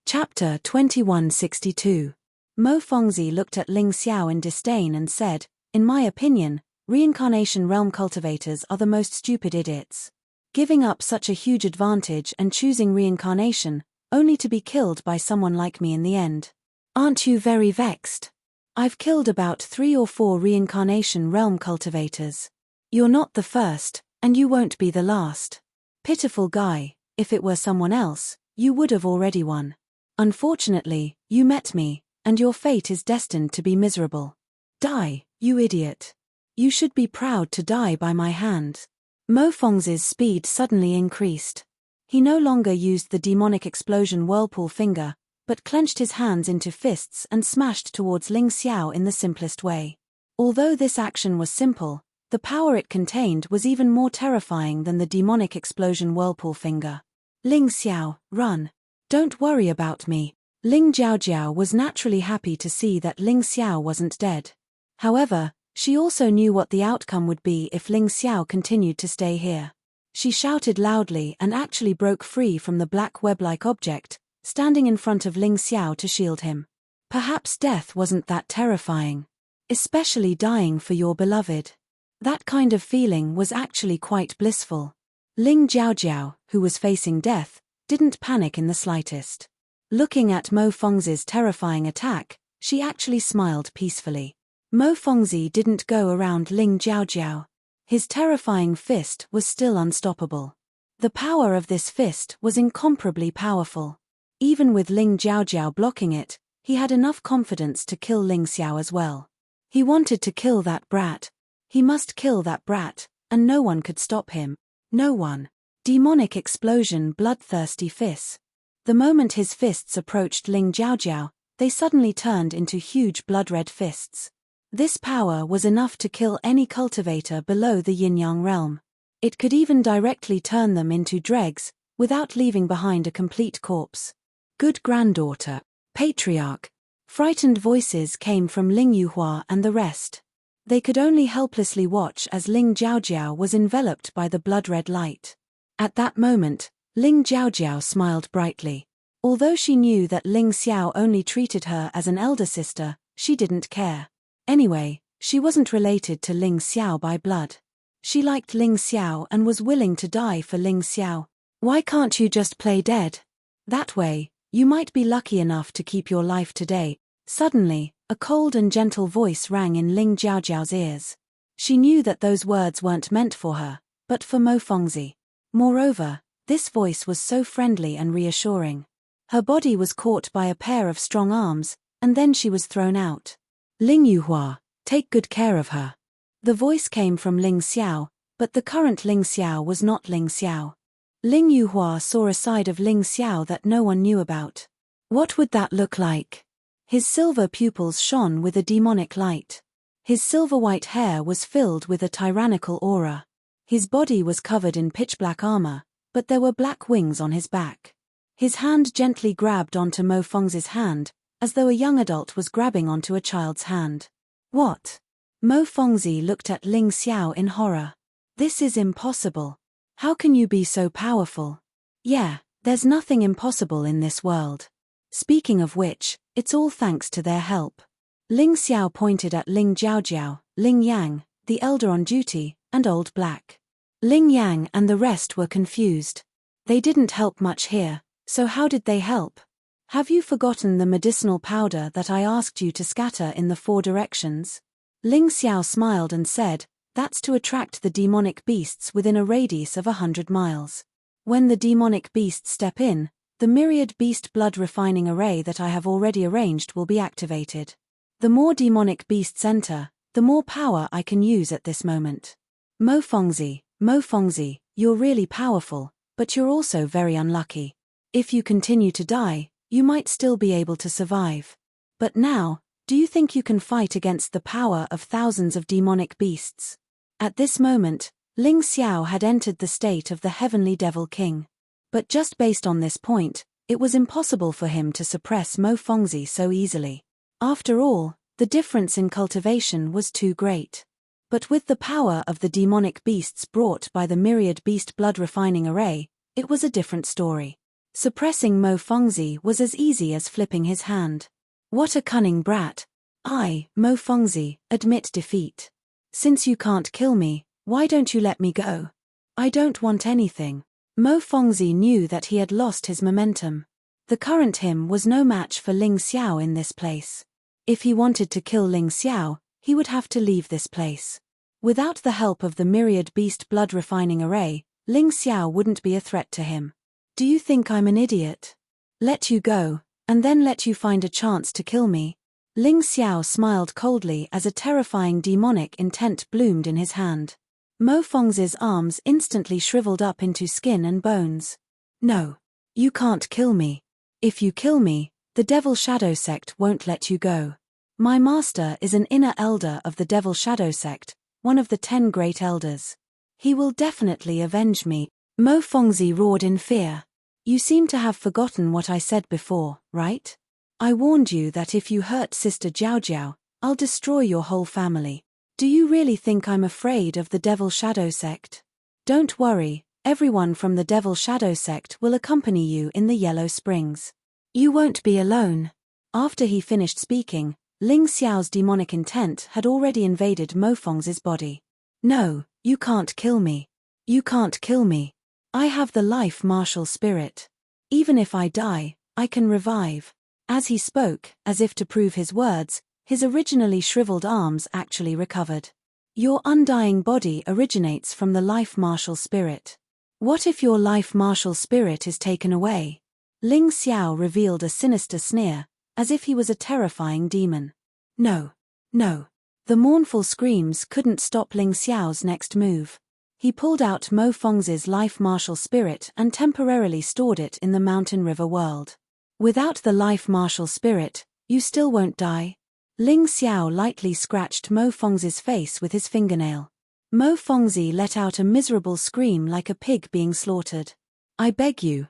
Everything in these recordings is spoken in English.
Chapter 2162. Mo Fongzi looked at Ling Xiao in disdain and said, "In my opinion, reincarnation realm cultivators are the most stupid idiots. Giving up such a huge advantage and choosing reincarnation, only to be killed by someone like me in the end. Aren't you very vexed? I've killed about 3 or 4 reincarnation realm cultivators. You're not the first, and you won't be the last. Pitiful guy, if it were someone else, you would have already won. Unfortunately, you met me, and your fate is destined to be miserable. Die, you idiot. You should be proud to die by my hand." Mo Fongzi's speed suddenly increased. He no longer used the demonic explosion whirlpool finger, but clenched his hands into fists and smashed towards Ling Xiao in the simplest way. Although this action was simple, the power it contained was even more terrifying than the demonic explosion whirlpool finger. "Ling Xiao, run. Don't worry about me." Ling Jiaojiao was naturally happy to see that Ling Xiao wasn't dead. However, she also knew what the outcome would be if Ling Xiao continued to stay here. She shouted loudly and actually broke free from the black web-like object, standing in front of Ling Xiao to shield him. Perhaps death wasn't that terrifying. Especially dying for your beloved. That kind of feeling was actually quite blissful. Ling Jiaojiao, who was facing death, didn't panic in the slightest. Looking at Mo Fongzi's terrifying attack, she actually smiled peacefully. Mo Fongzi didn't go around Ling Jiaojiao. His terrifying fist was still unstoppable. The power of this fist was incomparably powerful. Even with Ling Jiaojiao blocking it, he had enough confidence to kill Ling Xiao as well. He wanted to kill that brat. He must kill that brat, and no one could stop him. No one. Demonic explosion bloodthirsty fists. The moment his fists approached Ling Jiaojiao, they suddenly turned into huge blood-red fists. This power was enough to kill any cultivator below the yin-yang realm. It could even directly turn them into dregs, without leaving behind a complete corpse. "Good granddaughter, patriarch." Frightened voices came from Ling Yuhua and the rest. They could only helplessly watch as Ling Jiaojiao was enveloped by the blood-red light. At that moment, Ling Jiaojiao smiled brightly. Although she knew that Ling Xiao only treated her as an elder sister, she didn't care. Anyway, she wasn't related to Ling Xiao by blood. She liked Ling Xiao and was willing to die for Ling Xiao. "Why can't you just play dead? That way, you might be lucky enough to keep your life today." Suddenly, a cold and gentle voice rang in Ling Jiaojiao's ears. She knew that those words weren't meant for her, but for Mo Fongzi. Moreover, this voice was so friendly and reassuring. Her body was caught by a pair of strong arms, and then she was thrown out. "Ling Yuhua, take good care of her." The voice came from Ling Xiao, but the current Ling Xiao was not Ling Xiao. Ling Yuhua saw a side of Ling Xiao that no one knew about. What would that look like? His silver pupils shone with a demonic light. His silver-white hair was filled with a tyrannical aura. His body was covered in pitch-black armor, but there were black wings on his back. His hand gently grabbed onto Mo Fongzi's hand, as though a young adult was grabbing onto a child's hand. "What?" Mo Fongzi looked at Ling Xiao in horror. "This is impossible. How can you be so powerful?" "Yeah, there's nothing impossible in this world. Speaking of which, it's all thanks to their help." Ling Xiao pointed at Ling Jiaojiao, Ling Yang, the elder on duty, and Old Black. Ling Yang and the rest were confused. They didn't help much here, so how did they help? "Have you forgotten the medicinal powder that I asked you to scatter in the 4 directions? Ling Xiao smiled and said, "That's to attract the demonic beasts within a radius of 100 miles. When the demonic beasts step in, the myriad beast blood refining array that I have already arranged will be activated. The more demonic beasts enter, the more power I can use at this moment." Mo Fongzi, you're really powerful, but you're also very unlucky. If you continue to die, you might still be able to survive. But now, do you think you can fight against the power of thousands of demonic beasts? At this moment, Ling Xiao had entered the state of the Heavenly Devil King. But just based on this point, it was impossible for him to suppress Mo Fongzi so easily. After all, the difference in cultivation was too great. But with the power of the demonic beasts brought by the myriad beast blood refining array, it was a different story. Suppressing Mo Fongzi was as easy as flipping his hand. What a cunning brat. I, Mo Fongzi, admit defeat. Since you can't kill me, why don't you let me go? I don't want anything. Mo Fongzi knew that he had lost his momentum. The current him was no match for Ling Xiao in this place. If he wanted to kill Ling Xiao, he would have to leave this place. Without the help of the myriad beast blood refining array, Ling Xiao wouldn't be a threat to him. Do you think I'm an idiot? Let you go, and then let you find a chance to kill me? Ling Xiao smiled coldly as a terrifying demonic intent bloomed in his hand. Mo Fongzi's arms instantly shriveled up into skin and bones. No. You can't kill me. If you kill me, the Devil Shadow Sect won't let you go. My master is an inner elder of the Devil Shadow Sect, one of the 10 great elders. He will definitely avenge me. Mo Fongzi roared in fear. You seem to have forgotten what I said before, right? I warned you that if you hurt Sister Jiao Jiao, I'll destroy your whole family. Do you really think I'm afraid of the Devil Shadow Sect? Don't worry, everyone from the Devil Shadow Sect will accompany you in the Yellow Springs. You won't be alone. After he finished speaking, Ling Xiao's demonic intent had already invaded Mo Fongzi's body. No, you can't kill me. You can't kill me. I have the life martial spirit. Even if I die, I can revive. As he spoke, as if to prove his words, his originally shriveled arms actually recovered. Your undying body originates from the life martial spirit. What if your life martial spirit is taken away? Ling Xiao revealed a sinister sneer, as if he was a terrifying demon. No. No. The mournful screams couldn't stop Ling Xiao's next move. He pulled out Mo Fongzi's life martial spirit and temporarily stored it in the mountain river world. Without the life martial spirit, you still won't die. Ling Xiao lightly scratched Mo Fongzi's face with his fingernail. Mo Fongzi let out a miserable scream like a pig being slaughtered. I beg you,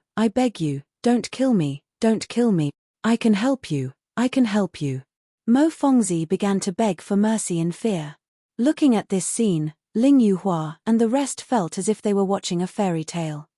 don't kill me, don't kill me. I can help you, I can help you. Mo Fongzi began to beg for mercy in fear. Looking at this scene, Ling Yuhua and the rest felt as if they were watching a fairy tale.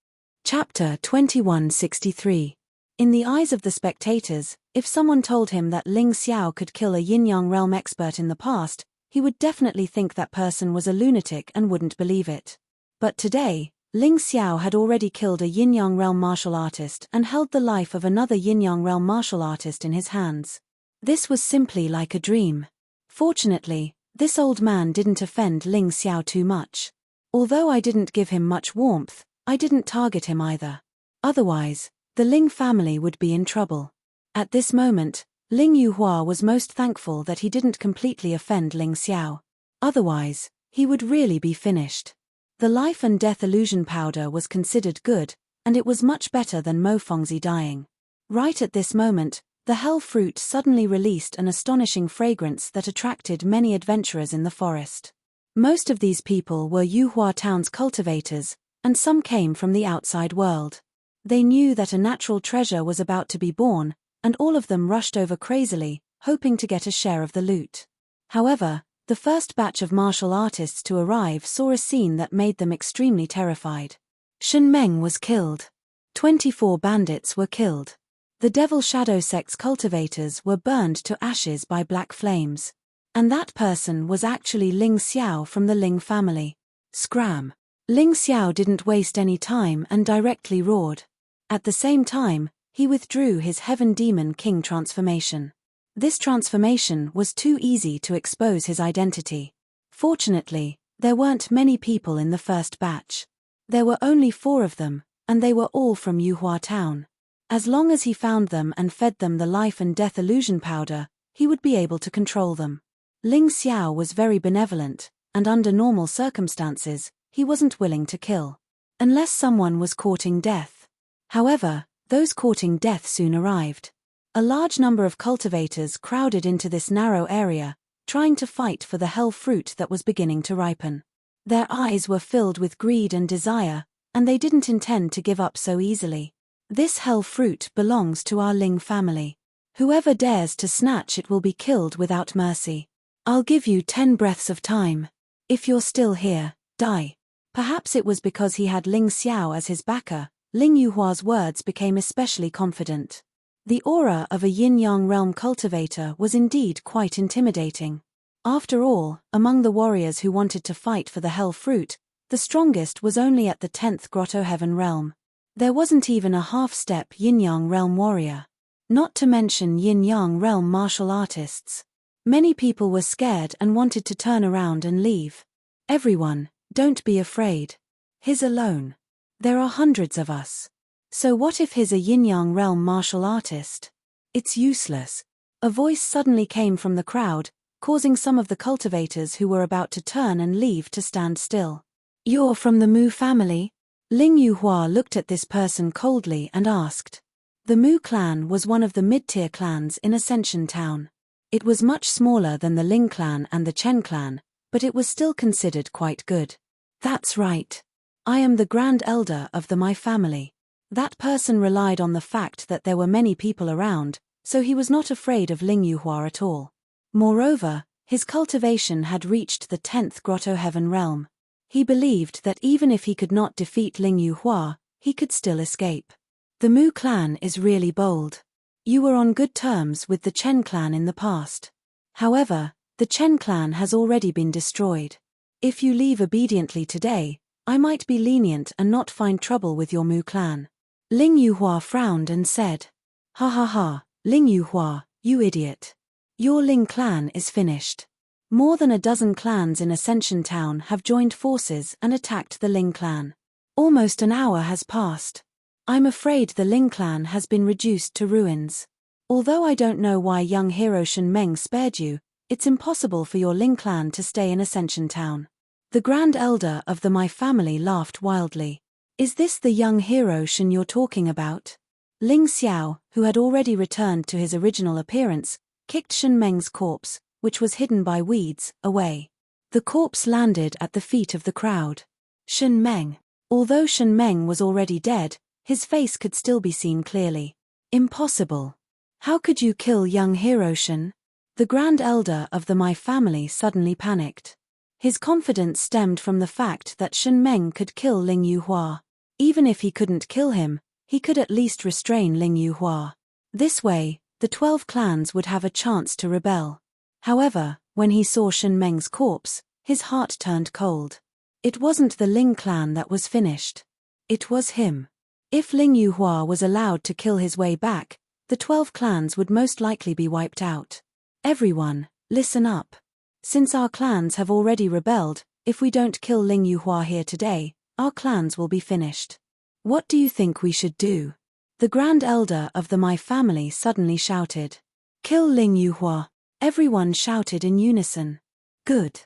Chapter 2163. In the eyes of the spectators, if someone told him that Ling Xiao could kill a yin-yang realm expert in the past, he would definitely think that person was a lunatic and wouldn't believe it. But today, Ling Xiao had already killed a yin-yang realm martial artist and held the life of another yin-yang realm martial artist in his hands. This was simply like a dream. Fortunately, this old man didn't offend Ling Xiao too much. Although I didn't give him much warmth, I didn't target him either. Otherwise, the Ling family would be in trouble. At this moment, Ling Yuhua was most thankful that he didn't completely offend Ling Xiao. Otherwise, he would really be finished. The life and death illusion powder was considered good, and it was much better than Mo Fongzi dying. Right at this moment, the hell fruit suddenly released an astonishing fragrance that attracted many adventurers in the forest. Most of these people were Yuhua Town's cultivators, and some came from the outside world. They knew that a natural treasure was about to be born, and all of them rushed over crazily, hoping to get a share of the loot. However, the first batch of martial artists to arrive saw a scene that made them extremely terrified. Shen Meng was killed. 24 bandits were killed. The Devil Shadow Sect's cultivators were burned to ashes by black flames. And that person was actually Ling Xiao from the Ling family. Scram! Ling Xiao didn't waste any time and directly roared. At the same time, he withdrew his Heaven Demon King transformation. This transformation was too easy to expose his identity. Fortunately, there weren't many people in the first batch. There were only 4 of them, and they were all from Yuhua Town. As long as he found them and fed them the life and death illusion powder, he would be able to control them. Ling Xiao was very benevolent, and under normal circumstances, he wasn't willing to kill. Unless someone was courting death. However, those courting death soon arrived. A large number of cultivators crowded into this narrow area, trying to fight for the hell fruit that was beginning to ripen. Their eyes were filled with greed and desire, and they didn't intend to give up so easily. This hell fruit belongs to our Ling family. Whoever dares to snatch it will be killed without mercy. I'll give you 10 breaths of time. If you're still here, die. Perhaps it was because he had Ling Xiao as his backer, Ling Yuhua's words became especially confident. The aura of a yin-yang realm cultivator was indeed quite intimidating. After all, among the warriors who wanted to fight for the hell fruit, the strongest was only at the 10th grotto heaven realm. There wasn't even a half-step yin-yang realm warrior. Not to mention yin-yang realm martial artists. Many people were scared and wanted to turn around and leave. Everyone, don't be afraid. He's alone. There are hundreds of us. So what if he's a yin-yang realm martial artist? It's useless. A voice suddenly came from the crowd, causing some of the cultivators who were about to turn and leave to stand still. You're from the Mu family? Ling Yuhua looked at this person coldly and asked. The Mu clan was one of the mid-tier clans in Ascension Town. It was much smaller than the Ling clan and the Chen clan, but it was still considered quite good. That's right. I am the Grand Elder of the My family. That person relied on the fact that there were many people around, so he was not afraid of Ling Yuhua at all. Moreover, his cultivation had reached the 10th grotto heaven realm. He believed that even if he could not defeat Ling Yuhua, he could still escape. The Mu clan is really bold. You were on good terms with the Chen clan in the past. However, the Chen clan has already been destroyed. If you leave obediently today, I might be lenient and not find trouble with your Mu clan. Ling Yuhua frowned and said, Ha ha ha, Ling Yuhua, you idiot. Your Ling clan is finished. More than a dozen clans in Ascension Town have joined forces and attacked the Ling clan. Almost an hour has passed. I'm afraid the Ling clan has been reduced to ruins. Although I don't know why young hero Shen Meng spared you, it's impossible for your Ling clan to stay in Ascension Town. The Grand Elder of the My family laughed wildly. Is this the young hero Shen you're talking about? Ling Xiao, who had already returned to his original appearance, kicked Shen Meng's corpse, which was hidden by weeds, away. The corpse landed at the feet of the crowd. Shen Meng. Although Shen Meng was already dead, his face could still be seen clearly. Impossible. How could you kill young hero Shen? The Grand Elder of the My family suddenly panicked. His confidence stemmed from the fact that Shen Meng could kill Ling Yuhua. Even if he couldn't kill him, he could at least restrain Ling Yuhua. This way, the 12 clans would have a chance to rebel. However, when he saw Shen Meng's corpse, his heart turned cold. It wasn't the Ling clan that was finished. It was him. If Ling Yuhua was allowed to kill his way back, the 12 clans would most likely be wiped out. Everyone, listen up. Since our clans have already rebelled, if we don't kill Ling Yuhua here today, our clans will be finished. What do you think we should do? The Grand Elder of the My family suddenly shouted. Kill Ling Yuhua. Everyone shouted in unison. Good.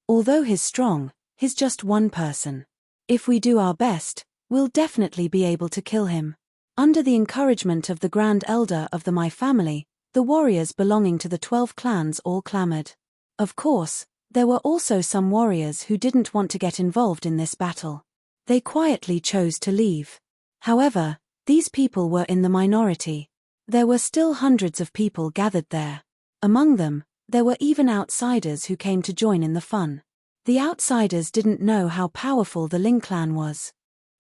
Although he's strong, he's just one person. If we do our best, we'll definitely be able to kill him. Under the encouragement of the Grand Elder of the My family, the warriors belonging to the 12 clans all clamored. Of course, there were also some warriors who didn't want to get involved in this battle. They quietly chose to leave. However, these people were in the minority. There were still hundreds of people gathered there. Among them, there were even outsiders who came to join in the fun. The outsiders didn't know how powerful the Ling clan was.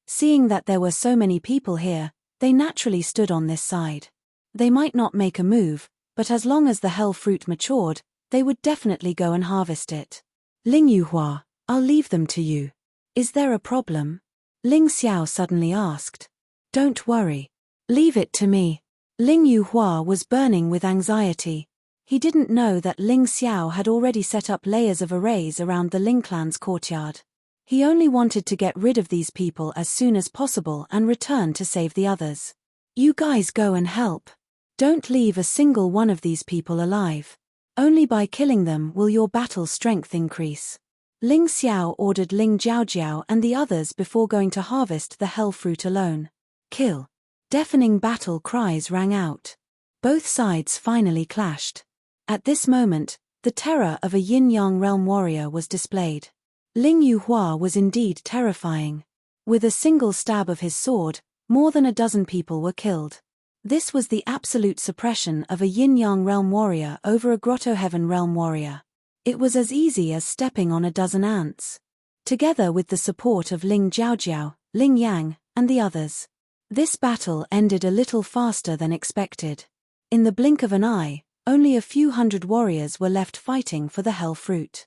Seeing that there were so many people here, they naturally stood on this side. They might not make a move, but as long as the hell fruit matured, they would definitely go and harvest it. Ling Yuhua, I'll leave them to you. Is there a problem? Ling Xiao suddenly asked. Don't worry. Leave it to me. Ling Yuhua was burning with anxiety. He didn't know that Ling Xiao had already set up layers of arrays around the Ling clan's courtyard. He only wanted to get rid of these people as soon as possible and return to save the others. You guys go and help. Don't leave a single one of these people alive. Only by killing them will your battle strength increase. Ling Xiao ordered Ling Jiaojiao and the others before going to harvest the hell fruit alone. Kill. Deafening battle cries rang out. Both sides finally clashed. At this moment, the terror of a yin-yang realm warrior was displayed. Ling Yuhua was indeed terrifying. With a single stab of his sword, more than a dozen people were killed. This was the absolute suppression of a yin-yang realm warrior over a grotto heaven realm warrior. It was as easy as stepping on a dozen ants. Together with the support of Ling Jiaojiao, Ling Yang, and the others, This battle ended a little faster than expected. In the blink of an eye, only a few hundred warriors were left fighting for the Hell Fruit.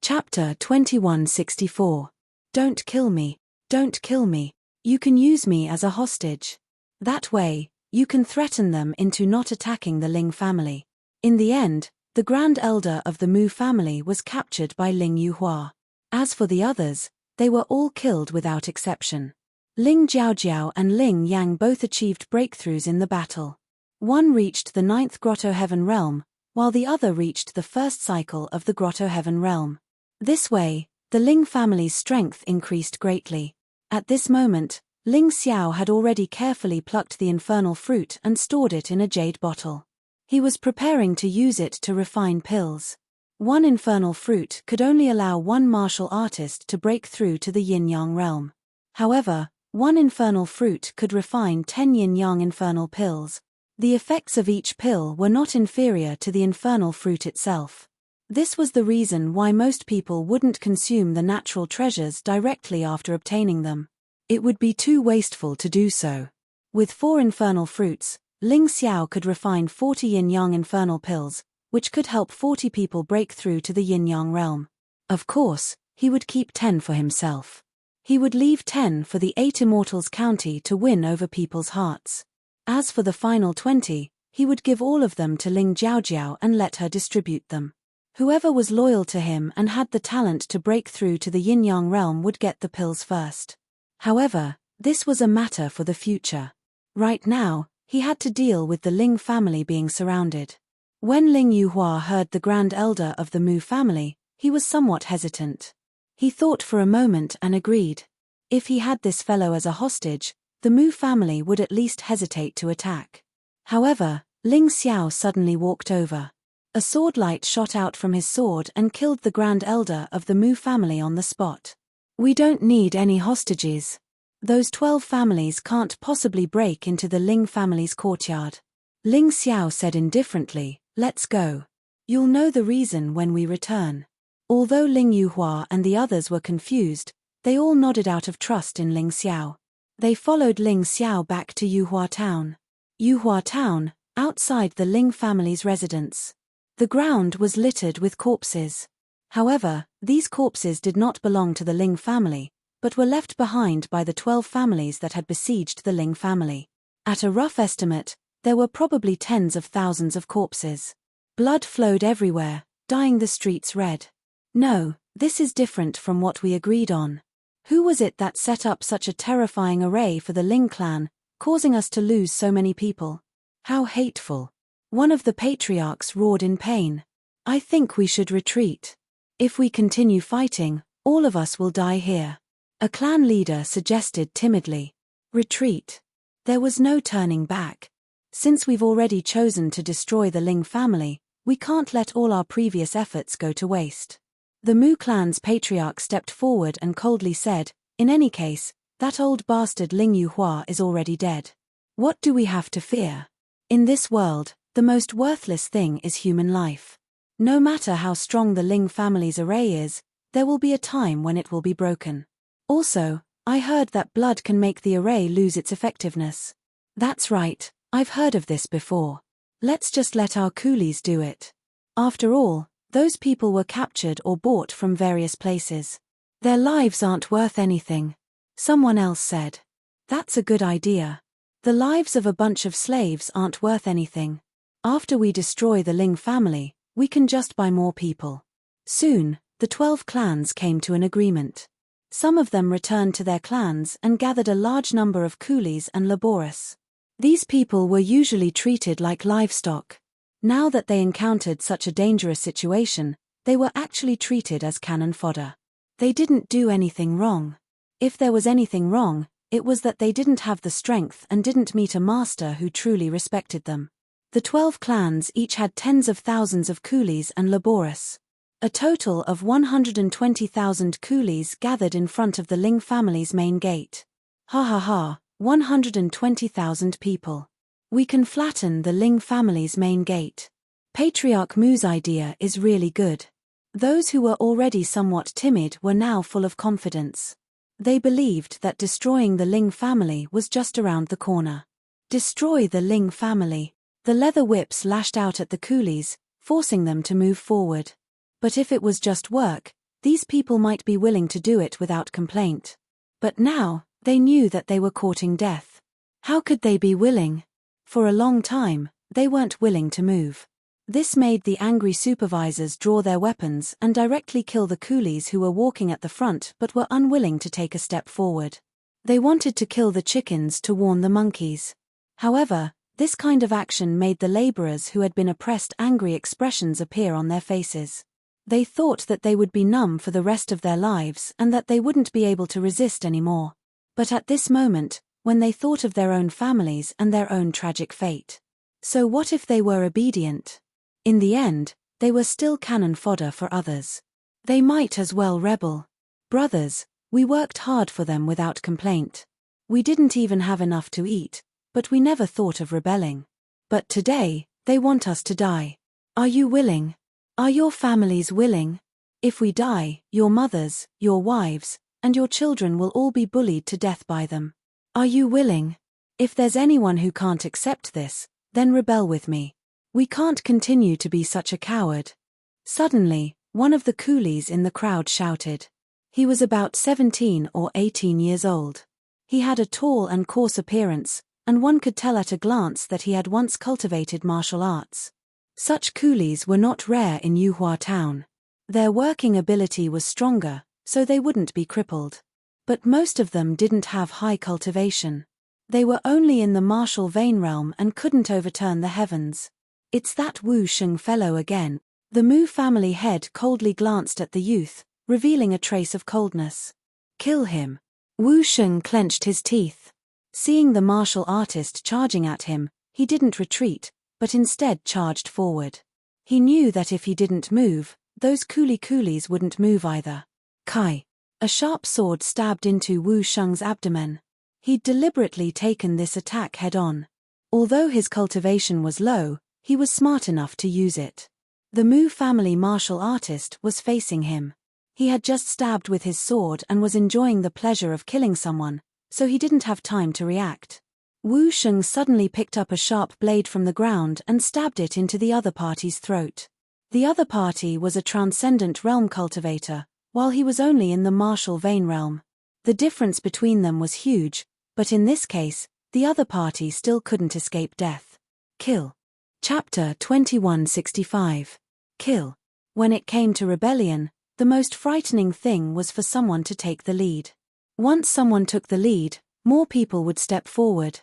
Chapter 2164. Don't kill me. Don't kill me. You can use me as a hostage. That way, you can threaten them into not attacking the Ling family. In the end, the Grand Elder of the Mu family was captured by Ling Yuhua. As for the others, they were all killed without exception. Ling Jiaojiao and Ling Yang both achieved breakthroughs in the battle. One reached the 9th Grotto Heaven Realm, while the other reached the first cycle of the Grotto Heaven Realm. This way, the Ling family's strength increased greatly. At this moment, Ling Xiao had already carefully plucked the infernal fruit and stored it in a jade bottle. He was preparing to use it to refine pills. One infernal fruit could only allow one martial artist to break through to the yin-yang realm. However, one infernal fruit could refine 10 yin-yang infernal pills. The effects of each pill were not inferior to the infernal fruit itself. This was the reason why most people wouldn't consume the natural treasures directly after obtaining them. It would be too wasteful to do so. With 4 infernal fruits, Ling Xiao could refine 40 yin-yang infernal pills, which could help 40 people break through to the yin-yang realm. Of course, he would keep 10 for himself. He would leave 10 for the 8 Immortals County to win over people's hearts. As for the final 20, he would give all of them to Ling Jiaojiao and let her distribute them. Whoever was loyal to him and had the talent to break through to the yin-yang realm would get the pills first. However, this was a matter for the future. Right now, he had to deal with the Ling family being surrounded. When Ling Yuhua heard the Grand Elder of the Mu family, he was somewhat hesitant. He thought for a moment and agreed. If he had this fellow as a hostage, the Mu family would at least hesitate to attack. However, Ling Xiao suddenly walked over. A sword light shot out from his sword and killed the Grand Elder of the Mu family on the spot. We don't need any hostages. Those 12 families can't possibly break into the Ling family's courtyard. Ling Xiao said indifferently, let's go. You'll know the reason when we return. Although Ling Yuhua and the others were confused, they all nodded out of trust in Ling Xiao. They followed Ling Xiao back to Yuhua Town. Yuhua Town, outside the Ling family's residence. The ground was littered with corpses. However, these corpses did not belong to the Ling family, but were left behind by the 12 families that had besieged the Ling family. At a rough estimate, there were probably tens of thousands of corpses. Blood flowed everywhere, dyeing the streets red. No, this is different from what we agreed on. Who was it that set up such a terrifying array for the Ling clan, causing us to lose so many people? How hateful. One of the patriarchs roared in pain. I think we should retreat. If we continue fighting, all of us will die here. A clan leader suggested timidly. Retreat. There was no turning back. Since we've already chosen to destroy the Ling family, we can't let all our previous efforts go to waste. The Mu clan's patriarch stepped forward and coldly said, in any case, that old bastard Ling Yuhua is already dead. What do we have to fear? In this world, the most worthless thing is human life. No matter how strong the Ling family's array is, there will be a time when it will be broken. Also, I heard that blood can make the array lose its effectiveness. That's right, I've heard of this before. Let's just let our coolies do it. After all, those people were captured or bought from various places. Their lives aren't worth anything. Someone else said. That's a good idea. The lives of a bunch of slaves aren't worth anything. After we destroy the Ling family, we can just buy more people. Soon, the 12 clans came to an agreement. Some of them returned to their clans and gathered a large number of coolies and laborers. These people were usually treated like livestock. Now that they encountered such a dangerous situation, they were actually treated as cannon fodder. They didn't do anything wrong. If there was anything wrong, it was that they didn't have the strength and didn't meet a master who truly respected them. The 12 clans each had tens of thousands of coolies and laborers. A total of 120,000 coolies gathered in front of the Ling family's main gate. Ha ha ha, 120,000 people. We can flatten the Ling family's main gate. Patriarch Mu's idea is really good. Those who were already somewhat timid were now full of confidence. They believed that destroying the Ling family was just around the corner. Destroy the Ling family. The leather whips lashed out at the coolies, forcing them to move forward. But if it was just work, these people might be willing to do it without complaint. But now, they knew that they were courting death. How could they be willing? For a long time, they weren't willing to move. This made the angry supervisors draw their weapons and directly kill the coolies who were walking at the front but were unwilling to take a step forward. They wanted to kill the chickens to warn the monkeys. However, this kind of action made the laborers who had been oppressed angry expressions appear on their faces. They thought that they would be numb for the rest of their lives and that they wouldn't be able to resist anymore. But at this moment, when they thought of their own families and their own tragic fate. So what if they were obedient? In the end, they were still cannon fodder for others. They might as well rebel. Brothers, we worked hard for them without complaint. We didn't even have enough to eat, but we never thought of rebelling. But today, they want us to die. Are you willing? Are your families willing? If we die, your mothers, your wives, and your children will all be bullied to death by them. Are you willing? If there's anyone who can't accept this, then rebel with me. We can't continue to be such a coward. Suddenly, one of the coolies in the crowd shouted. He was about 17 or 18 years old. He had a tall and coarse appearance, and one could tell at a glance that he had once cultivated martial arts. Such coolies were not rare in Yuhua town. Their working ability was stronger, so they wouldn't be crippled. But most of them didn't have high cultivation. They were only in the martial vein realm and couldn't overturn the heavens. It's that Wu Sheng fellow again. The Mu family head coldly glanced at the youth, revealing a trace of coldness. Kill him. Wu Sheng clenched his teeth. Seeing the martial artist charging at him, he didn't retreat, but instead charged forward. He knew that if he didn't move, those coolies wouldn't move either. Kai. A sharp sword stabbed into Wu Sheng's abdomen. He'd deliberately taken this attack head-on. Although his cultivation was low, he was smart enough to use it. The Mu family martial artist was facing him. He had just stabbed with his sword and was enjoying the pleasure of killing someone, so he didn't have time to react. Wu Sheng suddenly picked up a sharp blade from the ground and stabbed it into the other party's throat. The other party was a transcendent realm cultivator, while he was only in the martial vein realm. The difference between them was huge, but in this case, the other party still couldn't escape death. Kill. Chapter 2165. Kill. When it came to rebellion, the most frightening thing was for someone to take the lead. Once someone took the lead, more people would step forward.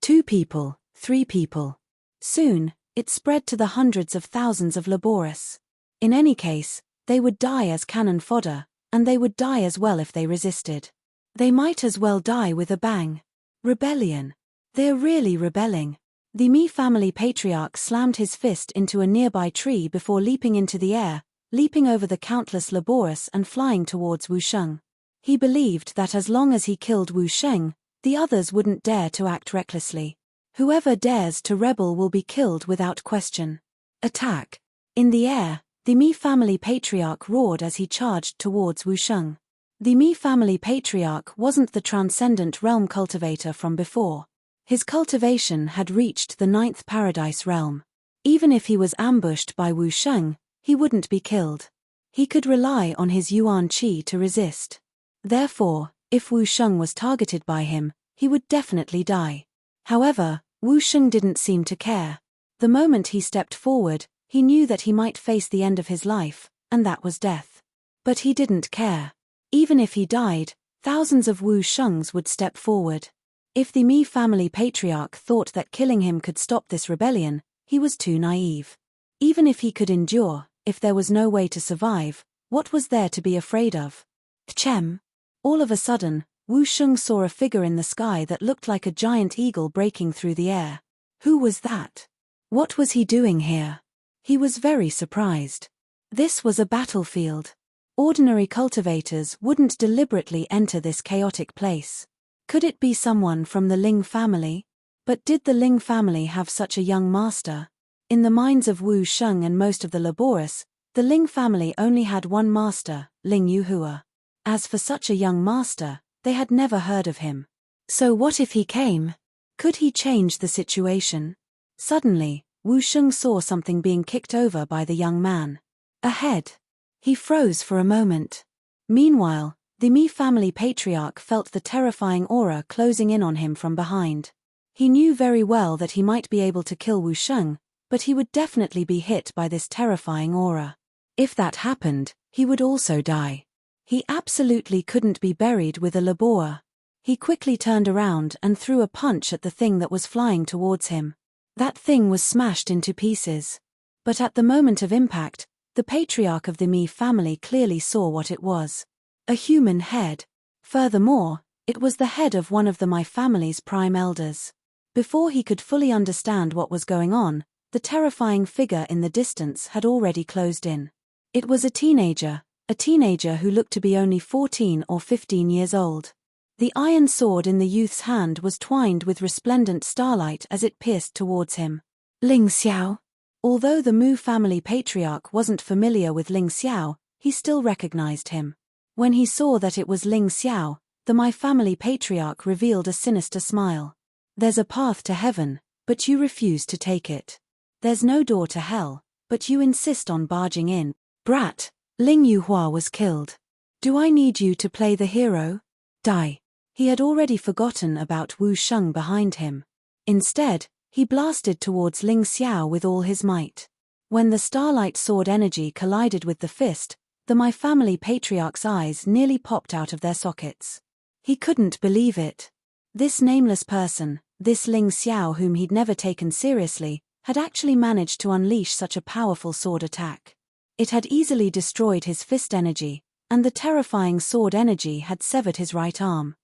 2 people, 3 people. Soon, it spread to the hundreds of thousands of laborious. In any case, they would die as cannon fodder, and they would die as well if they resisted. They might as well die with a bang. Rebellion. They're really rebelling. The Mi family patriarch slammed his fist into a nearby tree before leaping into the air, leaping over the countless laborious and flying towards Wu Sheng. He believed that as long as he killed Wu Sheng, the others wouldn't dare to act recklessly. Whoever dares to rebel will be killed without question. Attack. In the air, the Mi family patriarch roared as he charged towards Wu Sheng. The Mi family patriarch wasn't the transcendent realm cultivator from before. His cultivation had reached the 9th paradise realm. Even if he was ambushed by Wu Sheng, he wouldn't be killed. He could rely on his Yuan Qi to resist. Therefore, if Wu Sheng was targeted by him, he would definitely die. However, Wu Sheng didn't seem to care. The moment he stepped forward, he knew that he might face the end of his life, and that was death. But he didn't care. Even if he died, thousands of Wu Shengs would step forward. If the Mi family patriarch thought that killing him could stop this rebellion, he was too naive. Even if he could endure, if there was no way to survive, what was there to be afraid of? Tchem. All of a sudden, Wu Sheng saw a figure in the sky that looked like a giant eagle breaking through the air. Who was that? What was he doing here? He was very surprised. This was a battlefield. Ordinary cultivators wouldn't deliberately enter this chaotic place. Could it be someone from the Ling family? But did the Ling family have such a young master? In the minds of Wu Sheng and most of the laborious, the Ling family only had one master, Ling Yuhua. As for such a young master, They had never heard of him. So what if he came? Could he change the situation? Suddenly, Wu Sheng saw something being kicked over by the young man. A head. He froze for a moment. Meanwhile, the Mi family patriarch felt the terrifying aura closing in on him from behind. He knew very well that he might be able to kill Wu Sheng, but he would definitely be hit by this terrifying aura. If that happened, he would also die. He absolutely couldn't be buried with a labor. He quickly turned around and threw a punch at the thing that was flying towards him. That thing was smashed into pieces. But at the moment of impact, the patriarch of the Mi family clearly saw what it was. A human head. Furthermore, it was the head of one of the Mi family's prime elders. Before he could fully understand what was going on, the terrifying figure in the distance had already closed in. It was a teenager who looked to be only 14 or 15 years old. The iron sword in the youth's hand was twined with resplendent starlight as it pierced towards him. Ling Xiao. Although the Mu family patriarch wasn't familiar with Ling Xiao, he still recognized him. When he saw that it was Ling Xiao, the Mi family patriarch revealed a sinister smile. There's a path to heaven, but you refuse to take it. There's no door to hell, but you insist on barging in. Brat, Ling Yuhua was killed. Do I need you to play the hero? Die. He had already forgotten about Wu Sheng behind him. Instead, he blasted towards Ling Xiao with all his might. When the starlight sword energy collided with the fist, the Mi family patriarch's eyes nearly popped out of their sockets. He couldn't believe it. This nameless person, this Ling Xiao whom he'd never taken seriously, had actually managed to unleash such a powerful sword attack. It had easily destroyed his fist energy, and the terrifying sword energy had severed his right arm.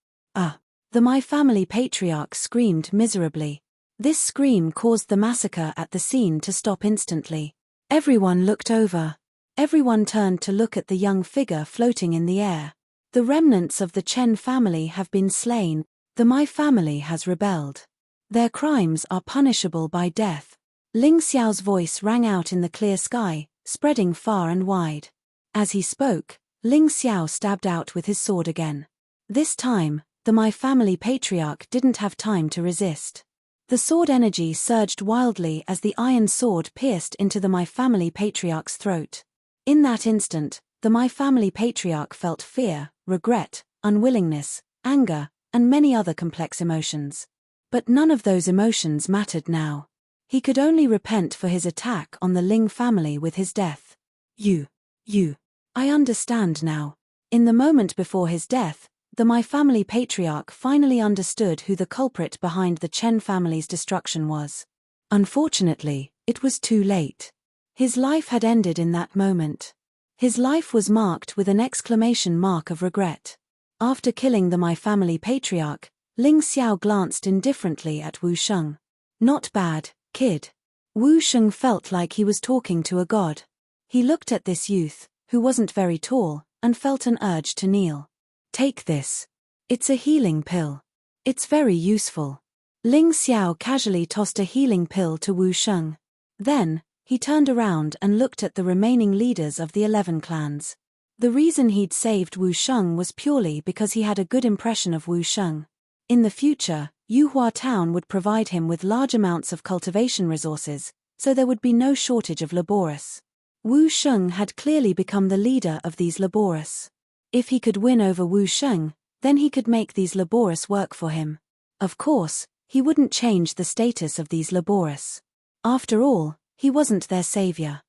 The Mi family patriarch screamed miserably. This scream caused the massacre at the scene to stop instantly. Everyone looked over. Everyone turned to look at the young figure floating in the air. The remnants of the Chen family have been slain. The Mi family has rebelled. Their crimes are punishable by death. Ling Xiao's voice rang out in the clear sky, spreading far and wide. As he spoke, Ling Xiao stabbed out with his sword again. This time, the Mi family patriarch didn't have time to resist. The sword energy surged wildly as the iron sword pierced into the Mi family patriarch's throat. In that instant, the Mi family patriarch felt fear, regret, unwillingness, anger, and many other complex emotions. But none of those emotions mattered now. He could only repent for his attack on the Ling family with his death. I understand now. In the moment before his death, the Mi family patriarch finally understood who the culprit behind the Chen family's destruction was. Unfortunately, it was too late. His life had ended in that moment. His life was marked with an exclamation mark of regret. After killing the Mi family patriarch, Ling Xiao glanced indifferently at Wu Sheng. Not bad, kid. Wu Sheng felt like he was talking to a god. He looked at this youth, who wasn't very tall, and felt an urge to kneel. Take this. It's a healing pill. It's very useful. Ling Xiao casually tossed a healing pill to Wu Sheng. Then, he turned around and looked at the remaining leaders of the 11 clans. The reason he'd saved Wu Sheng was purely because he had a good impression of Wu Sheng. In the future, Yuhua Town would provide him with large amounts of cultivation resources, so there would be no shortage of laborers. Wu Sheng had clearly become the leader of these laborers. If he could win over Wu Sheng, then he could make these laborers work for him. Of course, he wouldn't change the status of these laborers. After all, he wasn't their savior.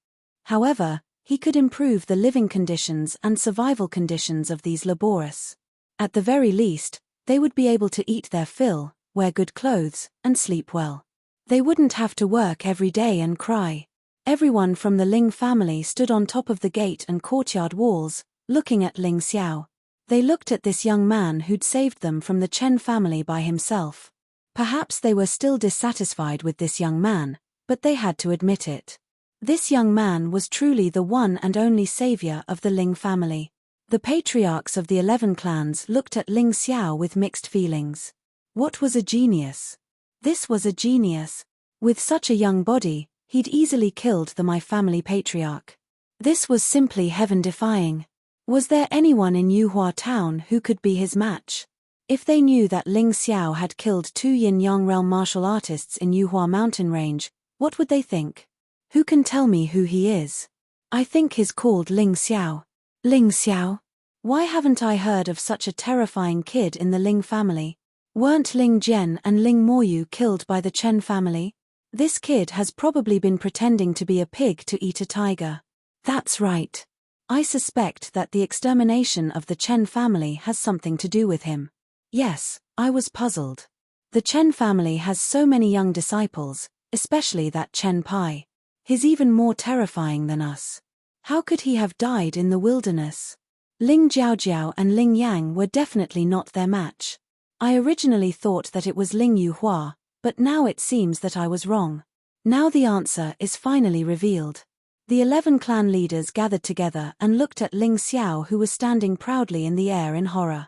However, he could improve the living conditions and survival conditions of these laborers. At the very least, they would be able to eat their fill, wear good clothes, and sleep well. They wouldn't have to work every day and cry. Everyone from the Ling family stood on top of the gate and courtyard walls, looking at Ling Xiao. They looked at this young man who'd saved them from the Chen family by himself. Perhaps they were still dissatisfied with this young man, but they had to admit it. This young man was truly the one and only savior of the Ling family. The patriarchs of the 11 clans looked at Ling Xiao with mixed feelings. What was a genius? This was a genius. With such a young body, he'd easily killed the Mi family patriarch. This was simply heaven-defying. Was there anyone in Yuhua Town who could be his match? If they knew that Ling Xiao had killed 2 yin-yang realm martial artists in Yuhua mountain range, what would they think? Who can tell me who he is? I think he's called Ling Xiao. Ling Xiao? Why haven't I heard of such a terrifying kid in the Ling family? Weren't Ling Jian and Ling Moyu killed by the Chen family? This kid has probably been pretending to be a pig to eat a tiger. That's right. I suspect that the extermination of the Chen family has something to do with him. Yes, I was puzzled. The Chen family has so many young disciples, especially that Chen Pai. He's even more terrifying than us. How could he have died in the wilderness? Ling Jiaojiao and Ling Yang were definitely not their match. I originally thought that it was Ling Yuhua, but now it seems that I was wrong. Now the answer is finally revealed. The 11 clan leaders gathered together and looked at Ling Xiao, who was standing proudly in the air in horror.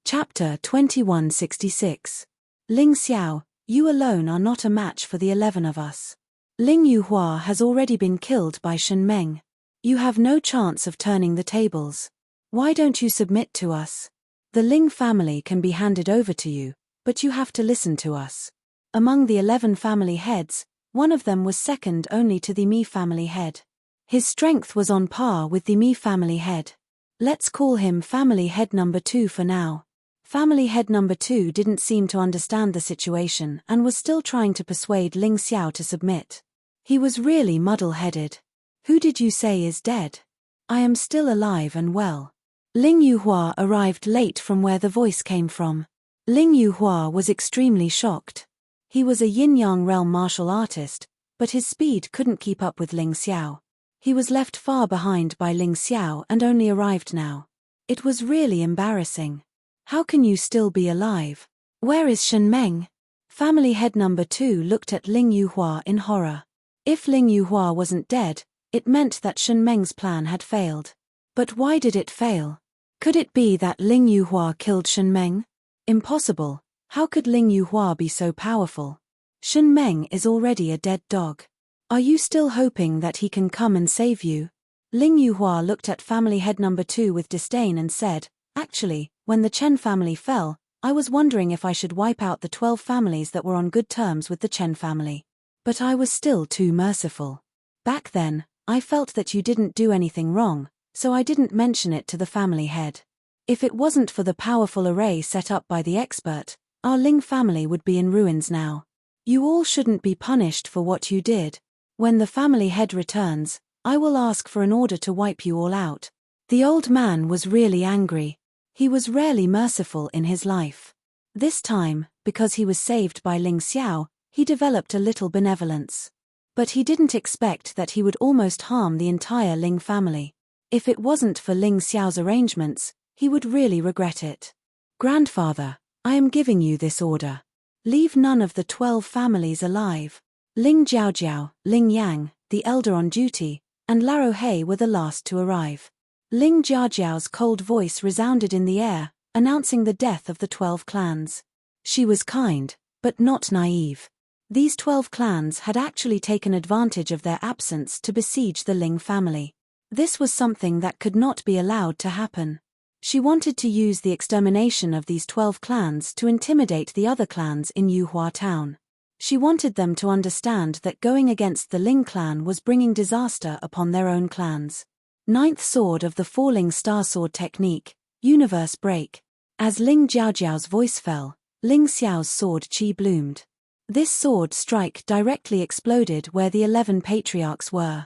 Chapter 2166. Ling Xiao, you alone are not a match for the 11 of us. Ling Yuhua has already been killed by Shen Meng. You have no chance of turning the tables. Why don't you submit to us? The Ling family can be handed over to you, but you have to listen to us. Among the 11 family heads, one of them was second only to the Mi family head. His strength was on par with the Mi family head. Let's call him family head number 2 for now. Family head number 2 didn't seem to understand the situation and was still trying to persuade Ling Xiao to submit. He was really muddle-headed. Who did you say is dead? I am still alive and well. Ling Yuhua arrived late from where the voice came from. Ling Yuhua was extremely shocked. He was a yin-yang realm martial artist, but his speed couldn't keep up with Ling Xiao. He was left far behind by Ling Xiao and only arrived now. It was really embarrassing. How can you still be alive? Where is Shen Meng? Family head number 2 looked at Ling Yuhua in horror. If Ling Yuhua wasn't dead, it meant that Shen Meng's plan had failed. But why did it fail? Could it be that Ling Yuhua killed Shen Meng? Impossible. How could Ling Yuhua be so powerful? Shen Meng is already a dead dog. Are you still hoping that he can come and save you? Ling Yuhua looked at family head number 2 with disdain and said, actually, when the Chen family fell, I was wondering if I should wipe out the 12 families that were on good terms with the Chen family. But I was still too merciful. Back then, I felt that you didn't do anything wrong, so I didn't mention it to the family head. If it wasn't for the powerful array set up by the expert, our Ling family would be in ruins now. You all shouldn't be punished for what you did. When the family head returns, I will ask for an order to wipe you all out. The old man was really angry. He was rarely merciful in his life. This time, because he was saved by Ling Xiao, he developed a little benevolence. But he didn't expect that he would almost harm the entire Ling family. If it wasn't for Ling Xiao's arrangements, he would really regret it. Grandfather, I am giving you this order. Leave none of the 12 families alive. Ling Jiaojiao, Ling Yang, the elder on duty, and Laro Hei were the last to arrive. Ling Jiaojiao's cold voice resounded in the air, announcing the death of the 12 clans. She was kind, but not naive. These 12 clans had actually taken advantage of their absence to besiege the Ling family. This was something that could not be allowed to happen. She wanted to use the extermination of these 12 clans to intimidate the other clans in Yuhua town. She wanted them to understand that going against the Ling clan was bringing disaster upon their own clans. Ninth sword of the falling star sword technique, universe break. As Ling Jiaojiao's voice fell, Ling Xiao's sword qi bloomed. This sword strike directly exploded where the 11 patriarchs were.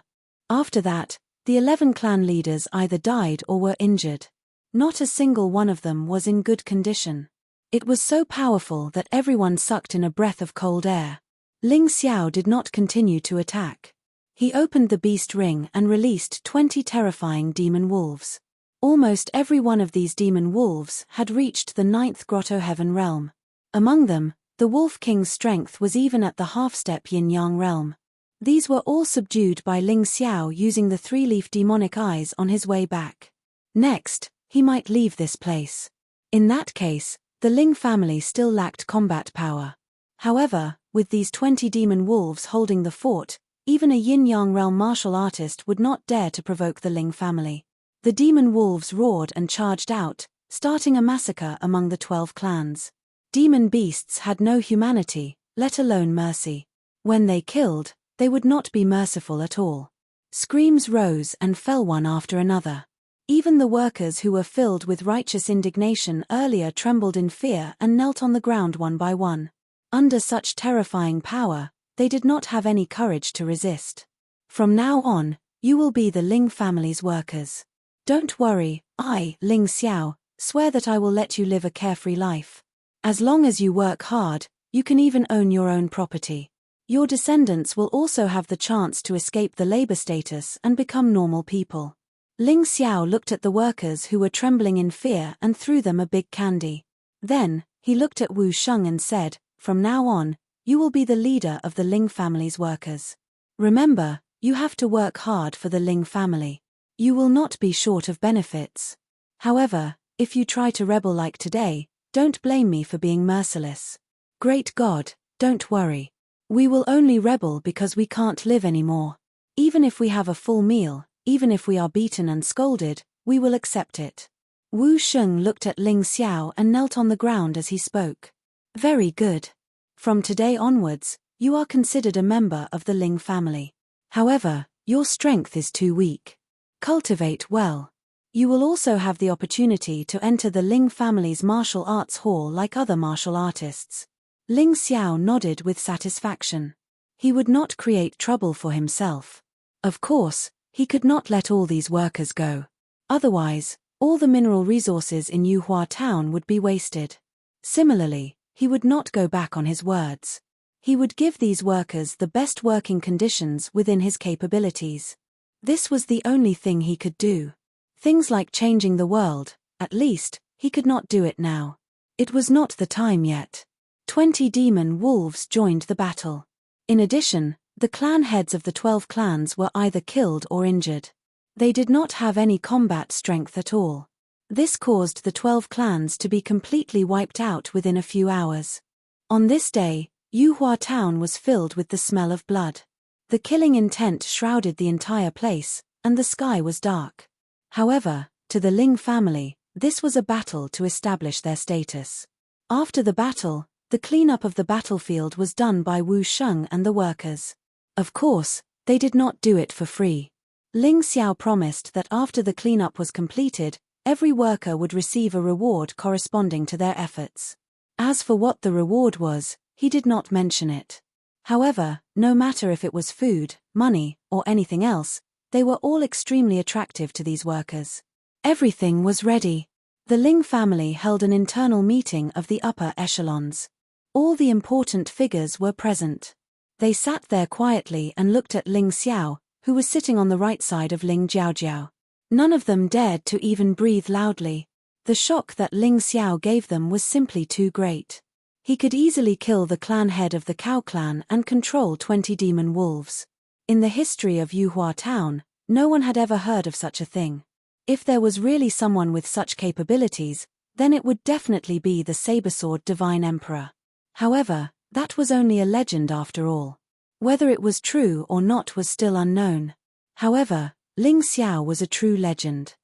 After that, the 11 clan leaders either died or were injured. Not a single one of them was in good condition. It was so powerful that everyone sucked in a breath of cold air. Ling Xiao did not continue to attack. He opened the beast ring and released 20 terrifying demon wolves. Almost every one of these demon wolves had reached the 9th grotto heaven realm. Among them, the Wolf King's strength was even at the half-step yin-yang realm. These were all subdued by Ling Xiao using the 3-leaf demonic eyes on his way back. Next, he might leave this place. In that case, the Ling family still lacked combat power. However, with these 20 demon wolves holding the fort, even a yin-yang realm martial artist would not dare to provoke the Ling family. The demon wolves roared and charged out, starting a massacre among the 12 clans. Demon beasts had no humanity, let alone mercy. When they killed, they would not be merciful at all. Screams rose and fell one after another. Even the workers who were filled with righteous indignation earlier trembled in fear and knelt on the ground one by one. Under such terrifying power, they did not have any courage to resist. From now on, you will be the Ling family's workers. Don't worry, I, Ling Xiao, swear that I will let you live a carefree life. As long as you work hard, you can even own your own property. Your descendants will also have the chance to escape the labor status and become normal people. Ling Xiao looked at the workers who were trembling in fear and threw them a big candy. Then, he looked at Wu Sheng and said, "From now on, you will be the leader of the Ling family's workers. Remember, you have to work hard for the Ling family. You will not be short of benefits. However, if you try to rebel like today, don't blame me for being merciless. Great God, don't worry. We will only rebel because we can't live anymore. Even if we have a full meal, even if we are beaten and scolded, we will accept it." Wu Sheng looked at Ling Xiao and knelt on the ground as he spoke. "Very good. From today onwards, you are considered a member of the Ling family. However, your strength is too weak. Cultivate well. You will also have the opportunity to enter the Ling family's martial arts hall like other martial artists." Ling Xiao nodded with satisfaction. He would not create trouble for himself. Of course, he could not let all these workers go. Otherwise, all the mineral resources in Yuhua town would be wasted. Similarly, he would not go back on his words. He would give these workers the best working conditions within his capabilities. This was the only thing he could do. Things like changing the world, at least, he could not do it now. It was not the time yet. 20 demon wolves joined the battle. In addition, the clan heads of the 12 clans were either killed or injured. They did not have any combat strength at all. This caused the 12 clans to be completely wiped out within a few hours. On this day, Yuhua town was filled with the smell of blood. The killing intent shrouded the entire place, and the sky was dark. However, to the Ling family, this was a battle to establish their status. After the battle, the cleanup of the battlefield was done by Wu Sheng and the workers. Of course, they did not do it for free. Ling Xiao promised that after the cleanup was completed, every worker would receive a reward corresponding to their efforts. As for what the reward was, he did not mention it. However, no matter if it was food, money, or anything else, they were all extremely attractive to these workers. Everything was ready. The Ling family held an internal meeting of the upper echelons. All the important figures were present. They sat there quietly and looked at Ling Xiao, who was sitting on the right side of Ling Jiaojiao. None of them dared to even breathe loudly. The shock that Ling Xiao gave them was simply too great. He could easily kill the clan head of the Cow clan and control 20 demon wolves. In the history of Yuhua town, no one had ever heard of such a thing. If there was really someone with such capabilities, then it would definitely be the saber-sword divine emperor. However, that was only a legend after all. Whether it was true or not was still unknown. However, Ling Xiao was a true legend.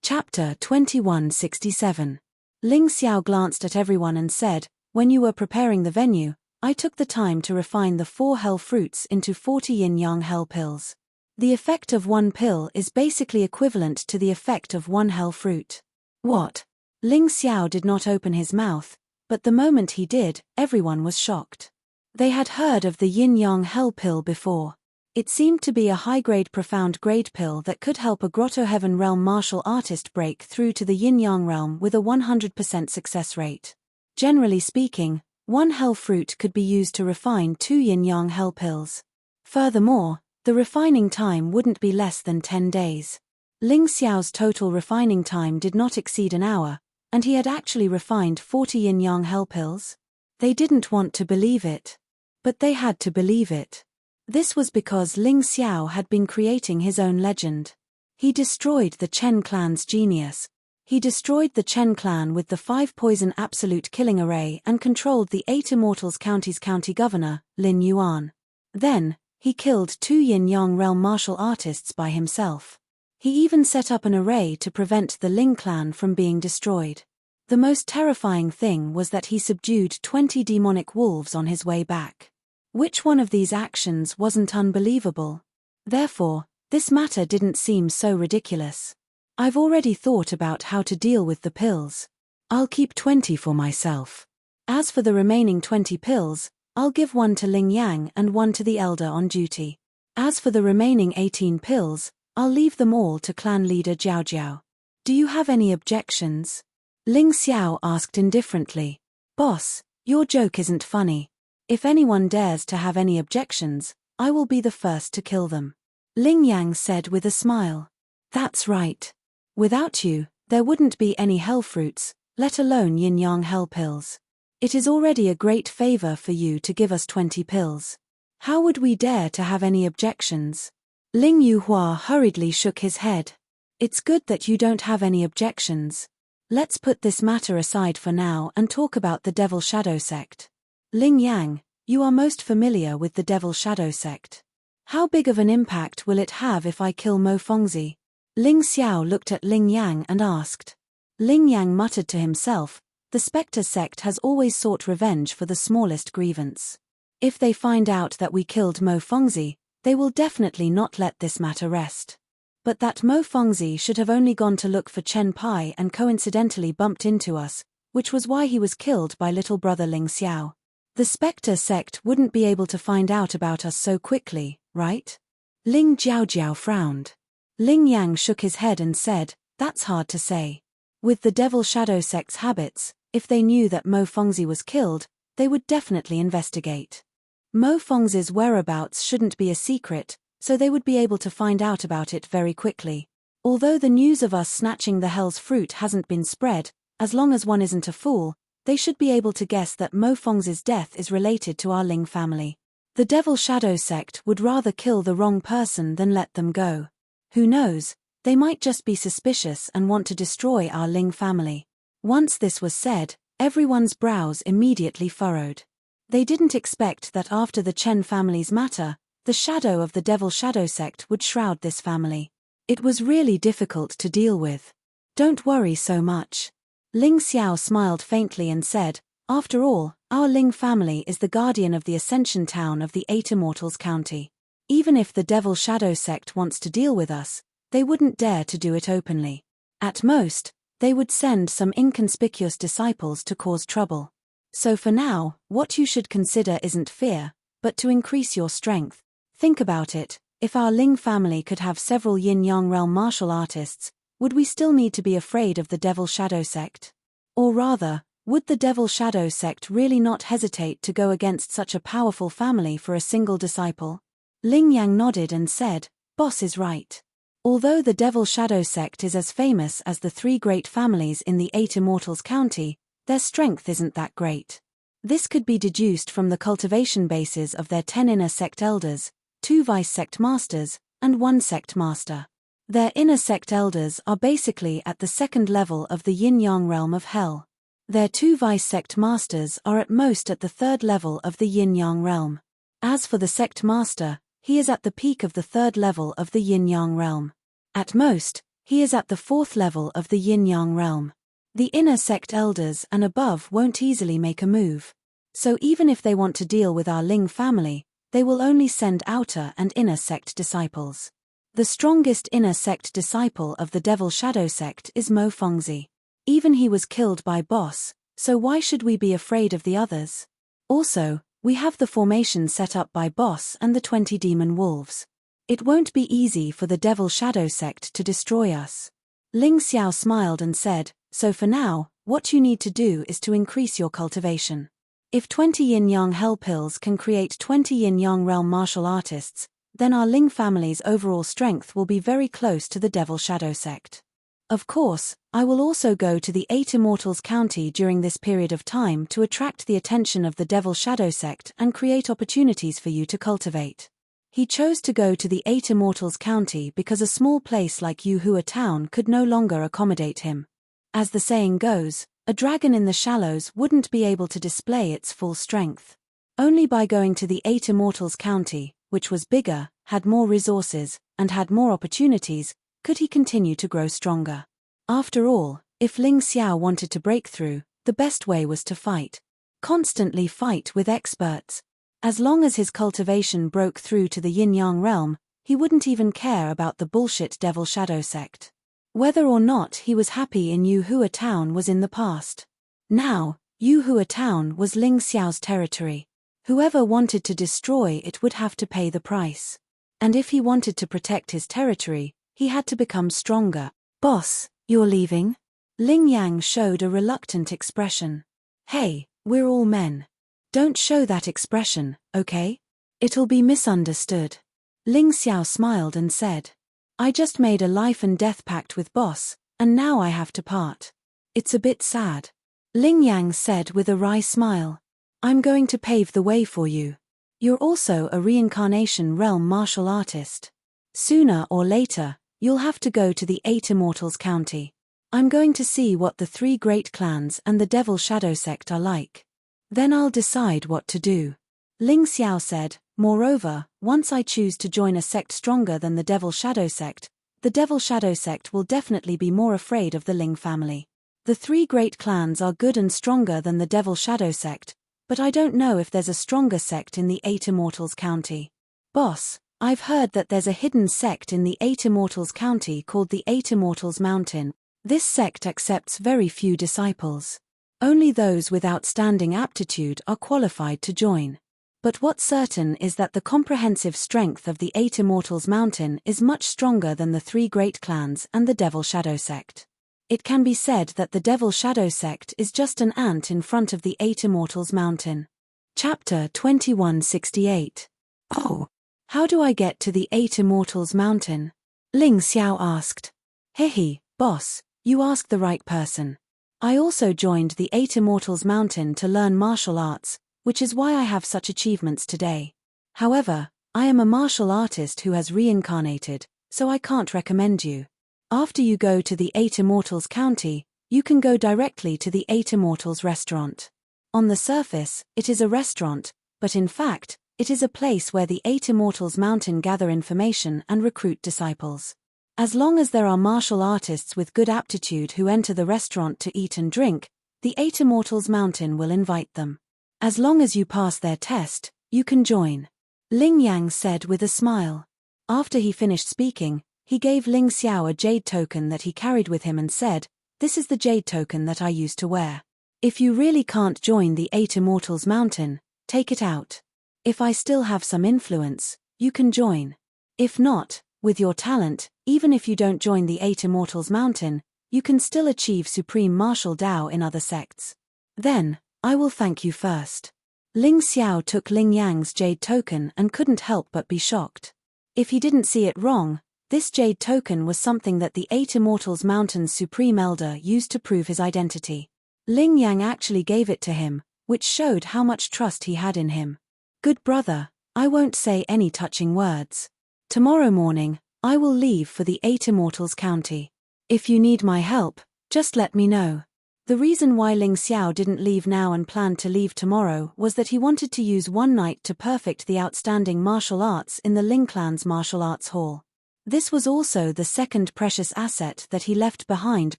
Chapter 2167. Ling Xiao glanced at everyone and said, "When you were preparing the venue, I took the time to refine the 4 hell fruits into 40 yin-yang hell pills. The effect of one pill is basically equivalent to the effect of one hell fruit." What? Ling Xiao did not open his mouth, but the moment he did, everyone was shocked. They had heard of the yin-yang hell pill before. It seemed to be a high-grade profound grade pill that could help a Grotto Heaven realm martial artist break through to the yin-yang realm with a 100% success rate. Generally speaking, one hell fruit could be used to refine 2 yin-yang hell pills. Furthermore, the refining time wouldn't be less than 10 days. Ling Xiao's total refining time did not exceed an hour, and he had actually refined 40 yin-yang hell pills. They didn't want to believe it. But they had to believe it. This was because Ling Xiao had been creating his own legend. He destroyed the Chen clan's genius. He destroyed the Chen clan with the 5 poison absolute killing array and controlled the 8 Immortals County's county governor, Lin Yuan. Then, he killed 2 yin-yang realm martial artists by himself. He even set up an array to prevent the Ling clan from being destroyed. The most terrifying thing was that he subdued 20 demonic wolves on his way back. Which one of these actions wasn't unbelievable? Therefore, this matter didn't seem so ridiculous. I've already thought about how to deal with the pills. I'll keep 20 for myself. As for the remaining 20 pills, I'll give one to Ling Yang and one to the elder on duty. As for the remaining 18 pills, I'll leave them all to clan leader Jiao Jiao. Do you have any objections? Ling Xiao asked indifferently. Boss, your joke isn't funny. If anyone dares to have any objections, I will be the first to kill them. Ling Yang said with a smile. That's right. Without you, there wouldn't be any hell fruits, let alone yin-yang hell pills. It is already a great favor for you to give us 20 pills. How would we dare to have any objections? Ling Yuhua hurriedly shook his head. It's good that you don't have any objections. Let's put this matter aside for now and talk about the Devil Shadow Sect. Ling Yang, you are most familiar with the Devil Shadow Sect. How big of an impact will it have if I kill Mo Fongzi? Ling Xiao looked at Ling Yang and asked. Ling Yang muttered to himself, the Spectre sect has always sought revenge for the smallest grievance. If they find out that we killed Mo Fongzi, they will definitely not let this matter rest. But that Mo Fongzi should have only gone to look for Chen Pai and coincidentally bumped into us, which was why he was killed by little brother Ling Xiao. The Spectre sect wouldn't be able to find out about us so quickly, right? Ling Jiao frowned. Ling Yang shook his head and said, that's hard to say. With the Devil Shadow sect's habits, if they knew that Mo Fongzi was killed, they would definitely investigate. Mo Fongzi's whereabouts shouldn't be a secret, so they would be able to find out about it very quickly. Although the news of us snatching the hell's fruit hasn't been spread, as long as one isn't a fool, they should be able to guess that Mo Fongzi's death is related to our Ling family. The Devil Shadow sect would rather kill the wrong person than let them go. Who knows, they might just be suspicious and want to destroy our Ling family. Once this was said, everyone's brows immediately furrowed. They didn't expect that after the Chen family's matter, the shadow of the Devil Shadow sect would shroud this family. It was really difficult to deal with. Don't worry so much. Ling Xiao smiled faintly and said, after all, our Ling family is the guardian of the Ascension town of the 8 Immortals County. Even if the Devil Shadow sect wants to deal with us, they wouldn't dare to do it openly. At most, they would send some inconspicuous disciples to cause trouble. So for now, what you should consider isn't fear, but to increase your strength. Think about it, if our Ling family could have several yin-yang realm martial artists, would we still need to be afraid of the Devil Shadow sect? Or rather, would the Devil Shadow sect really not hesitate to go against such a powerful family for a single disciple? Ling Yang nodded and said, Boss is right. Although the Devil Shadow sect is as famous as the 3 great families in the 8 Immortals County, their strength isn't that great. This could be deduced from the cultivation bases of their 10 inner sect elders, 2 vice sect masters, and 1 sect master. Their inner sect elders are basically at the 2nd level of the yin-yang realm of hell. Their 2 vice sect masters are at most at the 3rd level of the yin-yang realm. As for the sect master, he is at the peak of the 3rd level of the yin-yang realm. At most, he is at the 4th level of the yin-yang realm. The inner sect elders and above won't easily make a move. So even if they want to deal with our Ling family, they will only send outer and inner sect disciples. The strongest inner sect disciple of the Devil Shadow sect is Mo Fongzi. Even he was killed by Boss, so why should we be afraid of the others? Also, we have the formation set up by Boss and the 20 demon wolves. It won't be easy for the Devil Shadow sect to destroy us. Ling Xiao smiled and said, so for now, what you need to do is to increase your cultivation. If 20 yin-yang hell pills can create 20 yin-yang realm martial artists, then our Ling family's overall strength will be very close to the Devil Shadow sect. Of course, I will also go to the 8 Immortals County during this period of time to attract the attention of the Devil Shadow sect and create opportunities for you to cultivate. He chose to go to the 8 Immortals County because a small place like Yuhua town could no longer accommodate him. As the saying goes, a dragon in the shallows wouldn't be able to display its full strength. Only by going to the 8 Immortals County, which was bigger, had more resources, and had more opportunities, could he continue to grow stronger. After all, If Ling Xiao wanted to break through, the best way was to fight. Constantly fight with experts. As long as his cultivation broke through to the yin-yang realm, he wouldn't even care about the bullshit devil shadow sect. Whether or not he was happy in Yuhua town was in the past. Now, Yuhua town was Ling Xiao's territory. Whoever wanted to destroy it would have to pay the price. And if he wanted to protect his territory, he had to become stronger. Boss, you're leaving? Ling Yang showed a reluctant expression. Hey, we're all men. Don't show that expression, okay? It'll be misunderstood. Ling Xiao smiled and said, I just made a life and death pact with boss, and now I have to part. It's a bit sad. Ling Yang said with a wry smile. I'm going to pave the way for you. You're also a reincarnation realm martial artist. Sooner or later, you'll have to go to the 8 Immortals County. I'm going to see what the 3 great clans and the Devil Shadow sect are like. Then I'll decide what to do. Ling Xiao said, moreover, once I choose to join a sect stronger than the Devil Shadow sect, the Devil Shadow sect will definitely be more afraid of the Ling family. The 3 great clans are good and stronger than the Devil Shadow sect, but I don't know if there's a stronger sect in the 8 Immortals County. Boss, I've heard that there's a hidden sect in the 8 Immortals County called the 8 Immortals Mountain. This sect accepts very few disciples. Only those with outstanding aptitude are qualified to join. But what's certain is that the comprehensive strength of the 8 Immortals Mountain is much stronger than the 3 great clans and the Devil Shadow sect. It can be said that the Devil Shadow sect is just an ant in front of the 8 Immortals Mountain. Chapter 2168. Oh, how do I get to the 8 Immortals Mountain? Ling Xiao asked. Hehe, boss, you asked the right person. I also joined the 8 Immortals Mountain to learn martial arts, which is why I have such achievements today. However, I am a martial artist who has reincarnated, so I can't recommend you. After you go to the 8 Immortals County, you can go directly to the 8 Immortals Restaurant. On the surface, it is a restaurant, but in fact, it is a place where the 8 Immortals Mountain gather information and recruit disciples. As long as there are martial artists with good aptitude who enter the restaurant to eat and drink, the 8 Immortals Mountain will invite them. As long as you pass their test, you can join. Ling Yang said with a smile. After he finished speaking, he gave Ling Xiao a jade token that he carried with him and said, This is the jade token that I used to wear. If you really can't join the 8 Immortals Mountain, take it out. If I still have some influence, you can join. If not, with your talent, even if you don't join the 8 Immortals Mountain, you can still achieve supreme martial Dao in other sects. Then, I will thank you first. Ling Xiao took Ling Yang's jade token and couldn't help but be shocked. If he didn't see it wrong, this jade token was something that the 8 Immortals Mountain's Supreme Elder used to prove his identity. Ling Yang actually gave it to him, which showed how much trust he had in him. Good brother, I won't say any touching words. Tomorrow morning, I will leave for the 8 Immortals County. If you need my help, just let me know. The reason why Ling Xiao didn't leave now and planned to leave tomorrow was that he wanted to use one night to perfect the outstanding martial arts in the Ling clan's martial arts hall. This was also the second precious asset that he left behind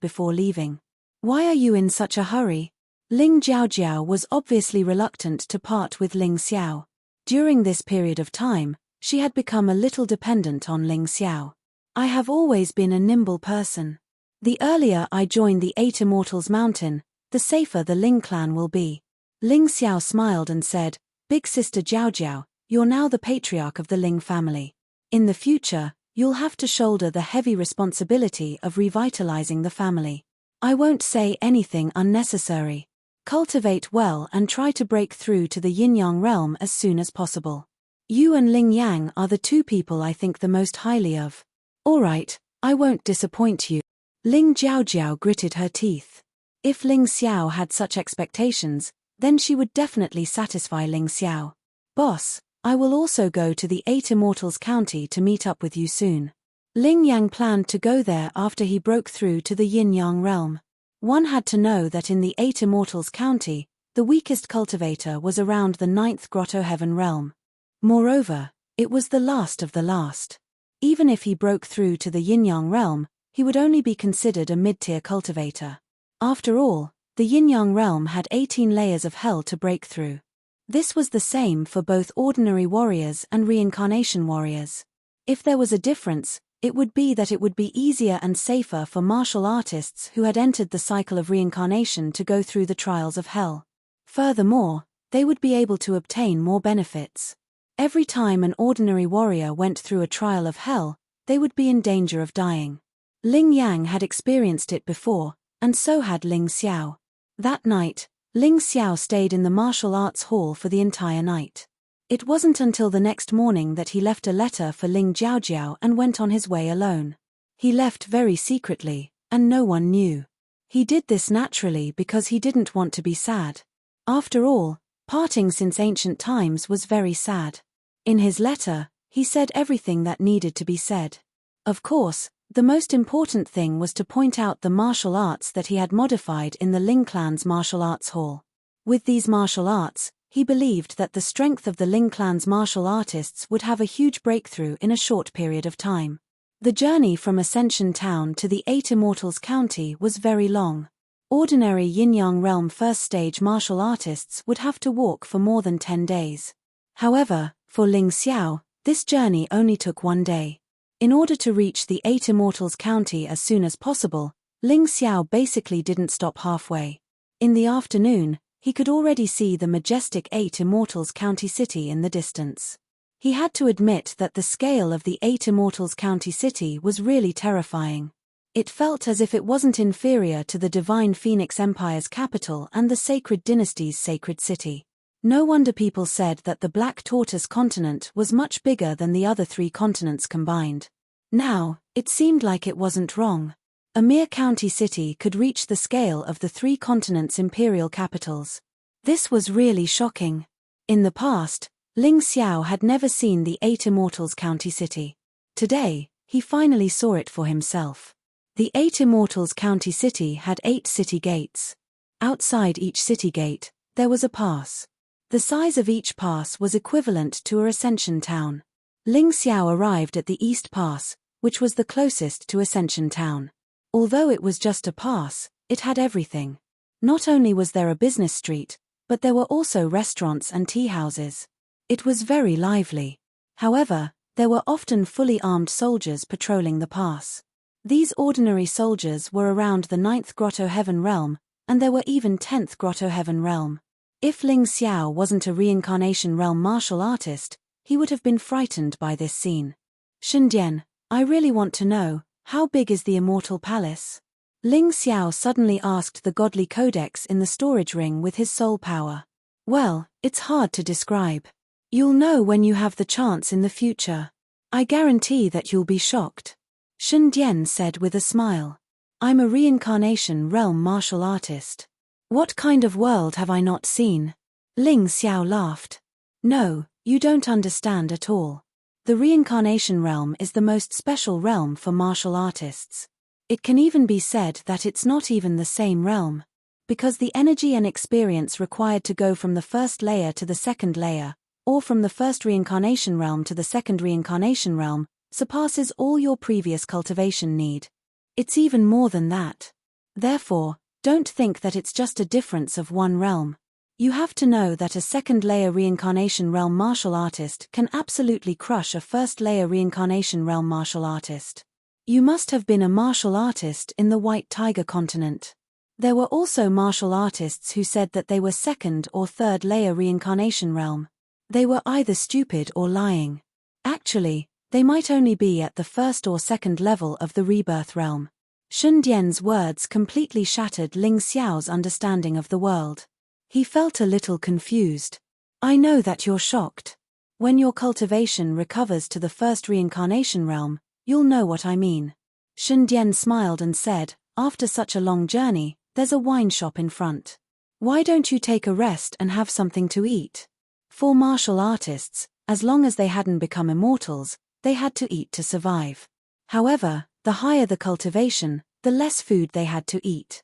before leaving. Why are you in such a hurry? Ling Jiaojiao was obviously reluctant to part with Ling Xiao. During this period of time, she had become a little dependent on Ling Xiao. I have always been a nimble person. The earlier I join the 8 Immortals Mountain, the safer the Ling clan will be. Ling Xiao smiled and said, Big sister Jiaojiao, you're now the patriarch of the Ling family. In the future, you'll have to shoulder the heavy responsibility of revitalizing the family. I won't say anything unnecessary. Cultivate well and try to break through to the yin-yang realm as soon as possible. You and Ling Yang are the 2 people I think the most highly of. Alright, I won't disappoint you. Ling Jiaojiao gritted her teeth. If Ling Xiao had such expectations, then she would definitely satisfy Ling Xiao. Boss, I will also go to the 8 Immortals County to meet up with you soon. Ling Yang planned to go there after he broke through to the yin-yang realm. One had to know that in the 8 Immortals County, the weakest cultivator was around the 9th Grotto Heaven realm. Moreover, it was the last of the last. Even if he broke through to the yin-yang realm, he would only be considered a mid-tier cultivator. After all, the yin-yang realm had 18 layers of hell to break through. This was the same for both ordinary warriors and reincarnation warriors. If there was a difference, it would be that it would be easier and safer for martial artists who had entered the cycle of reincarnation to go through the trials of hell. Furthermore, they would be able to obtain more benefits. Every time an ordinary warrior went through a trial of hell, they would be in danger of dying. Ling Yang had experienced it before, and so had Ling Xiao. That night, Ling Xiao stayed in the martial arts hall for the entire night. It wasn't until the next morning that he left a letter for Ling Jiaojiao and went on his way alone. He left very secretly, and no one knew. He did this naturally because he didn't want to be sad. After all, parting since ancient times was very sad. In his letter, he said everything that needed to be said. Of course, the most important thing was to point out the martial arts that he had modified in the Ling clan's martial arts hall. With these martial arts, he believed that the strength of the Ling clan's martial artists would have a huge breakthrough in a short period of time. The journey from Ascension Town to the Eight Immortals County was very long. Ordinary Yin-Yang Realm first stage martial artists would have to walk for more than 10 days. However, for Ling Xiao, this journey only took 1 day. In order to reach the Eight Immortals County as soon as possible, Ling Xiao basically didn't stop halfway. In the afternoon, he could already see the majestic Eight Immortals County city in the distance. He had to admit that the scale of the Eight Immortals County city was really terrifying. It felt as if it wasn't inferior to the Divine Phoenix Empire's capital and the Sacred Dynasty's sacred city. No wonder people said that the Black Tortoise continent was much bigger than the other 3 continents combined. Now, it seemed like it wasn't wrong. A mere county city could reach the scale of the 3 continents' imperial capitals. This was really shocking. In the past, Ling Xiao had never seen the Eight Immortals County city. Today, he finally saw it for himself. The Eight Immortals County city had 8 city gates. Outside each city gate, there was a pass. The size of each pass was equivalent to a Ascension Town. Ling Xiao arrived at the East Pass, which was the closest to Ascension Town. Although it was just a pass, it had everything. Not only was there a business street, but there were also restaurants and tea houses. It was very lively. However, there were often fully armed soldiers patrolling the pass. These ordinary soldiers were around the 9th Grotto Heaven Realm, and there were even 10th Grotto Heaven Realm. If Ling Xiao wasn't a reincarnation realm martial artist, he would have been frightened by this scene. Shundian, I really want to know, how big is the Immortal Palace? Ling Xiao suddenly asked the godly codex in the storage ring with his soul power. Well, it's hard to describe. You'll know when you have the chance in the future. I guarantee that you'll be shocked. Shundian said with a smile. I'm a reincarnation realm martial artist. What kind of world have I not seen? Ling Xiao laughed. No, you don't understand at all. The reincarnation realm is the most special realm for martial artists. It can even be said that it's not even the same realm. Because the energy and experience required to go from the first layer to the second layer, or from the first reincarnation realm to the second reincarnation realm, surpasses all your previous cultivation need. It's even more than that. Therefore, don't think that it's just a difference of one realm. You have to know that a second-layer reincarnation realm martial artist can absolutely crush a first-layer reincarnation realm martial artist. You must have been a martial artist in the White Tiger continent. There were also martial artists who said that they were second or third-layer reincarnation realm. They were either stupid or lying. Actually, they might only be at the first or second level of the rebirth realm. Shundian's words completely shattered Ling Xiao's understanding of the world. He felt a little confused. I know that you're shocked. When your cultivation recovers to the first reincarnation realm, you'll know what I mean. Shundian smiled and said, after such a long journey, there's a wine shop in front. Why don't you take a rest and have something to eat? For martial artists, as long as they hadn't become immortals, they had to eat to survive. However, the higher the cultivation, the less food they had to eat.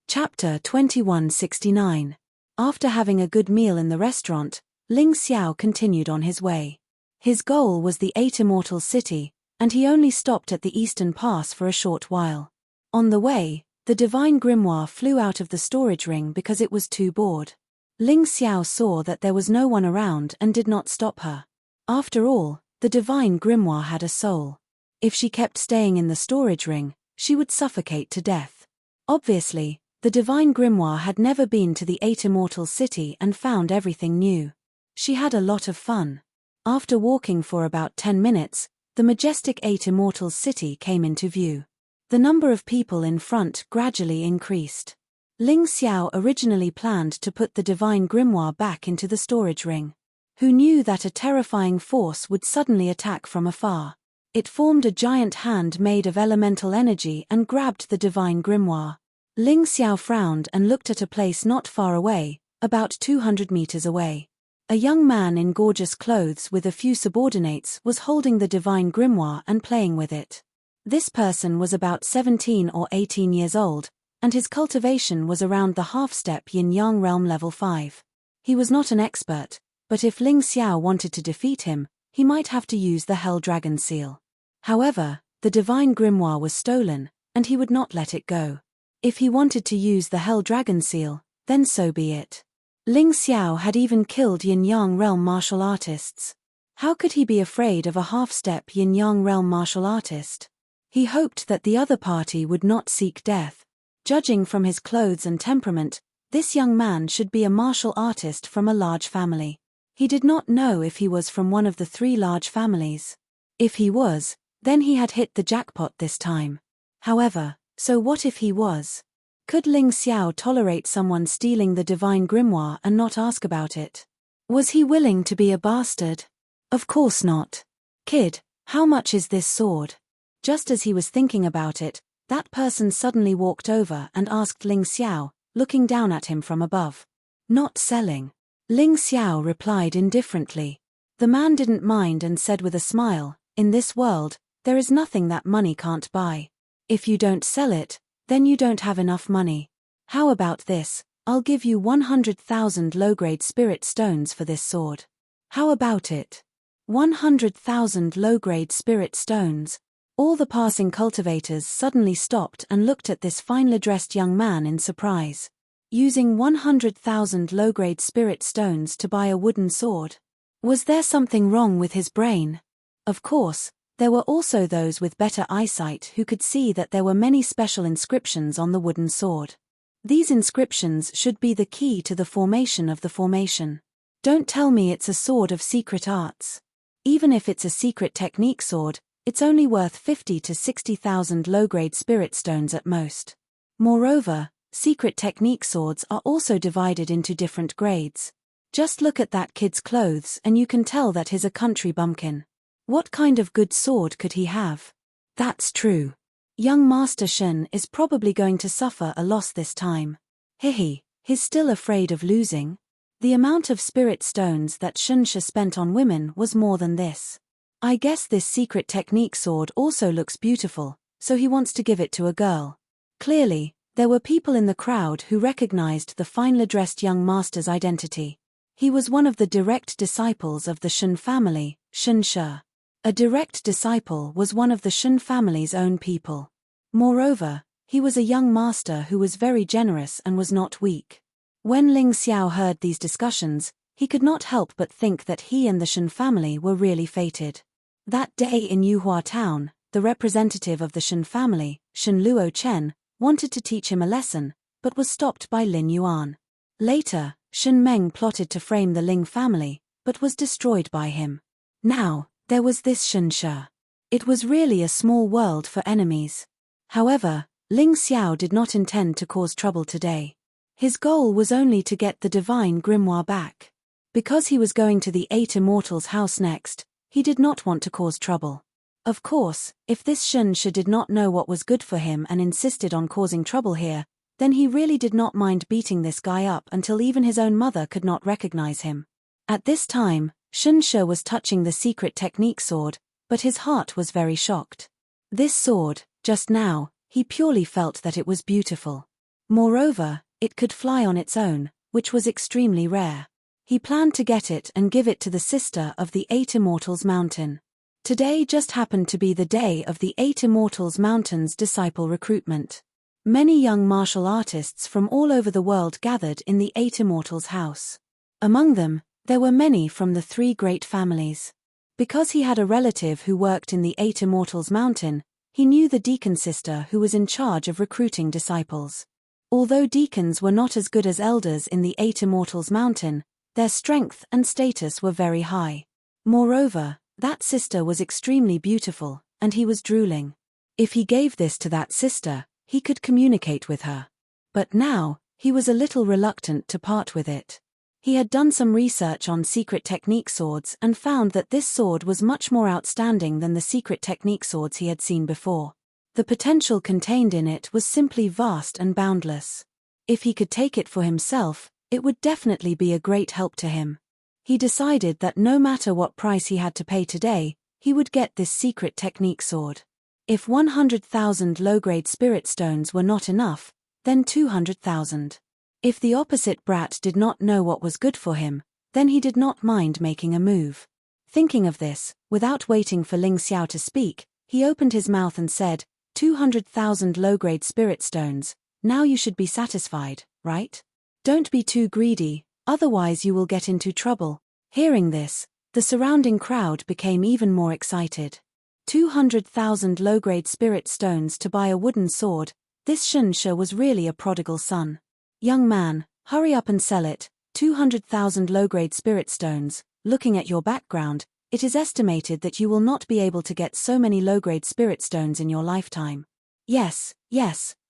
Chapter 2169. After having a good meal in the restaurant, Ling Xiao continued on his way. His goal was the Eight Immortals City, and he only stopped at the Eastern Pass for a short while. On the way, The divine grimoire flew out of the storage ring because it was too bored. Ling Xiao saw that there was no one around and did not stop her. After all, the divine grimoire had a soul. If she kept staying in the storage ring, she would suffocate to death. Obviously, the divine grimoire had never been to the 8 Immortals city and found everything new. She had a lot of fun. After walking for about 10 minutes, the majestic 8 Immortals city came into view. The number of people in front gradually increased. Ling Xiao originally planned to put the divine grimoire back into the storage ring. Who knew that a terrifying force would suddenly attack from afar? It formed a giant hand made of elemental energy and grabbed the divine grimoire. Ling Xiao frowned and looked at a place not far away, about 200 meters away. A young man in gorgeous clothes with a few subordinates was holding the divine grimoire and playing with it. This person was about 17 or 18 years old, and his cultivation was around the half-step yin-yang realm level 5. He was not an expert, but if Ling Xiao wanted to defeat him, he might have to use the Hell Dragon seal. However, the divine grimoire was stolen, and he would not let it go. If he wanted to use the Hell Dragon seal, then so be it. Ling Xiao had even killed yin-yang realm martial artists. How could he be afraid of a half-step yin-yang realm martial artist? He hoped that the other party would not seek death. Judging from his clothes and temperament, this young man should be a martial artist from a large family. He did not know if he was from one of the 3 large families. If he was, then he had hit the jackpot this time. However, so what if he was? Could Ling Xiao tolerate someone stealing the divine grimoire and not ask about it? Was he willing to be a bastard? Of course not. Kid, how much is this sword? Just as he was thinking about it, that person suddenly walked over and asked Ling Xiao, looking down at him from above. Not selling. Ling Xiao replied indifferently. The man didn't mind and said with a smile, in this world, there is nothing that money can't buy. If you don't sell it, then you don't have enough money. How about this? I'll give you 100,000 low-grade spirit stones for this sword. How about it? 100,000 low-grade spirit stones. All the passing cultivators suddenly stopped and looked at this finely dressed young man in surprise. Using 100,000 low-grade spirit stones to buy a wooden sword? Was there something wrong with his brain? Of course, there were also those with better eyesight who could see that there were many special inscriptions on the wooden sword. These inscriptions should be the key to the formation of the formation. Don't tell me it's a sword of secret arts. Even if it's a secret technique sword, it's only worth 50 to 60,000 low-grade spirit stones at most. Moreover, secret technique swords are also divided into different grades. Just look at that kid's clothes and you can tell that he's a country bumpkin. What kind of good sword could he have? That's true. Young Master Shen is probably going to suffer a loss this time. Hehe, he's still afraid of losing. The amount of spirit stones that Shunsha spent on women was more than this. I guess this secret technique sword also looks beautiful, so he wants to give it to a girl. Clearly, there were people in the crowd who recognized the finely dressed young master's identity. He was one of the direct disciples of the Shun family, Shunsha. A direct disciple was one of the Shun family's own people. Moreover, he was a young master who was very generous and was not weak. When Ling Xiao heard these discussions, he could not help but think that he and the Shun family were really fated. That day in Yuhua town, the representative of the Shun family, Shun Luo Chen, wanted to teach him a lesson, but was stopped by Lin Yuan. Later, Shun Meng plotted to frame the Ling family, but was destroyed by him. Now, there was this Shunsha. It was really a small world for enemies. However, Ling Xiao did not intend to cause trouble today. His goal was only to get the divine grimoire back. Because he was going to the 8 Immortals' house next, he did not want to cause trouble. Of course, if this Shunsha did not know what was good for him and insisted on causing trouble here, then he really did not mind beating this guy up until even his own mother could not recognize him. At this time, Shunsha was touching the secret technique sword, but his heart was very shocked. This sword, just now, he purely felt that it was beautiful. Moreover, it could fly on its own, which was extremely rare. He planned to get it and give it to the sister of the 8 Immortals Mountain. Today just happened to be the day of the 8 Immortals Mountain's disciple recruitment. Many young martial artists from all over the world gathered in the Eight Immortals' house. Among them, there were many from the three great families. Because he had a relative who worked in the Eight Immortals Mountain, he knew the deacon sister who was in charge of recruiting disciples. Although deacons were not as good as elders in the Eight Immortals Mountain, their strength and status were very high. Moreover, that sister was extremely beautiful, and he was drooling. If he gave this to that sister, he could communicate with her. But now, he was a little reluctant to part with it. He had done some research on secret technique swords and found that this sword was much more outstanding than the secret technique swords he had seen before. The potential contained in it was simply vast and boundless. If he could take it for himself, it would definitely be a great help to him. He decided that no matter what price he had to pay today, he would get this secret technique sword. If 100,000 low-grade spirit stones were not enough, then 200,000. If the opposite brat did not know what was good for him, then he did not mind making a move. Thinking of this, without waiting for Ling Xiao to speak, he opened his mouth and said, 200,000 low-grade spirit stones, now you should be satisfied, right? Don't be too greedy, otherwise you will get into trouble. Hearing this, the surrounding crowd became even more excited. 200,000 low-grade spirit stones to buy a wooden sword, this Shunsha was really a prodigal son. Young man, hurry up and sell it, 200,000 low-grade spirit stones. Looking at your background, it is estimated that you will not be able to get so many low-grade spirit stones in your lifetime. Yes,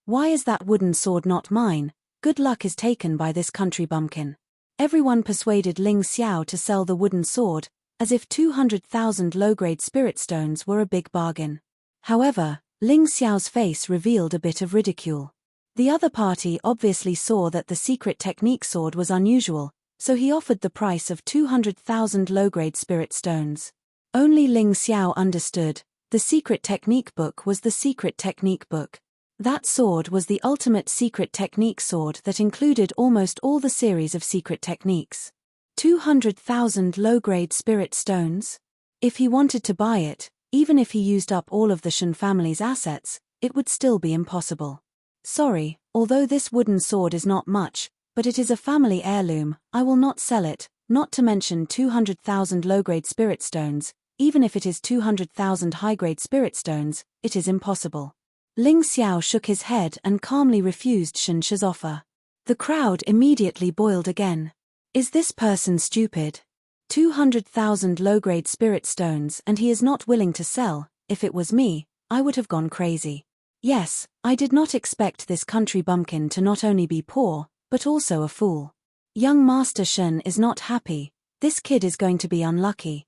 why is that wooden sword not mine? Good luck is taken by this country bumpkin. Everyone persuaded Ling Xiao to sell the wooden sword, as if 200,000 low-grade spirit stones were a big bargain. However, Ling Xiao's face revealed a bit of ridicule. The other party obviously saw that the secret technique sword was unusual, so he offered the price of 200,000 low-grade spirit stones. Only Ling Xiao understood, the secret technique book was the secret technique book. That sword was the ultimate secret technique sword that included almost all the series of secret techniques. 200,000 low-grade spirit stones? If he wanted to buy it, even if he used up all of the Shen family's assets, it would still be impossible. Sorry, although this wooden sword is not much, but it is a family heirloom, I will not sell it, not to mention 200,000 low-grade spirit stones, even if it is 200,000 high-grade spirit stones, it is impossible. Ling Xiao shook his head and calmly refused Shunsha's offer. The crowd immediately boiled again. Is this person stupid? 200,000 low-grade spirit stones and he is not willing to sell. If it was me, I would have gone crazy. Yes, I did not expect this country bumpkin to not only be poor, but also a fool. Young Master Shen is not happy, this kid is going to be unlucky.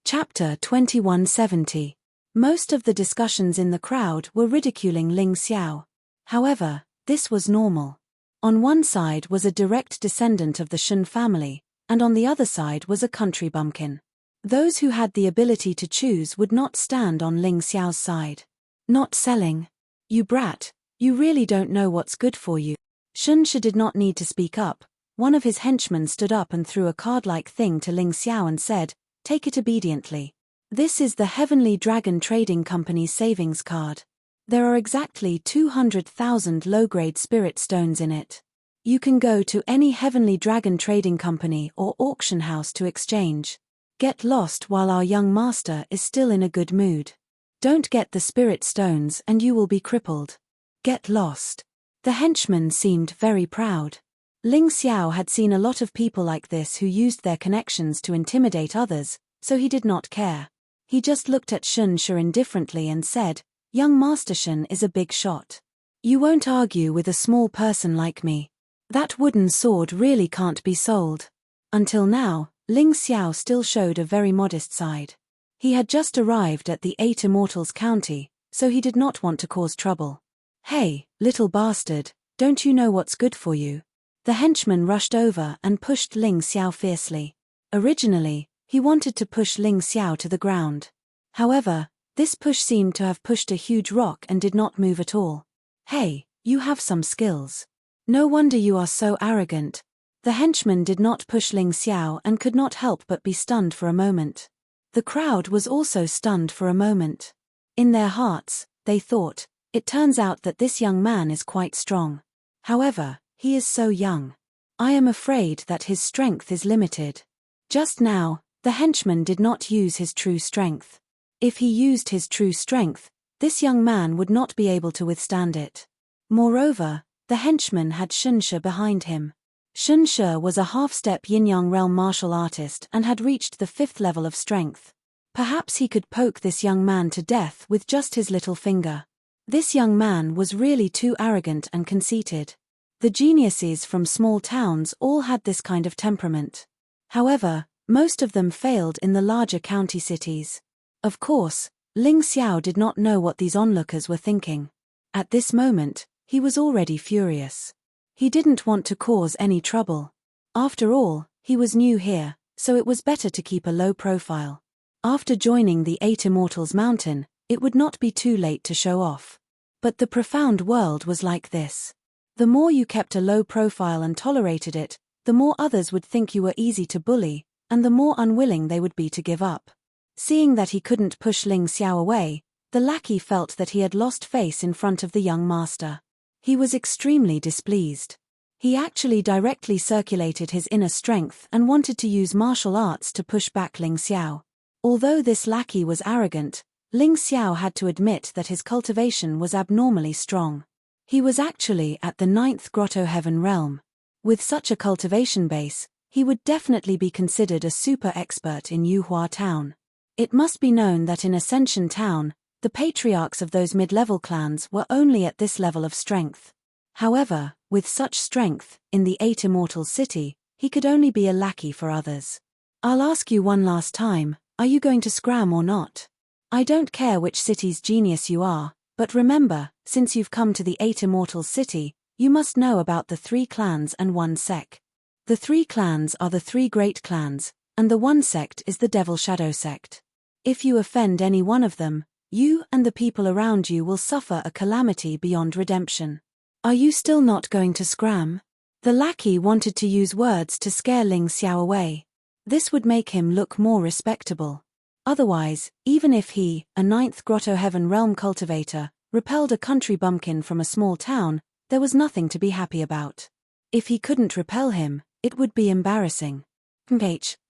Chapter 2170. Most of the discussions in the crowd were ridiculing Ling Xiao. However, this was normal. On one side was a direct descendant of the Shen family, and on the other side was a country bumpkin. Those who had the ability to choose would not stand on Ling Xiao's side. Not selling. You brat, you really don't know what's good for you. Shunsha did not need to speak up. One of his henchmen stood up and threw a card-like thing to Ling Xiao and said, "Take it obediently. This is the Heavenly Dragon Trading Company's savings card. There are exactly 200,000 low-grade spirit stones in it. You can go to any Heavenly Dragon Trading Company or auction house to exchange. Get lost while our young master is still in a good mood. Don't get the spirit stones and you will be crippled. Get lost." The henchman seemed very proud. Ling Xiao had seen a lot of people like this who used their connections to intimidate others, so he did not care. He just looked at Shunsha indifferently and said, "Young Master Shen is a big shot. You won't argue with a small person like me. That wooden sword really can't be sold." Until now, Ling Xiao still showed a very modest side. He had just arrived at the Eight Immortals County, so he did not want to cause trouble. "Hey, little bastard, don't you know what's good for you?" The henchman rushed over and pushed Ling Xiao fiercely. Originally, he wanted to push Ling Xiao to the ground. However, this push seemed to have pushed a huge rock and did not move at all. "Hey, you have some skills. No wonder you are so arrogant." The henchman did not push Ling Xiao and could not help but be stunned for a moment. The crowd was also stunned for a moment. In their hearts, they thought, It turns out that this young man is quite strong. However, he is so young. I am afraid that his strength is limited. Just now, the henchman did not use his true strength. If he used his true strength, this young man would not be able to withstand it. Moreover, the henchman had Shunsha behind him. Shunsha was a half-step yin-yang realm martial artist and had reached the 5th level of strength. Perhaps he could poke this young man to death with just his little finger. This young man was really too arrogant and conceited. The geniuses from small towns all had this kind of temperament. However, most of them failed in the larger county cities. Of course, Ling Xiao did not know what these onlookers were thinking. At this moment, he was already furious. He didn't want to cause any trouble. After all, he was new here, so it was better to keep a low profile. After joining the 8 Immortals Mountain, it would not be too late to show off. But the profound world was like this. The more you kept a low profile and tolerated it, the more others would think you were easy to bully, and the more unwilling they would be to give up. Seeing that he couldn't push Ling Xiao away, the lackey felt that he had lost face in front of the young master. He was extremely displeased. He actually directly circulated his inner strength and wanted to use martial arts to push back Ling Xiao. Although this lackey was arrogant, Ling Xiao had to admit that his cultivation was abnormally strong. He was actually at the 9th Grotto Heaven realm. With such a cultivation base, he would definitely be considered a super expert in Yuhua Town. It must be known that in Ascension Town, the patriarchs of those mid-level clans were only at this level of strength. However, with such strength, in the 8 Immortals City, he could only be a lackey for others. I'll ask you one last time, are you going to scram or not? I don't care which city's genius you are, but remember, since you've come to the 8 Immortals City, you must know about the 3 clans and 1 sect. The 3 clans are the 3 great clans, and the 1 sect is the Devil Shadow sect. If you offend any one of them, you and the people around you will suffer a calamity beyond redemption. Are you still not going to scram? The lackey wanted to use words to scare Ling Xiao away. This would make him look more respectable. Otherwise, even if he, a 9th Grotto Heaven realm cultivator, repelled a country bumpkin from a small town, there was nothing to be happy about. If he couldn't repel him, it would be embarrassing.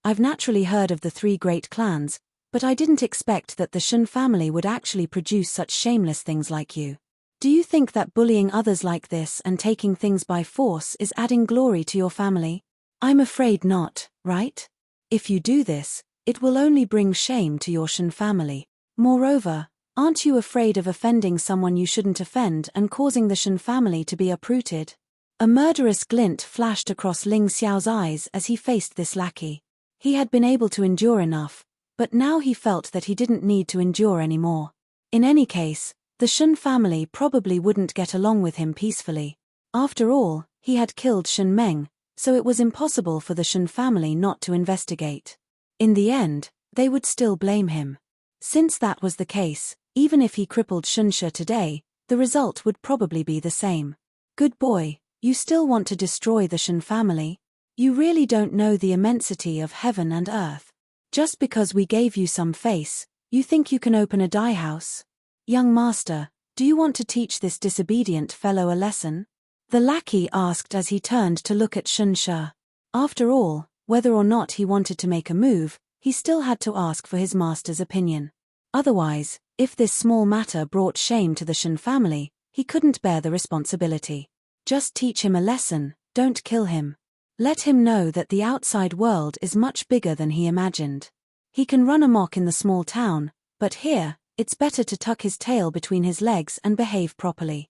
I've naturally heard of the 3 great clans, but I didn't expect that the Shun family would actually produce such shameless things like you. Do you think that bullying others like this and taking things by force is adding glory to your family? I'm afraid not, right? If you do this, it will only bring shame to your Shun family. Moreover, aren't you afraid of offending someone you shouldn't offend and causing the Shun family to be uprooted? A murderous glint flashed across Ling Xiao's eyes as he faced this lackey. He had been able to endure enough, but now he felt that he didn't need to endure anymore. In any case, the Shun family probably wouldn't get along with him peacefully. After all, he had killed Shun Meng, so it was impossible for the Shun family not to investigate. In the end, they would still blame him. Since that was the case, even if he crippled Shunsha today, the result would probably be the same. Good boy, you still want to destroy the Shun family? You really don't know the immensity of heaven and earth. Just because we gave you some face, you think you can open a dye house? Young master, do you want to teach this disobedient fellow a lesson? The lackey asked as he turned to look at Shunsha. After all, whether or not he wanted to make a move, he still had to ask for his master's opinion. Otherwise, if this small matter brought shame to the Shun family, he couldn't bear the responsibility. Just teach him a lesson, don't kill him. Let him know that the outside world is much bigger than he imagined. He can run amok in the small town, but here, it's better to tuck his tail between his legs and behave properly.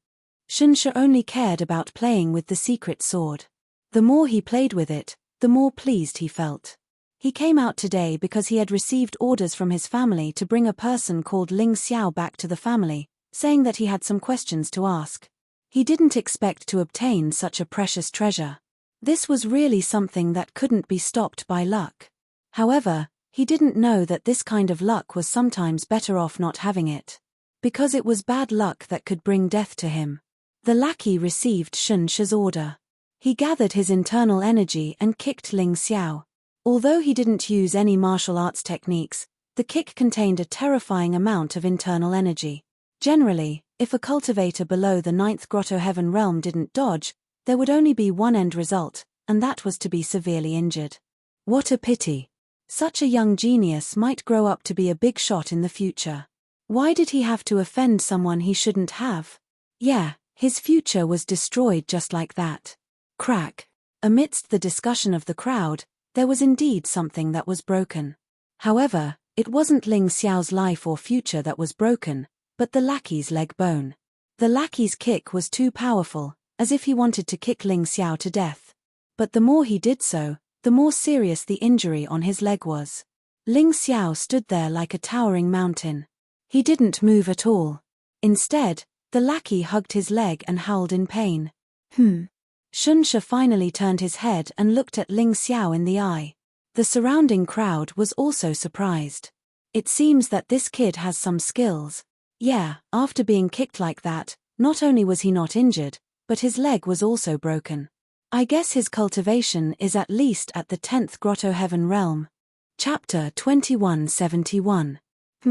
Shunsha only cared about playing with the secret sword. The more he played with it, the more pleased he felt. He came out today because he had received orders from his family to bring a person called Ling Xiao back to the family, saying that he had some questions to ask. He didn't expect to obtain such a precious treasure. This was really something that couldn't be stopped by luck. However, he didn't know that this kind of luck was sometimes better off not having it. Because it was bad luck that could bring death to him. The lackey received Shunsha's order. He gathered his internal energy and kicked Ling Xiao. Although he didn't use any martial arts techniques, the kick contained a terrifying amount of internal energy. Generally, If a cultivator below the 9th grotto heaven realm didn't dodge, there would only be one end result, and that was to be severely injured. What a pity. Such a young genius might grow up to be a big shot in the future. Why did he have to offend someone he shouldn't have? Yeah, his future was destroyed just like that. Crack. Amidst the discussion of the crowd, there was indeed something that was broken. However, it wasn't Ling Xiao's life or future that was broken, but the lackey's leg bone. The lackey's kick was too powerful, as if he wanted to kick Ling Xiao to death. But the more he did so, the more serious the injury on his leg was. Ling Xiao stood there like a towering mountain. He didn't move at all. Instead, the lackey hugged his leg and howled in pain. Shunsha finally turned his head and looked at Ling Xiao in the eye. The surrounding crowd was also surprised. It seems that this kid has some skills. Yeah, after being kicked like that, not only was he not injured, but his leg was also broken. I guess his cultivation is at least at the 10th grotto heaven realm. Chapter 2171.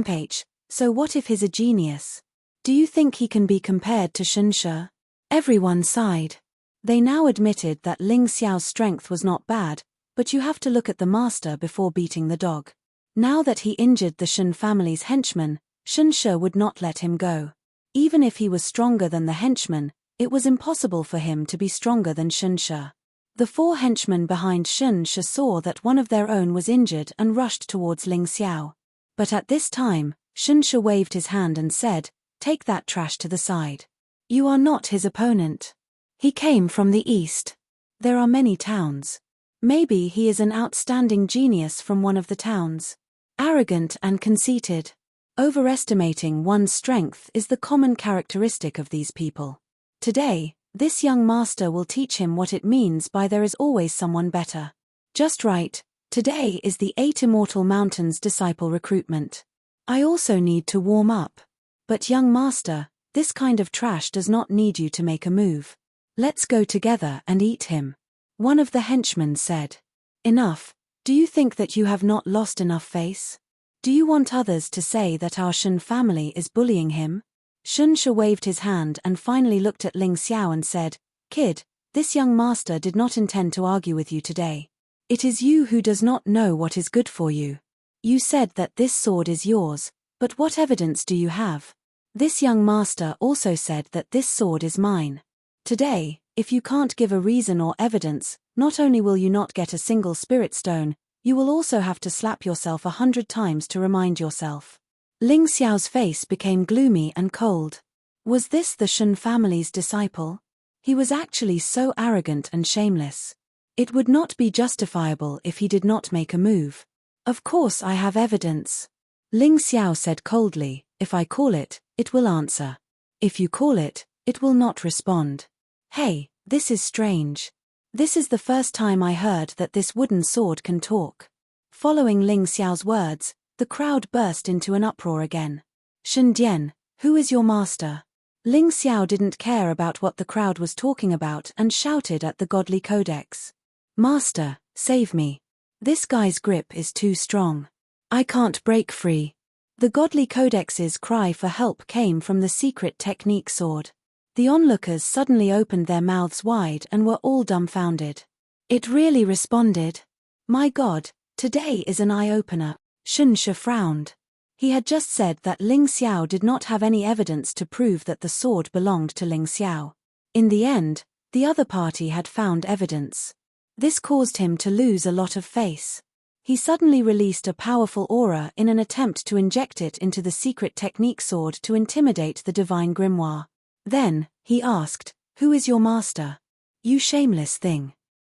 Page. So what if he's a genius? Do you think he can be compared to Shunsha? Everyone sighed. They now admitted that Ling Xiao's strength was not bad, but you have to look at the master before beating the dog. Now that he injured the Shun family's henchman, Shunsha would not let him go. Even if he was stronger than the henchman, it was impossible for him to be stronger than Shunsha. The 4 henchmen behind Shunsha saw that one of their own was injured and rushed towards Ling Xiao. But at this time, Shunsha waved his hand and said, "Take that trash to the side. You are not his opponent. He came from the east. There are many towns. Maybe he is an outstanding genius from one of the towns." Arrogant and conceited. Overestimating one's strength is the common characteristic of these people. Today, this young master will teach him what it means by there is always someone better. Just right, today is the 8 Immortal Mountains disciple recruitment. I also need to warm up. But young master, this kind of trash does not need you to make a move. Let's go together and eat him. One of the henchmen said. Enough, do you think that you have not lost enough face? Do you want others to say that our Shun family is bullying him? Shunsha waved his hand and finally looked at Ling Xiao and said, "Kid, this young master did not intend to argue with you today. It is you who does not know what is good for you. You said that this sword is yours, but what evidence do you have? This young master also said that this sword is mine. Today, if you can't give a reason or evidence, not only will you not get a single spirit stone, you will also have to slap yourself 100 times to remind yourself." Ling Xiao's face became gloomy and cold. Was this the Shun family's disciple? He was actually so arrogant and shameless. It would not be justifiable if he did not make a move. "Of course I have evidence." Ling Xiao said coldly, "If I call it, it will answer. If you call it, it will not respond." Hey, this is strange. This is the first time I heard that this wooden sword can talk. Following Ling Xiao's words, the crowd burst into an uproar again. "Shen Dian, who is your master?" Ling Xiao didn't care about what the crowd was talking about and shouted at the godly codex. "Master, save me. This guy's grip is too strong. I can't break free." The godly codex's cry for help came from the secret technique sword. The onlookers suddenly opened their mouths wide and were all dumbfounded. It really responded. My God, today is an eye-opener. Shunsha frowned. He had just said that Ling Xiao did not have any evidence to prove that the sword belonged to Ling Xiao. In the end, the other party had found evidence. This caused him to lose a lot of face. He suddenly released a powerful aura in an attempt to inject it into the secret technique sword to intimidate the divine grimoire. Then, he asked, "Who is your master? You shameless thing.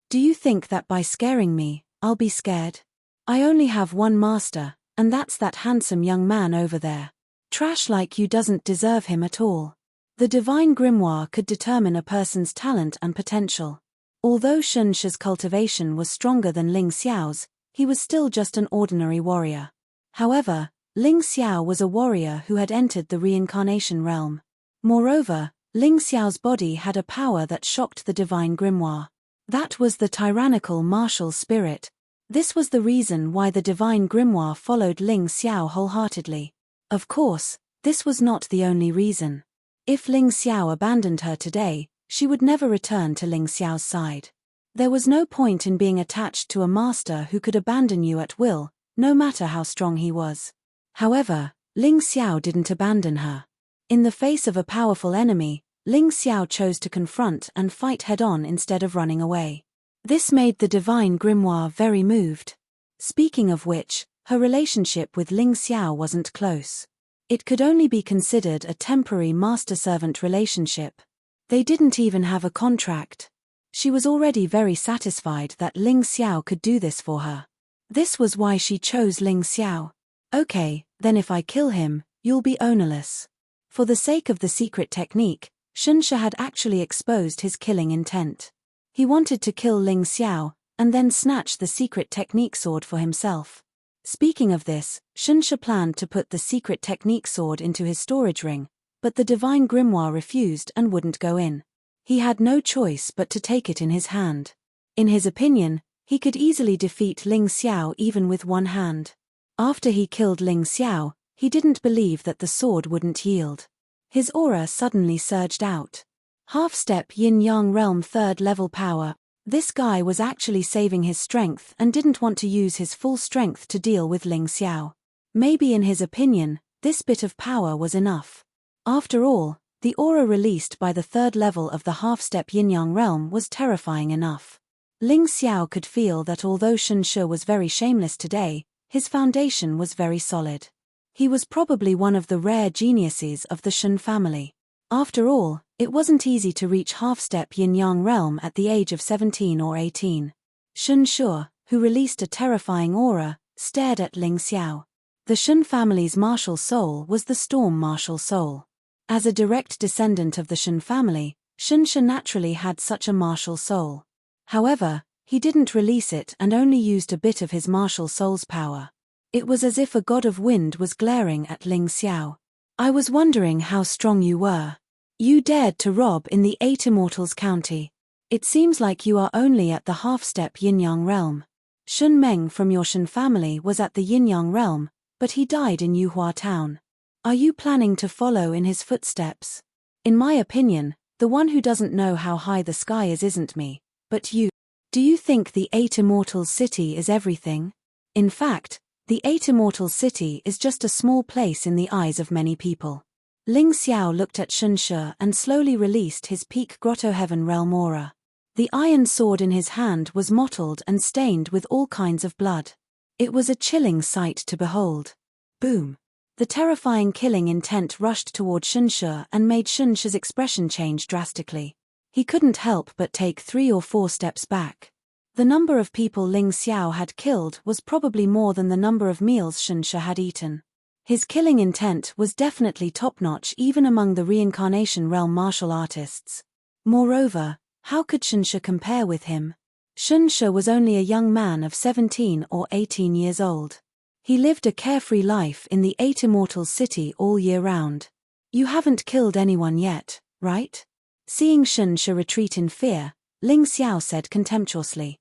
Do you think that by scaring me, I'll be scared? I only have one master, and that's that handsome young man over there. Trash like you doesn't deserve him at all." The divine grimoire could determine a person's talent and potential. Although Shunsha's cultivation was stronger than Ling Xiao's, he was still just an ordinary warrior. However, Ling Xiao was a warrior who had entered the reincarnation realm. Moreover, Ling Xiao's body had a power that shocked the divine grimoire. That was the tyrannical martial spirit. This was the reason why the divine grimoire followed Ling Xiao wholeheartedly. Of course, this was not the only reason. If Ling Xiao abandoned her today, she would never return to Ling Xiao's side. There was no point in being attached to a master who could abandon you at will, no matter how strong he was. However, Ling Xiao didn't abandon her. In the face of a powerful enemy, Ling Xiao chose to confront and fight head-on instead of running away. This made the divine grimoire very moved. Speaking of which, her relationship with Ling Xiao wasn't close. It could only be considered a temporary master-servant relationship. They didn't even have a contract. She was already very satisfied that Ling Xiao could do this for her. This was why she chose Ling Xiao. Okay, then if I kill him, you'll be ownerless. For the sake of the secret technique, Xunshe had actually exposed his killing intent. He wanted to kill Ling Xiao, and then snatch the secret technique sword for himself. Speaking of this, Xunshe planned to put the secret technique sword into his storage ring, but the divine grimoire refused and wouldn't go in. He had no choice but to take it in his hand. In his opinion, he could easily defeat Ling Xiao even with one hand. After he killed Ling Xiao, he didn't believe that the sword wouldn't yield. His aura suddenly surged out. Half-step yin-yang realm 3rd level power. This guy was actually saving his strength and didn't want to use his full strength to deal with Ling Xiao. Maybe in his opinion, this bit of power was enough. After all, the aura released by the 3rd level of the half-step yin-yang realm was terrifying enough. Ling Xiao could feel that although Xunshe was very shameless today, his foundation was very solid. He was probably one of the rare geniuses of the Shun family. After all, it wasn't easy to reach half-step yin-yang realm at the age of 17 or 18. Xunshe, who released a terrifying aura, stared at Ling Xiao. The Shun family's martial soul was the storm martial soul. As a direct descendant of the Shun family, Xunshe naturally had such a martial soul. However, he didn't release it and only used a bit of his martial soul's power. It was as if a god of wind was glaring at Ling Xiao. I was wondering how strong you were. You dared to rob in the 8 Immortals County. It seems like you are only at the half-step yin-yang realm. Shun Meng from your Shun family was at the yin-yang realm, but he died in Yuhua town. Are you planning to follow in his footsteps? In my opinion, the one who doesn't know how high the sky is isn't me, but you. Do you think the 8 Immortals City is everything? In fact, the 8 Immortals City is just a small place in the eyes of many people. Ling Xiao looked at Xunshe and slowly released his peak grotto heaven realm aura. The iron sword in his hand was mottled and stained with all kinds of blood. It was a chilling sight to behold. Boom! The terrifying killing intent rushed toward Xunshe and made Xunshe's expression change drastically. He couldn't help but take 3 or 4 steps back. The number of people Ling Xiao had killed was probably more than the number of meals Xunshe had eaten. His killing intent was definitely top-notch even among the reincarnation realm martial artists. Moreover, how could Xunshe compare with him? Xunshe was only a young man of 17 or 18 years old. He lived a carefree life in the 8 Immortals City all year round. You haven't killed anyone yet, right? Seeing Xunshe retreat in fear, Ling Xiao said contemptuously.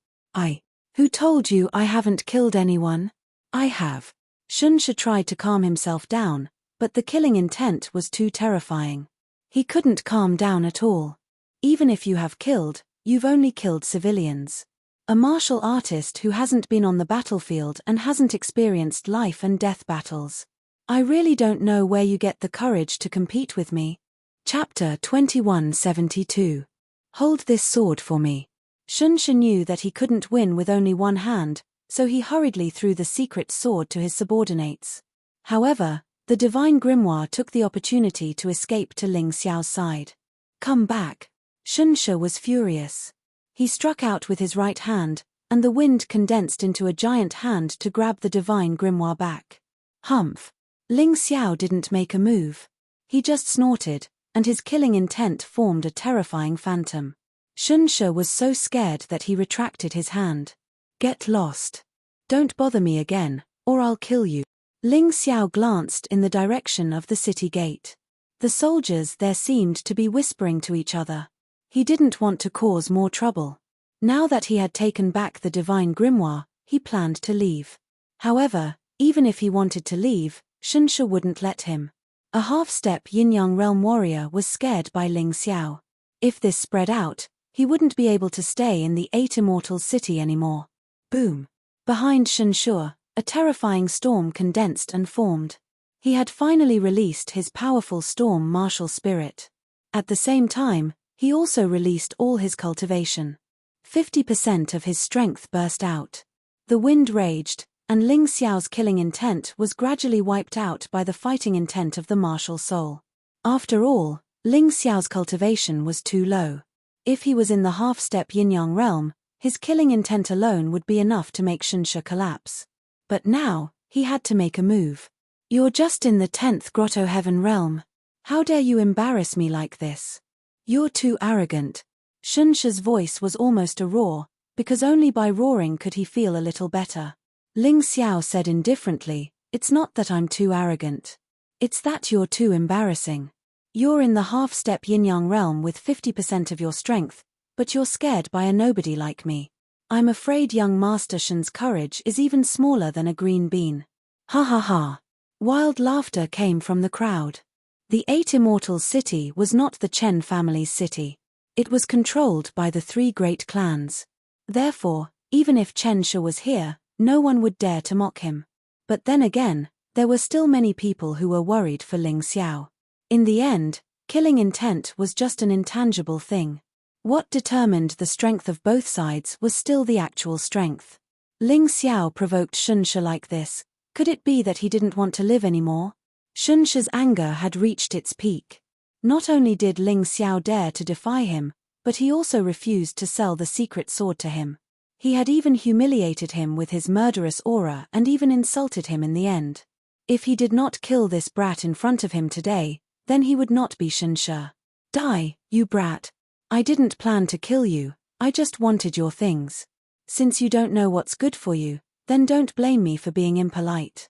Who told you I haven't killed anyone? I have. Xunshe tried to calm himself down, but the killing intent was too terrifying. He couldn't calm down at all. Even if you have killed, you've only killed civilians. A martial artist who hasn't been on the battlefield and hasn't experienced life and death battles. I really don't know where you get the courage to compete with me. Chapter 2172. Hold this sword for me. Xunshe knew that he couldn't win with only one hand, so he hurriedly threw the secret sword to his subordinates. However, the divine grimoire took the opportunity to escape to Ling Xiao's side. Come back. Xunshe was furious. He struck out with his right hand, and the wind condensed into a giant hand to grab the divine grimoire back. Humph. Ling Xiao didn't make a move. He just snorted, and his killing intent formed a terrifying phantom. Xunshe was so scared that he retracted his hand. Get lost. Don't bother me again, or I'll kill you. Ling Xiao glanced in the direction of the city gate. The soldiers there seemed to be whispering to each other. He didn't want to cause more trouble. Now that he had taken back the divine grimoire, he planned to leave. However, even if he wanted to leave, Xunshe wouldn't let him. A half-step yin-yang realm warrior was scared by Ling Xiao. If this spread out, he wouldn't be able to stay in the 8 Immortals city anymore. Boom! Behind Shunshu, a terrifying storm condensed and formed. He had finally released his powerful storm martial spirit. At the same time, he also released all his cultivation. 50% of his strength burst out. The wind raged, and Ling Xiao's killing intent was gradually wiped out by the fighting intent of the martial soul. After all, Ling Xiao's cultivation was too low. If he was in the half-step yin-yang realm, his killing intent alone would be enough to make Shunshu collapse. But now, he had to make a move. You're just in the 10th Grotto Heaven realm. How dare you embarrass me like this? You're too arrogant. Shunshu's voice was almost a roar, because only by roaring could he feel a little better. Ling Xiao said indifferently, "It's not that I'm too arrogant. It's that you're too embarrassing. You're in the half-step yin-yang realm with 50% of your strength, but you're scared by a nobody like me. I'm afraid young Master Shen's courage is even smaller than a green bean." Ha ha ha. Wild laughter came from the crowd. The 8 Immortals city was not the Chen family's city. It was controlled by the 3 great clans. Therefore, even if Chen Shi was here, no one would dare to mock him. But then again, there were still many people who were worried for Ling Xiao. In the end, killing intent was just an intangible thing. What determined the strength of both sides was still the actual strength. Ling Xiao provoked Shunshu like this. Could it be that he didn't want to live anymore? Shunshu's anger had reached its peak. Not only did Ling Xiao dare to defy him, but he also refused to sell the secret sword to him. He had even humiliated him with his murderous aura and even insulted him in the end. If he did not kill this brat in front of him today, then he would not be Shunshu. Die, you brat. I didn't plan to kill you, I just wanted your things. Since you don't know what's good for you, then don't blame me for being impolite.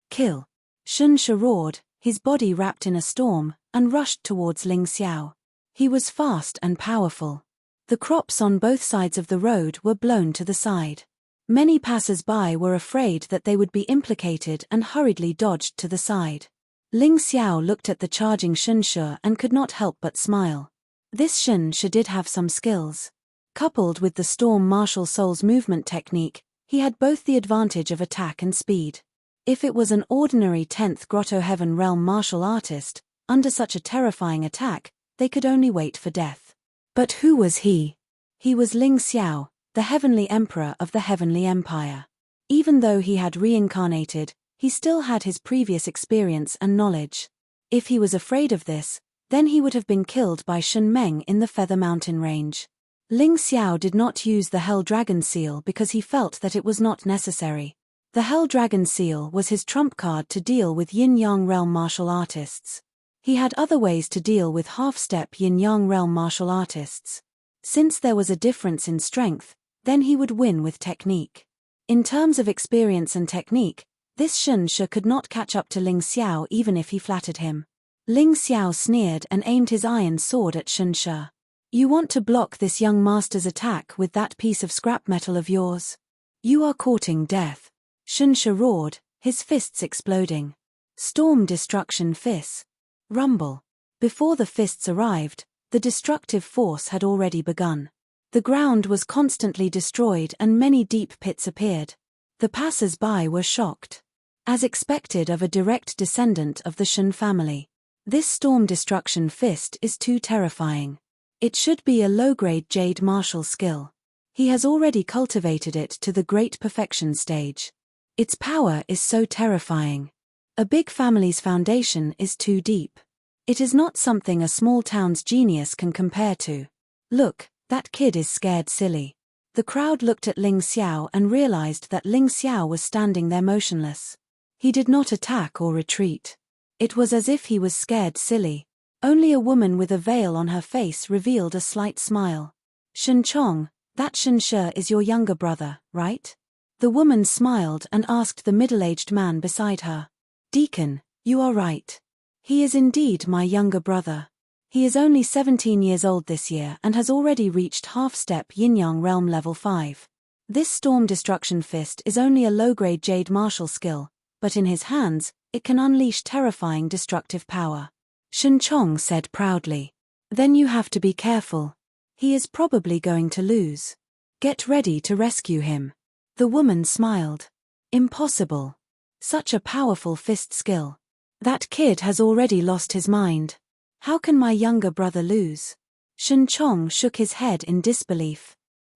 Kill. Shunshu roared, his body wrapped in a storm, and rushed towards Ling Xiao. He was fast and powerful. The crops on both sides of the road were blown to the side. Many passers-by were afraid that they would be implicated and hurriedly dodged to the side. Ling Xiao looked at the charging Shunshu and could not help but smile. This Shunshu did have some skills. Coupled with the Storm Martial Soul's movement technique, he had both the advantage of attack and speed. If it was an ordinary 10th Grotto Heaven realm martial artist, under such a terrifying attack, they could only wait for death. But who was he? He was Ling Xiao, the Heavenly Emperor of the Heavenly Empire. Even though he had reincarnated, he still had his previous experience and knowledge. If he was afraid of this, then he would have been killed by Shen Meng in the Feather Mountain range. Ling Xiao did not use the Hell Dragon Seal because he felt that it was not necessary. The Hell Dragon Seal was his trump card to deal with Yin-Yang realm martial artists. He had other ways to deal with half-step Yin-Yang realm martial artists. Since there was a difference in strength, then he would win with technique. In terms of experience and technique, this Shunshu could not catch up to Ling Xiao even if he flattered him. Ling Xiao sneered and aimed his iron sword at Shunshu. You want to block this young master's attack with that piece of scrap metal of yours? You are courting death. Shunshu roared, his fists exploding. Storm Destruction Fists. Rumble. Before the fists arrived, the destructive force had already begun. The ground was constantly destroyed and many deep pits appeared. The passers-by were shocked. As expected of a direct descendant of the Shen family, this Storm Destruction Fist is too terrifying. It should be a low-grade jade martial skill. He has already cultivated it to the great perfection stage. Its power is so terrifying. A big family's foundation is too deep. It is not something a small town's genius can compare to. Look, that kid is scared silly. The crowd looked at Ling Xiao and realized that Ling Xiao was standing there motionless. He did not attack or retreat. It was as if he was scared silly. Only a woman with a veil on her face revealed a slight smile. Shen Chong, that Shunshu is your younger brother, right? The woman smiled and asked the middle-aged man beside her. Deacon, you are right. He is indeed my younger brother. He is only 17 years old this year and has already reached half-step Yin-Yang realm level 5. This Storm Destruction Fist is only a low-grade jade martial skill, but in his hands, It can unleash terrifying destructive power. Shen Chong said proudly. Then you have to be careful. He is probably going to lose. Get ready to rescue him. The woman smiled. Impossible. Such a powerful fist skill. That kid has already lost his mind. How can my younger brother lose? Shen Chong shook his head in disbelief.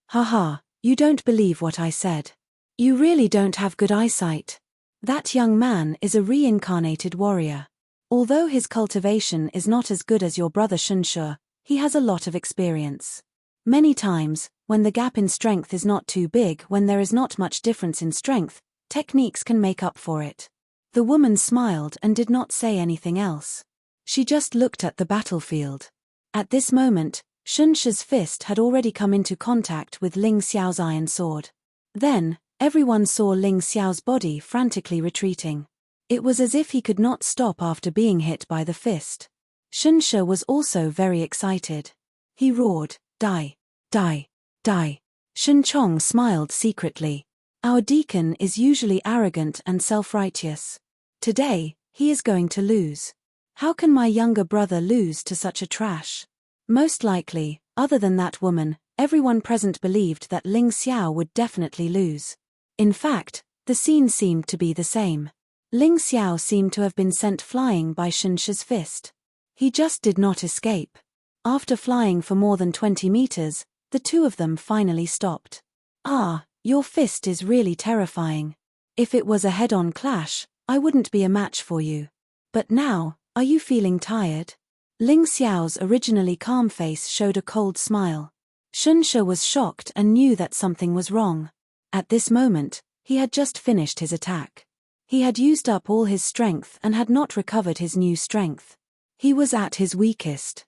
Haha, you don't believe what I said. You really don't have good eyesight. That young man is a reincarnated warrior. Although his cultivation is not as good as your brother Shunshu, he has a lot of experience. Many times, when the gap in strength is not too big, when there is not much difference in strength, techniques can make up for it. The woman smiled and did not say anything else. She just looked at the battlefield. At this moment, Shunshu's fist had already come into contact with Ling Xiao's iron sword. Then, everyone saw Ling Xiao's body frantically retreating. It was as if he could not stop after being hit by the fist. Shunshu was also very excited. He roared, "Die! Die! Die!" Shen Chong smiled secretly. Our deacon is usually arrogant and self-righteous. Today, he is going to lose. How can my younger brother lose to such a trash? Most likely, other than that woman, everyone present believed that Ling Xiao would definitely lose. In fact, the scene seemed to be the same. Ling Xiao seemed to have been sent flying by Shunshu's fist. He just did not escape. After flying for more than 20 meters, the two of them finally stopped. Ah, your fist is really terrifying. If it was a head-on clash, I wouldn't be a match for you. But now, are you feeling tired? Ling Xiao's originally calm face showed a cold smile. Shunshu was shocked and knew that something was wrong. At this moment, he had just finished his attack. He had used up all his strength and had not recovered his new strength. He was at his weakest.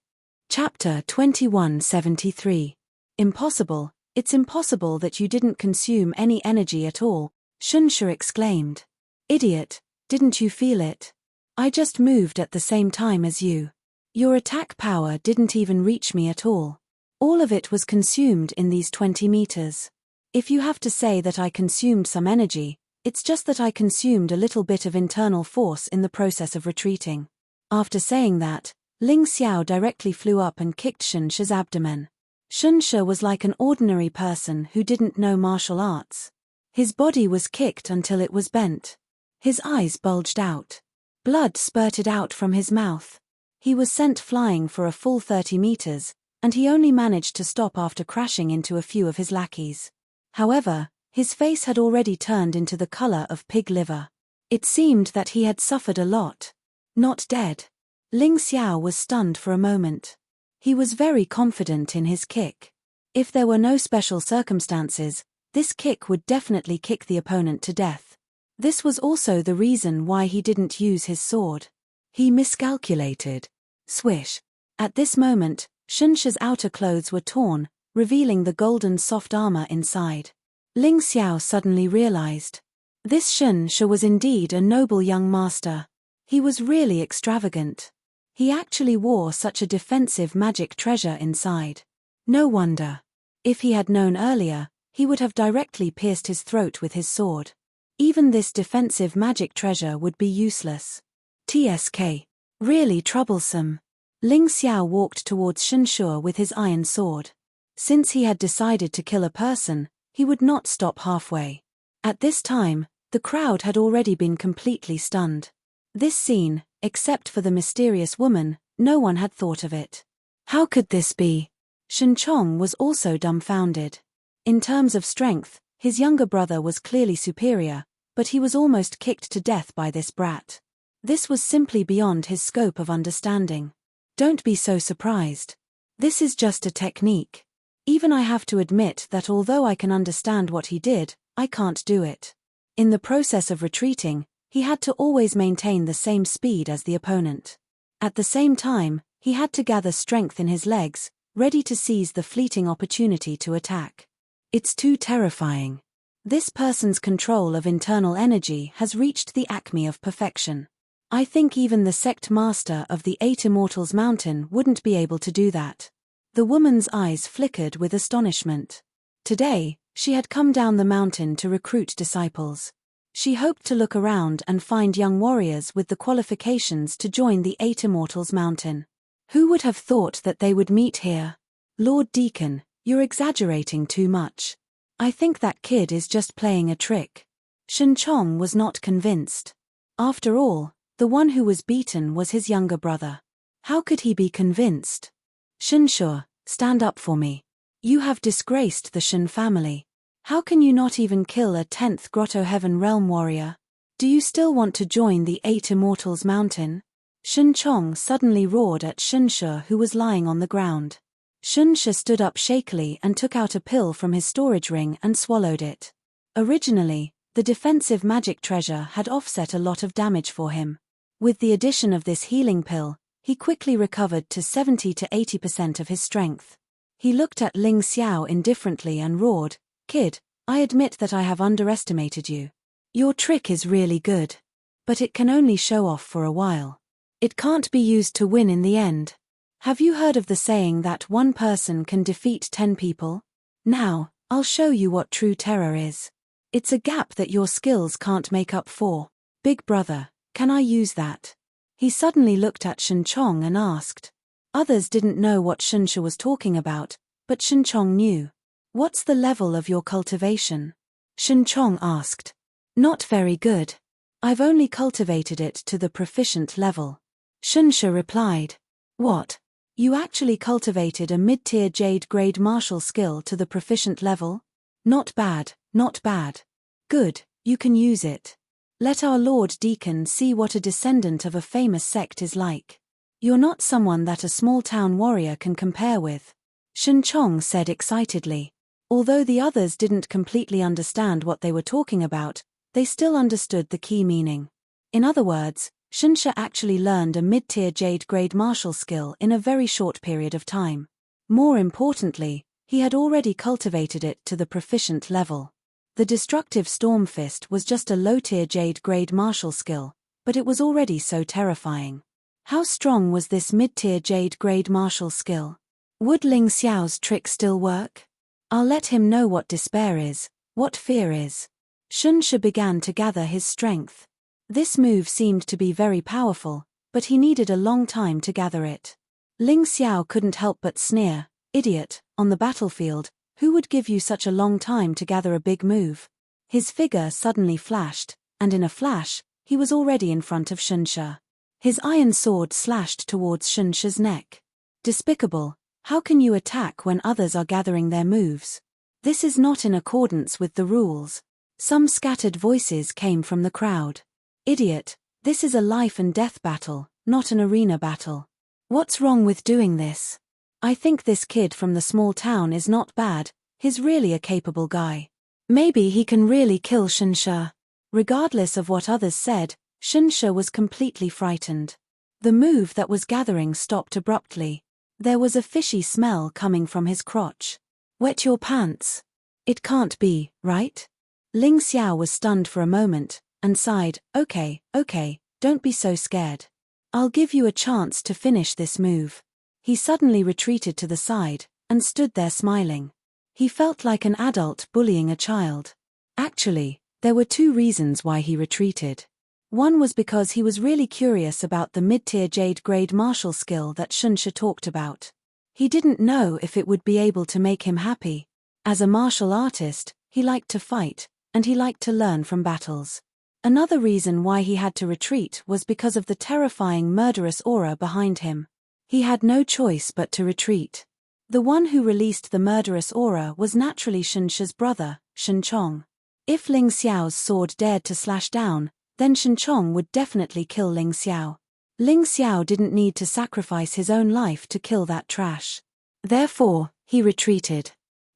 Chapter 2173. Impossible, it's impossible that you didn't consume any energy at all, Shunshu exclaimed. Idiot, didn't you feel it? I just moved at the same time as you. Your attack power didn't even reach me at all. All of it was consumed in these 20 meters. If you have to say that I consumed some energy, it's just that I consumed a little bit of internal force in the process of retreating. After saying that, Ling Xiao directly flew up and kicked Shunshu's abdomen. Shunshu was like an ordinary person who didn't know martial arts. His body was kicked until it was bent. His eyes bulged out. Blood spurted out from his mouth. He was sent flying for a full 30 meters, and he only managed to stop after crashing into a few of his lackeys. However, his face had already turned into the color of pig liver. It seemed that he had suffered a lot. Not dead. Ling Xiao was stunned for a moment. He was very confident in his kick. If there were no special circumstances, this kick would definitely kick the opponent to death. This was also the reason why he didn't use his sword. He miscalculated. Swish. At this moment, Shunshu's outer clothes were torn, revealing the golden soft armor inside. Ling Xiao suddenly realized. This Shunshu was indeed a noble young master. He was really extravagant. He actually wore such a defensive magic treasure inside. No wonder. If he had known earlier, he would have directly pierced his throat with his sword. Even this defensive magic treasure would be useless. TSK. Really troublesome. Ling Xiao walked towards Shunshu with his iron sword. Since he had decided to kill a person, he would not stop halfway. At this time, the crowd had already been completely stunned. This scene, except for the mysterious woman, no one had thought of it. How could this be? Shen Chong was also dumbfounded. In terms of strength, his younger brother was clearly superior, but he was almost kicked to death by this brat. This was simply beyond his scope of understanding. Don't be so surprised. This is just a technique. Even I have to admit that although I can understand what he did, I can't do it. In the process of retreating, he had to always maintain the same speed as the opponent. At the same time, he had to gather strength in his legs, ready to seize the fleeting opportunity to attack. It's too terrifying. This person's control of internal energy has reached the acme of perfection. I think even the sect master of the 8 Immortals Mountain wouldn't be able to do that. The woman's eyes flickered with astonishment. Today, she had come down the mountain to recruit disciples. She hoped to look around and find young warriors with the qualifications to join the Eight Immortals Mountain. Who would have thought that they would meet here? Lord Deacon, you're exaggerating too much. I think that kid is just playing a trick. Shen Chong was not convinced. After all, the one who was beaten was his younger brother. How could he be convinced? Shen Shu, stand up for me. You have disgraced the Shen family. How can you not even kill a 10th Grotto Heaven Realm warrior? Do you still want to join the Eight Immortals Mountain? Shen Chong suddenly roared at Shen Shu, who was lying on the ground. Shen Shu stood up shakily and took out a pill from his storage ring and swallowed it. Originally, the defensive magic treasure had offset a lot of damage for him. With the addition of this healing pill, he quickly recovered to 70 to 80% of his strength. He looked at Ling Xiao indifferently and roared, "Kid, I admit that I have underestimated you. Your trick is really good. But it can only show off for a while. It can't be used to win in the end. Have you heard of the saying that one person can defeat 10 people? Now, I'll show you what true terror is. It's a gap that your skills can't make up for. Big brother, can I use that?" He suddenly looked at Shen Chong and asked. Others didn't know what Shen Shu was talking about, but Shen Chong knew. "What's the level of your cultivation?" Shen Chong asked. "Not very good. I've only cultivated it to the proficient level." Shen Shu replied. "What? You actually cultivated a mid-tier jade grade martial skill to the proficient level? Not bad, not bad. Good, you can use it. Let our Lord Deacon see what a descendant of a famous sect is like. You're not someone that a small-town warrior can compare with," Shen Chong said excitedly. Although the others didn't completely understand what they were talking about, they still understood the key meaning. In other words, Shen Shu actually learned a mid-tier jade grade martial skill in a very short period of time. More importantly, he had already cultivated it to the proficient level. The destructive Storm Fist was just a low-tier jade grade martial skill, but it was already so terrifying. How strong was this mid-tier jade grade martial skill? Would Ling Xiao's trick still work? I'll let him know what despair is, what fear is. Shen Shu began to gather his strength. This move seemed to be very powerful, but he needed a long time to gather it. Ling Xiao couldn't help but sneer, "Idiot, on the battlefield, who would give you such a long time to gather a big move?" His figure suddenly flashed, and in a flash, he was already in front of Shen Shu. His iron sword slashed towards Shen Shu's neck. Despicable, how can you attack when others are gathering their moves? This is not in accordance with the rules. Some scattered voices came from the crowd. "Idiot, this is a life and death battle, not an arena battle. What's wrong with doing this? I think this kid from the small town is not bad, he's really a capable guy. Maybe he can really kill Shen Shu." Regardless of what others said, Shen Shu was completely frightened. The move that was gathering stopped abruptly. There was a fishy smell coming from his crotch. "Wet your pants. It can't be, right?" Ling Xiao was stunned for a moment, and sighed, okay, don't be so scared. I'll give you a chance to finish this move." He suddenly retreated to the side, and stood there smiling. He felt like an adult bullying a child. Actually, there were two reasons why he retreated. One was because he was really curious about the mid-tier jade grade martial skill that Shen Shu talked about. He didn't know if it would be able to make him happy. As a martial artist, he liked to fight, and he liked to learn from battles. Another reason why he had to retreat was because of the terrifying murderous aura behind him. He had no choice but to retreat. The one who released the murderous aura was naturally Shen Shu's brother, Shen Chong. If Ling Xiao's sword dared to slash down, then Shen Chong would definitely kill Ling Xiao. Ling Xiao didn't need to sacrifice his own life to kill that trash. Therefore, he retreated.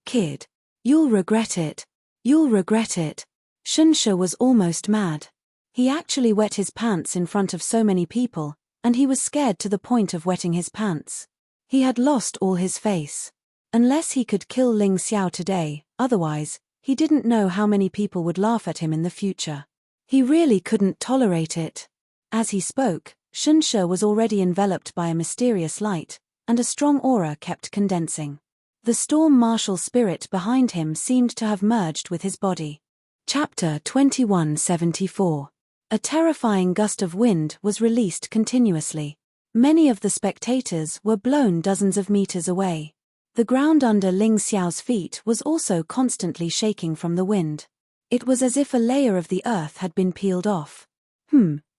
"Kid, you'll regret it. You'll regret it." Shen Shu was almost mad. He actually wet his pants in front of so many people, and he was scared to the point of wetting his pants. He had lost all his face. Unless he could kill Ling Xiao today, otherwise, he didn't know how many people would laugh at him in the future. He really couldn't tolerate it. As he spoke, Shen Shu was already enveloped by a mysterious light, and a strong aura kept condensing. The storm martial spirit behind him seemed to have merged with his body. Chapter 2174. A terrifying gust of wind was released continuously. Many of the spectators were blown dozens of meters away. The ground under Ling Xiao's feet was also constantly shaking from the wind. It was as if a layer of the earth had been peeled off.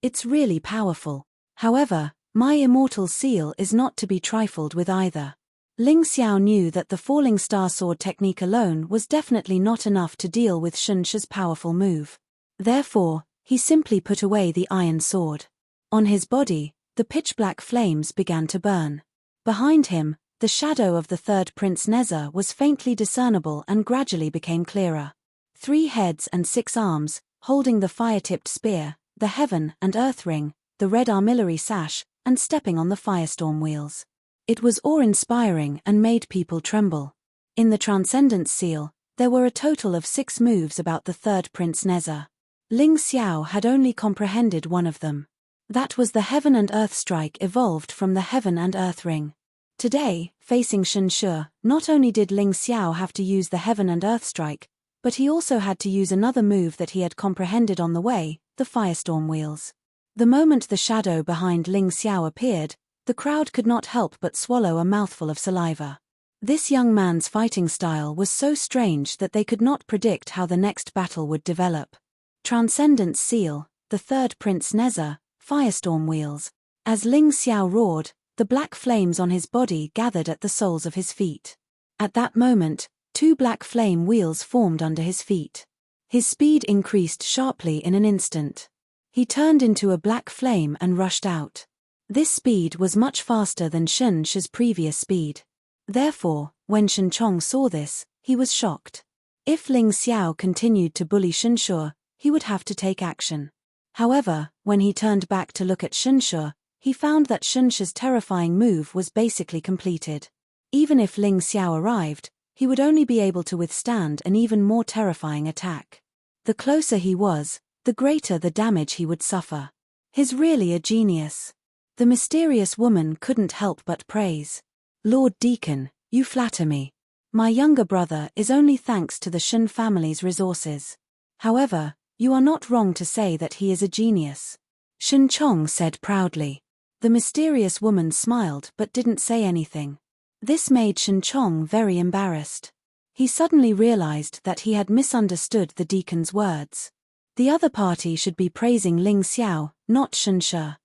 It's really powerful. However, my immortal seal is not to be trifled with either. Ling Xiao knew that the falling star sword technique alone was definitely not enough to deal with Shunsha's powerful move. Therefore, he simply put away the iron sword. On his body, the pitch-black flames began to burn. Behind him, the shadow of the third Prince Neza was faintly discernible and gradually became clearer. 3 heads and 6 arms, holding the fire-tipped spear, the heaven and earth ring, the red armillary sash, and stepping on the firestorm wheels. It was awe-inspiring and made people tremble. In the Transcendence Seal, there were a total of 6 moves about the third Prince Neza. Ling Xiao had only comprehended one of them. That was the Heaven and Earth strike evolved from the Heaven and Earth ring. Today, facing Shunsha, not only did Ling Xiao have to use the Heaven and Earth strike, but he also had to use another move that he had comprehended on the way, the firestorm wheels. The moment the shadow behind Ling Xiao appeared, the crowd could not help but swallow a mouthful of saliva. This young man's fighting style was so strange that they could not predict how the next battle would develop. Transcendence Seal, the third Prince Neza, firestorm wheels. As Ling Xiao roared, the black flames on his body gathered at the soles of his feet. At that moment, 2 black flame wheels formed under his feet. His speed increased sharply in an instant. He turned into a black flame and rushed out. This speed was much faster than Shunsha's previous speed. Therefore, when Shen Chong saw this, he was shocked. If Ling Xiao continued to bully Shunsha, he would have to take action. However, when he turned back to look at Shunsha, he found that Shunsha's terrifying move was basically completed. Even if Ling Xiao arrived, he would only be able to withstand an even more terrifying attack. The closer he was, the greater the damage he would suffer. He's really a genius. The mysterious woman couldn't help but praise. Lord Deacon, you flatter me. My younger brother is only thanks to the Shun family's resources. However, you are not wrong to say that he is a genius. Shen Chong said proudly. The mysterious woman smiled but didn't say anything. This made Shen Chong very embarrassed. He suddenly realized that he had misunderstood the deacon's words. The other party should be praising Ling Xiao, not Shunsha.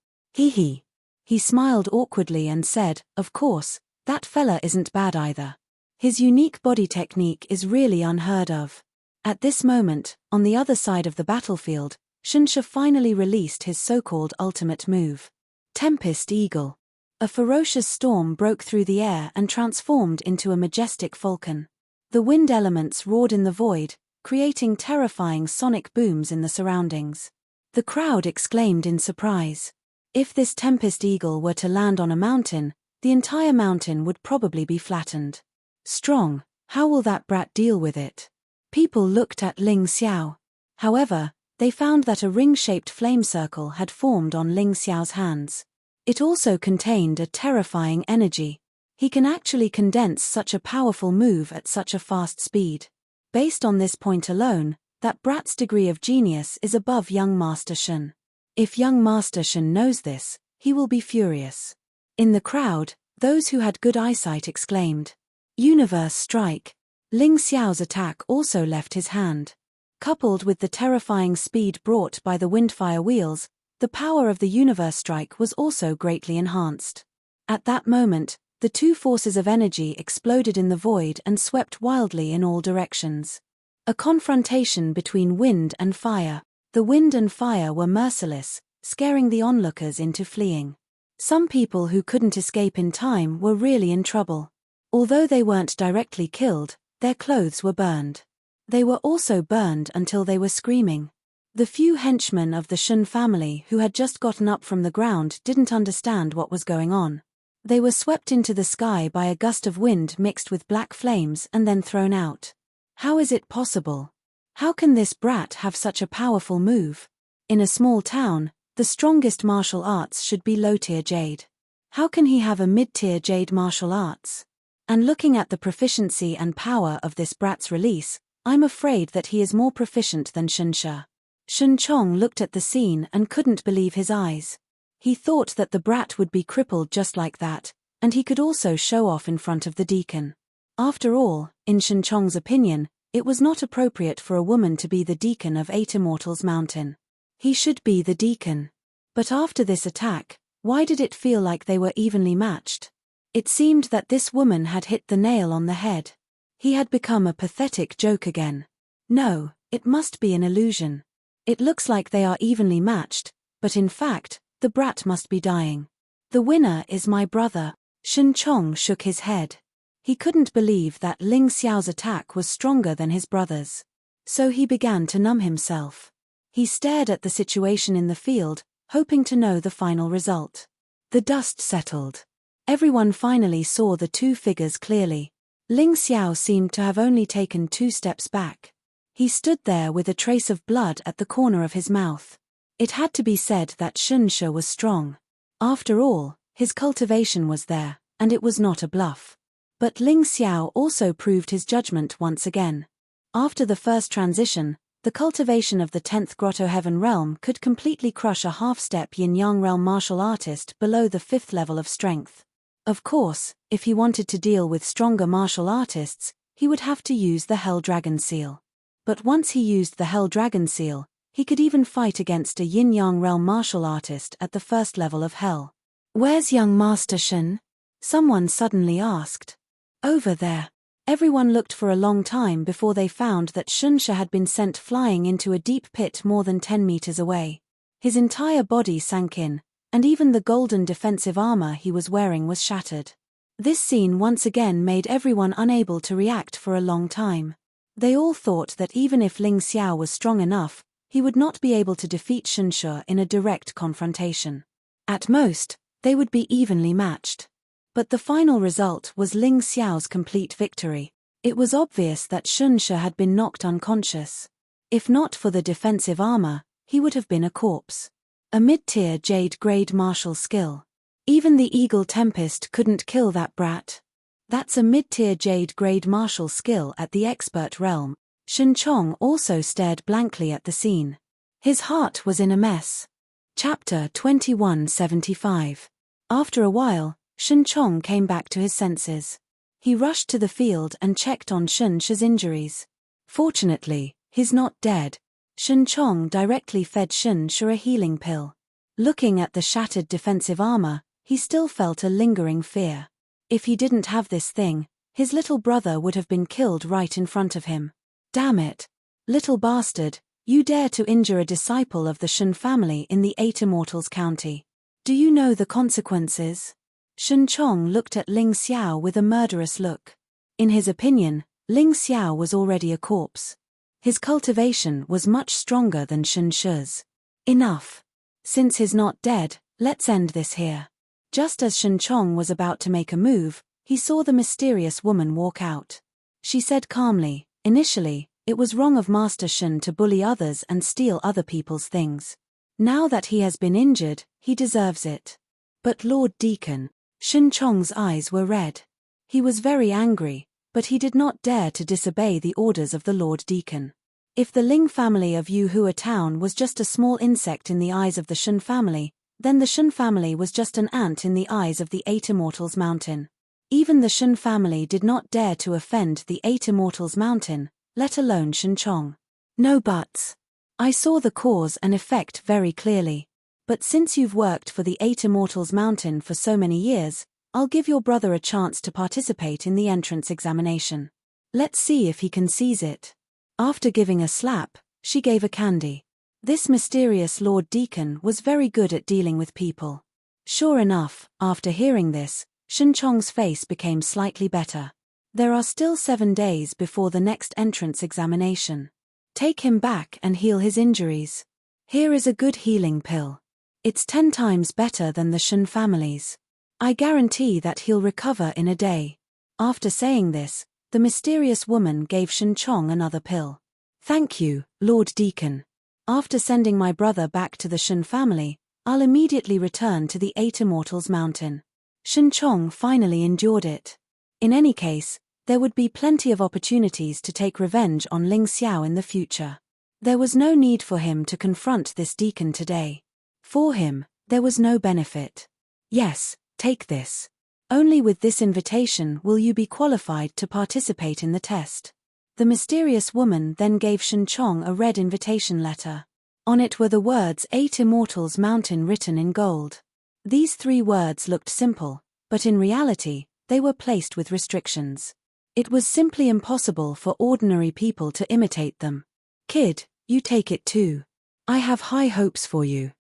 He smiled awkwardly and said, of course, that fella isn't bad either. His unique body technique is really unheard of. At this moment, on the other side of the battlefield, Shunsha finally released his so-called ultimate move. Tempest Eagle. A ferocious storm broke through the air and transformed into a majestic falcon. The wind elements roared in the void, creating terrifying sonic booms in the surroundings. The crowd exclaimed in surprise. If this Tempest Eagle were to land on a mountain, the entire mountain would probably be flattened. Strong, how will that brat deal with it? People looked at Ling Xiao. However, they found that a ring-shaped flame circle had formed on Ling Xiao's hands. It also contained a terrifying energy. He can actually condense such a powerful move at such a fast speed. Based on this point alone, that brat's degree of genius is above young Master Shen. If young Master Shen knows this, he will be furious. In the crowd, those who had good eyesight exclaimed, Universe strike! Ling Xiao's attack also left his hand. Coupled with the terrifying speed brought by the windfire wheels, the power of the universe strike was also greatly enhanced. At that moment, the 2 forces of energy exploded in the void and swept wildly in all directions. A confrontation between wind and fire. The wind and fire were merciless, scaring the onlookers into fleeing. Some people who couldn't escape in time were really in trouble. Although they weren't directly killed, their clothes were burned. They were also burned until they were screaming. The few henchmen of the Shun family who had just gotten up from the ground didn't understand what was going on. They were swept into the sky by a gust of wind mixed with black flames and then thrown out. How is it possible? How can this brat have such a powerful move? In a small town, the strongest martial arts should be low-tier jade. How can he have a mid-tier jade martial arts? And looking at the proficiency and power of this brat's release, I'm afraid that he is more proficient than Shunsha. Shun Chong looked at the scene and couldn't believe his eyes. He thought that the brat would be crippled just like that, and he could also show off in front of the deacon. After all, in Shun Chong's opinion, it was not appropriate for a woman to be the deacon of 8 Immortals Mountain. He should be the deacon. But after this attack, why did it feel like they were evenly matched? It seemed that this woman had hit the nail on the head. He had become a pathetic joke again. No, it must be an illusion. It looks like they are evenly matched, but in fact, the brat must be dying. The winner is my brother. Shun Chong shook his head. He couldn't believe that Ling Xiao's attack was stronger than his brother's. So he began to numb himself. He stared at the situation in the field, hoping to know the final result. The dust settled. Everyone finally saw the two figures clearly. Ling Xiao seemed to have only taken 2 steps back. He stood there with a trace of blood at the corner of his mouth. It had to be said that Shunsha was strong. After all, his cultivation was there, and it was not a bluff. But Ling Xiao also proved his judgment once again. After the first transition, the cultivation of the 10th Grotto Heaven realm could completely crush a half-step Yin-Yang realm martial artist below the 5th level of strength. Of course, if he wanted to deal with stronger martial artists, he would have to use the Hell Dragon Seal. But once he used the Hell Dragon Seal, he could even fight against a Yin-Yang realm martial artist at the 1st level of Hell. "Where's young Master Shun?" someone suddenly asked. "Over there." Everyone looked for a long time before they found that Shunsha had been sent flying into a deep pit more than 10 meters away. His entire body sank in, and even the golden defensive armor he was wearing was shattered. This scene once again made everyone unable to react for a long time. They all thought that even if Ling Xiao was strong enough, he would not be able to defeat Shunsha in a direct confrontation. At most, they would be evenly matched. But the final result was Ling Xiao's complete victory. It was obvious that Shunsha had been knocked unconscious. If not for the defensive armor, he would have been a corpse. A mid-tier Jade-grade martial skill. Even the Eagle Tempest couldn't kill that brat. That's a mid-tier Jade-grade martial skill at the expert realm. Shun Chong also stared blankly at the scene. His heart was in a mess. Chapter 2175. After a while, Shun Chong came back to his senses. He rushed to the field and checked on Shunsha's injuries. Fortunately, he's not dead. Shun Chong directly fed Shunsha a healing pill. Looking at the shattered defensive armor, he still felt a lingering fear. If he didn't have this thing, his little brother would have been killed right in front of him. Damn it. Little bastard, you dare to injure a disciple of the Shun family in the 8 Immortals County. Do you know the consequences? Shun Chong looked at Ling Xiao with a murderous look. In his opinion, Ling Xiao was already a corpse. His cultivation was much stronger than Shunsha's. Enough. Since he's not dead, let's end this here. Just as Shun Chong was about to make a move, he saw the mysterious woman walk out. She said calmly, "Initially, it was wrong of Master Shun to bully others and steal other people's things. Now that he has been injured, he deserves it." "But Lord Deacon," Shun Chong's eyes were red. He was very angry, but he did not dare to disobey the orders of the Lord Deacon. If the Ling family of Yuhua town was just a small insect in the eyes of the Shun family, then the Shun family was just an ant in the eyes of the 8 Immortals Mountain. Even the Shun family did not dare to offend the 8 Immortals Mountain, let alone Shun Chong. No buts. I saw the cause and effect very clearly. But since you've worked for the 8 Immortals Mountain for so many years, I'll give your brother a chance to participate in the entrance examination. Let's see if he can seize it. After giving a slap, she gave a candy. This mysterious Lord Deacon was very good at dealing with people. Sure enough, after hearing this, Shun Chong's face became slightly better. There are still 7 days before the next entrance examination. Take him back and heal his injuries. Here is a good healing pill. It's 10 times better than the Shun family's. I guarantee that he'll recover in a day. After saying this, the mysterious woman gave Shun Chong another pill. Thank you, Lord Deacon. After sending my brother back to the Shun family, I'll immediately return to the 8 Immortals Mountain. Shun Chong finally endured it. In any case, There would be plenty of opportunities to take revenge on Ling Xiao in the future. There was no need for him to confront this deacon today. For him, there was no benefit. Yes, take this. Only with this invitation will you be qualified to participate in the test. The mysterious woman then gave Shenchong a red invitation letter. On it were the words 8 Immortals Mountain written in gold. These 3 words looked simple, but in reality, they were placed with restrictions. It was simply impossible for ordinary people to imitate them. Kid, you take it too. I have high hopes for you.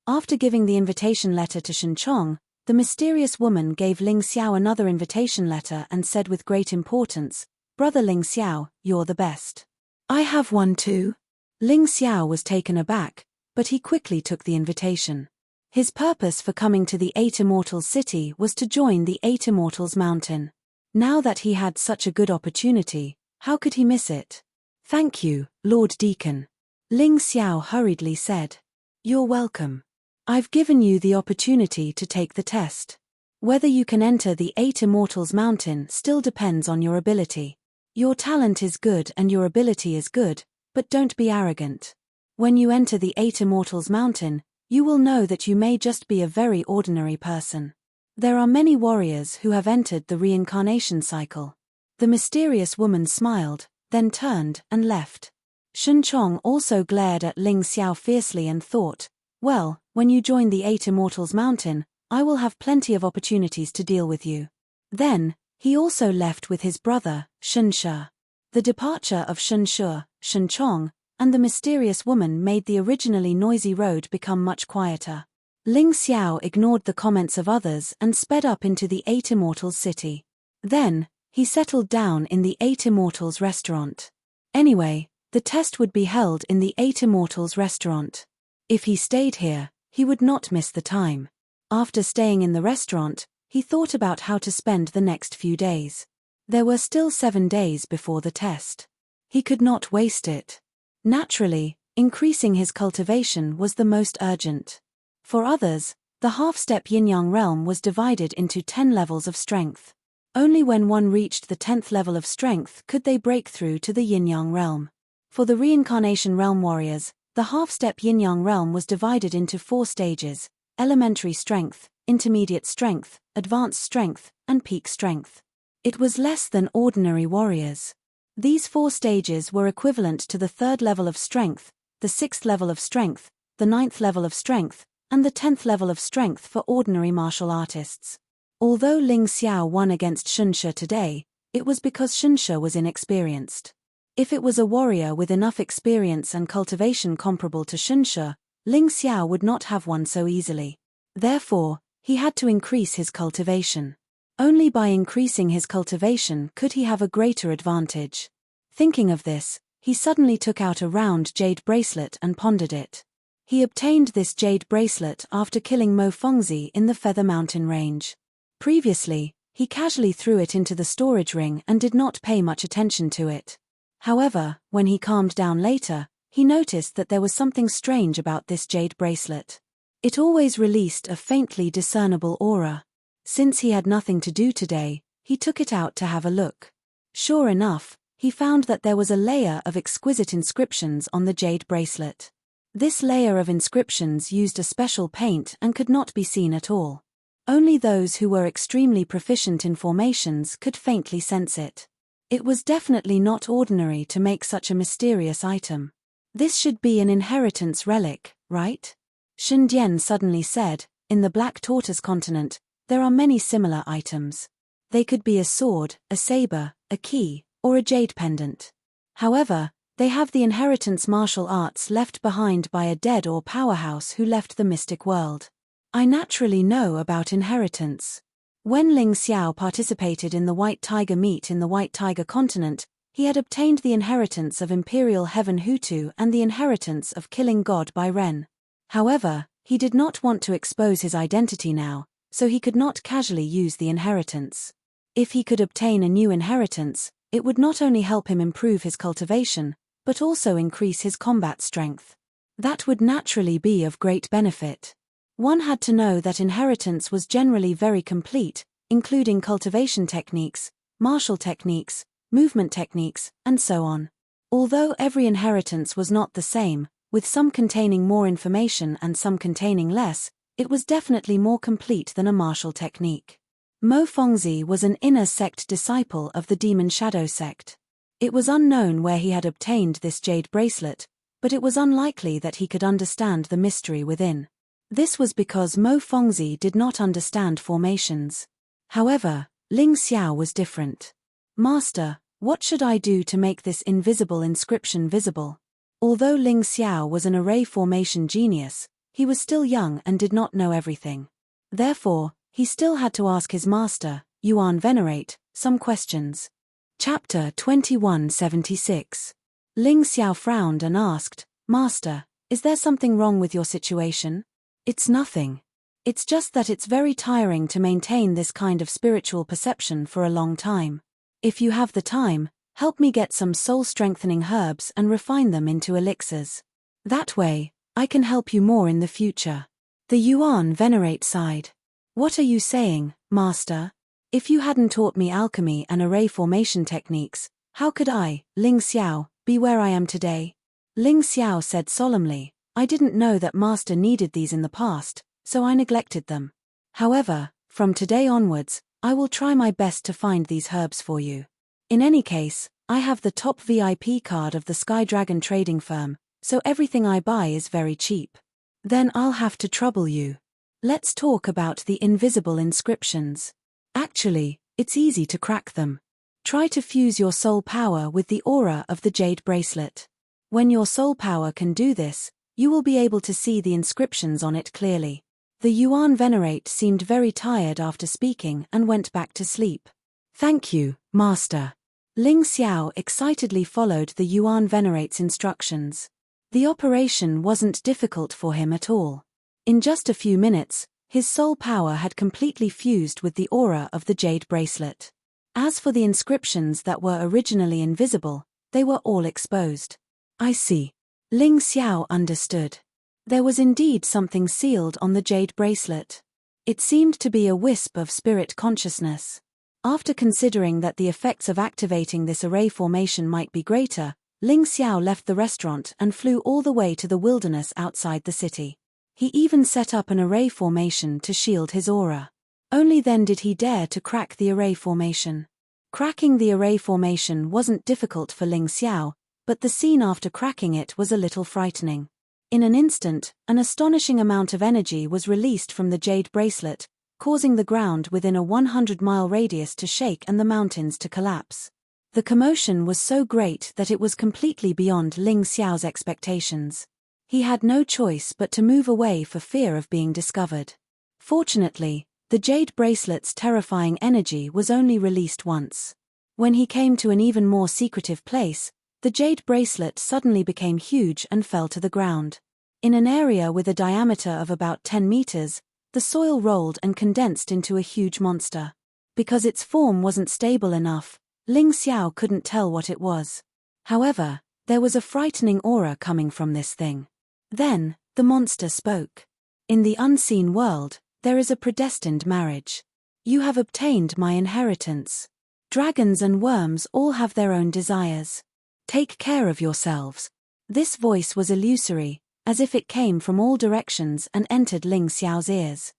After giving the invitation letter to Shenchong, the mysterious woman gave Ling Xiao another invitation letter and said with great importance, Brother Ling Xiao, you're the best. I have one too. Ling Xiao was taken aback, but he quickly took the invitation. His purpose for coming to the 8 Immortals city was to join the 8 Immortals Mountain. Now that he had such a good opportunity, how could he miss it? Thank you, Lord Deacon. Ling Xiao hurriedly said. You're welcome. I've given you the opportunity to take the test. Whether you can enter the 8 Immortals Mountain still depends on your ability. Your talent is good and your ability is good, but don't be arrogant. When you enter the 8 Immortals Mountain, you will know that you may just be a very ordinary person. There are many warriors who have entered the reincarnation cycle. The mysterious woman smiled, then turned and left. Shenchong also glared at Ling Xiao fiercely and thought, well, when you join the 8 Immortals Mountain, I will have plenty of opportunities to deal with you. Then, he also left with his brother, Shenshe. The departure of Shenshe, Shenchong, and the mysterious woman made the originally noisy road become much quieter. Ling Xiao ignored the comments of others and sped up into the 8 Immortals city. Then, he settled down in the 8 Immortals restaurant. Anyway, the test would be held in the 8 Immortals restaurant. If he stayed here, he would not miss the time. After staying in the restaurant, he thought about how to spend the next few days. There were still 7 days before the test. He could not waste it. Naturally, increasing his cultivation was the most urgent. For others, the half-step yin-yang realm was divided into 10 levels of strength. Only when one reached the 10th level of strength could they break through to the yin-yang realm. For the reincarnation realm warriors, the half-step yin-yang realm was divided into 4 stages: elementary strength, intermediate strength, advanced strength, and peak strength. It was less than ordinary warriors. These 4 stages were equivalent to the 3rd level of strength, the 6th level of strength, the 9th level of strength, and the 10th level of strength for ordinary martial artists. Although Ling Xiao won against Shenshe today, it was because Shenshe was inexperienced. If it was a warrior with enough experience and cultivation comparable to Shenshe, Ling Xiao would not have won so easily. Therefore, he had to increase his cultivation. Only by increasing his cultivation could he have a greater advantage. Thinking of this, he suddenly took out a round jade bracelet and pondered it. He obtained this jade bracelet after killing Mo Fengzi in the Feather Mountain range. Previously, he casually threw it into the storage ring and did not pay much attention to it. However, when he calmed down later, he noticed that there was something strange about this jade bracelet. It always released a faintly discernible aura. Since he had nothing to do today, he took it out to have a look. Sure enough, he found that there was a layer of exquisite inscriptions on the jade bracelet. This layer of inscriptions used a special paint and could not be seen at all. Only those who were extremely proficient in formations could faintly sense it. It was definitely not ordinary to make such a mysterious item. This should be an inheritance relic, right? Shen Dian suddenly said, in the Black Tortoise continent, there are many similar items. They could be a sword, a saber, a key, or a jade pendant. However, they have the inheritance martial arts left behind by a dead or powerhouse who left the mystic world. I naturally know about inheritance. When Ling Xiao participated in the White Tiger meet in the White Tiger continent, he had obtained the inheritance of Imperial Heaven Hutu and the inheritance of Killing God by Ren. However, he did not want to expose his identity now, so he could not casually use the inheritance. If he could obtain a new inheritance, it would not only help him improve his cultivation, but also increase his combat strength. That would naturally be of great benefit. One had to know that inheritance was generally very complete, including cultivation techniques, martial techniques, movement techniques, and so on. Although every inheritance was not the same, with some containing more information and some containing less, it was definitely more complete than a martial technique. Mo Fongzi was an inner sect disciple of the Demon Shadow sect. It was unknown where he had obtained this jade bracelet, but it was unlikely that he could understand the mystery within. This was because Mo Fongzi did not understand formations. However, Ling Xiao was different. Master, what should I do to make this invisible inscription visible? Although Ling Xiao was an array formation genius, he was still young and did not know everything. Therefore, he still had to ask his master, Yuan Venerate, some questions. Chapter 2176. Ling Xiao frowned and asked, Master, is there something wrong with your situation? It's nothing. It's just that it's very tiring to maintain this kind of spiritual perception for a long time. If you have the time, help me get some soul-strengthening herbs and refine them into elixirs. That way, I can help you more in the future. The Yuan Venerate sighed. What are you saying, Master? If you hadn't taught me alchemy and array formation techniques, how could I, Ling Xiao, be where I am today? Ling Xiao said solemnly, I didn't know that Master needed these in the past, so I neglected them. However, from today onwards, I will try my best to find these herbs for you. In any case, I have the top VIP card of the Sky Dragon trading firm, so everything I buy is very cheap. Then I'll have to trouble you. Let's talk about the invisible inscriptions. Actually, it's easy to crack them. Try to fuse your soul power with the aura of the jade bracelet. When your soul power can do this, you will be able to see the inscriptions on it clearly. The Yuan Venerate seemed very tired after speaking and went back to sleep. Thank you, Master. Ling Xiao excitedly followed the Yuan Venerate's instructions. The operation wasn't difficult for him at all. In just a few minutes, his soul power had completely fused with the aura of the jade bracelet. As for the inscriptions that were originally invisible, they were all exposed. I see. Ling Xiao understood. There was indeed something sealed on the jade bracelet. It seemed to be a wisp of spirit consciousness. After considering that the effects of activating this array formation might be greater, Ling Xiao left the restaurant and flew all the way to the wilderness outside the city. He even set up an array formation to shield his aura. Only then did he dare to crack the array formation. Cracking the array formation wasn't difficult for Ling Xiao, but the scene after cracking it was a little frightening. In an instant, an astonishing amount of energy was released from the jade bracelet, causing the ground within a 100-mile radius to shake and the mountains to collapse. The commotion was so great that it was completely beyond Ling Xiao's expectations. He had no choice but to move away for fear of being discovered. Fortunately, the jade bracelet's terrifying energy was only released once. When he came to an even more secretive place, the jade bracelet suddenly became huge and fell to the ground. In an area with a diameter of about 10 meters, the soil rolled and condensed into a huge monster. Because its form wasn't stable enough, Ling Xiao couldn't tell what it was. However, there was a frightening aura coming from this thing. Then, the monster spoke. In the unseen world, there is a predestined marriage. You have obtained my inheritance. Dragons and worms all have their own desires. Take care of yourselves. This voice was illusory, as if it came from all directions and entered Ling Xiao's ears.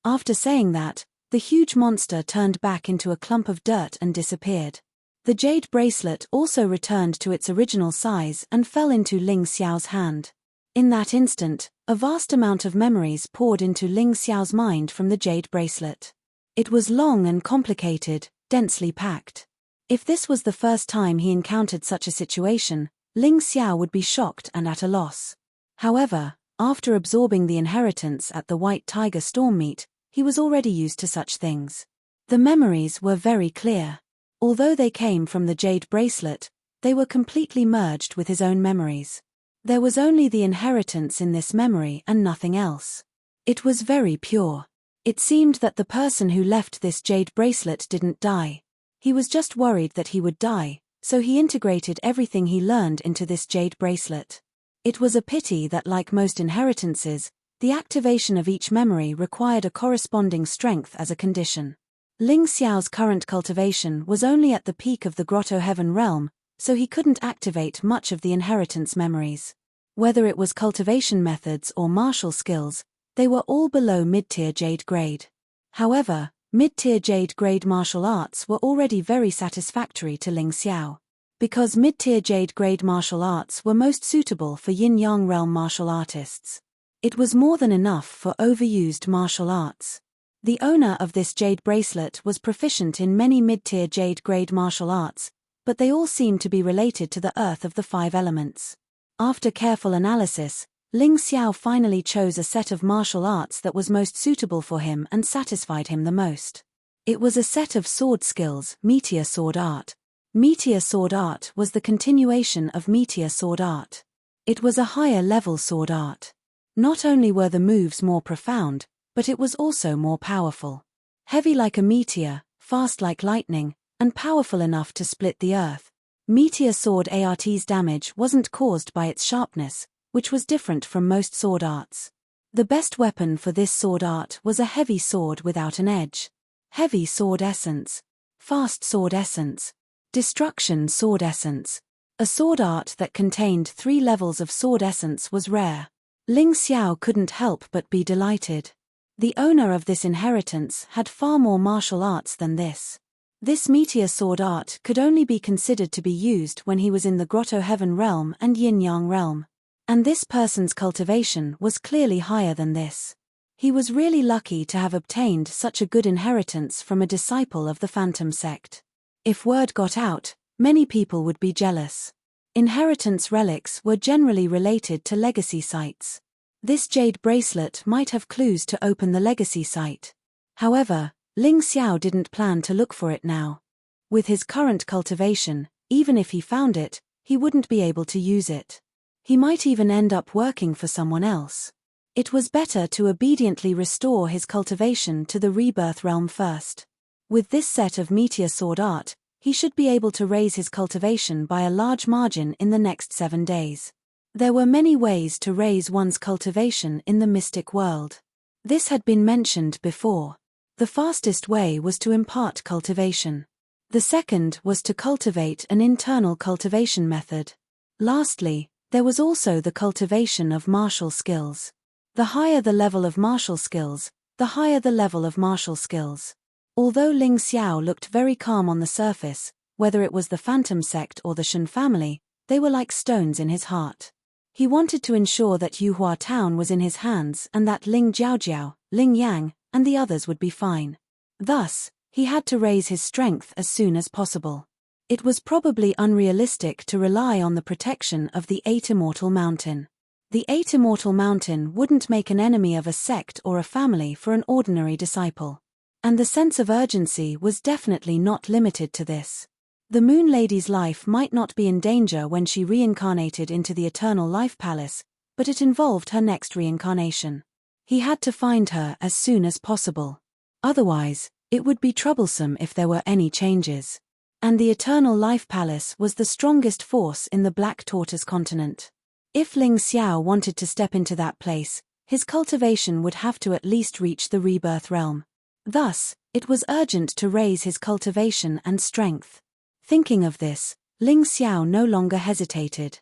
After saying that, the huge monster turned back into a clump of dirt and disappeared. The jade bracelet also returned to its original size and fell into Ling Xiao's hand. In that instant, a vast amount of memories poured into Ling Xiao's mind from the jade bracelet. It was long and complicated, densely packed. If this was the first time he encountered such a situation, Ling Xiao would be shocked and at a loss. However, after absorbing the inheritance at the White Tiger Storm Meet, he was already used to such things. The memories were very clear. Although they came from the jade bracelet, they were completely merged with his own memories. There was only the inheritance in this memory and nothing else. It was very pure. It seemed that the person who left this jade bracelet didn't die. He was just worried that he would die, so he integrated everything he learned into this jade bracelet. It was a pity that, like most inheritances, the activation of each memory required a corresponding strength as a condition. Ling Xiao's current cultivation was only at the peak of the Grotto Heaven realm, so he couldn't activate much of the inheritance memories. Whether it was cultivation methods or martial skills, they were all below mid-tier Jade grade. However, mid-tier Jade grade martial arts were already very satisfactory to Ling Xiao. Because mid-tier Jade grade martial arts were most suitable for Yin-Yang realm martial artists. It was more than enough for overused martial arts. The owner of this jade bracelet was proficient in many mid-tier Jade grade martial arts, but they all seemed to be related to the earth of the 5 elements. After careful analysis, Ling Xiao finally chose a set of martial arts that was most suitable for him and satisfied him the most. It was a set of sword skills, Meteor Sword Art. Meteor Sword Art was the continuation of Meteor Sword Art. It was a higher level sword art. Not only were the moves more profound, but it was also more powerful. Heavy like a meteor, fast like lightning, and powerful enough to split the earth. Meteor Sword Art's damage wasn't caused by its sharpness, which was different from most sword arts. The best weapon for this sword art was a heavy sword without an edge. Heavy Sword Essence. Fast Sword Essence. Destruction Sword Essence. A sword art that contained 3 levels of sword essence was rare. Ling Xiao couldn't help but be delighted. The owner of this inheritance had far more martial arts than this. This Meteor Sword Art could only be considered to be used when he was in the Grotto Heaven realm and Yin-Yang realm. And this person's cultivation was clearly higher than this. He was really lucky to have obtained such a good inheritance from a disciple of the Phantom sect. If word got out, many people would be jealous. Inheritance relics were generally related to legacy sites. This jade bracelet might have clues to open the legacy site. However, Ling Xiao didn't plan to look for it now. With his current cultivation, even if he found it, he wouldn't be able to use it. He might even end up working for someone else. It was better to obediently restore his cultivation to the rebirth realm first. With this set of Meteor Sword Art, he should be able to raise his cultivation by a large margin in the next 7 days. There were many ways to raise one's cultivation in the mystic world. This had been mentioned before. The fastest way was to impart cultivation. The second was to cultivate an internal cultivation method. Lastly, there was also the cultivation of martial skills. The higher the level of martial skills, the higher the level of martial skills. Although Ling Xiao looked very calm on the surface, whether it was the Phantom sect or the Shen family, they were like stones in his heart. He wanted to ensure that Yuhua town was in his hands and that Ling Jiaojiao, Ling Yang, and the others would be fine. Thus, he had to raise his strength as soon as possible. It was probably unrealistic to rely on the protection of the 8 Immortal Mountain. The 8 Immortal Mountain wouldn't make an enemy of a sect or a family for an ordinary disciple. And the sense of urgency was definitely not limited to this. The Moon Lady's life might not be in danger when she reincarnated into the Eternal Life Palace, but it involved her next reincarnation. He had to find her as soon as possible. Otherwise, it would be troublesome if there were any changes. And the Eternal Life Palace was the strongest force in the Black Tortoise continent. If Ling Xiao wanted to step into that place, his cultivation would have to at least reach the rebirth realm. Thus, it was urgent to raise his cultivation and strength. Thinking of this, Ling Xiao no longer hesitated.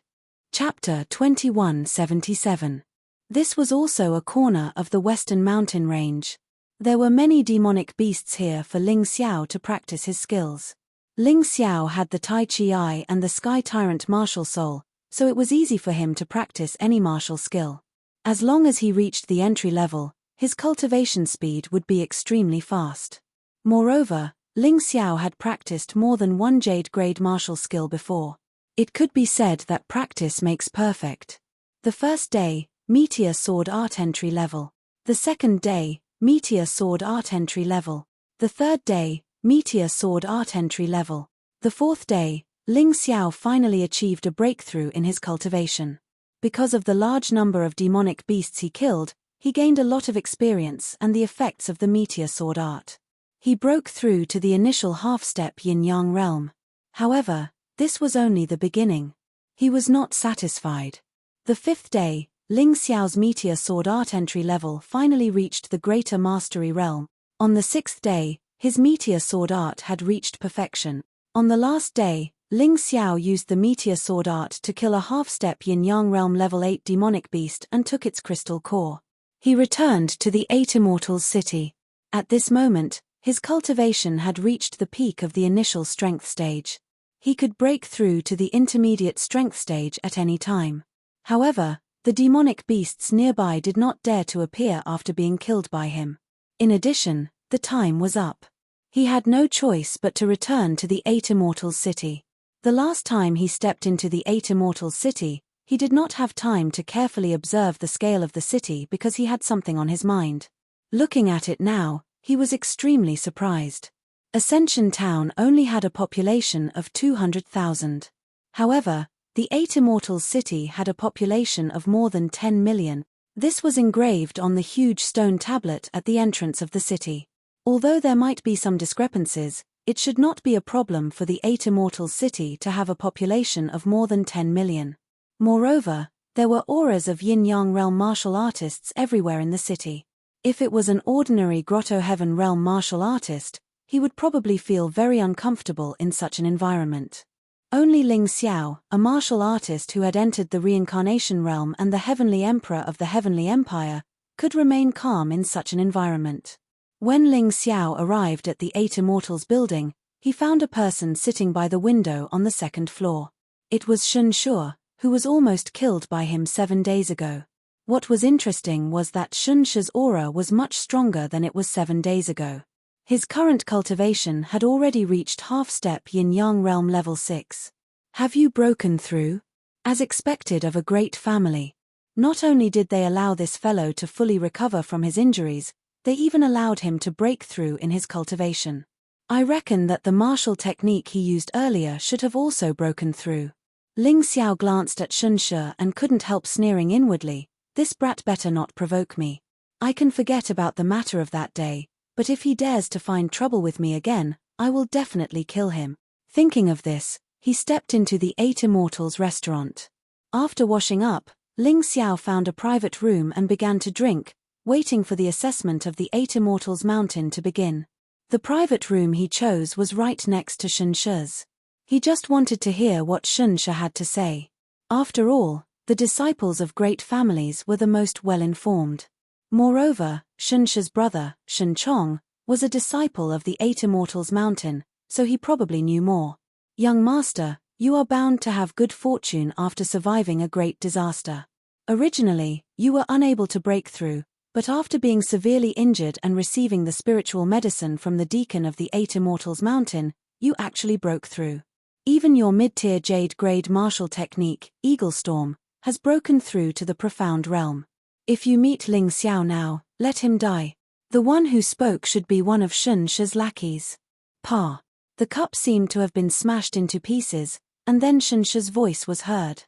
Chapter 2177. This was also a corner of the Western Mountain Range. There were many demonic beasts here for Ling Xiao to practice his skills. Ling Xiao had the Tai Chi Eye and the Sky Tyrant martial soul, so it was easy for him to practice any martial skill. As long as he reached the entry level, his cultivation speed would be extremely fast. Moreover, Ling Xiao had practiced more than one Jade grade martial skill before. It could be said that practice makes perfect. The first day, Meteor Sword Art entry level. The second day, Meteor Sword Art entry level. The third day, Meteor Sword Art entry level. The fourth day, Ling Xiao finally achieved a breakthrough in his cultivation. Because of the large number of demonic beasts he killed, he gained a lot of experience and the effects of the Meteor Sword Art. He broke through to the initial half-step Yin-Yang realm. However, this was only the beginning. He was not satisfied. The fifth day, Ling Xiao's Meteor Sword Art entry level finally reached the Greater Mastery realm. On the sixth day, His meteor sword art had reached perfection. On the last day, Ling Xiao used the meteor sword art to kill a half-step yin-yang realm level 8 demonic beast and took its crystal core. He returned to the 8 Immortals city. At this moment, his cultivation had reached the peak of the initial strength stage. He could break through to the intermediate strength stage at any time. However, the demonic beasts nearby did not dare to appear after being killed by him. In addition, the time was up. He had no choice but to return to the 8 Immortals city. The last time he stepped into the 8 Immortals city, he did not have time to carefully observe the scale of the city because he had something on his mind. Looking at it now, he was extremely surprised. Ascension Town only had a population of 200,000. However, the 8 Immortals city had a population of more than 10 million. This was engraved on the huge stone tablet at the entrance of the city. Although there might be some discrepancies, it should not be a problem for the 8 Immortals city to have a population of more than 10 million. Moreover, there were auras of yin-yang realm martial artists everywhere in the city. If it was an ordinary Grotto Heaven realm martial artist, he would probably feel very uncomfortable in such an environment. Only Ling Xiao, a martial artist who had entered the reincarnation realm and the Heavenly Emperor of the Heavenly Empire, could remain calm in such an environment. When Ling Xiao arrived at the 8 Immortals building, he found a person sitting by the window on the second floor. It was Shun Shu, who was almost killed by him 7 days ago. What was interesting was that Shun Shu's aura was much stronger than it was 7 days ago. His current cultivation had already reached half-step yin-yang realm level 6. Have you broken through? As expected of a great family. Not only did they allow this fellow to fully recover from his injuries, they even allowed him to break through in his cultivation. I reckon that the martial technique he used earlier should have also broken through. Ling Xiao glanced at Shun Shu and couldn't help sneering inwardly, this brat better not provoke me. I can forget about the matter of that day, but if he dares to find trouble with me again, I will definitely kill him. Thinking of this, he stepped into the 8 Immortals restaurant. After washing up, Ling Xiao found a private room and began to drink, waiting for the assessment of the 8 Immortals mountain to begin. The private room he chose was right next to Shun Shu's. He just wanted to hear what Shun Shu had to say. After all, the disciples of great families were the most well-informed. Moreover, Shun Shu's brother, Shun Chong, was a disciple of the 8 Immortals mountain, so he probably knew more. Young master, you are bound to have good fortune after surviving a great disaster. Originally, you were unable to break through, but after being severely injured and receiving the spiritual medicine from the deacon of the 8 Immortals mountain, you actually broke through. Even your mid-tier jade-grade martial technique, Eagle Storm, has broken through to the profound realm. If you meet Ling Xiao now, let him die. The one who spoke should be one of Shun Shu's lackeys. Pa. The cup seemed to have been smashed into pieces, and then Shun Shu's voice was heard.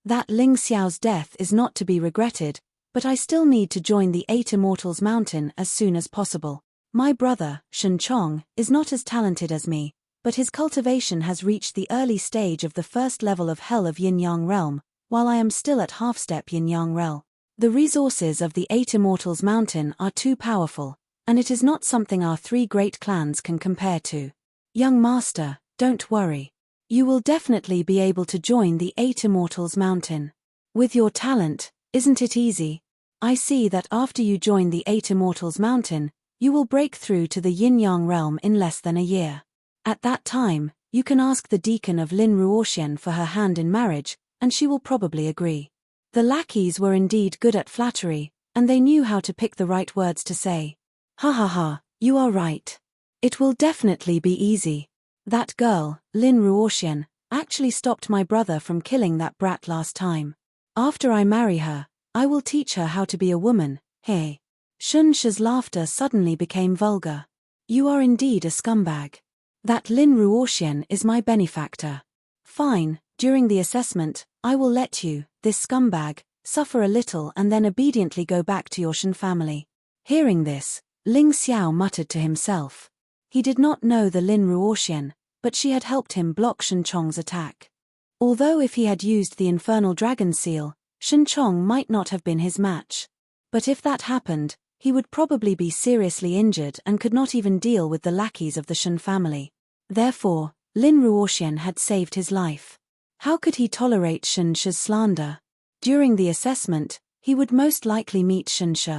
That Ling Xiao's death is not to be regretted, but I still need to join the 8 Immortals mountain as soon as possible. My brother, Shun Chong, is not as talented as me, but his cultivation has reached the early stage of the first level of Hell of Yin-Yang realm, while I am still at half-step Yin-Yang realm. The resources of the 8 Immortals mountain are too powerful, and it is not something our 3 great clans can compare to. Young master, don't worry. You will definitely be able to join the 8 Immortals mountain. With your talent, isn't it easy? I see that after you join the 8 Immortals mountain, you will break through to the Yin-Yang realm in less than a year. At that time, you can ask the deacon of Lin Ruoxian for her hand in marriage, and she will probably agree. The lackeys were indeed good at flattery, and they knew how to pick the right words to say. Ha ha ha, you are right. It will definitely be easy. That girl, Lin Ruoxian, actually stopped my brother from killing that brat last time. After I marry her, I will teach her how to be a woman, hey. Shun Shu's laughter suddenly became vulgar. You are indeed a scumbag. That Lin Ruoxian is my benefactor. Fine, during the assessment, I will let you, this scumbag, suffer a little and then obediently go back to your Shen family. Hearing this, Ling Xiao muttered to himself. He did not know the Lin Ruoxian, but she had helped him block Shun Chong's attack. Although if he had used the Infernal Dragon Seal, Shun Chong might not have been his match. But if that happened, He would probably be seriously injured and could not even deal with the lackeys of the Shen family. Therefore, Lin Ruoxian had saved his life. How could he tolerate Shen She's slander? During the assessment, he would most likely meet Shen She.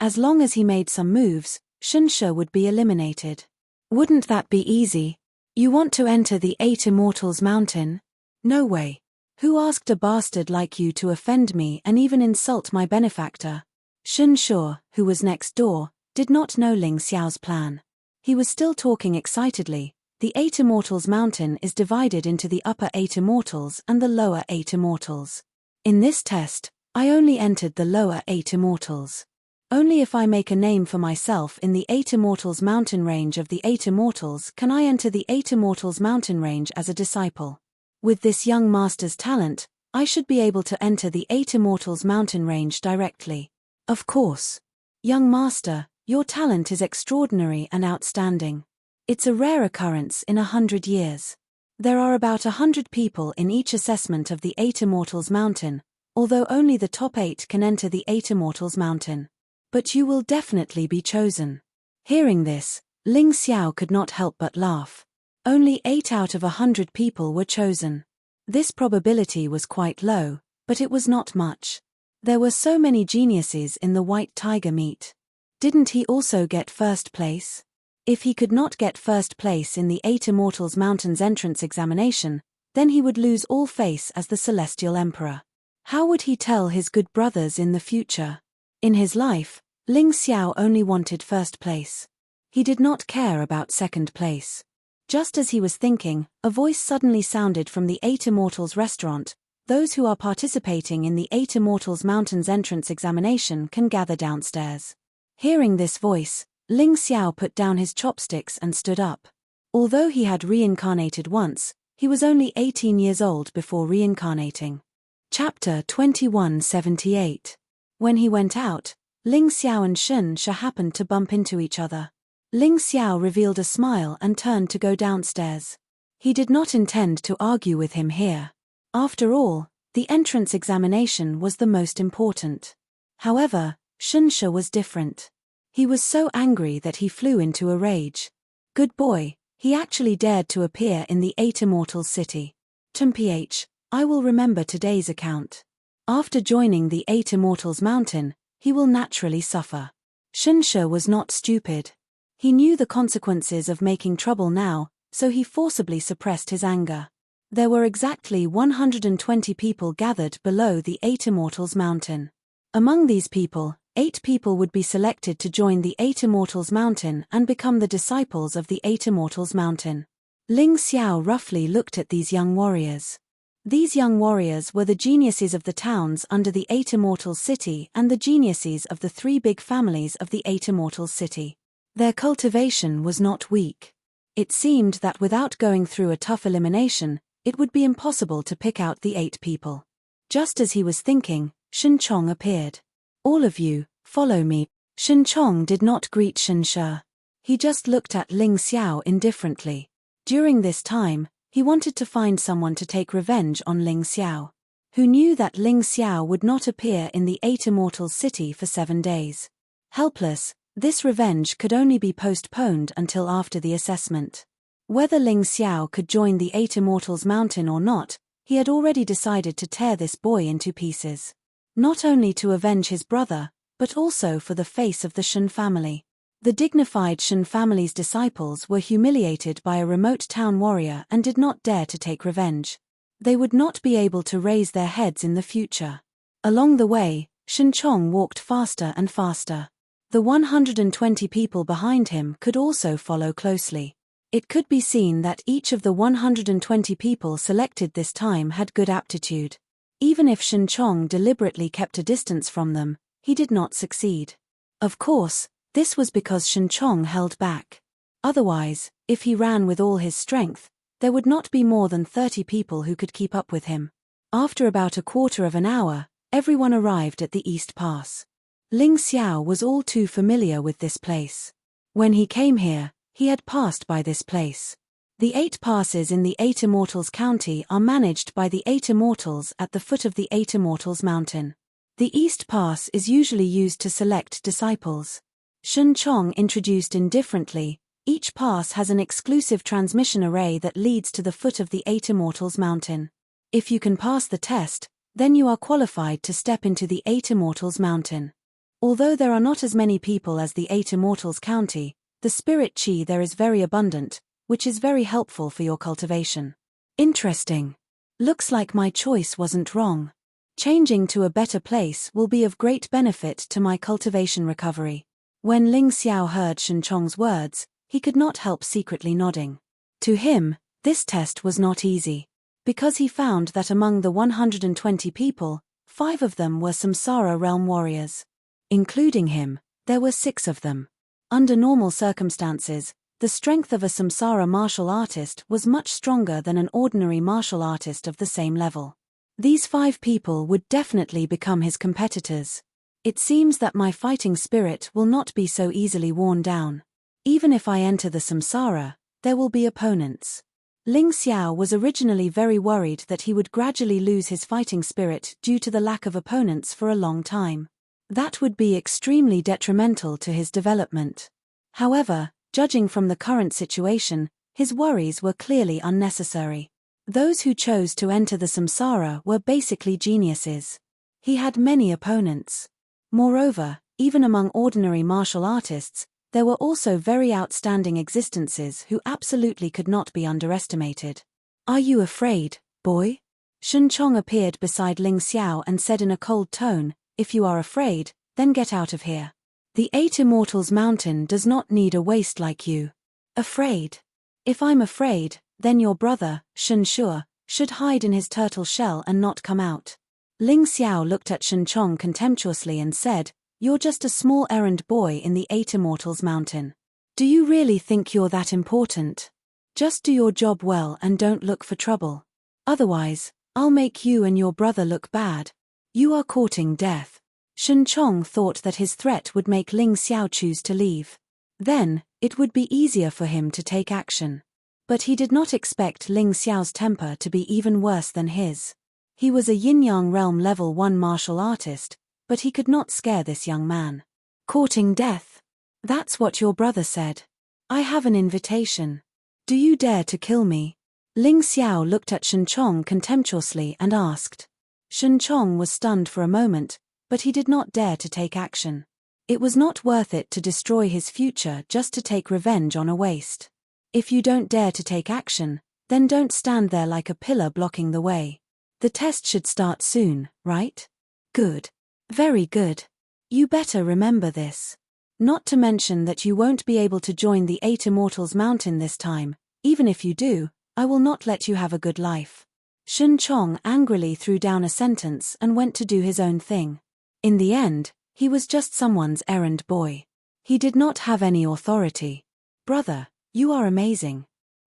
As long as he made some moves, Shen She would be eliminated. Wouldn't that be easy? You want to enter the 8 Immortals Mountain? No way. Who asked a bastard like you to offend me and even insult my benefactor? Shen She, who was next door, did not know Ling Xiao's plan. He was still talking excitedly. The 8 Immortals Mountain is divided into the upper 8 Immortals and the lower 8 Immortals. In this test, I only entered the lower 8 Immortals. Only if I make a name for myself in the 8 Immortals Mountain range of the 8 Immortals can I enter the 8 Immortals Mountain range as a disciple. With this young master's talent, I should be able to enter the 8 Immortals Mountain range directly. Of course. Young master, your talent is extraordinary and outstanding. It's a rare occurrence in 100 years. There are about 100 people in each assessment of the 8 Immortals Mountain, although only the top 8 can enter the 8 Immortals Mountain. But you will definitely be chosen. Hearing this, Ling Xiao could not help but laugh. Only 8 out of 100 people were chosen. This probability was quite low, but it was not much. There were so many geniuses in the White Tiger meet. Didn't he also get first place? If he could not get first place in the 8 Immortals Mountain's entrance examination, then he would lose all face as the Celestial Emperor. How would he tell his good brothers in the future? In his life, Ling Xiao only wanted first place. He did not care about second place. Just as he was thinking, a voice suddenly sounded from the 8 Immortals restaurant. Those who are participating in the 8 Immortals Mountain's entrance examination can gather downstairs. Hearing this voice, Ling Xiao put down his chopsticks and stood up. Although he had reincarnated once, he was only 18 years old before reincarnating. Chapter 2178. When he went out, Ling Xiao and Shen She happened to bump into each other. Ling Xiao revealed a smile and turned to go downstairs. He did not intend to argue with him here. After all, the entrance examination was the most important. However, Shen She was different. He was so angry that he flew into a rage. Good boy, he actually dared to appear in the 8 Immortals city. TMPH, I will remember today's account. After joining the 8 Immortals Mountain, he will naturally suffer. Shen She was not stupid. He knew the consequences of making trouble now, so he forcibly suppressed his anger. There were exactly 120 people gathered below the 8 Immortals Mountain. Among these people, 8 people would be selected to join the 8 Immortals Mountain and become the disciples of the 8 Immortals Mountain. Ling Xiao roughly looked at these young warriors. These young warriors were the geniuses of the towns under the 8 Immortals city and the geniuses of the 3 big families of the 8 Immortals city. Their cultivation was not weak. It seemed that without going through a tough elimination, it would be impossible to pick out the 8 people. Just as he was thinking, Shen Chong appeared. All of you, follow me. Shen Chong did not greet Shen She. He just looked at Ling Xiao indifferently. During this time, he wanted to find someone to take revenge on Ling Xiao. Who knew that Ling Xiao would not appear in the 8 Immortals city for 7 days. Helpless, this revenge could only be postponed until after the assessment. Whether Ling Xiao could join the 8 Immortals Mountain or not, he had already decided to tear this boy into pieces. Not only to avenge his brother, but also for the face of the Shen family. The dignified Shen family's disciples were humiliated by a remote town warrior and did not dare to take revenge. They would not be able to raise their heads in the future. Along the way, Shen Chong walked faster and faster. The 120 people behind him could also follow closely. It could be seen that each of the 120 people selected this time had good aptitude. Even if Shen Chong deliberately kept a distance from them, he did not succeed. Of course, this was because Shen Chong held back. Otherwise, if he ran with all his strength, there would not be more than 30 people who could keep up with him. After about a quarter of an hour, everyone arrived at the East Pass. Ling Xiao was all too familiar with this place. When he came here, he had passed by this place. The 8 passes in the 8 Immortals County are managed by the 8 Immortals at the foot of the 8 Immortals Mountain. The East Pass is usually used to select disciples. Shun Chong introduced indifferently, each pass has an exclusive transmission array that leads to the foot of the Eight Immortals Mountain. If you can pass the test, then you are qualified to step into the Eight Immortals Mountain. Although there are not as many people as the Eight Immortals County, the spirit chi there is very abundant, which is very helpful for your cultivation. Interesting. Looks like my choice wasn't wrong. Changing to a better place will be of great benefit to my cultivation recovery. When Ling Xiao heard Shun Chong's words, he could not help secretly nodding. To him, this test was not easy. Because he found that among the 120 people, 5 of them were Samsara realm warriors. Including him, there were 6 of them. Under normal circumstances, the strength of a Samsara martial artist was much stronger than an ordinary martial artist of the same level. These 5 people would definitely become his competitors. It seems that my fighting spirit will not be so easily worn down. Even if I enter the samsara, there will be opponents. Ling Xiao was originally very worried that he would gradually lose his fighting spirit due to the lack of opponents for a long time. That would be extremely detrimental to his development. However, judging from the current situation, his worries were clearly unnecessary. Those who chose to enter the samsara were basically geniuses. He had many opponents. Moreover, even among ordinary martial artists, there were also very outstanding existences who absolutely could not be underestimated. Are you afraid, boy? Shun Chong appeared beside Ling Xiao and said in a cold tone, if you are afraid, then get out of here. The Eight Immortals Mountain does not need a waste like you. Afraid? If I'm afraid, then your brother, Shun Shua, should hide in his turtle shell and not come out. Ling Xiao looked at Shun Chong contemptuously and said, you're just a small errand boy in the Eight Immortals Mountain. Do you really think you're that important? Just do your job well and don't look for trouble. Otherwise, I'll make you and your brother look bad. You are courting death. Shun Chong thought that his threat would make Ling Xiao choose to leave. Then, it would be easier for him to take action. But he did not expect Ling Xiao's temper to be even worse than his. He was a yin-yang realm level 1 martial artist, but he could not scare this young man. Courting death? That's what your brother said. I have an invitation. Do you dare to kill me? Ling Xiao looked at Shun Chong contemptuously and asked. Shun Chong was stunned for a moment, but he did not dare to take action. It was not worth it to destroy his future just to take revenge on a waste. If you don't dare to take action, then don't stand there like a pillar blocking the way. The test should start soon, right? Good. Very good. You better remember this. Not to mention that you won't be able to join the Eight Immortals Mountain this time. Even if you do, I will not let you have a good life. Shun Chong angrily threw down a sentence and went to do his own thing. In the end, he was just someone's errand boy. He did not have any authority. Brother, you are amazing.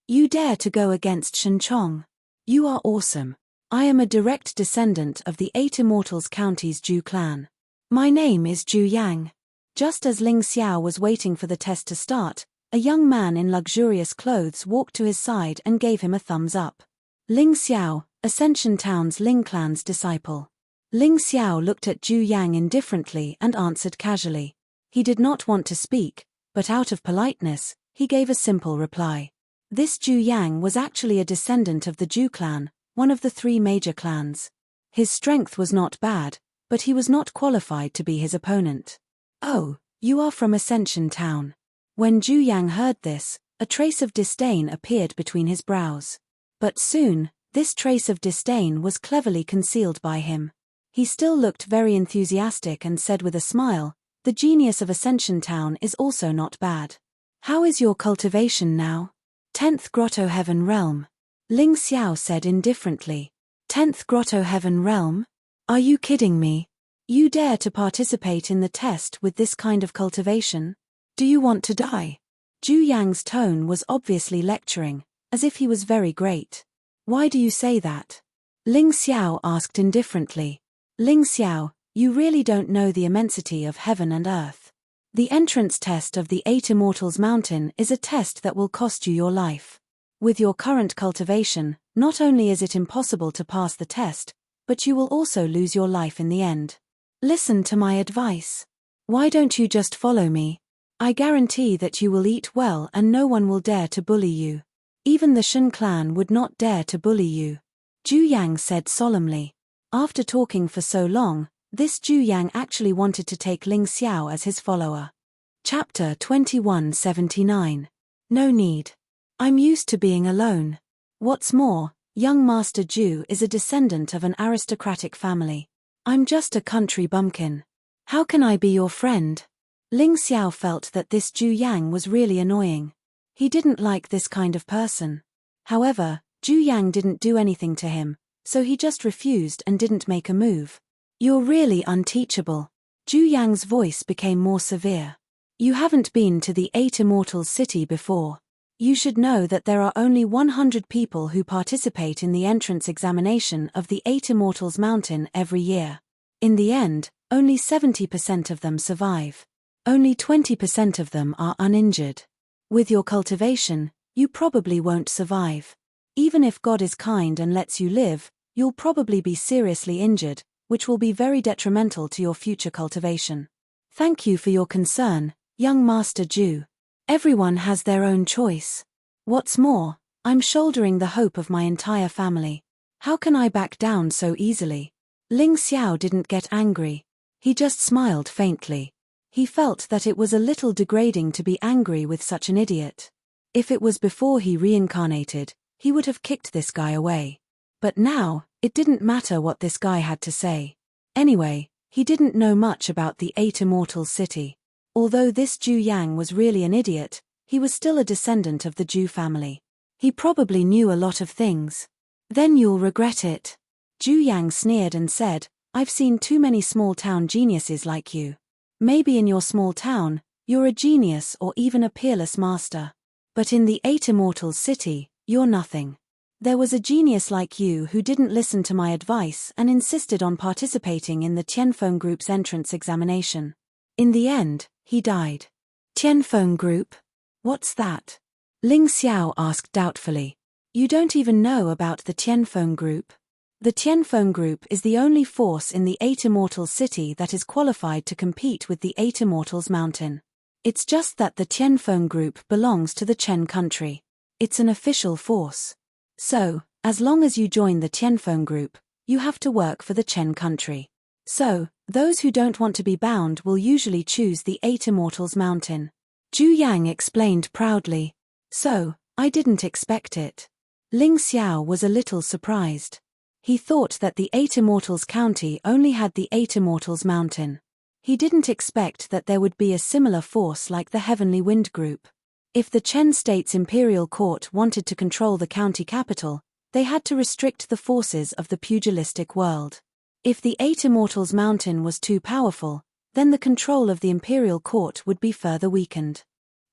You dare to go against Shun Chong. You are awesome. I am a direct descendant of the Eight Immortals County's Zhu clan. My name is Zhu Yang. Just as Ling Xiao was waiting for the test to start, a young man in luxurious clothes walked to his side and gave him a thumbs up. Ling Xiao, Ascension Town's Ling clan's disciple. Ling Xiao looked at Zhu Yang indifferently and answered casually. He did not want to speak, but out of politeness, he gave a simple reply. This Zhu Yang was actually a descendant of the Zhu clan, one of the 3 major clans. His strength was not bad, but he was not qualified to be his opponent. Oh, you are from Ascension Town. When Zhu Yang heard this, a trace of disdain appeared between his brows. But soon, this trace of disdain was cleverly concealed by him. He still looked very enthusiastic and said with a smile, the genius of Ascension Town is also not bad. How is your cultivation now? 10th Grotto Heaven Realm. Ling Xiao said indifferently. 10th Grotto Heaven Realm? Are you kidding me? You dare to participate in the test with this kind of cultivation? Do you want to die? Zhu Yang's tone was obviously lecturing, as if he was very great. Why do you say that? Ling Xiao asked indifferently. Ling Xiao, you really don't know the immensity of heaven and earth. The entrance test of the Eight Immortals Mountain is a test that will cost you your life. With your current cultivation, not only is it impossible to pass the test, but you will also lose your life in the end. Listen to my advice. Why don't you just follow me? I guarantee that you will eat well and no one will dare to bully you. Even the Shen clan would not dare to bully you. Zhu Yang said solemnly. After talking for so long, this Zhu Yang actually wanted to take Ling Xiao as his follower. Chapter 2179. No need. I'm used to being alone. What's more, young Master Zhu is a descendant of an aristocratic family. I'm just a country bumpkin. How can I be your friend? Ling Xiao felt that this Zhu Yang was really annoying. He didn't like this kind of person. However, Zhu Yang didn't do anything to him, so he just refused and didn't make a move. You're really unteachable. Zhu Yang's voice became more severe. You haven't been to the Eight Immortals city before. You should know that there are only 100 people who participate in the entrance examination of the Eight Immortals Mountain every year. In the end, only 70% of them survive. Only 20% of them are uninjured. With your cultivation, you probably won't survive. Even if God is kind and lets you live, you'll probably be seriously injured, which will be very detrimental to your future cultivation. Thank you for your concern, young Master Zhu. Everyone has their own choice. What's more, I'm shouldering the hope of my entire family. How can I back down so easily? Ling Xiao didn't get angry. He just smiled faintly. He felt that it was a little degrading to be angry with such an idiot. If it was before he reincarnated, he would have kicked this guy away. But now, it didn't matter what this guy had to say. Anyway, he didn't know much about the Eight Immortals city. Although this Zhu Yang was really an idiot, he was still a descendant of the Zhu family. He probably knew a lot of things. Then you'll regret it. Zhu Yang sneered and said, I've seen too many small-town geniuses like you. Maybe in your small town, you're a genius or even a peerless master. But in the Eight Immortals city, you're nothing. There was a genius like you who didn't listen to my advice and insisted on participating in the Tianfeng Group's entrance examination. In the end, he died. Tianfeng Group? What's that? Ling Xiao asked doubtfully. You don't even know about the Tianfeng Group? The Tianfeng Group is the only force in the Eight Immortals city that is qualified to compete with the Eight Immortals Mountain. It's just that the Tianfeng Group belongs to the Chen country. It's an official force. So, as long as you join the Tianfeng Group, you have to work for the Chen country. So, those who don't want to be bound will usually choose the Eight Immortals Mountain. Zhu Yang explained proudly. So, I didn't expect it. Ling Xiao was a little surprised. He thought that the Eight Immortals County only had the Eight Immortals Mountain. He didn't expect that there would be a similar force like the Heavenly Wind Group. If the Chen State's Imperial Court wanted to control the county capital, they had to restrict the forces of the pugilistic world. If the Eight Immortals Mountain was too powerful, then the control of the Imperial Court would be further weakened.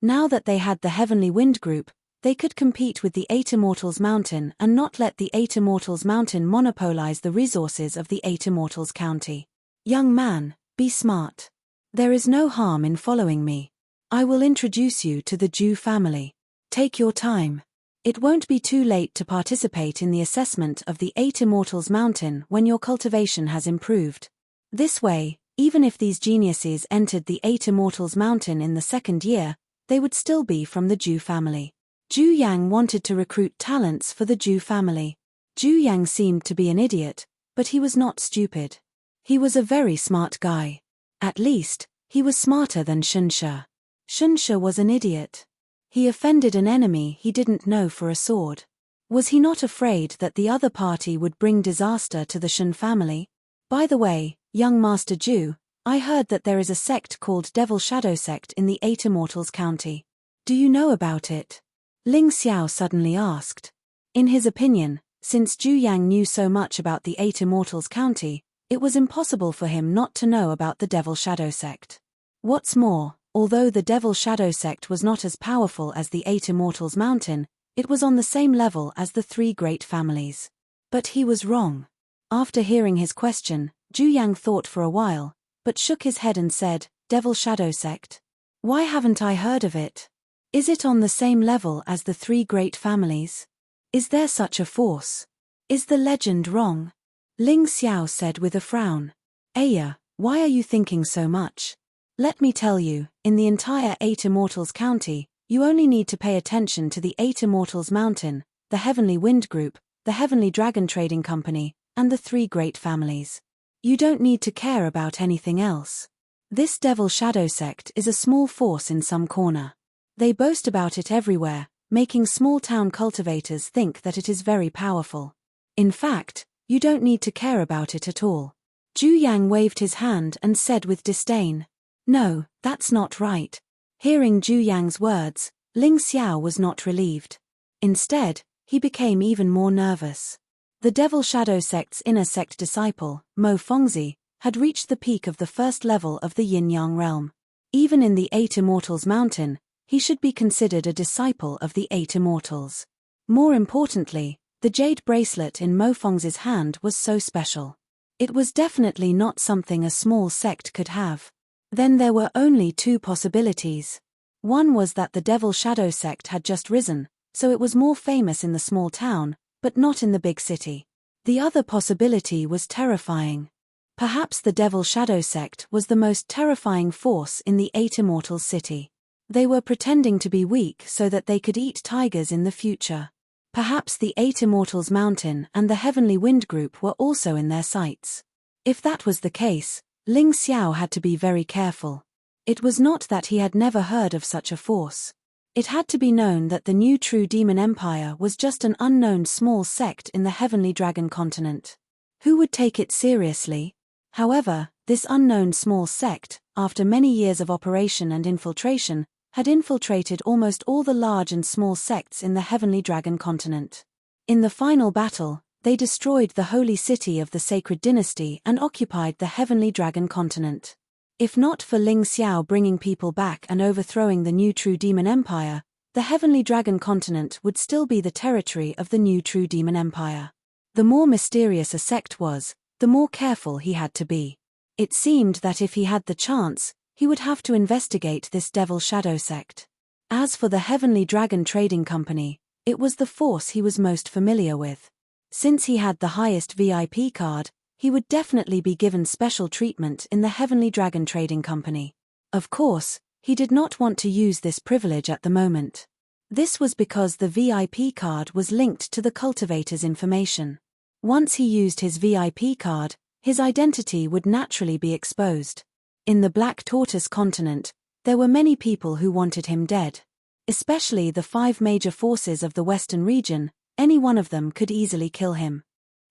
Now that they had the Heavenly Wind Group, they could compete with the Eight Immortals Mountain and not let the Eight Immortals Mountain monopolize the resources of the Eight Immortals County. Young man, be smart. There is no harm in following me. I will introduce you to the Zhu family. Take your time. It won't be too late to participate in the assessment of the Eight Immortals Mountain when your cultivation has improved. This way, even if these geniuses entered the Eight Immortals Mountain in the second year, they would still be from the Zhu family. Zhu Yang wanted to recruit talents for the Zhu family. Zhu Yang seemed to be an idiot, but he was not stupid. He was a very smart guy. At least, he was smarter than Shunshe. Shunshe was an idiot. He offended an enemy he didn't know for a sword. Was he not afraid that the other party would bring disaster to the Shen family? By the way, young Master Zhu, I heard that there is a sect called Devil Shadow Sect in the Eight Immortals County. Do you know about it? Ling Xiao suddenly asked. In his opinion, since Zhu Yang knew so much about the Eight Immortals County, it was impossible for him not to know about the Devil Shadow Sect. What's more, although the Devil Shadow Sect was not as powerful as the Eight Immortals Mountain, it was on the same level as the three great families. But he was wrong. After hearing his question, Zhu Yang thought for a while, but shook his head and said, Devil Shadow Sect? Why haven't I heard of it? Is it on the same level as the three great families? Is there such a force? Is the legend wrong? Ling Xiao said with a frown. Aya, Why are you thinking so much? Let me tell you, in the entire 8 Immortals County, you only need to pay attention to the 8 Immortals Mountain, the Heavenly Wind Group, the Heavenly Dragon Trading Company, and the 3 great families. You don't need to care about anything else. This Devil Shadow sect is a small force in some corner. They boast about it everywhere, making small-town cultivators think that it is very powerful. In fact, you don't need to care about it at all. Zhu Yang waved his hand and said with disdain, "No, that's not right." Hearing Zhu Yang's words, Ling Xiao was not relieved. Instead, he became even more nervous. The Devil Shadow sect's inner sect disciple, Mo Fengzi, had reached the peak of the first level of the Yin-Yang realm. Even in the 8 Immortals Mountain, he should be considered a disciple of the 8 Immortals. More importantly, the jade bracelet in Mo Fengzi's hand was so special. It was definitely not something a small sect could have. Then there were only 2 possibilities. One was that the Devil Shadow sect had just risen, so it was more famous in the small town, but not in the big city. The other possibility was terrifying. Perhaps the Devil Shadow sect was the most terrifying force in the 8 Immortals city. They were pretending to be weak so that they could eat tigers in the future. Perhaps the 8 Immortals Mountain and the Heavenly Wind Group were also in their sights. If that was the case, Ling Xiao had to be very careful. It was not that he had never heard of such a force. It had to be known that the new True Demon Empire was just an unknown small sect in the Heavenly Dragon continent. Who would take it seriously? However, this unknown small sect, after many years of operation and infiltration, had infiltrated almost all the large and small sects in the Heavenly Dragon continent. In the final battle, they destroyed the holy city of the Sacred Dynasty and occupied the Heavenly Dragon continent. If not for Ling Xiao bringing people back and overthrowing the new True Demon Empire, the Heavenly Dragon continent would still be the territory of the new True Demon Empire. The more mysterious a sect was, the more careful he had to be. It seemed that if he had the chance, he would have to investigate this Devil Shadow sect. As for the Heavenly Dragon Trading Company, it was the force he was most familiar with. Since he had the highest VIP card, he would definitely be given special treatment in the Heavenly Dragon Trading Company. Of course, he did not want to use this privilege at the moment. This was because the VIP card was linked to the cultivator's information. Once he used his VIP card, his identity would naturally be exposed. In the Black Tortoise continent, there were many people who wanted him dead. Especially the 5 major forces of the Western region, any one of them could easily kill him.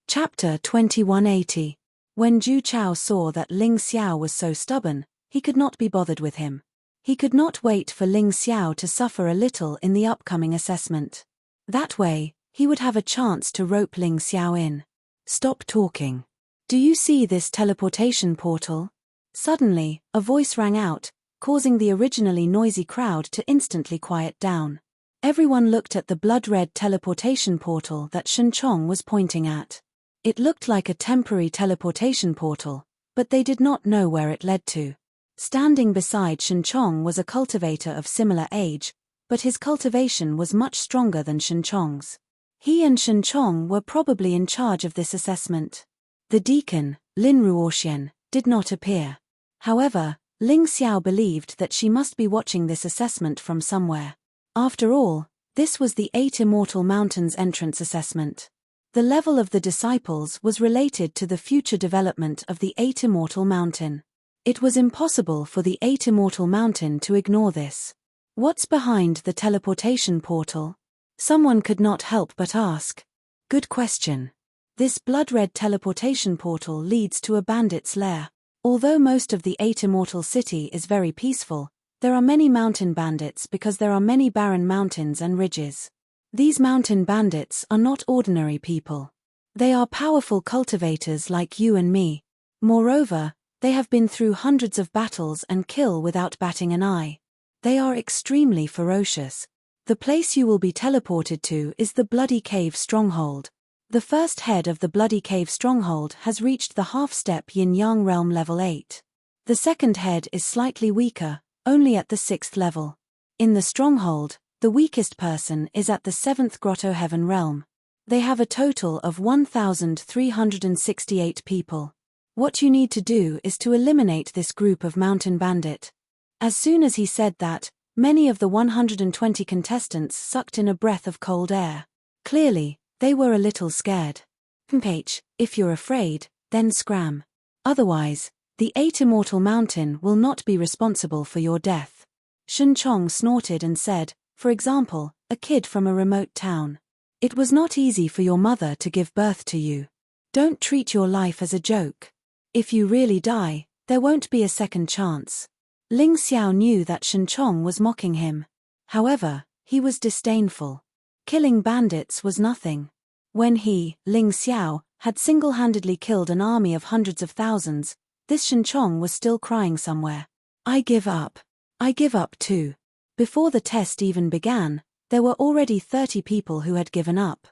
Chapter 2180. When Zhu Chao saw that Ling Xiao was so stubborn, he could not be bothered with him. He could not wait for Ling Xiao to suffer a little in the upcoming assessment. That way, he would have a chance to rope Ling Xiao in. "Stop talking. Do you see this teleportation portal?" Suddenly, a voice rang out, causing the originally noisy crowd to instantly quiet down. Everyone looked at the blood-red teleportation portal that Shen Chong was pointing at. It looked like a temporary teleportation portal, but they did not know where it led to. Standing beside Shen Chong was a cultivator of similar age, but his cultivation was much stronger than Shen Chong's. He and Shen Chong were probably in charge of this assessment. The deacon, Lin Ruoxian, did not appear. However, Ling Xiao believed that she must be watching this assessment from somewhere. After all, this was the 8 Immortal Mountains entrance assessment. The level of the disciples was related to the future development of the 8 Immortal Mountain. It was impossible for the 8 Immortal Mountain to ignore this. What's behind the teleportation portal? Someone could not help but ask. Good question. This blood-red teleportation portal leads to a bandit's lair. Although most of the 8 Immortal City is very peaceful, there are many mountain bandits because there are many barren mountains and ridges. These mountain bandits are not ordinary people. They are powerful cultivators like you and me. Moreover, they have been through hundreds of battles and kill without batting an eye. They are extremely ferocious. The place you will be teleported to is the Bloody Cave Stronghold. The first head of the Bloody Cave Stronghold has reached the half-step Yin-Yang Realm level 8. The second head is slightly weaker, only at the 6th level. In the Stronghold, the weakest person is at the 7th Grotto Heaven Realm. They have a total of 1,368 people. What you need to do is to eliminate this group of mountain bandit. As soon as he said that, many of the 120 contestants sucked in a breath of cold air. Clearly, they were a little scared. If you're afraid, then scram. Otherwise, the 8 Immortal Mountain will not be responsible for your death. Shen Chong snorted and said, for example, a kid from a remote town. It was not easy for your mother to give birth to you. Don't treat your life as a joke. If you really die, there won't be a second chance. Ling Xiao knew that Shen Chong was mocking him. However, he was disdainful. Killing bandits was nothing. When he, Ling Xiao, had single-handedly killed an army of hundreds of thousands, this Shen Chong was still crying somewhere. I give up. I give up too. Before the test even began, there were already 30 people who had given up.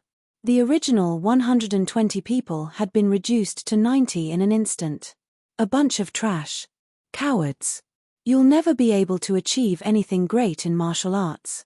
The original 120 people had been reduced to 90 in an instant. A bunch of trash. Cowards. You'll never be able to achieve anything great in martial arts.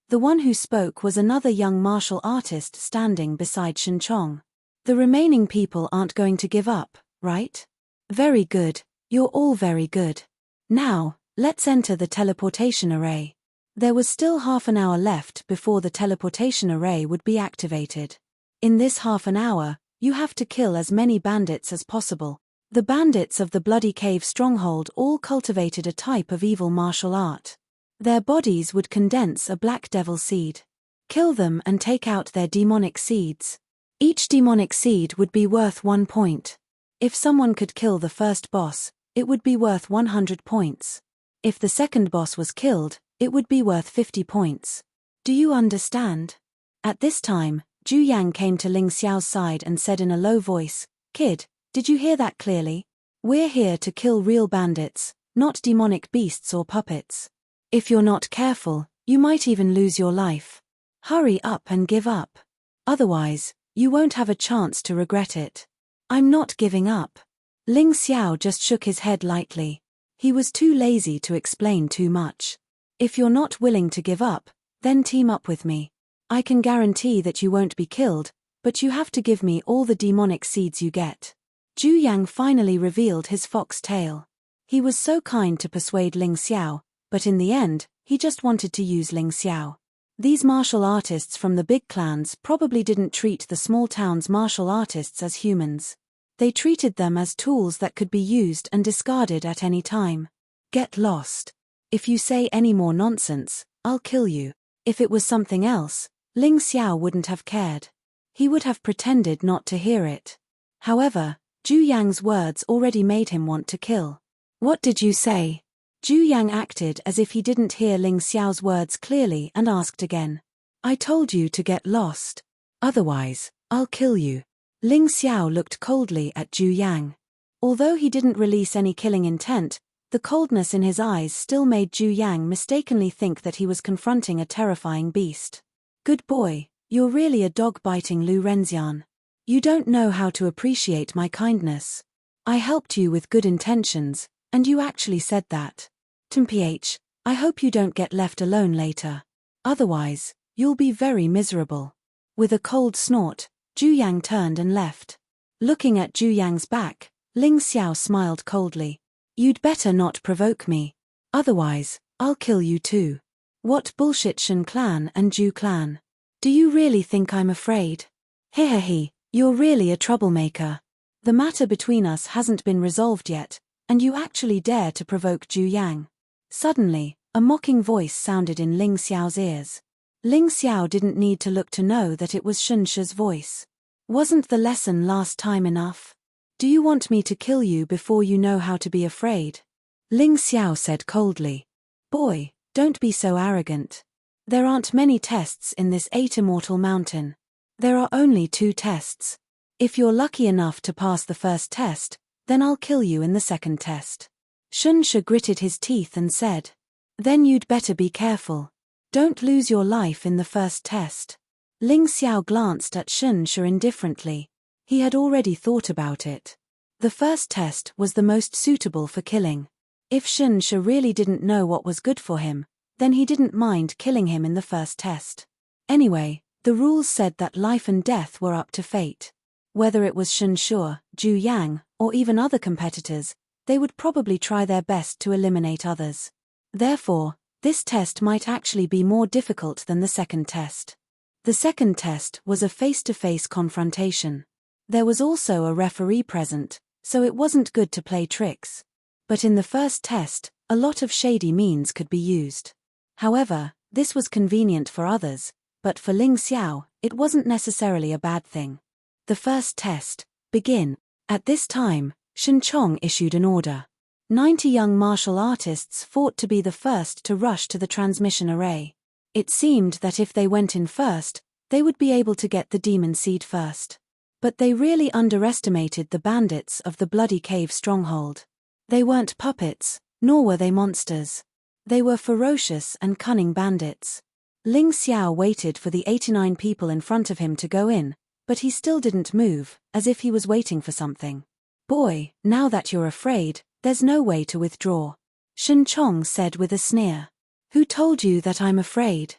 The one who spoke was another young martial artist standing beside Shen Chong. The remaining people aren't going to give up, right? Very good, you're all very good. Now, let's enter the teleportation array. There was still half an hour left before the teleportation array would be activated. In this half an hour, you have to kill as many bandits as possible. The bandits of the Bloody Cave stronghold all cultivated a type of evil martial art. Their bodies would condense a black devil seed. Kill them and take out their demonic seeds. Each demonic seed would be worth 1 point. If someone could kill the first boss, it would be worth 100 points. If the second boss was killed, it would be worth 50 points. Do you understand? At this time, Zhu Yang came to Ling Xiao's side and said in a low voice, Kid, did you hear that clearly? We're here to kill real bandits, not demonic beasts or puppets. If you're not careful, you might even lose your life. Hurry up and give up. Otherwise, you won't have a chance to regret it. I'm not giving up. Ling Xiao just shook his head lightly. He was too lazy to explain too much. If you're not willing to give up, then team up with me. I can guarantee that you won't be killed, but you have to give me all the demonic seeds you get. Zhu Yang finally revealed his fox tail. He was so kind to persuade Ling Xiao, but in the end, he just wanted to use Ling Xiao. These martial artists from the big clans probably didn't treat the small town's martial artists as humans. They treated them as tools that could be used and discarded at any time. Get lost. If you say any more nonsense, I'll kill you. If it was something else, Ling Xiao wouldn't have cared. He would have pretended not to hear it. However, Zhu Yang's words already made him want to kill. What did you say? Zhu Yang acted as if he didn't hear Ling Xiao's words clearly and asked again. I told you to get lost. Otherwise, I'll kill you. Ling Xiao looked coldly at Zhu Yang. Although he didn't release any killing intent, the coldness in his eyes still made Zhu Yang mistakenly think that he was confronting a terrifying beast. Good boy, you're really a dog-biting Lu Renxian. You don't know how to appreciate my kindness. I helped you with good intentions, and you actually said that. Mph, I hope you don't get left alone later. Otherwise, you'll be very miserable. With a cold snort, Zhu Yang turned and left. Looking at Zhu Yang's back, Ling Xiao smiled coldly. You'd better not provoke me. Otherwise, I'll kill you too. What bullshit Shen clan and Zhu clan. Do you really think I'm afraid? Hehehe, you're really a troublemaker. The matter between us hasn't been resolved yet, and you actually dare to provoke Zhu Yang. Suddenly, a mocking voice sounded in Ling Xiao's ears. Ling Xiao didn't need to look to know that it was Shen Shi's voice. Wasn't the lesson last time enough? Do you want me to kill you before you know how to be afraid? Ling Xiao said coldly. Boy, don't be so arrogant. There aren't many tests in this 8 Immortal Mountain. There are only 2 tests. If you're lucky enough to pass the first test, then I'll kill you in the second test. Shen Shi gritted his teeth and said. Then you'd better be careful. Don't lose your life in the first test. Ling Xiao glanced at Shen Shi indifferently. He had already thought about it. The first test was the most suitable for killing. If Shen Shi really didn't know what was good for him, then he didn't mind killing him in the first test. Anyway, the rules said that life and death were up to fate. Whether it was Shen Shuo, Zhu Yang, or even other competitors, they would probably try their best to eliminate others. Therefore, this test might actually be more difficult than the second test. The second test was a face-to-face confrontation. There was also a referee present, so it wasn't good to play tricks. But in the first test, a lot of shady means could be used. However, this was convenient for others, but for Ling Xiao, it wasn't necessarily a bad thing. The first test, begin. At this time, Shen Chong issued an order. 90 young martial artists fought to be the first to rush to the transmission array. It seemed that if they went in first, they would be able to get the demon seed first. But they really underestimated the bandits of the Bloody Cave stronghold. They weren't puppets, nor were they monsters. They were ferocious and cunning bandits. Ling Xiao waited for the 89 people in front of him to go in, but he still didn't move, as if he was waiting for something. "Boy, now that you're afraid, there's no way to withdraw," Shen Chong said with a sneer. "Who told you that I'm afraid?"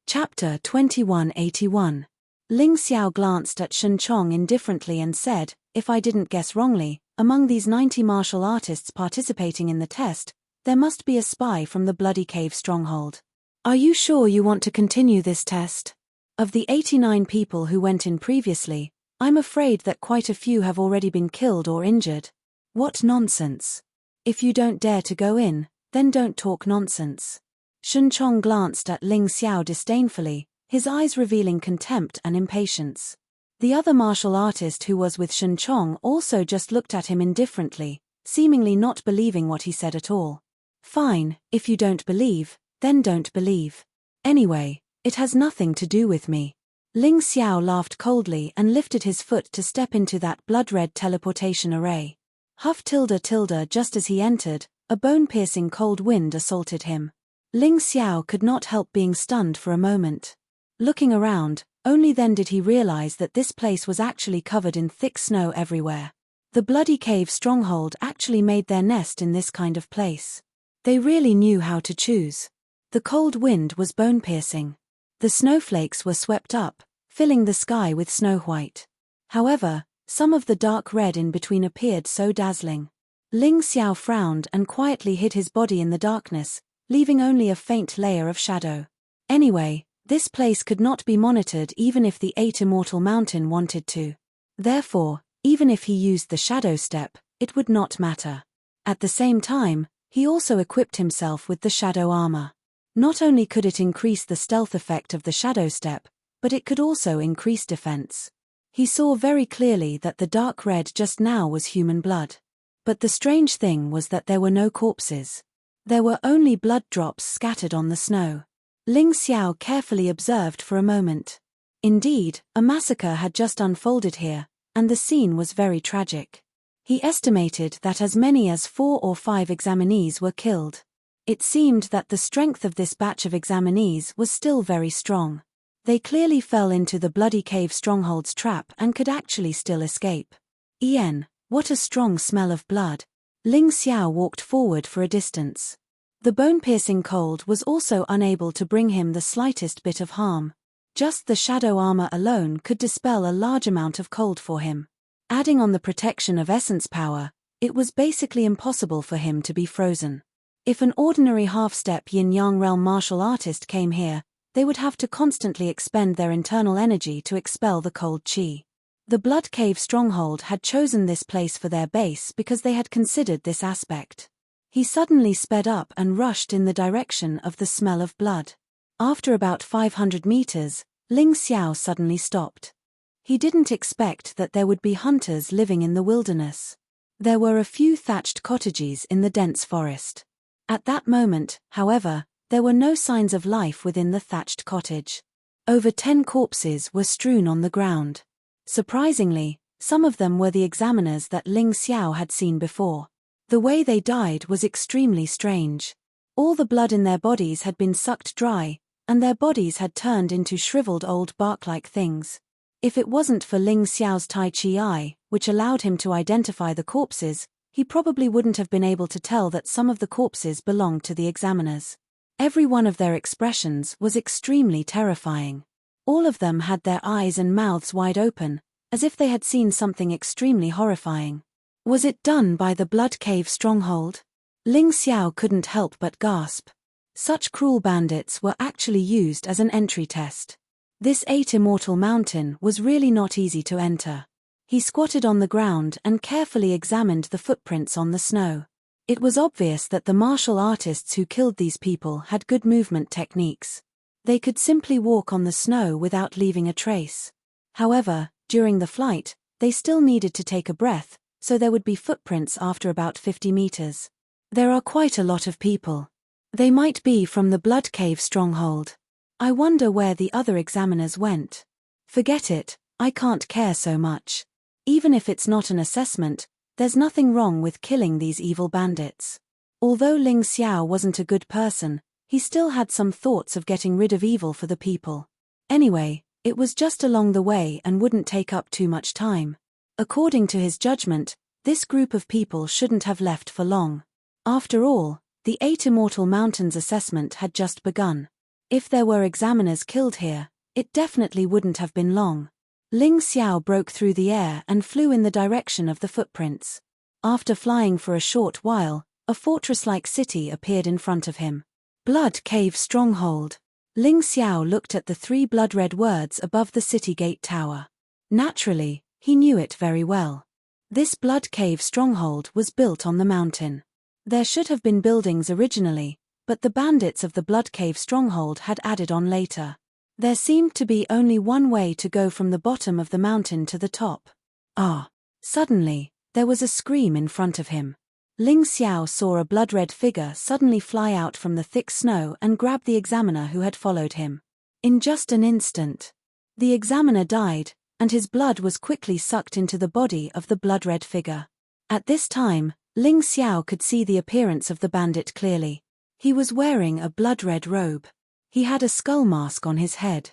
Chapter 2181. Ling Xiao glanced at Shen Chong indifferently and said, "If I didn't guess wrongly, among these 90 martial artists participating in the test, there must be a spy from the Bloody Cave stronghold. Are you sure you want to continue this test? Of the 89 people who went in previously, I'm afraid that quite a few have already been killed or injured." "What nonsense. If you don't dare to go in, then don't talk nonsense." Shen Chong glanced at Ling Xiao disdainfully, his eyes revealing contempt and impatience. The other martial artist who was with Shen Chong also just looked at him indifferently, seemingly not believing what he said at all. "Fine, if you don't believe, then don't believe. Anyway, it has nothing to do with me." Ling Xiao laughed coldly and lifted his foot to step into that blood-red teleportation array. Huff tilde tilde. Just as he entered, a bone-piercing cold wind assaulted him. Ling Xiao could not help being stunned for a moment. Looking around, only then did he realize that this place was actually covered in thick snow everywhere. The Bloody Cave stronghold actually made their nest in this kind of place. They really knew how to choose. The cold wind was bone-piercing. The snowflakes were swept up, filling the sky with snow white. However, some of the dark red in between appeared so dazzling. Ling Xiao frowned and quietly hid his body in the darkness, leaving only a faint layer of shadow. Anyway, this place could not be monitored even if the 8 Immortal Mountain wanted to. Therefore, even if he used the shadow step, it would not matter. At the same time, he also equipped himself with the shadow armor. Not only could it increase the stealth effect of the shadow step, but it could also increase defense. He saw very clearly that the dark red just now was human blood. But the strange thing was that there were no corpses. There were only blood drops scattered on the snow. Ling Xiao carefully observed for a moment. Indeed, a massacre had just unfolded here, and the scene was very tragic. He estimated that as many as 4 or 5 examinees were killed. It seemed that the strength of this batch of examinees was still very strong. They clearly fell into the Bloody Cave stronghold's trap and could actually still escape. What a strong smell of blood. Ling Xiao walked forward for a distance. The bone-piercing cold was also unable to bring him the slightest bit of harm. Just the shadow armor alone could dispel a large amount of cold for him. Adding on the protection of essence power, it was basically impossible for him to be frozen. If an ordinary half-step yin-yang realm martial artist came here, they would have to constantly expend their internal energy to expel the cold qi. The Blood Cave stronghold had chosen this place for their base because they had considered this aspect. He suddenly sped up and rushed in the direction of the smell of blood. After about 500 meters, Ling Xiao suddenly stopped. He didn't expect that there would be hunters living in the wilderness. There were a few thatched cottages in the dense forest. At that moment, however, there were no signs of life within the thatched cottage. Over 10 corpses were strewn on the ground. Surprisingly, some of them were the examiners that Ling Xiao had seen before. The way they died was extremely strange. All the blood in their bodies had been sucked dry, and their bodies had turned into shriveled old bark-like things. If it wasn't for Ling Xiao's Tai Chi eye, which allowed him to identify the corpses, he probably wouldn't have been able to tell that some of the corpses belonged to the examiners. Every one of their expressions was extremely terrifying. All of them had their eyes and mouths wide open, as if they had seen something extremely horrifying. Was it done by the Blood Cave stronghold? Ling Xiao couldn't help but gasp. Such cruel bandits were actually used as an entry test. This 8 Immortal Mountain was really not easy to enter. He squatted on the ground and carefully examined the footprints on the snow. It was obvious that the martial artists who killed these people had good movement techniques. They could simply walk on the snow without leaving a trace. However, during the flight, they still needed to take a breath, so there would be footprints after about 50 meters. There are quite a lot of people. They might be from the Blood Cave stronghold. I wonder where the other examiners went. Forget it, I can't care so much. Even if it's not an assessment, there's nothing wrong with killing these evil bandits. Although Ling Xiao wasn't a good person, he still had some thoughts of getting rid of evil for the people. Anyway, it was just along the way and wouldn't take up too much time. According to his judgment, this group of people shouldn't have left for long. After all, the 8 Immortal Mountains assessment had just begun. If there were examiners killed here, it definitely wouldn't have been long. Ling Xiao broke through the air and flew in the direction of the footprints. After flying for a short while, a fortress-like city appeared in front of him. Blood Cave Stronghold. Ling Xiao looked at the 3 blood-red words above the city gate tower. Naturally, he knew it very well. This Blood Cave Stronghold was built on the mountain. There should have been buildings originally, but the bandits of the Blood Cave Stronghold had added on later. There seemed to be only one way to go from the bottom of the mountain to the top. Ah! Suddenly, there was a scream in front of him. Ling Xiao saw a blood-red figure suddenly fly out from the thick snow and grab the examiner who had followed him. In just an instant, the examiner died, and his blood was quickly sucked into the body of the blood-red figure. At this time, Ling Xiao could see the appearance of the bandit clearly. He was wearing a blood-red robe. He had a skull mask on his head.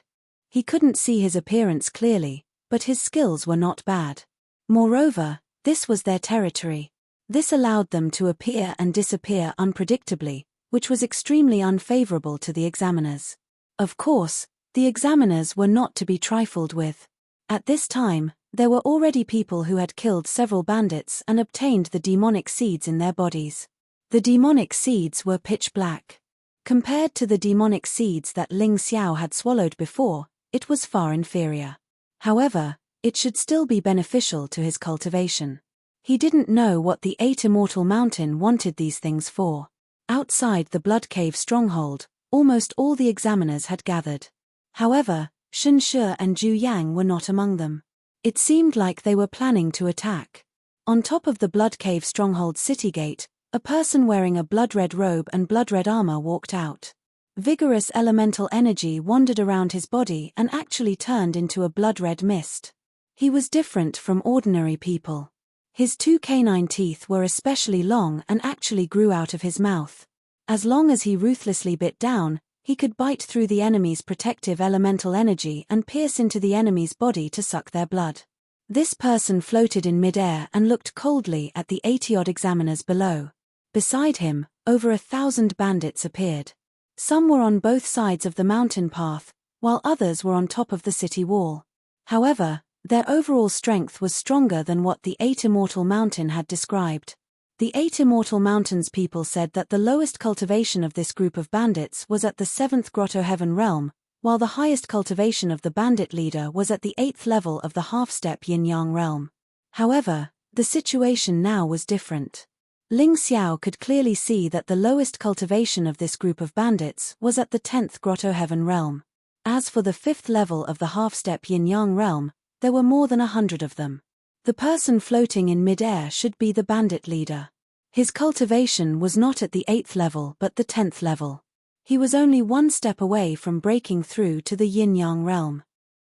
He couldn't see his appearance clearly, but his skills were not bad. Moreover, this was their territory. This allowed them to appear and disappear unpredictably, which was extremely unfavorable to the examiners. Of course, the examiners were not to be trifled with. At this time, there were already people who had killed several bandits and obtained the demonic seeds in their bodies. The demonic seeds were pitch black. Compared to the demonic seeds that Ling Xiao had swallowed before, it was far inferior. However, it should still be beneficial to his cultivation. He didn't know what the 8 Immortal Mountain wanted these things for. Outside the Blood Cave stronghold, almost all the examiners had gathered. However, Shen Shi and Zhu Yang were not among them. It seemed like they were planning to attack. On top of the Blood Cave stronghold city gate, a person wearing a blood-red robe and blood-red armor walked out. Vigorous elemental energy wandered around his body and actually turned into a blood-red mist. He was different from ordinary people. His 2 canine teeth were especially long and actually grew out of his mouth. As long as he ruthlessly bit down, he could bite through the enemy's protective elemental energy and pierce into the enemy's body to suck their blood. This person floated in mid-air and looked coldly at the 80-odd examiners below. Beside him, over 1,000 bandits appeared. Some were on both sides of the mountain path, while others were on top of the city wall. However, their overall strength was stronger than what the 8 Immortal Mountain had described. The 8 Immortal Mountains people said that the lowest cultivation of this group of bandits was at the 7th Grotto Heaven realm, while the highest cultivation of the bandit leader was at the 8th level of the half-step yin-yang realm. However, the situation now was different. Ling Xiao could clearly see that the lowest cultivation of this group of bandits was at the 10th Grotto Heaven realm. As for the 5th level of the half-step yin-yang realm, there were more than 100 of them. The person floating in mid-air should be the bandit leader. His cultivation was not at the 8th level but the 10th level. He was only one step away from breaking through to the yin-yang realm.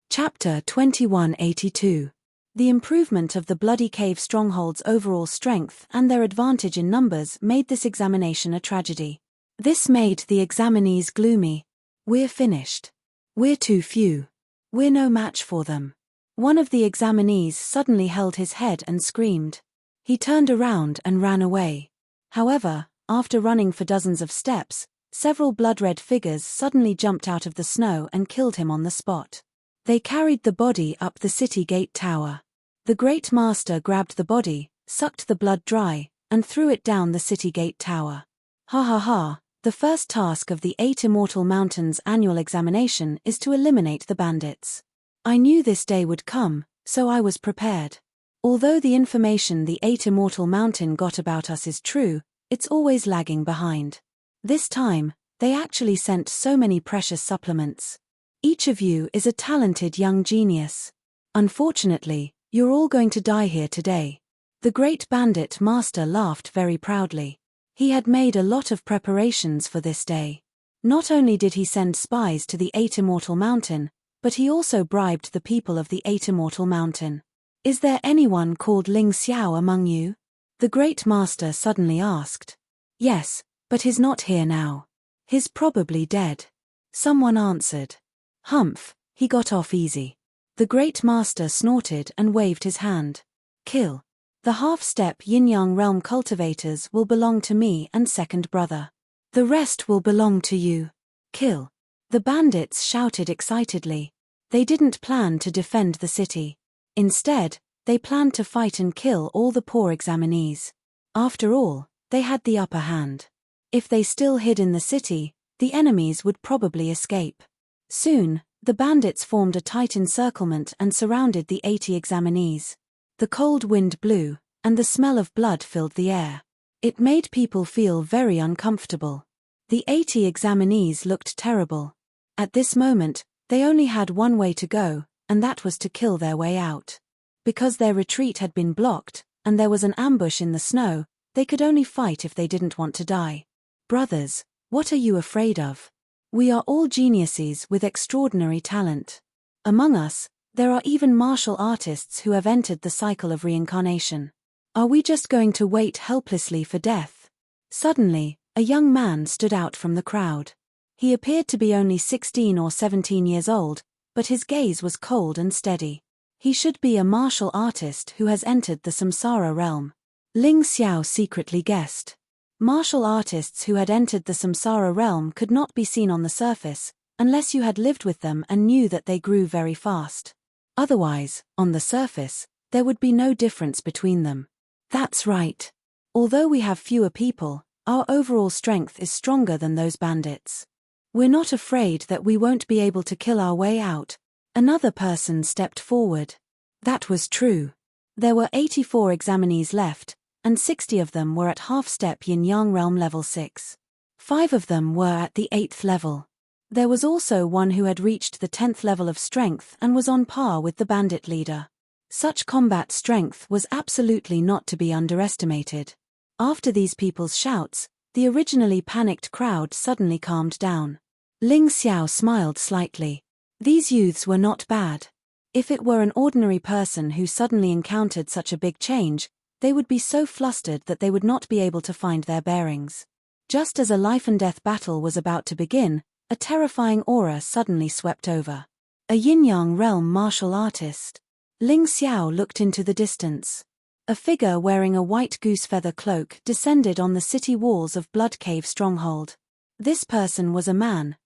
Chapter 2182. The improvement of the Bloody Cave stronghold's overall strength and their advantage in numbers made this examination a tragedy. This made the examinees gloomy. We're finished. We're too few. We're no match for them. One of the examinees suddenly held his head and screamed. He turned around and ran away. However, after running for dozens of steps, several blood-red figures suddenly jumped out of the snow and killed him on the spot. They carried the body up the city gate tower. The great master grabbed the body, sucked the blood dry, and threw it down the city gate tower. Ha ha ha, the first task of the 8 Immortal Mountains annual examination is to eliminate the bandits. I knew this day would come, so I was prepared. Although the information the 8 Immortal Mountain got about us is true, it's always lagging behind. This time, they actually sent so many precious supplements. Each of you is a talented young genius. Unfortunately, you're all going to die here today. The great bandit master laughed very proudly. He had made a lot of preparations for this day. Not only did he send spies to the 8 Immortal Mountain, but he also bribed the people of the 8 Immortal Mountain. Is there anyone called Ling Xiao among you? The great master suddenly asked. Yes, but he's not here now. He's probably dead. Someone answered. Humph, he got off easy. The great master snorted and waved his hand. Kill. The half-step yin-yang realm cultivators will belong to me and second brother. The rest will belong to you. Kill. The bandits shouted excitedly. They didn't plan to defend the city. Instead, they planned to fight and kill all the poor examinees. After all, they had the upper hand. If they still hid in the city, the enemies would probably escape. Soon, the bandits formed a tight encirclement and surrounded the 80 examinees. The cold wind blew, and the smell of blood filled the air. It made people feel very uncomfortable. The 80 examinees looked terrible. At this moment, they only had one way to go, and that was to kill their way out. Because their retreat had been blocked, and there was an ambush in the snow, they could only fight if they didn't want to die. Brothers, what are you afraid of? We are all geniuses with extraordinary talent. Among us, there are even martial artists who have entered the cycle of reincarnation. Are we just going to wait helplessly for death? Suddenly, a young man stood out from the crowd. He appeared to be only 16 or 17 years old, but his gaze was cold and steady. He should be a martial artist who has entered the samsara realm. Ling Xiao secretly guessed. Martial artists who had entered the samsara realm could not be seen on the surface, unless you had lived with them and knew that they grew very fast. Otherwise, on the surface, there would be no difference between them. That's right. Although we have fewer people, our overall strength is stronger than those bandits. We're not afraid that we won't be able to kill our way out. Another person stepped forward. That was true. There were 84 examinees left, and 60 of them were at half-step yin-yang realm level 6. 5 of them were at the 8th level. There was also one who had reached the 10th level of strength and was on par with the bandit leader. Such combat strength was absolutely not to be underestimated. After these people's shouts, the originally panicked crowd suddenly calmed down. Ling Xiao smiled slightly. These youths were not bad. If it were an ordinary person who suddenly encountered such a big change, they would be so flustered that they would not be able to find their bearings. Just as a life-and-death battle was about to begin, a terrifying aura suddenly swept over. A yin-yang realm martial artist. Ling Xiao looked into the distance. A figure wearing a white goose feather cloak descended on the city walls of Blood Cave Stronghold. This person was a man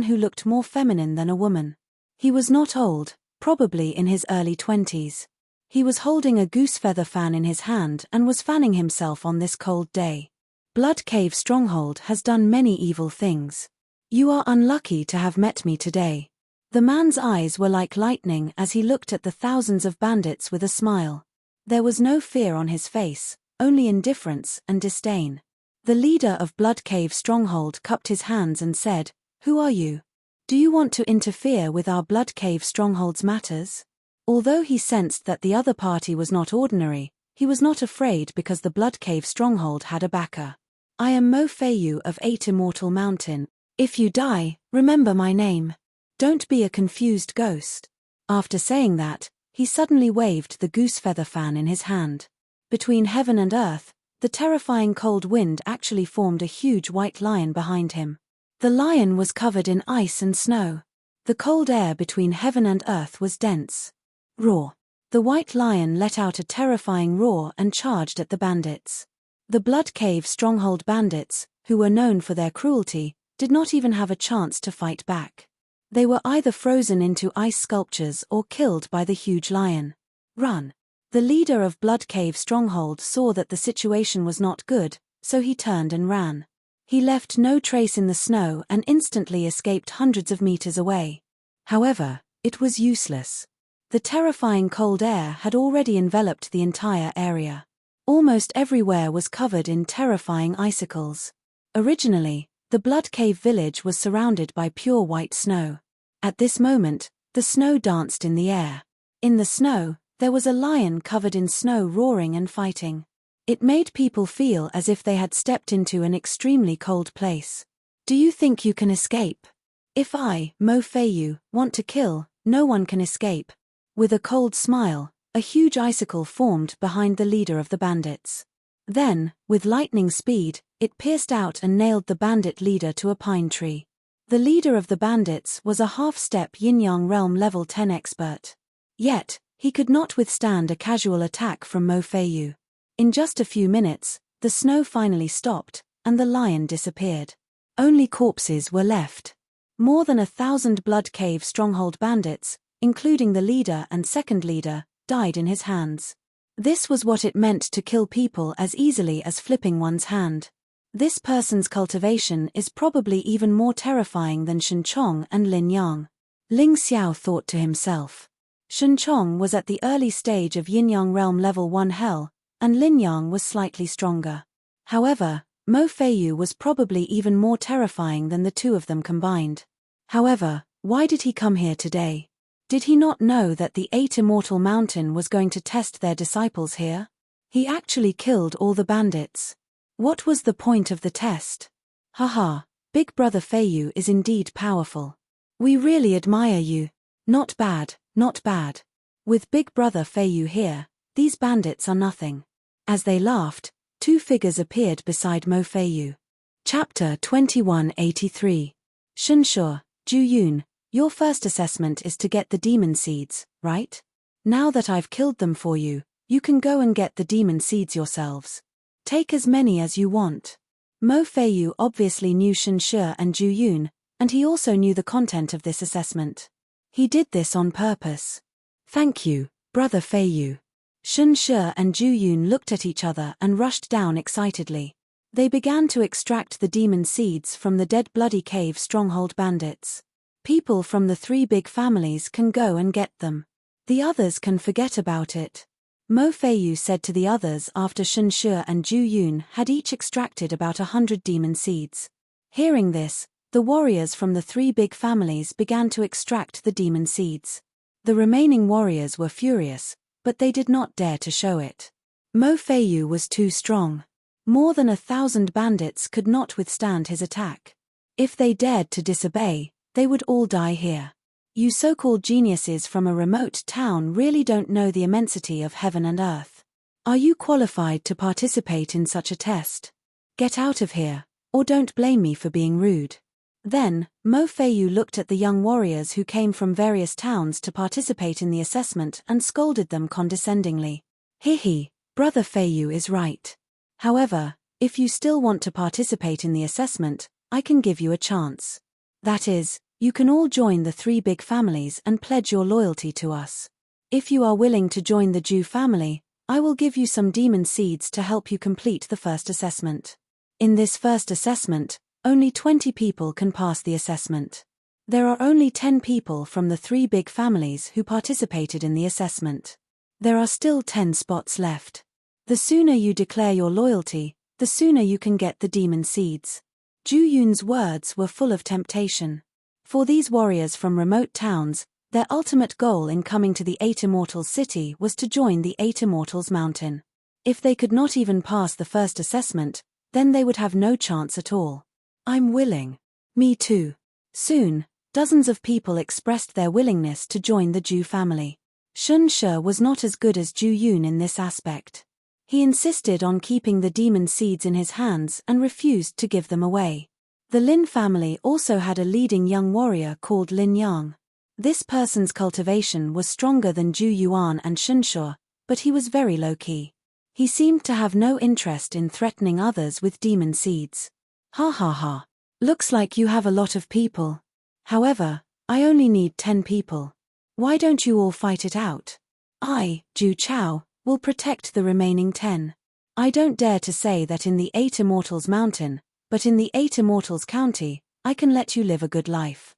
who looked more feminine than a woman. He was not old, probably in his early 20s. He was holding a goose feather fan in his hand and was fanning himself on this cold day. Blood Cave Stronghold has done many evil things. You are unlucky to have met me today. The man's eyes were like lightning as he looked at the thousands of bandits with a smile. There was no fear on his face, only indifference and disdain. The leader of Blood Cave Stronghold cupped his hands and said, "Who are you? Do you want to interfere with our Blood Cave Stronghold's matters?" Although he sensed that the other party was not ordinary, he was not afraid because the Blood Cave Stronghold had a backer. "I am Mo Feiyu of 8 Immortal Mountain. If you die, remember my name. Don't be a confused ghost." After saying that, he suddenly waved the goose feather fan in his hand. Between heaven and earth, the terrifying cold wind actually formed a huge white lion behind him. The lion was covered in ice and snow. The cold air between heaven and earth was dense. Roar. The white lion let out a terrifying roar and charged at the bandits. The Blood Cave Stronghold bandits, who were known for their cruelty, did not even have a chance to fight back. They were either frozen into ice sculptures or killed by the huge lion. Run! The leader of Blood Cave Stronghold saw that the situation was not good, so he turned and ran. He left no trace in the snow and instantly escaped hundreds of meters away. However, it was useless. The terrifying cold air had already enveloped the entire area. Almost everywhere was covered in terrifying icicles. Originally, the Blood Cave village was surrounded by pure white snow. At this moment, the snow danced in the air. In the snow, there was a lion covered in snow roaring and fighting. It made people feel as if they had stepped into an extremely cold place. Do you think you can escape? If I, Mo Feiyu, want to kill, no one can escape. With a cold smile, a huge icicle formed behind the leader of the bandits. Then, with lightning speed, it pierced out and nailed the bandit leader to a pine tree. The leader of the bandits was a half-step Yin-Yang Realm level 10 expert. Yet, he could not withstand a casual attack from Mo Feiyu. In just a few minutes, the snow finally stopped, and the lion disappeared. Only corpses were left. More than 1,000 Blood Cave Stronghold bandits, including the leader and second leader, died in his hands. This was what it meant to kill people as easily as flipping one's hand. This person's cultivation is probably even more terrifying than Shen Chong and Lin Yang. Ling Xiao thought to himself. Shen Chong was at the early stage of Yin-Yang Realm level 1 hell, and Lin Yang was slightly stronger. However, Mo Feiyu was probably even more terrifying than the two of them combined. However, why did he come here today? Did he not know that the 8 Immortal Mountain was going to test their disciples here? He actually killed all the bandits. What was the point of the test? Haha, Big Brother Feiyu is indeed powerful. We really admire you. Not bad, not bad. With Big Brother Feiyu here, these bandits are nothing. As they laughed, 2 figures appeared beside Mo Feiyu. Chapter 2183. Shunshu, Juyun, your first assessment is to get the demon seeds, right? Now that I've killed them for you, you can go and get the demon seeds yourselves. Take as many as you want. Mo Feiyu obviously knew Shunshu and Juyun, and he also knew the content of this assessment. He did this on purpose. Thank you, Brother Feiyu. Shunshu and Juyun looked at each other and rushed down excitedly. They began to extract the demon seeds from the dead Bloody Cave Stronghold bandits. People from the 3 big families can go and get them. The others can forget about it. Mo Feiyu said to the others after Shunshu and Juyun had each extracted about 100 demon seeds. Hearing this, the warriors from the 3 big families began to extract the demon seeds. The remaining warriors were furious, but they did not dare to show it. Mo Feiyu was too strong. More than 1,000 bandits could not withstand his attack. If they dared to disobey, they would all die here. You so-called geniuses from a remote town really don't know the immensity of heaven and earth. Are you qualified to participate in such a test? Get out of here, or don't blame me for being rude. Then, Mo Feiyu looked at the young warriors who came from various towns to participate in the assessment and scolded them condescendingly. Hehe, Brother Feiyu is right. However, if you still want to participate in the assessment, I can give you a chance. That is, you can all join the 3 big families and pledge your loyalty to us. If you are willing to join the Jew family, I will give you some demon seeds to help you complete the first assessment. In this first assessment, only 20 people can pass the assessment. There are only 10 people from the 3 big families who participated in the assessment. There are still 10 spots left. The sooner you declare your loyalty, the sooner you can get the demon seeds. Juyun's words were full of temptation. For these warriors from remote towns, their ultimate goal in coming to the 8 Immortals city was to join the 8 Immortals mountain. If they could not even pass the first assessment, then they would have no chance at all. I'm willing. Me too. Soon, dozens of people expressed their willingness to join the Jew family. Shunshu was not as good as Juyun in this aspect. He insisted on keeping the demon seeds in his hands and refused to give them away. The Lin family also had a leading young warrior called Lin Yang. This person's cultivation was stronger than Ju Yuan and Shunshu, but he was very low-key. He seemed to have no interest in threatening others with demon seeds. Ha ha ha. Looks like you have a lot of people. However, I only need 10 people. Why don't you all fight it out? I, Zhu Chao, will protect the remaining 10. I don't dare to say that in the 8 Immortals Mountain, but in the 8 Immortals County, I can let you live a good life.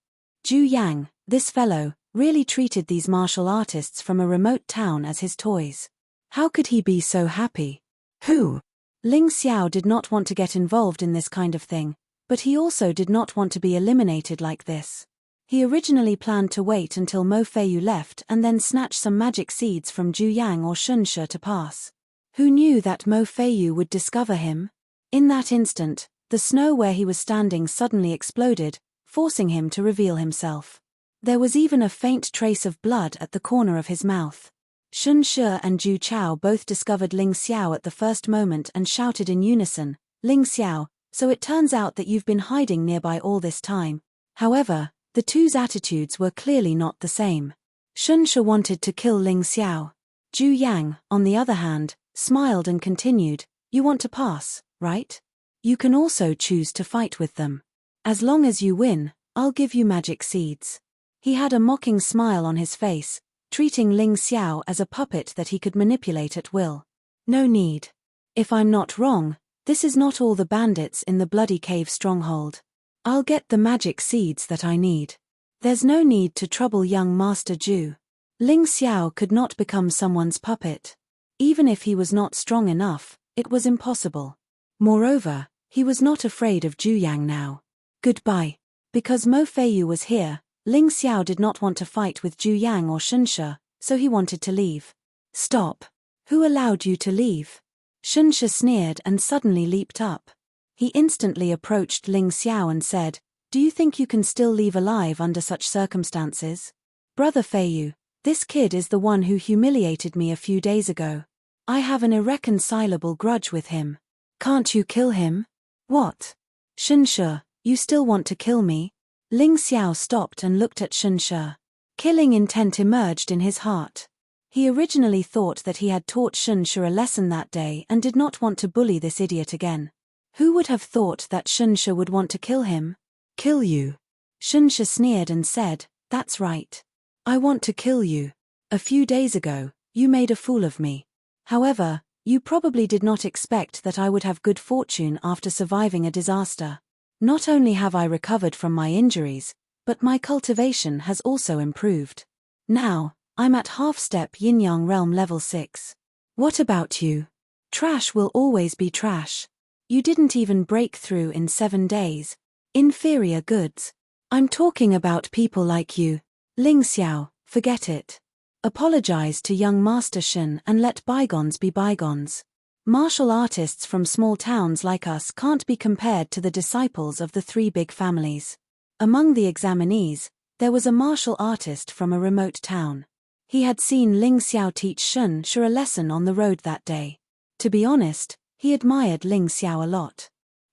Zhu Yang, this fellow, really treated these martial artists from a remote town as his toys. How could he be so happy? Who? Ling Xiao did not want to get involved in this kind of thing, but he also did not want to be eliminated like this. He originally planned to wait until Mo Feiyu left and then snatch some magic seeds from Zhu Yang or Shun Shi to pass. Who knew that Mo Feiyu would discover him? In that instant, the snow where he was standing suddenly exploded, forcing him to reveal himself. There was even a faint trace of blood at the corner of his mouth. Shun Shi and Zhu Chao both discovered Ling Xiao at the first moment and shouted in unison, "Ling Xiao, so it turns out that you've been hiding nearby all this time." However, the two's attitudes were clearly not the same. Shun Shi wanted to kill Ling Xiao. Zhu Yang, on the other hand, smiled and continued, "You want to pass, right? You can also choose to fight with them. As long as you win, I'll give you magic seeds." He had a mocking smile on his face, treating Ling Xiao as a puppet that he could manipulate at will. No need. If I'm not wrong, this is not all the bandits in the Bloody Cave stronghold. I'll get the magic seeds that I need. There's no need to trouble young Master Zhu. Ling Xiao could not become someone's puppet. Even if he was not strong enough, it was impossible. Moreover, he was not afraid of Zhu Yang now. Goodbye. Because Mo Feiyu was here, Ling Xiao did not want to fight with Zhu Yang or Shun Shi, so he wanted to leave. Stop. Who allowed you to leave? Shun Shi sneered and suddenly leaped up. He instantly approached Ling Xiao and said, "Do you think you can still leave alive under such circumstances? Brother Feiyu, this kid is the one who humiliated me a few days ago. I have an irreconcilable grudge with him. Can't you kill him?" "What? Shun Shi, you still want to kill me?" Ling Xiao stopped and looked at Shun Shi. Killing intent emerged in his heart. He originally thought that he had taught Shun Shi a lesson that day and did not want to bully this idiot again. Who would have thought that Shun Shi would want to kill him? "Kill you?" Shun Shi sneered and said, "That's right. I want to kill you. A few days ago, you made a fool of me. However, you probably did not expect that I would have good fortune after surviving a disaster. Not only have I recovered from my injuries, but my cultivation has also improved. Now, I'm at half-step yin-yang realm level 6. What about you? Trash will always be trash. You didn't even break through in 7 days. Inferior goods. I'm talking about people like you. Ling Xiao, forget it. Apologize to young Master Shin and let bygones be bygones. Martial artists from small towns like us can't be compared to the disciples of the 3 big families." Among the examinees, there was a martial artist from a remote town. He had seen Ling Xiao teach Shun Shi a lesson on the road that day. To be honest, he admired Ling Xiao a lot.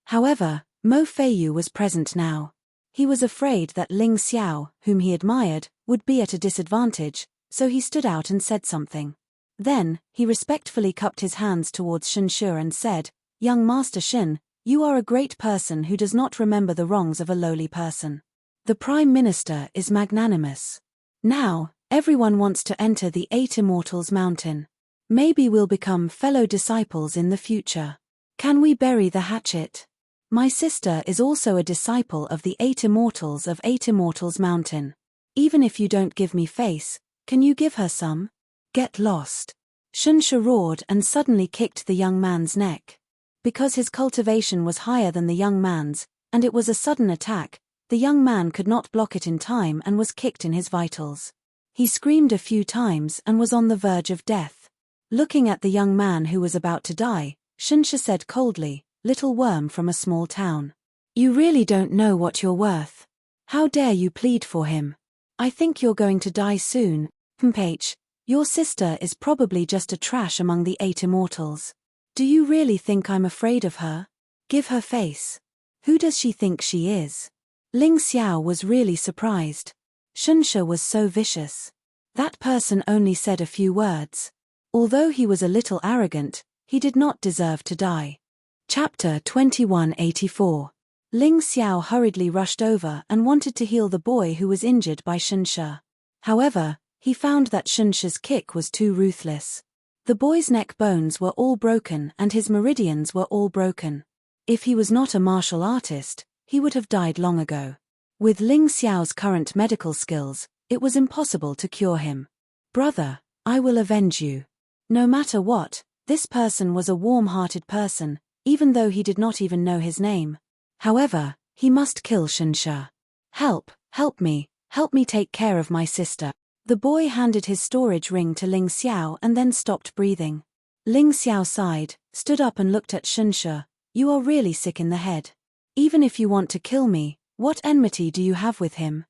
However, Mo Feiyu was present now. He was afraid that Ling Xiao, whom he admired, would be at a disadvantage, so he stood out and said something. Then, he respectfully cupped his hands towards Shun Shi and said, "Young Master Shin, you are a great person who does not remember the wrongs of a lowly person. The Prime Minister is magnanimous. Now, everyone wants to enter the 8 Immortals Mountain. Maybe we'll become fellow disciples in the future. Can we bury the hatchet? My sister is also a disciple of the 8 Immortals of 8 Immortals Mountain. Even if you don't give me face, can you give her some? Get lost." Shun Shi roared and suddenly kicked the young man's neck. Because his cultivation was higher than the young man's, and it was a sudden attack, the young man could not block it in time and was kicked in his vitals. He screamed a few times and was on the verge of death. Looking at the young man who was about to die, Shun Shi said coldly, "Little worm from a small town. You really don't know what you're worth. How dare you plead for him? I think you're going to die soon. Mph. Your sister is probably just a trash among the 8 Immortals. Do you really think I'm afraid of her? Give her face. Who does she think she is?" Ling Xiao was really surprised. Shun Shi was so vicious. That person only said a few words. Although he was a little arrogant, he did not deserve to die. Chapter 2184. Ling Xiao hurriedly rushed over and wanted to heal the boy who was injured by Shen Shi. However, he found that Shen Shi's kick was too ruthless. The boy's neck bones were all broken and his meridians were all broken. If he was not a martial artist, he would have died long ago. With Ling Xiao's current medical skills, it was impossible to cure him. Brother, I will avenge you. No matter what, this person was a warm-hearted person, even though he did not even know his name. However, he must kill Shen Shi. Help me take care of my sister. The boy handed his storage ring to Ling Xiao and then stopped breathing. Ling Xiao sighed, stood up and looked at Shen Shi. You are really sick in the head. Even if you want to kill me, what enmity do you have with him?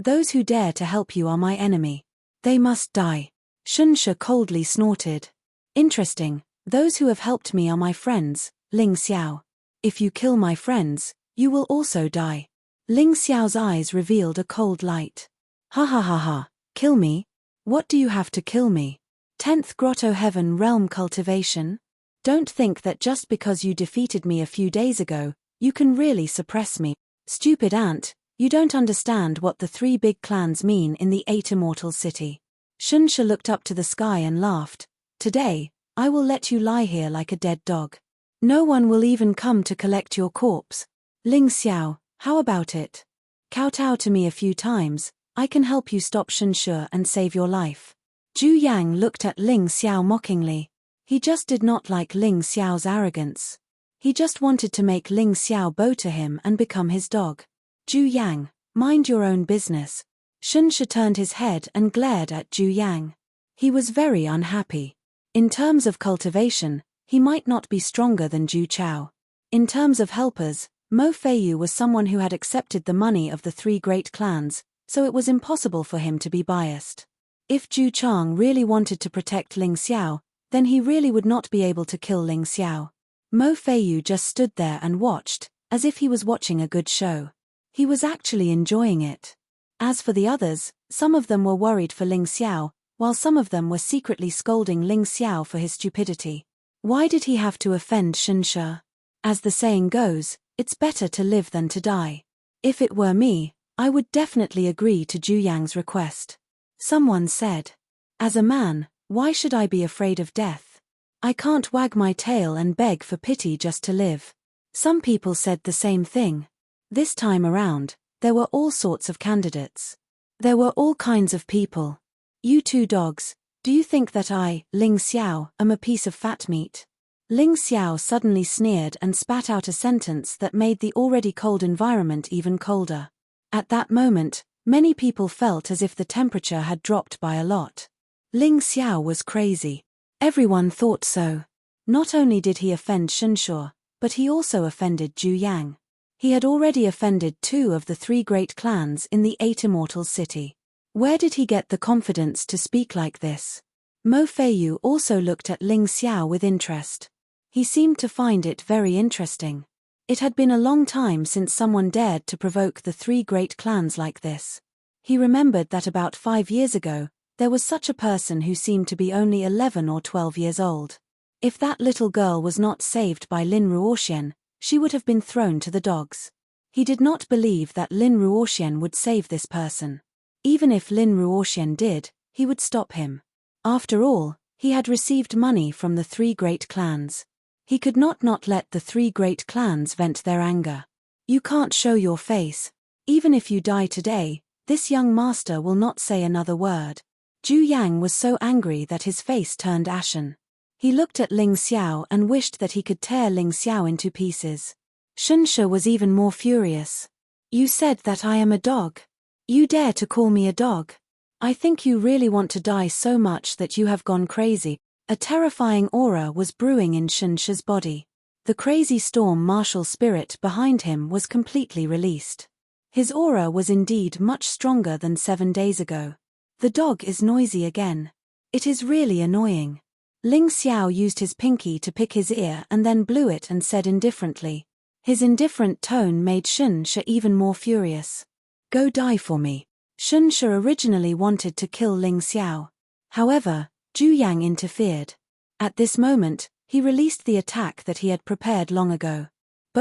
Those who dare to help you are my enemy. They must die. Shen Shi coldly snorted. Interesting, those who have helped me are my friends, Ling Xiao. If you kill my friends, you will also die. Ling Xiao's eyes revealed a cold light. Ha ha ha ha, kill me? What do you have to kill me? 10th Grotto Heaven Realm Cultivation? Don't think that just because you defeated me a few days ago, you can really suppress me. Stupid ant, you don't understand what the 3 big clans mean in the 8 Immortal City. Shen Shi looked up to the sky and laughed. Today, I will let you lie here like a dead dog. No one will even come to collect your corpse. Ling Xiao, how about it? Kowtow to me a few times, I can help you stop Shen Shi and save your life. Zhu Yang looked at Ling Xiao mockingly. He just did not like Ling Xiao's arrogance. He just wanted to make Ling Xiao bow to him and become his dog. Zhu Yang, mind your own business. Shen Shi turned his head and glared at Zhu Yang. He was very unhappy. In terms of cultivation, he might not be stronger than Zhu Chao. In terms of helpers, Mo Feiyu was someone who had accepted the money of the 3 great clans, so it was impossible for him to be biased. If Zhu Chang really wanted to protect Ling Xiao, then he really would not be able to kill Ling Xiao. Mo Feiyu just stood there and watched, as if he was watching a good show. He was actually enjoying it. As for the others, some of them were worried for Ling Xiao, while some of them were secretly scolding Ling Xiao for his stupidity. Why did he have to offend Shen Shi? As the saying goes, it's better to live than to die. If it were me, I would definitely agree to Zhu Yang's request. Someone said. As a man, why should I be afraid of death? I can't wag my tail and beg for pity just to live. Some people said the same thing. This time around, there were all sorts of candidates. There were all kinds of people. You 2 dogs, do you think that I, Ling Xiao, am a piece of fat meat? Ling Xiao suddenly sneered and spat out a sentence that made the already cold environment even colder. At that moment, many people felt as if the temperature had dropped by a lot. Ling Xiao was crazy. Everyone thought so. Not only did he offend Shen Shi, but he also offended Zhu Yang. He had already offended 2 of the 3 great clans in the 8 Immortal City. Where did he get the confidence to speak like this? Mo Feiyu also looked at Ling Xiao with interest. He seemed to find it very interesting. It had been a long time since someone dared to provoke the 3 great clans like this. He remembered that about 5 years ago, there was such a person who seemed to be only 11 or 12 years old. If that little girl was not saved by Lin Ruoxian, she would have been thrown to the dogs. He did not believe that Lin Ruoxian would save this person. Even if Lin Ruoxian did, he would stop him. After all, he had received money from the 3 great clans. He could not let the 3 great clans vent their anger. You can't show your face. Even if you die today, this young master will not say another word. Zhu Yang was so angry that his face turned ashen. He looked at Ling Xiao and wished that he could tear Ling Xiao into pieces. Shen Shi was even more furious. You said that I am a dog. You dare to call me a dog? I think you really want to die so much that you have gone crazy. A terrifying aura was brewing in Shen Shi's body. The crazy storm martial spirit behind him was completely released. His aura was indeed much stronger than 7 days ago. The dog is noisy again. It is really annoying. Ling Xiao used his pinky to pick his ear and then blew it and said indifferently. His indifferent tone made Shen Shi even more furious. Go die for me. Shen Shi originally wanted to kill Ling Xiao. However, Zhu Yang interfered. At this moment, he released the attack that he had prepared long ago.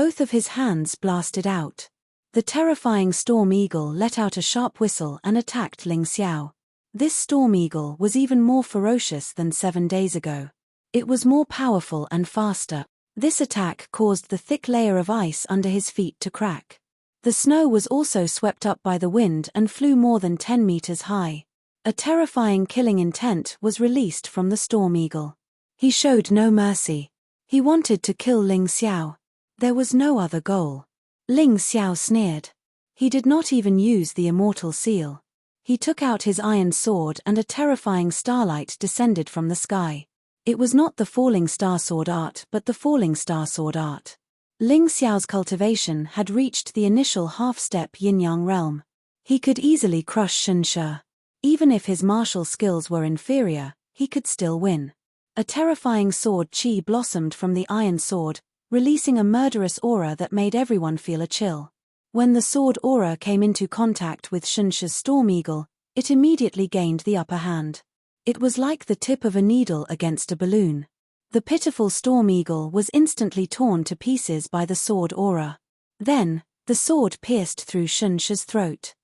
Both of his hands blasted out. The terrifying storm eagle let out a sharp whistle and attacked Ling Xiao. This storm eagle was even more ferocious than 7 days ago. It was more powerful and faster. This attack caused the thick layer of ice under his feet to crack. The snow was also swept up by the wind and flew more than 10 meters high. A terrifying killing intent was released from the storm eagle. He showed no mercy. He wanted to kill Ling Xiao. There was no other goal. Ling Xiao sneered. He did not even use the immortal seal. He took out his iron sword and a terrifying starlight descended from the sky. It was not the falling star sword art but the falling star sword art. Ling Xiao's cultivation had reached the initial half-step yin-yang realm. He could easily crush Shen Shi. Even if his martial skills were inferior, he could still win. A terrifying sword qi blossomed from the iron sword, releasing a murderous aura that made everyone feel a chill. When the sword aura came into contact with Shen Shi's storm eagle, it immediately gained the upper hand. It was like the tip of a needle against a balloon. The pitiful storm eagle was instantly torn to pieces by the sword aura. Then, the sword pierced through Shen Shi's throat.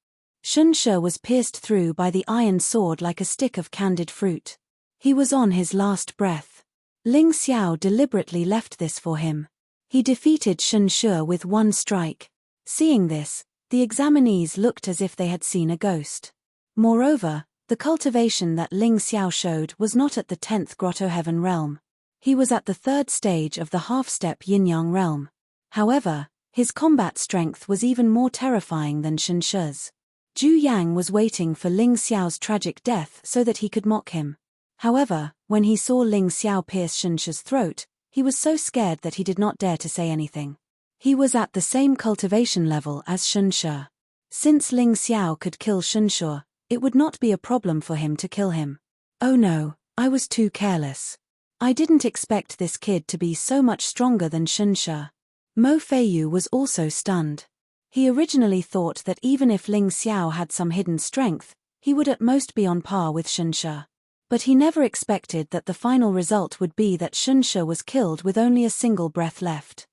Shen Shi was pierced through by the iron sword like a stick of candied fruit. He was on his last breath. Ling Xiao deliberately left this for him. He defeated Shen Shi with one strike. Seeing this, the examinees looked as if they had seen a ghost. Moreover, the cultivation that Ling Xiao showed was not at the 10th grotto heaven realm. He was at the 3rd stage of the half-step yin-yang realm. However, his combat strength was even more terrifying than Shen Shi's. Zhu Yang was waiting for Ling Xiao's tragic death so that he could mock him. However, when he saw Ling Xiao pierce Shen Shi's throat, he was so scared that he did not dare to say anything. He was at the same cultivation level as Shen Shi. Since Ling Xiao could kill Shen Shi, it would not be a problem for him to kill him. Oh no, I was too careless. I didn't expect this kid to be so much stronger than Shen Shi. Mo Feiyu was also stunned. He originally thought that even if Ling Xiao had some hidden strength, he would at most be on par with Shen Shi. But he never expected that the final result would be that Shen Shi was killed with only a single breath left.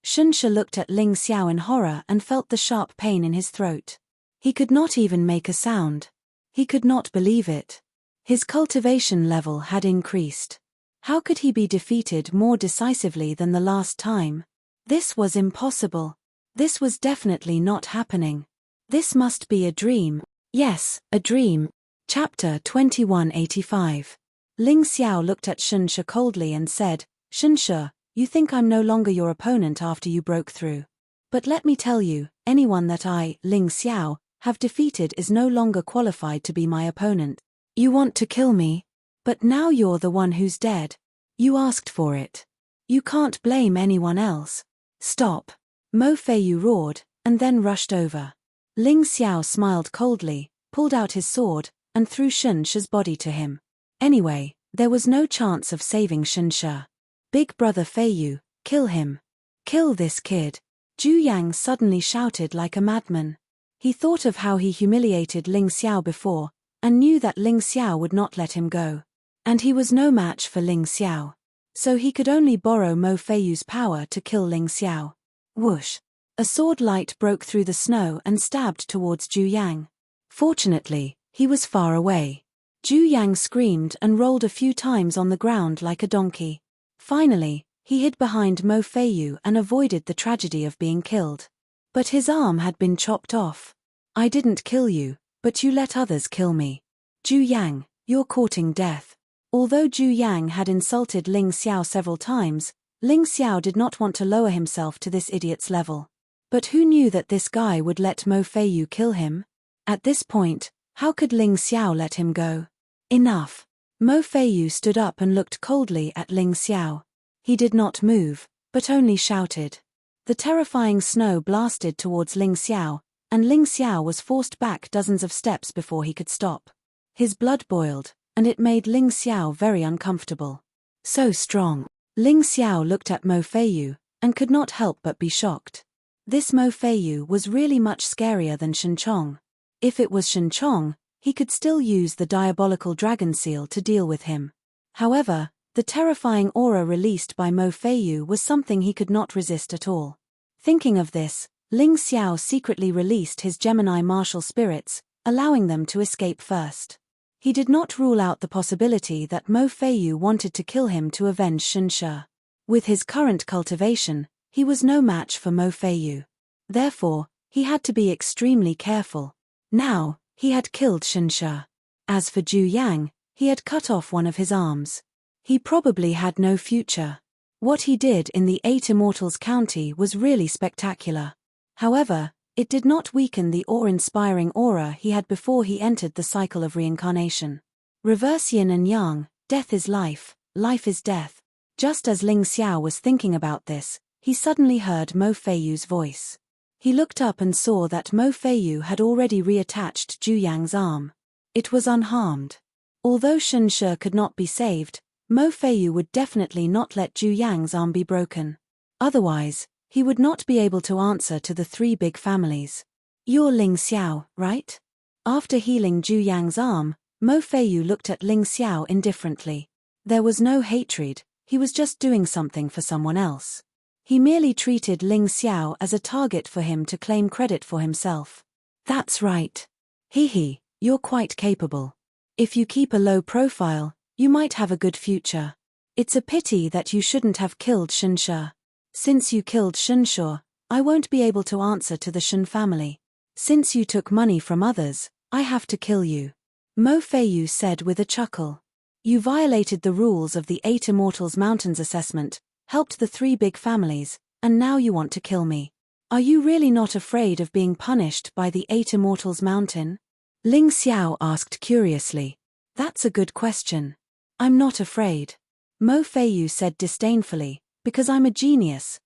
Shen Shi looked at Ling Xiao in horror and felt the sharp pain in his throat. He could not even make a sound. He could not believe it. His cultivation level had increased. How could he be defeated more decisively than the last time? This was impossible. This was definitely not happening. This must be a dream. Yes, a dream. Chapter 2185. Ling Xiao looked at Shen Shi coldly and said, Shen Shi, you think I'm no longer your opponent after you broke through. But let me tell you, anyone that I, Ling Xiao, have defeated is no longer qualified to be my opponent. You want to kill me? But now you're the one who's dead. You asked for it. You can't blame anyone else. Stop. Mo Feiyu roared, and then rushed over. Ling Xiao smiled coldly, pulled out his sword, and threw Shen Shi's body to him. Anyway, there was no chance of saving Shen Shi. Big brother Feiyu, kill him. Kill this kid. Zhu Yang suddenly shouted like a madman. He thought of how he humiliated Ling Xiao before, and knew that Ling Xiao would not let him go. And he was no match for Ling Xiao. So he could only borrow Mo Feiyu's power to kill Ling Xiao. Whoosh! A sword light broke through the snow and stabbed towards Zhu Yang. Fortunately, he was far away. Zhu Yang screamed and rolled a few times on the ground like a donkey. Finally, he hid behind Mo Feiyu and avoided the tragedy of being killed. But his arm had been chopped off. I didn't kill you, but you let others kill me. Zhu Yang, you're courting death. Although Zhu Yang had insulted Ling Xiao several times, Ling Xiao did not want to lower himself to this idiot's level. But who knew that this guy would let Mo Feiyu kill him? At this point, how could Ling Xiao let him go? Enough. Mo Feiyu stood up and looked coldly at Ling Xiao. He did not move, but only shouted. The terrifying snow blasted towards Ling Xiao, and Ling Xiao was forced back dozens of steps before he could stop. His blood boiled, and it made Ling Xiao very uncomfortable. So strong. Ling Xiao looked at Mo Feiyu, and could not help but be shocked. This Mo Feiyu was really much scarier than Shen Chong. If it was Shen Chong, he could still use the diabolical dragon seal to deal with him. However, The terrifying aura released by Mo Feiyu was something he could not resist at all. Thinking of this, Ling Xiao secretly released his Gemini martial spirits, allowing them to escape first. He did not rule out the possibility that Mo Feiyu wanted to kill him to avenge Shen Shi. With his current cultivation, he was no match for Mo Feiyu. Therefore, he had to be extremely careful. Now, he had killed Shen Shi. As for Zhu Yang, he had cut off one of his arms. He probably had no future. What he did in the 8 Immortals County was really spectacular. However, it did not weaken the awe-inspiring aura he had before he entered the cycle of reincarnation. Reverse yin and yang, death is life, life is death. Just as Ling Xiao was thinking about this, he suddenly heard Mo Feiyu's voice. He looked up and saw that Mo Feiyu had already reattached Zhu Yang's arm. It was unharmed. Although Shen Shi could not be saved, Mo Feiyu would definitely not let Zhu Yang's arm be broken. Otherwise, he would not be able to answer to the 3 big families. You're Ling Xiao, right? After healing Zhu Yang's arm, Mo Feiyu looked at Ling Xiao indifferently. There was no hatred, he was just doing something for someone else. He merely treated Ling Xiao as a target for him to claim credit for himself. That's right. Hehe, you're quite capable. If you keep a low profile, you might have a good future. It's a pity that you shouldn't have killed Shen Shi. Since you killed Shen Shi, I won't be able to answer to the Shen family. Since you took money from others, I have to kill you. Mo Feiyu said with a chuckle. You violated the rules of the 8 Immortals Mountains assessment, helped the 3 big families, and now you want to kill me. Are you really not afraid of being punished by the 8 Immortals Mountain? Ling Xiao asked curiously. That's a good question. I'm not afraid. Mo Feiyu said disdainfully, because I'm a genius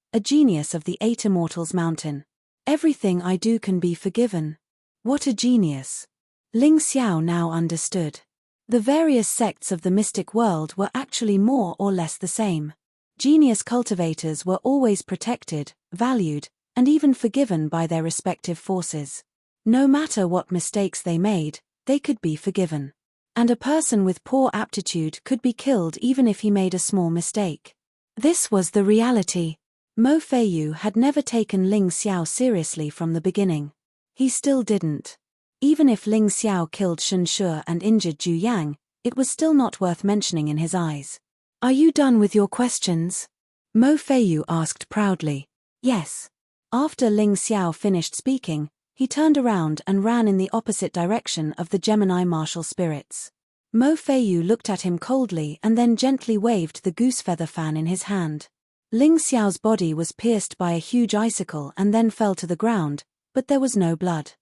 of the 8 Immortals Mountain. Everything I do can be forgiven. What a genius. Ling Xiao now understood. The various sects of the mystic world were actually more or less the same. Genius cultivators were always protected, valued, and even forgiven by their respective forces. No matter what mistakes they made, they could be forgiven. And a person with poor aptitude could be killed even if he made a small mistake. This was the reality. Mo Feiyu had never taken Ling Xiao seriously from the beginning. He still didn't. Even if Ling Xiao killed Shen Shi and injured Zhu Yang, it was still not worth mentioning in his eyes. Are you done with your questions? Mo Feiyu asked proudly. Yes. After Ling Xiao finished speaking, he turned around and ran in the opposite direction of the Gemini martial spirits. Mo Feiyu looked at him coldly and then gently waved the goose-feather fan in his hand. Ling Xiao's body was pierced by a huge icicle and then fell to the ground, but there was no blood.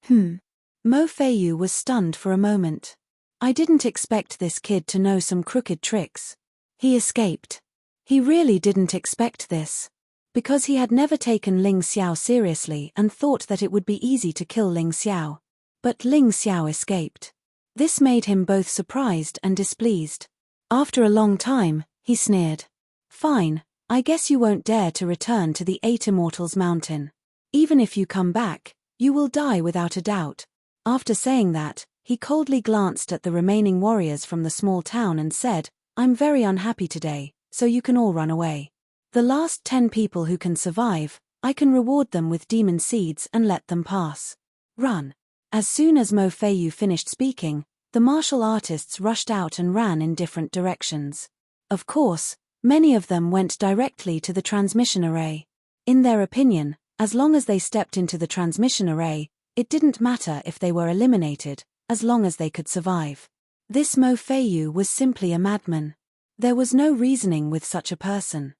Mo Feiyu was stunned for a moment. I didn't expect this kid to know some crooked tricks. He escaped. He really didn't expect this. Because he had never taken Ling Xiao seriously and thought that it would be easy to kill Ling Xiao. But Ling Xiao escaped. This made him both surprised and displeased. After a long time, he sneered. Fine, I guess you won't dare to return to the 8 Immortals Mountain. Even if you come back, you will die without a doubt. After saying that, he coldly glanced at the remaining warriors from the small town and said, I'm very unhappy today, so you can all run away. The last 10 people who can survive, I can reward them with demon seeds and let them pass. Run. As soon as Mo Feiyu finished speaking, the martial artists rushed out and ran in different directions. Of course, many of them went directly to the transmission array. In their opinion, as long as they stepped into the transmission array, it didn't matter if they were eliminated, as long as they could survive. This Mo Feiyu was simply a madman. There was no reasoning with such a person.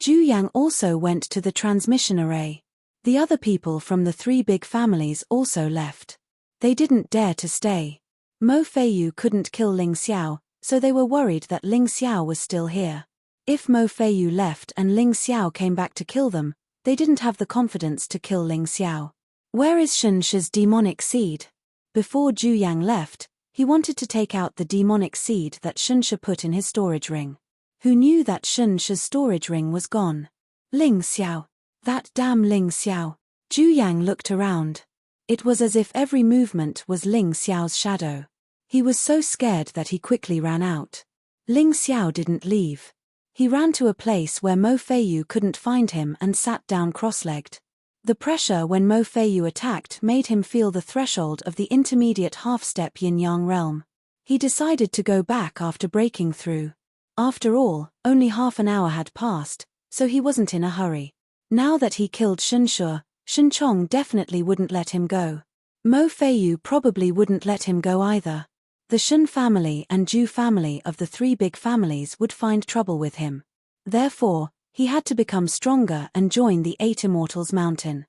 Zhu Yang also went to the transmission array. The other people from the 3 big families also left. They didn't dare to stay. Mo Feiyu couldn't kill Ling Xiao, so they were worried that Ling Xiao was still here. If Mo Feiyu left and Ling Xiao came back to kill them, they didn't have the confidence to kill Ling Xiao. Where is Shen Shi's demonic seed? Before Zhu Yang left, he wanted to take out the demonic seed that Shen Shi put in his storage ring. Who knew that Shen Shi's storage ring was gone? Ling Xiao. That damn Ling Xiao. Zhu Yang looked around. It was as if every movement was Ling Xiao's shadow. He was so scared that he quickly ran out. Ling Xiao didn't leave. He ran to a place where Mo Feiyu couldn't find him and sat down cross-legged. The pressure when Mo Feiyu attacked made him feel the threshold of the intermediate half-step yin-yang realm. He decided to go back after breaking through. After all, only half an hour had passed, so he wasn't in a hurry. Now that he killed Shenshi, Shenchong definitely wouldn't let him go. Mo Feiyu probably wouldn't let him go either. The Shen family and Zhu family of the three big families would find trouble with him. Therefore, he had to become stronger and join the Eight Immortals Mountain.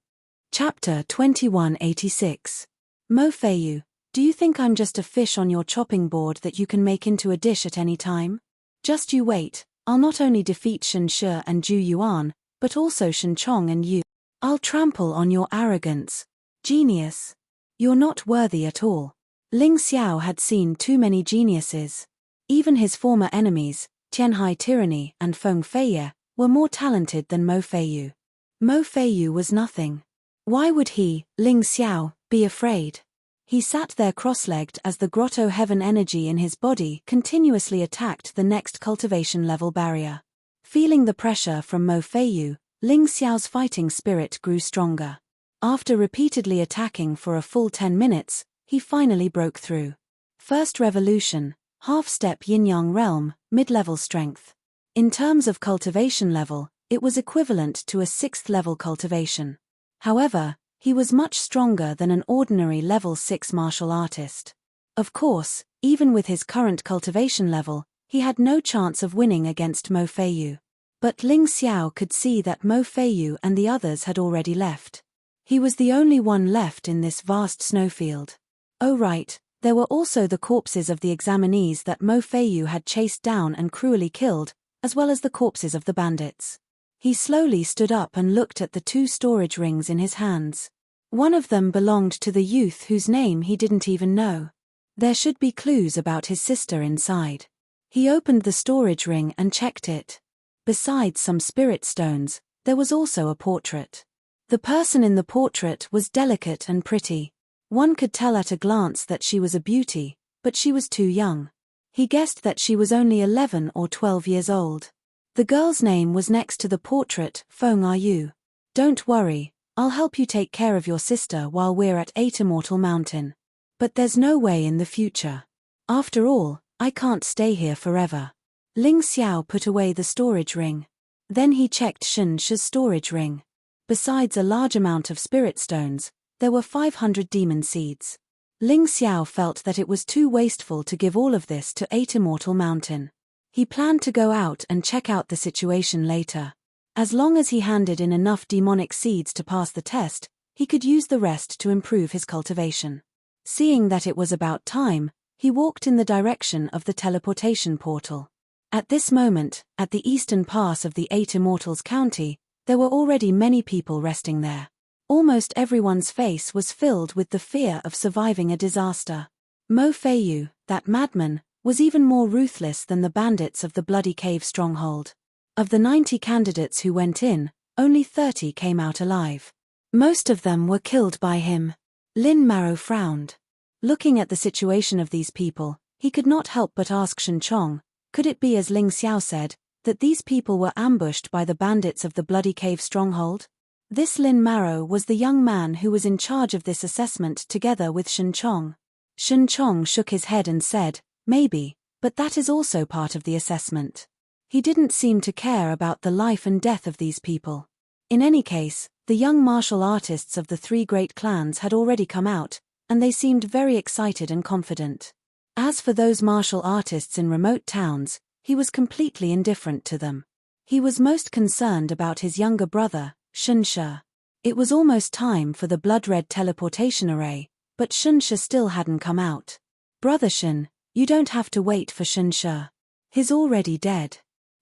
Chapter 2186. Mo Feiyu, do you think I'm just a fish on your chopping board that you can make into a dish at any time? Just you wait, I'll not only defeat Shenshi and Zhu Yuan, but also Shenchong and you. I'll trample on your arrogance. Genius. You're not worthy at all. Ling Xiao had seen too many geniuses. Even his former enemies, Tianhai Tyranny and Feng Feiye, were more talented than Mo Feiyu. Mo Feiyu was nothing. Why would he, Ling Xiao, be afraid? He sat there cross-legged as the grotto heaven energy in his body continuously attacked the next cultivation level barrier. Feeling the pressure from Mo Feiyu, Ling Xiao's fighting spirit grew stronger. After repeatedly attacking for a full 10 minutes, he finally broke through. First revolution, half-step yin-yang realm, mid-level strength. In terms of cultivation level, it was equivalent to a 6th level cultivation. However, he was much stronger than an ordinary level 6 martial artist. Of course, even with his current cultivation level, he had no chance of winning against Mo Feiyu. But Ling Xiao could see that Mo Feiyu and the others had already left. He was the only one left in this vast snowfield. Oh right, there were also the corpses of the examinees that Mo Feiyu had chased down and cruelly killed, as well as the corpses of the bandits. He slowly stood up and looked at the 2 storage rings in his hands. One of them belonged to the youth whose name he didn't even know. There should be clues about his sister inside. He opened the storage ring and checked it. Besides some spirit stones, there was also a portrait. The person in the portrait was delicate and pretty. One could tell at a glance that she was a beauty, but she was too young. He guessed that she was only 11 or 12 years old. The girl's name was next to the portrait, Feng Are You. Don't worry, I'll help you take care of your sister while we're at 8 Immortal Mountain. But there's no way in the future. After all, I can't stay here forever. Ling Xiao put away the storage ring. Then he checked Shen-Shi's storage ring. Besides a large amount of spirit stones, there were 500 demon seeds. Ling Xiao felt that it was too wasteful to give all of this to 8 Immortal Mountain. He planned to go out and check out the situation later. As long as he handed in enough demonic seeds to pass the test, he could use the rest to improve his cultivation. Seeing that it was about time, he walked in the direction of the teleportation portal. At this moment, at the eastern pass of the 8 Immortals County, there were already many people resting there. Almost everyone's face was filled with the fear of surviving a disaster. Mo Feiyu, that madman, was even more ruthless than the bandits of the Bloody Cave stronghold. Of the 90 candidates who went in, only 30 came out alive. Most of them were killed by him. Lin Maro frowned. Looking at the situation of these people, he could not help but ask Shenchong, could it be as Ling Xiao said, that these people were ambushed by the bandits of the Bloody Cave stronghold? This Lin Maro was the young man who was in charge of this assessment together with Shenchong. Shenchong shook his head and said, maybe, but that is also part of the assessment. He didn't seem to care about the life and death of these people. In any case, the young martial artists of the 3 great clans had already come out, and they seemed very excited and confident. As for those martial artists in remote towns, he was completely indifferent to them. He was most concerned about his younger brother, Shenshi. It was almost time for the blood-red teleportation array, but Shenshi still hadn't come out. Brother Shen, you don't have to wait for Shenshi. He's already dead.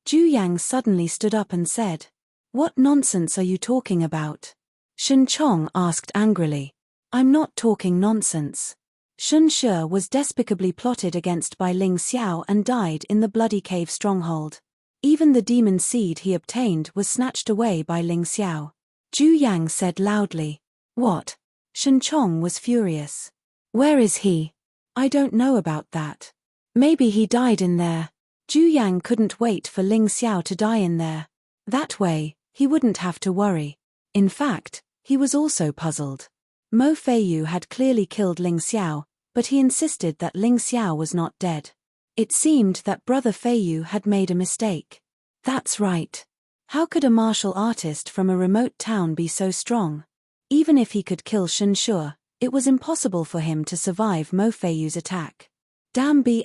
Zhu Yang suddenly stood up and said, what nonsense are you talking about? Shenchong asked angrily. I'm not talking nonsense. Shenshi was despicably plotted against by Ling Xiao and died in the Bloody Cave stronghold. Even the demon seed he obtained was snatched away by Ling Xiao. Zhu Yang said loudly. What? Shenchong was furious. Where is he? I don't know about that. Maybe he died in there. Zhu Yang couldn't wait for Ling Xiao to die in there. That way, he wouldn't have to worry. In fact, he was also puzzled. Mo Feiyu had clearly killed Ling Xiao, but he insisted that Ling Xiao was not dead. It seemed that Brother Feiyu had made a mistake. That's right. How could a martial artist from a remote town be so strong? Even if he could kill Shen Shuo, it was impossible for him to survive Mo Feiyu's attack. Damn B****.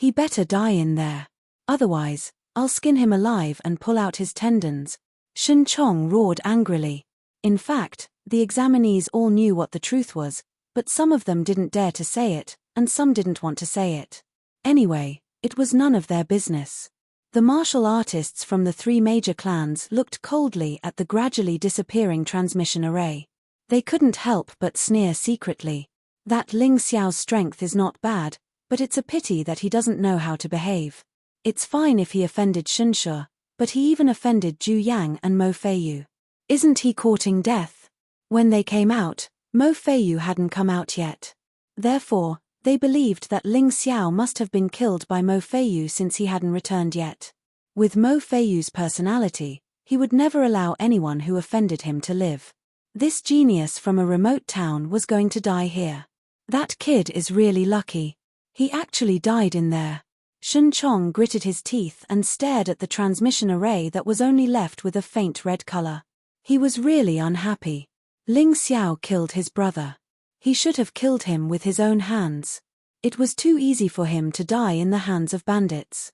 He better die in there. Otherwise, I'll skin him alive and pull out his tendons. Shen Chong roared angrily. In fact, the examinees all knew what the truth was, but some of them didn't dare to say it, and some didn't want to say it. Anyway, it was none of their business. The martial artists from the three major clans looked coldly at the gradually disappearing transmission array. They couldn't help but sneer secretly. That Ling Xiao's strength is not bad, but it's a pity that he doesn't know how to behave. It's fine if he offended Shen Shuo, but he even offended Zhu Yang and Mo Feiyu. Isn't he courting death? When they came out, Mo Feiyu hadn't come out yet. Therefore, they believed that Ling Xiao must have been killed by Mo Feiyu since he hadn't returned yet. With Mo Feiyu's personality, he would never allow anyone who offended him to live. This genius from a remote town was going to die here. That kid is really lucky. He actually died in there. Shen Chong gritted his teeth and stared at the transmission array that was only left with a faint red color. He was really unhappy. Ling Xiao killed his brother. He should have killed him with his own hands. It was too easy for him to die in the hands of bandits.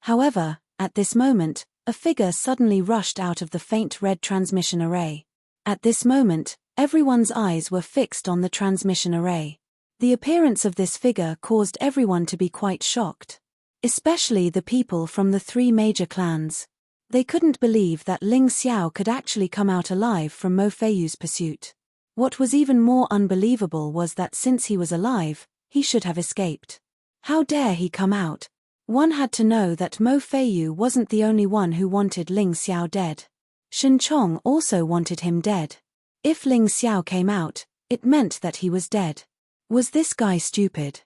However, at this moment, a figure suddenly rushed out of the faint red transmission array. At this moment, everyone's eyes were fixed on the transmission array. The appearance of this figure caused everyone to be quite shocked. Especially the people from the three major clans. They couldn't believe that Ling Xiao could actually come out alive from Mo Feiyu's pursuit. What was even more unbelievable was that since he was alive, he should have escaped. How dare he come out? One had to know that Mo Feiyu wasn't the only one who wanted Ling Xiao dead. Shen Chong also wanted him dead. If Ling Xiao came out, it meant that he was dead. Was this guy stupid?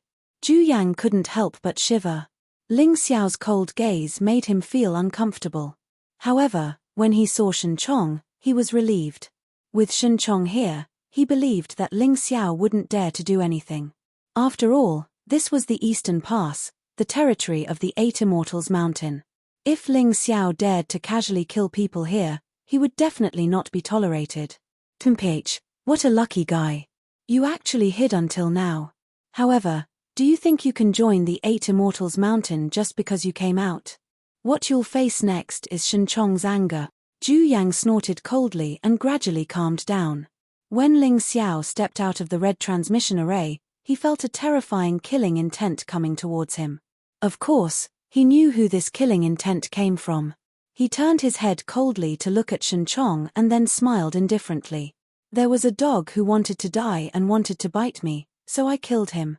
Zhu Yang couldn't help but shiver. Ling Xiao's cold gaze made him feel uncomfortable. However, when he saw Shen Chong, he was relieved. With Shen Chong here, he believed that Ling Xiao wouldn't dare to do anything. After all, this was the Eastern Pass, the territory of the Eight Immortals Mountain. If Ling Xiao dared to casually kill people here, he would definitely not be tolerated. Tumph, what a lucky guy. You actually hid until now. However, do you think you can join the Eight Immortals Mountain just because you came out? What you'll face next is Shen Chong's anger. Zhu Yang snorted coldly and gradually calmed down. When Ling Xiao stepped out of the red transmission array, he felt a terrifying killing intent coming towards him. Of course, he knew who this killing intent came from. He turned his head coldly to look at Shen Chong and then smiled indifferently. There was a dog who wanted to die and wanted to bite me, so I killed him.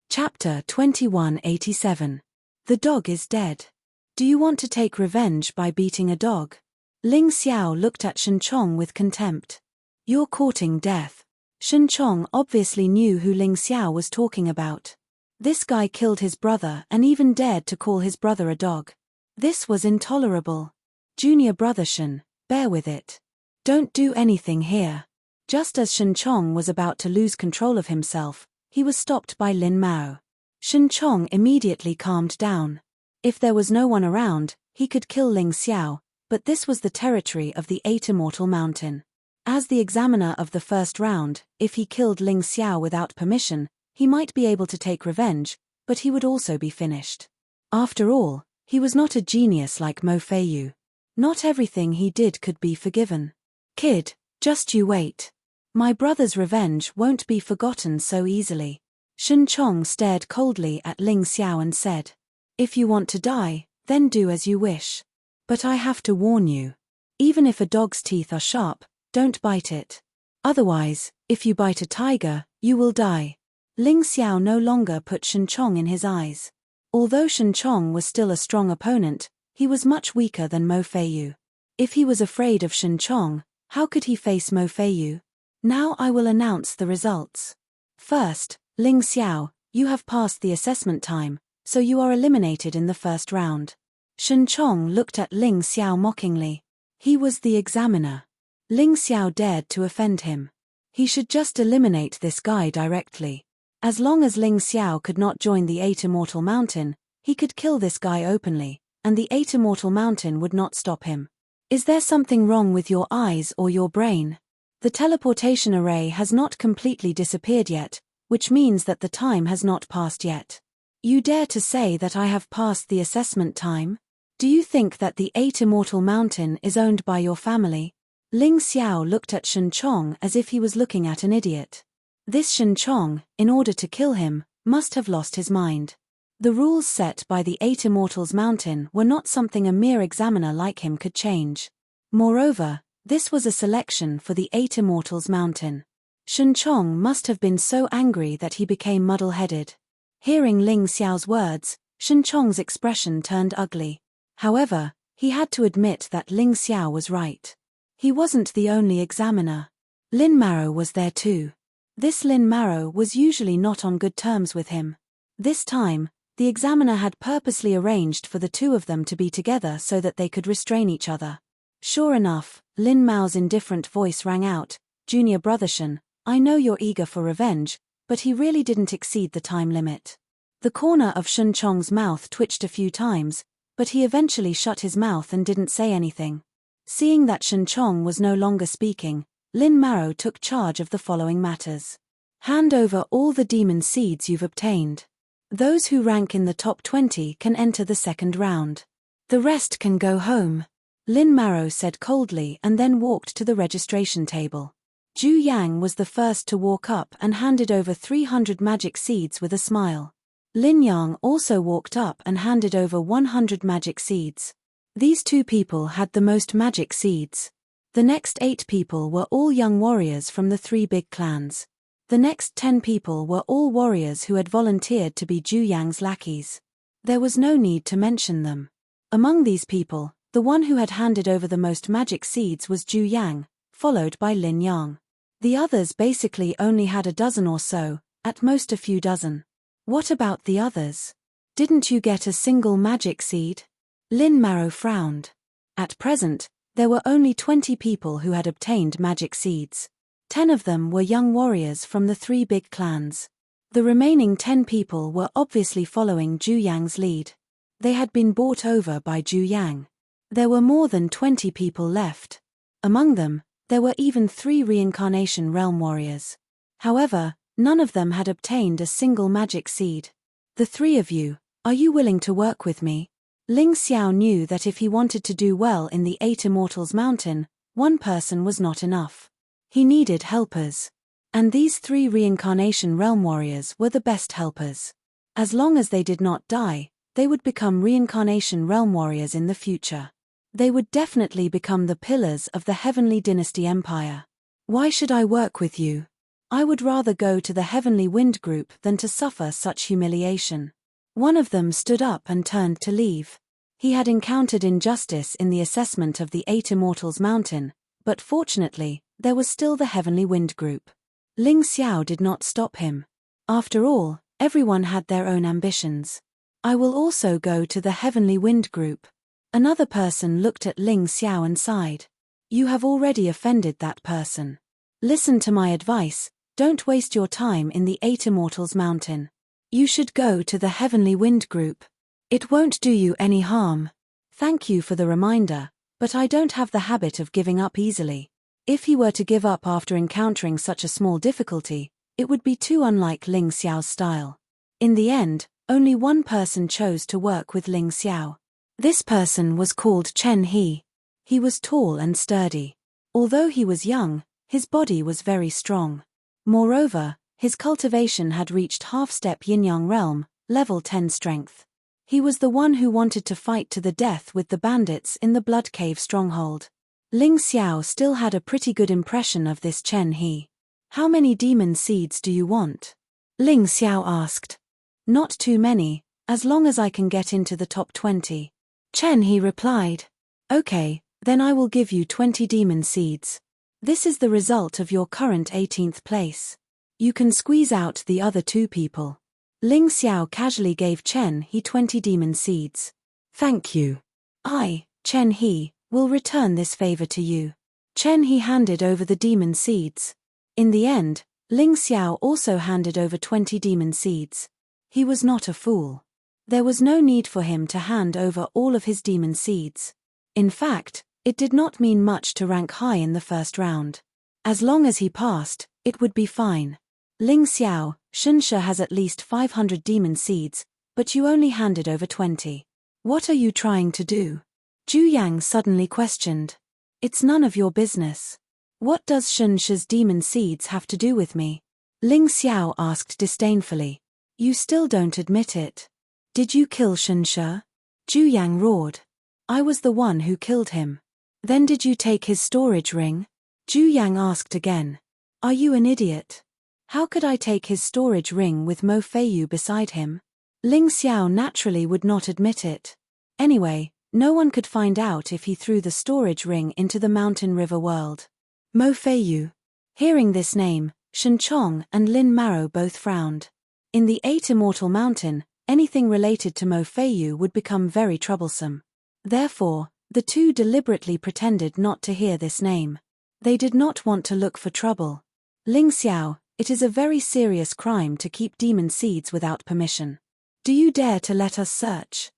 Chapter 2187. The dog is dead. Do you want to take revenge by beating a dog? Ling Xiao looked at Shen Chong with contempt. You're courting death. Shen Chong obviously knew who Ling Xiao was talking about. This guy killed his brother and even dared to call his brother a dog. This was intolerable. Junior brother Shen, bear with it. Don't do anything here. Just as Shen Chong was about to lose control of himself, he was stopped by Lin Mao. Shen Chong immediately calmed down. If there was no one around, he could kill Ling Xiao, but this was the territory of the Eight Immortal Mountain. As the examiner of the first round, if he killed Ling Xiao without permission, he might be able to take revenge, but he would also be finished. After all, he was not a genius like Mo Feiyu. Not everything he did could be forgiven. Kid, just you wait. My brother's revenge won't be forgotten so easily. Shen Chong stared coldly at Ling Xiao and said, If you want to die, then do as you wish. But I have to warn you. Even if a dog's teeth are sharp, don't bite it. Otherwise, if you bite a tiger, you will die. Ling Xiao no longer put Shen Chong in his eyes. Although Shen Chong was still a strong opponent, he was much weaker than Mo Feiyu. If he was afraid of Shen Chong, how could he face Mo Feiyu? Now I will announce the results. First, Ling Xiao, you have passed the assessment time, so you are eliminated in the first round. Shen Chong looked at Ling Xiao mockingly. He was the examiner. Ling Xiao dared to offend him. He should just eliminate this guy directly. As long as Ling Xiao could not join the Eight Immortal Mountain, he could kill this guy openly, and the Eight Immortal Mountain would not stop him. Is there something wrong with your eyes or your brain? The teleportation array has not completely disappeared yet, which means that the time has not passed yet. You dare to say that I have passed the assessment time? Do you think that the Eight Immortal Mountain is owned by your family? Ling Xiao looked at Shen Chong as if he was looking at an idiot. This Shen Chong, in order to kill him, must have lost his mind. The rules set by the Eight Immortals Mountain were not something a mere examiner like him could change. Moreover, this was a selection for the Eight Immortals Mountain. Shen Chong must have been so angry that he became muddle-headed. Hearing Ling Xiao's words, Shen Chong's expression turned ugly. However, he had to admit that Ling Xiao was right. He wasn't the only examiner. Lin Maro was there too. This Lin Maro was usually not on good terms with him. This time, the examiner had purposely arranged for the two of them to be together so that they could restrain each other. Sure enough, Lin Mao's indifferent voice rang out, "Junior brother Shen, I know you're eager for revenge, but he really didn't exceed the time limit." The corner of Shen Chong's mouth twitched a few times, but he eventually shut his mouth and didn't say anything. Seeing that Shen Chong was no longer speaking, Lin Maro took charge of the following matters. Hand over all the demon seeds you've obtained. Those who rank in the top 20 can enter the second round. The rest can go home. Lin Maro said coldly and then walked to the registration table. Zhu Yang was the first to walk up and handed over 300 magic seeds with a smile. Lin Yang also walked up and handed over 100 magic seeds. These two people had the most magic seeds. The next 8 people were all young warriors from the 3 big clans. The next 10 people were all warriors who had volunteered to be Zhu Yang's lackeys. There was no need to mention them. Among these people, the one who had handed over the most magic seeds was Zhu Yang, followed by Lin Yang. The others basically only had a dozen or so, at most a few dozen. What about the others? Didn't you get a single magic seed? Lin Maro frowned. At present, there were only 20 people who had obtained magic seeds. 10 of them were young warriors from the 3 big clans. The remaining 10 people were obviously following Zhu Yang's lead. They had been bought over by Zhu Yang. There were more than 20 people left. Among them, there were even 3 reincarnation realm warriors. However, none of them had obtained a single magic seed. The 3 of you, are you willing to work with me? Ling Xiao knew that if he wanted to do well in the Eight Immortals Mountain, one person was not enough. He needed helpers. And these 3 reincarnation realm warriors were the best helpers. As long as they did not die, they would become reincarnation realm warriors in the future. They would definitely become the pillars of the Heavenly Dynasty Empire. Why should I work with you? I would rather go to the Heavenly Wind Group than to suffer such humiliation. One of them stood up and turned to leave. He had encountered injustice in the assessment of the Eight Immortals Mountain, but fortunately, there was still the Heavenly Wind Group. Ling Xiao did not stop him. After all, everyone had their own ambitions. I will also go to the Heavenly Wind Group. Another person looked at Ling Xiao and sighed. You have already offended that person. Listen to my advice, don't waste your time in the Eight Immortals Mountain. You should go to the Heavenly Wind Group. It won't do you any harm. Thank you for the reminder, but I don't have the habit of giving up easily. If he were to give up after encountering such a small difficulty, it would be too unlike Ling Xiao's style. In the end, only one person chose to work with Ling Xiao. This person was called Chen He. He was tall and sturdy. Although he was young, his body was very strong. Moreover, his cultivation had reached half-step yin-yang realm, level 10 strength. He was the one who wanted to fight to the death with the bandits in the Blood Cave stronghold. Ling Xiao still had a pretty good impression of this Chen He. How many demon seeds do you want? Ling Xiao asked. Not too many, as long as I can get into the top 20. Chen He replied. Okay, then I will give you 20 demon seeds. This is the result of your current 18th place. You can squeeze out the other 2 people. Ling Xiao casually gave Chen He 20 demon seeds. Thank you. I, Chen He, will return this favor to you. Chen He handed over the demon seeds. In the end, Ling Xiao also handed over 20 demon seeds. He was not a fool. There was no need for him to hand over all of his demon seeds. In fact, it did not mean much to rank high in the first round. As long as he passed, it would be fine. Ling Xiao, Xunshe has at least 500 demon seeds, but you only handed over 20. What are you trying to do? Zhu Yang suddenly questioned. It's none of your business. What does Xunshe's demon seeds have to do with me? Ling Xiao asked disdainfully. You still don't admit it. Did you kill Xunshe? Zhu Yang roared. I was the one who killed him. Then did you take his storage ring? Zhu Yang asked again. Are you an idiot? How could I take his storage ring with Mo Feiyu beside him? Ling Xiao naturally would not admit it. Anyway, no one could find out if he threw the storage ring into the mountain river world. Mo Feiyu. Hearing this name, Shen Chong and Lin Maro both frowned. In the 8 Immortal Mountain, anything related to Mo Feiyu would become very troublesome. Therefore, the two deliberately pretended not to hear this name. They did not want to look for trouble. Ling Xiao, it is a very serious crime to keep demon seeds without permission. Do you dare to let us search?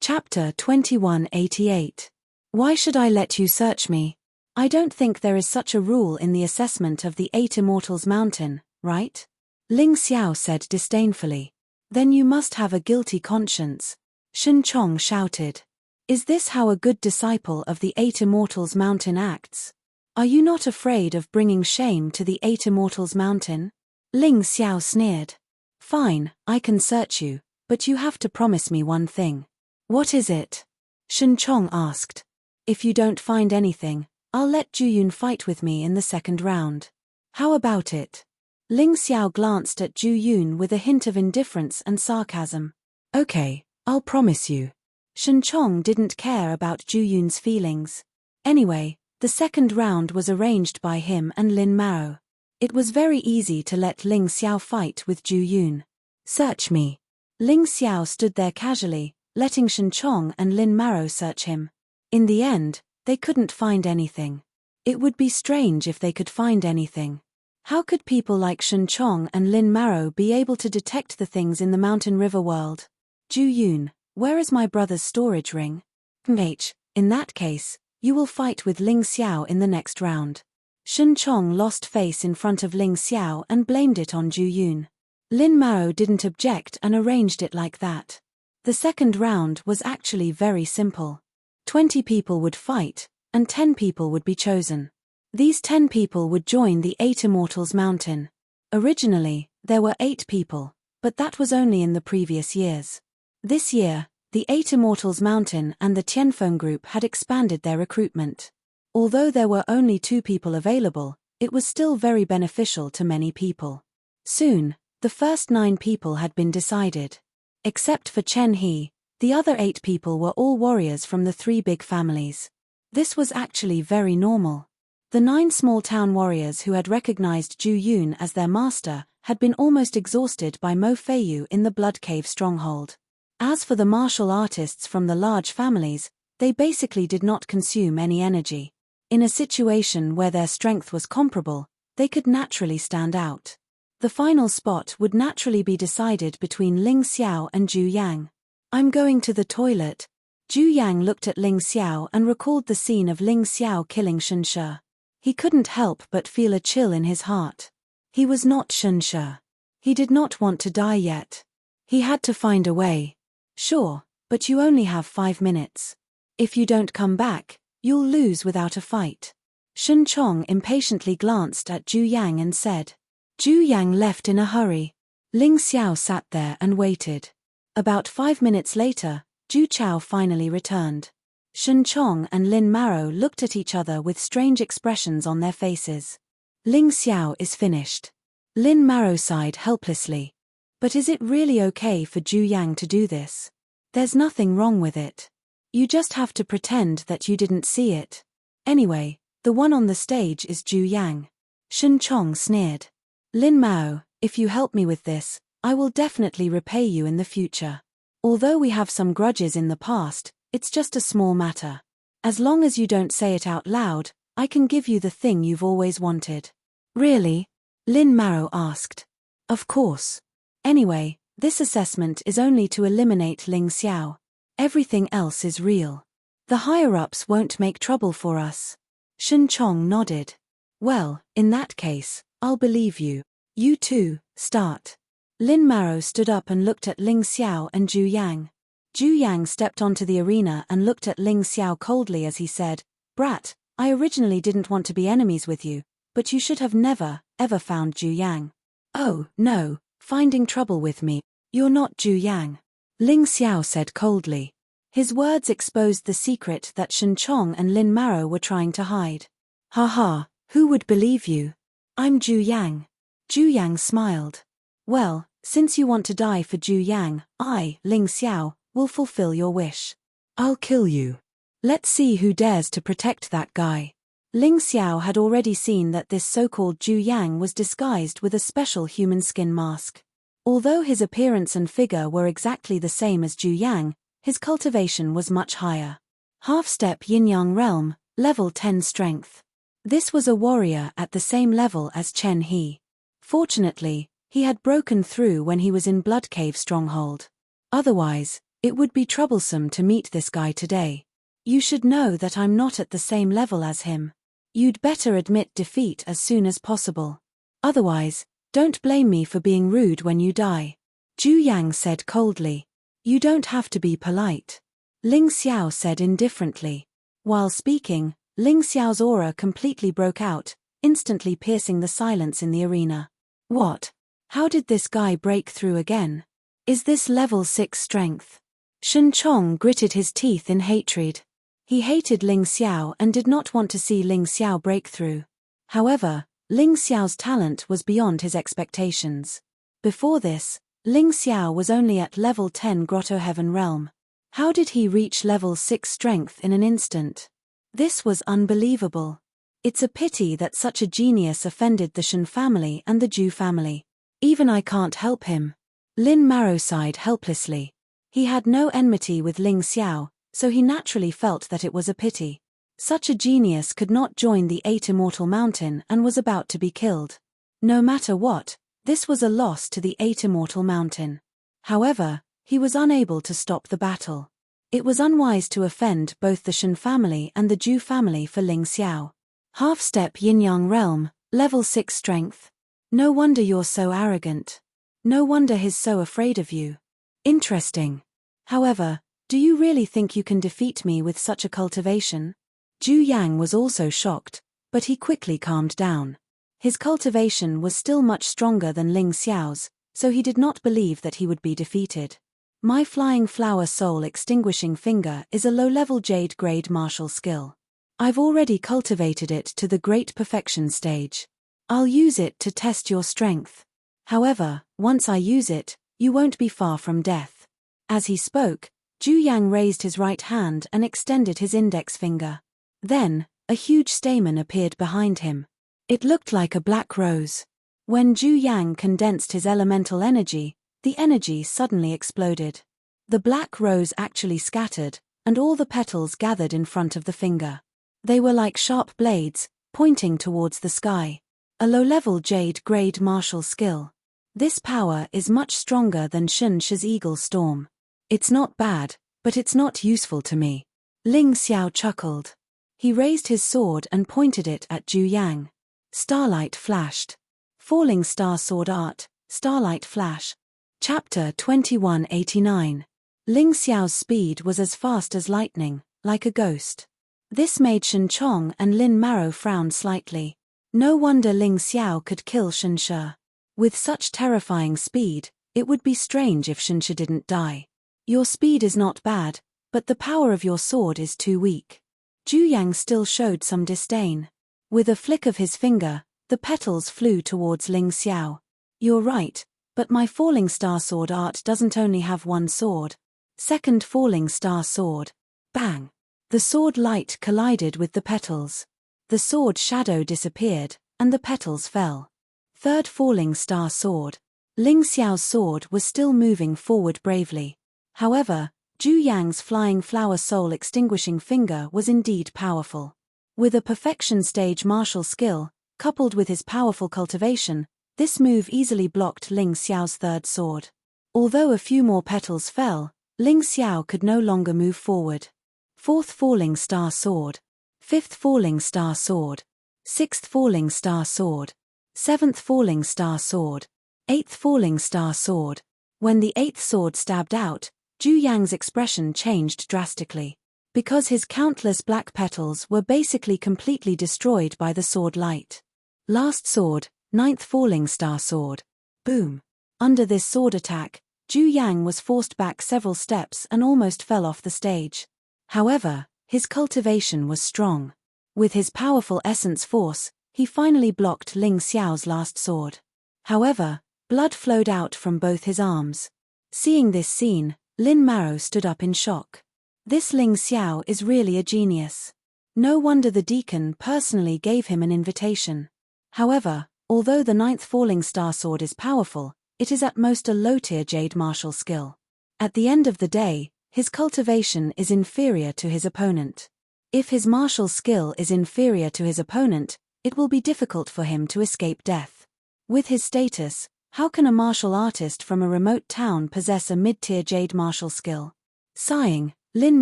Chapter 2188. Why should I let you search me? I don't think there is such a rule in the assessment of the 8 Immortals Mountain, right? Ling Xiao said disdainfully. Then you must have a guilty conscience. Shen Chong shouted. Is this how a good disciple of the 8 Immortals Mountain acts? Are you not afraid of bringing shame to the 8 Immortals Mountain? Ling Xiao sneered. Fine, I can search you, but you have to promise me one thing. What is it? Shen Chong asked. If you don't find anything, I'll let Zhu Yun fight with me in the second round. How about it? Ling Xiao glanced at Zhu Yun with a hint of indifference and sarcasm. Okay, I'll promise you. Shen Chong didn't care about Zhu Yun's feelings. Anyway, the second round was arranged by him and Lin Maro. It was very easy to let Ling Xiao fight with Zhu Yun. Search me. Ling Xiao stood there casually, letting Shen Chong and Lin Maro search him. In the end, they couldn't find anything. It would be strange if they could find anything. How could people like Shen Chong and Lin Maro be able to detect the things in the mountain river world? Zhu Yun, where is my brother's storage ring? In that case, you will fight with Ling Xiao in the next round. Shen Chong lost face in front of Ling Xiao and blamed it on Zhu Yun. Lin Maro didn't object and arranged it like that. The second round was actually very simple. 20 people would fight, and 10 people would be chosen. These 10 people would join the 8 Immortals Mountain. Originally, there were 8 people, but that was only in the previous years. This year, the 8 Immortals Mountain and the Tianfeng Group had expanded their recruitment. Although there were only 2 people available, it was still very beneficial to many people. Soon, the first 9 people had been decided. Except for Chen He, the other 8 people were all warriors from the 3 big families. This was actually very normal. The 9 small-town warriors who had recognized Zhu Yun as their master had been almost exhausted by Mo Feiyu in the Blood Cave stronghold. As for the martial artists from the large families, they basically did not consume any energy. In a situation where their strength was comparable, they could naturally stand out. The final spot would naturally be decided between Ling Xiao and Zhu Yang. I'm going to the toilet. Zhu Yang looked at Ling Xiao and recalled the scene of Ling Xiao killing Xunshe. He couldn't help but feel a chill in his heart. He was not Xunshe. He did not want to die yet. He had to find a way. Sure, but you only have 5 minutes. If you don't come back, you'll lose without a fight. Shen Chong impatiently glanced at Zhu Yang and said. Zhu Yang left in a hurry. Ling Xiao sat there and waited. About 5 minutes later, Zhu Chao finally returned. Shen Chong and Lin Maro looked at each other with strange expressions on their faces. Ling Xiao is finished. Lin Maro sighed helplessly. But is it really okay for Zhu Yang to do this? There's nothing wrong with it. You just have to pretend that you didn't see it. Anyway, the one on the stage is Zhu Yang. Shen Chong sneered. Lin Mao, if you help me with this, I will definitely repay you in the future. Although we have some grudges in the past, it's just a small matter. As long as you don't say it out loud, I can give you the thing you've always wanted." "Really?" Lin Maro asked. "Of course. Anyway, this assessment is only to eliminate Ling Xiao. Everything else is real. The higher-ups won't make trouble for us." Shen Chong nodded. "Well, in that case, I'll believe you. You two, start." Lin Maro stood up and looked at Ling Xiao and Zhu Yang. Zhu Yang stepped onto the arena and looked at Ling Xiao coldly as he said, "Brat, I originally didn't want to be enemies with you, but you should have never, ever found Zhu Yang." "Oh, no, finding trouble with me. You're not Zhu Yang," Ling Xiao said coldly. His words exposed the secret that Shen Chong and Lin Maro were trying to hide. "Ha ha, who would believe you? I'm Zhu Yang." Zhu Yang smiled. "Well, since you want to die for Zhu Yang, I, Ling Xiao, will fulfill your wish. I'll kill you. Let's see who dares to protect that guy." Ling Xiao had already seen that this so-called Zhu Yang was disguised with a special human skin mask. Although his appearance and figure were exactly the same as Zhu Yang, his cultivation was much higher. Half-step yin-yang realm, level 10 strength. This was a warrior at the same level as Chen He. Fortunately, he had broken through when he was in Blood Cave Stronghold. Otherwise, it would be troublesome to meet this guy today. "You should know that I'm not at the same level as him. You'd better admit defeat as soon as possible. Otherwise, don't blame me for being rude when you die," Zhu Yang said coldly. "You don't have to be polite," Ling Xiao said indifferently. While speaking, Ling Xiao's aura completely broke out, instantly piercing the silence in the arena. "What? How did this guy break through again? Is this level 6 strength?" Shen Chong gritted his teeth in hatred. He hated Ling Xiao and did not want to see Ling Xiao break through. However, Ling Xiao's talent was beyond his expectations. Before this, Ling Xiao was only at level 10 Grotto Heaven Realm. How did he reach level 6 strength in an instant? This was unbelievable. It's a pity that such a genius offended the Shen family and the Zhu family. Even I can't help him. Lin Maro sighed helplessly. He had no enmity with Ling Xiao, so he naturally felt that it was a pity. Such a genius could not join the 8 Immortal Mountain and was about to be killed. No matter what, this was a loss to the 8 Immortal Mountain. However, he was unable to stop the battle. It was unwise to offend both the Shen family and the Zhu family for Ling Xiao. Half-step yin-yang realm, level 6 strength. No wonder you're so arrogant. No wonder he's so afraid of you. Interesting. However, do you really think you can defeat me with such a cultivation? Zhu Yang was also shocked, but he quickly calmed down. His cultivation was still much stronger than Ling Xiao's, so he did not believe that he would be defeated. My Flying Flower Soul Extinguishing Finger is a low-level Jade grade martial skill. I've already cultivated it to the Great Perfection stage. I'll use it to test your strength. However, once I use it, you won't be far from death. As he spoke, Zhu Yang raised his right hand and extended his index finger. Then, a huge stamen appeared behind him. It looked like a black rose. When Zhu Yang condensed his elemental energy, the energy suddenly exploded. The black rose actually scattered, and all the petals gathered in front of the finger. They were like sharp blades, pointing towards the sky. A low-level Jade grade martial skill. This power is much stronger than Shen Shi's Eagle Storm. It's not bad, but it's not useful to me. Ling Xiao chuckled. He raised his sword and pointed it at Zhu Yang. Starlight flashed. Falling Star Sword Art, Starlight Flash. Chapter 2189. Ling Xiao's speed was as fast as lightning, like a ghost. This made Shen Chong and Lin Maro frown slightly. No wonder Ling Xiao could kill Shen Shi. With such terrifying speed, it would be strange if Shen Shi didn't die. Your speed is not bad, but the power of your sword is too weak. Zhu Yang still showed some disdain. With a flick of his finger, the petals flew towards Ling Xiao. You're right, but my Falling Star Sword Art doesn't only have one sword. Second Falling Star Sword. Bang! The sword light collided with the petals. The sword shadow disappeared, and the petals fell. Third Falling Star Sword. Ling Xiao's sword was still moving forward bravely. However, Zhu Yang's flying flower soul extinguishing finger was indeed powerful. With a perfection stage martial skill, coupled with his powerful cultivation, this move easily blocked Ling Xiao's third sword. Although a few more petals fell, Ling Xiao could no longer move forward. Fourth falling star sword. Fifth falling star sword. Sixth falling star sword. Seventh falling star sword. Eighth falling star sword. When the eighth sword stabbed out, Zhu Yang's expression changed drastically. Because his countless black petals were basically completely destroyed by the sword light. Last sword, ninth falling star sword. Boom. Under this sword attack, Zhu Yang was forced back several steps and almost fell off the stage. However, his cultivation was strong. With his powerful essence force, he finally blocked Ling Xiao's last sword. However, blood flowed out from both his arms. Seeing this scene, Lin Maro stood up in shock. This Ling Xiao is really a genius. No wonder the deacon personally gave him an invitation. However, although the ninth falling star sword is powerful, it is at most a low-tier jade martial skill. At the end of the day, his cultivation is inferior to his opponent. If his martial skill is inferior to his opponent, it will be difficult for him to escape death. With his status, how can a martial artist from a remote town possess a mid-tier jade martial skill? Sighing, Lin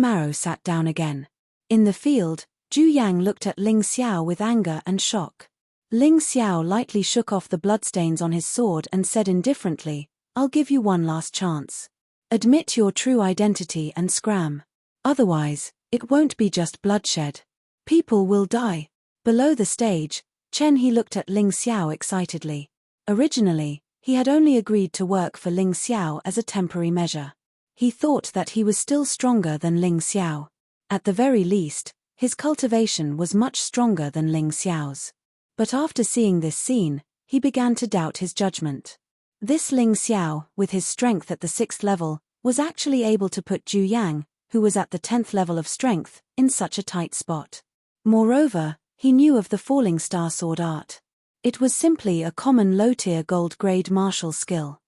Maro sat down again. In the field, Zhu Yang looked at Ling Xiao with anger and shock. Ling Xiao lightly shook off the bloodstains on his sword and said indifferently, "I'll give you one last chance. Admit your true identity and scram. Otherwise, it won't be just bloodshed. People will die." Below the stage, Chen He looked at Ling Xiao excitedly. Originally, he had only agreed to work for Ling Xiao as a temporary measure. He thought that he was still stronger than Ling Xiao. At the very least, his cultivation was much stronger than Ling Xiao's. But after seeing this scene, he began to doubt his judgment. This Ling Xiao, with his strength at the 6th level, was actually able to put Zhu Yang, who was at the 10th level of strength, in such a tight spot. Moreover, he knew of the falling star sword art. It was simply a common low-tier gold-grade martial skill.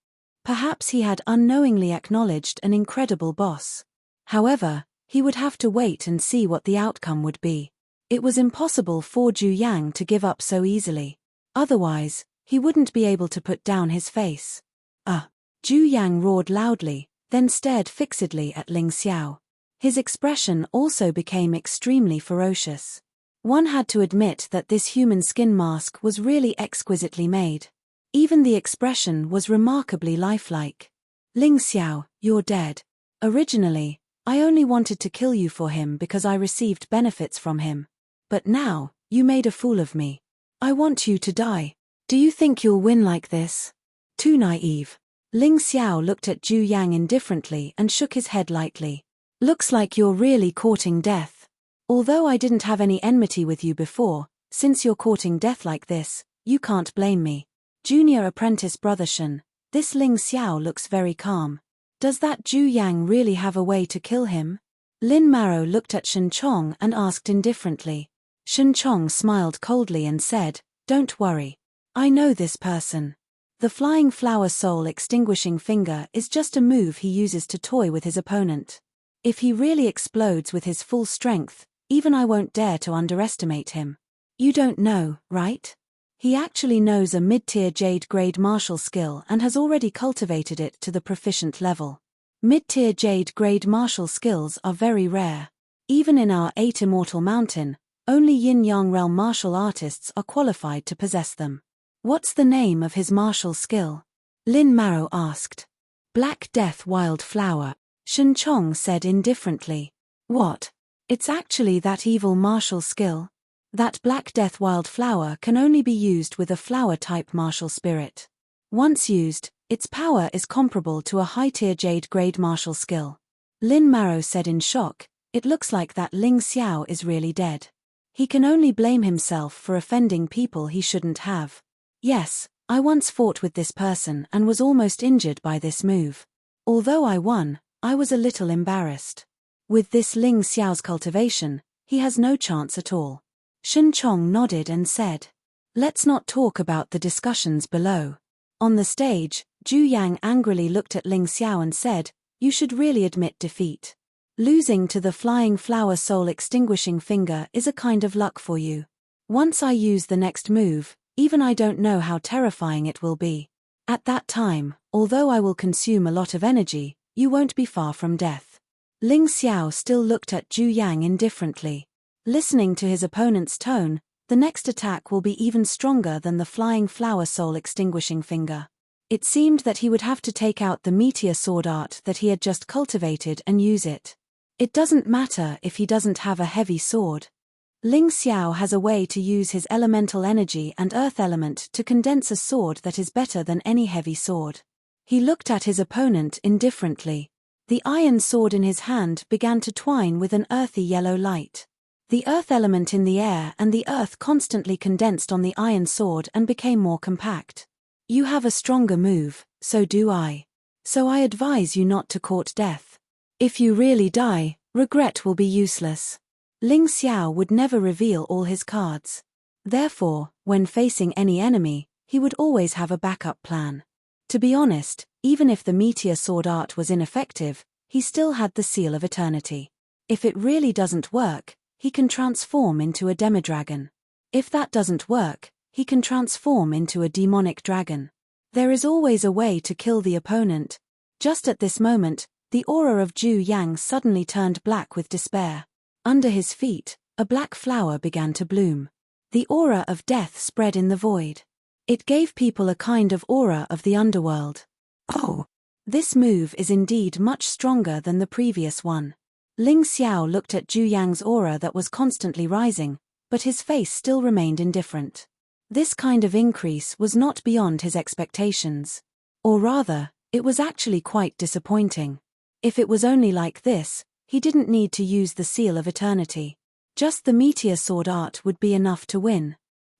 Perhaps he had unknowingly acknowledged an incredible boss. However, he would have to wait and see what the outcome would be. It was impossible for Zhu Yang to give up so easily. Otherwise, he wouldn't be able to put down his face. Zhu Yang roared loudly, then stared fixedly at Ling Xiao. His expression also became extremely ferocious. One had to admit that this human skin mask was really exquisitely made. Even the expression was remarkably lifelike. "Ling Xiao, you're dead. Originally, I only wanted to kill you for him because I received benefits from him. But now, you made a fool of me. I want you to die. Do you think you'll win like this? Too naive." Ling Xiao looked at Zhu Yang indifferently and shook his head lightly. "Looks like you're really courting death. Although I didn't have any enmity with you before, since you're courting death like this, you can't blame me. Junior apprentice brother Shen, this Ling Xiao looks very calm. Does that Zhu Yang really have a way to kill him?" Lin Maro looked at Shen Chong and asked indifferently. Shen Chong smiled coldly and said, "Don't worry. I know this person. The flying flower soul extinguishing finger is just a move he uses to toy with his opponent. If he really explodes with his full strength, even I won't dare to underestimate him. You don't know, right? He actually knows a mid-tier jade grade martial skill and has already cultivated it to the proficient level. Mid-tier jade grade martial skills are very rare. Even in our 8 Immortal Mountain, only yin-yang realm martial artists are qualified to possess them." "What's the name of his martial skill?" Lin Maro asked. "Black Death Wild Flower," Shen Chong said indifferently. "What? It's actually that evil martial skill? That Black Death Wild Flower can only be used with a flower-type martial spirit. Once used, its power is comparable to a high-tier jade grade martial skill." Lin Maro said in shock, "It looks like that Ling Xiao is really dead. He can only blame himself for offending people he shouldn't have. Yes, I once fought with this person and was almost injured by this move. Although I won, I was a little embarrassed. With this Ling Xiao's cultivation, he has no chance at all." Shen Chong nodded and said, "Let's not talk about the discussions below. On the stage, Zhu Yang angrily looked at Ling Xiao and said, "You should really admit defeat. Losing to the flying flower soul extinguishing finger is a kind of luck for you. Once I use the next move, even I don't know how terrifying it will be. At that time, although I will consume a lot of energy, you won't be far from death." Ling Xiao still looked at Zhu Yang indifferently. Listening to his opponent's tone, the next attack will be even stronger than the flying flower soul extinguishing finger. It seemed that he would have to take out the meteor sword art that he had just cultivated and use it. It doesn't matter if he doesn't have a heavy sword. Ling Xiao has a way to use his elemental energy and earth element to condense a sword that is better than any heavy sword. He looked at his opponent indifferently. The iron sword in his hand began to twine with an earthy yellow light. The earth element in the air and the earth constantly condensed on the iron sword and became more compact. "You have a stronger move, so do I. So I advise you not to court death. If you really die, regret will be useless." Ling Xiao would never reveal all his cards. Therefore, when facing any enemy, he would always have a backup plan. To be honest, even if the meteor sword art was ineffective, he still had the seal of eternity. If it really doesn't work, he can transform into a demidragon. If that doesn't work, he can transform into a demonic dragon. There is always a way to kill the opponent. Just at this moment, the aura of Zhu Yang suddenly turned black with despair. Under his feet, a black flower began to bloom. The aura of death spread in the void. It gave people a kind of aura of the underworld. Oh! This move is indeed much stronger than the previous one. Ling Xiao looked at Zhu Yang's aura that was constantly rising, but his face still remained indifferent. This kind of increase was not beyond his expectations. Or rather, it was actually quite disappointing. If it was only like this, he didn't need to use the seal of eternity. Just the meteor sword art would be enough to win.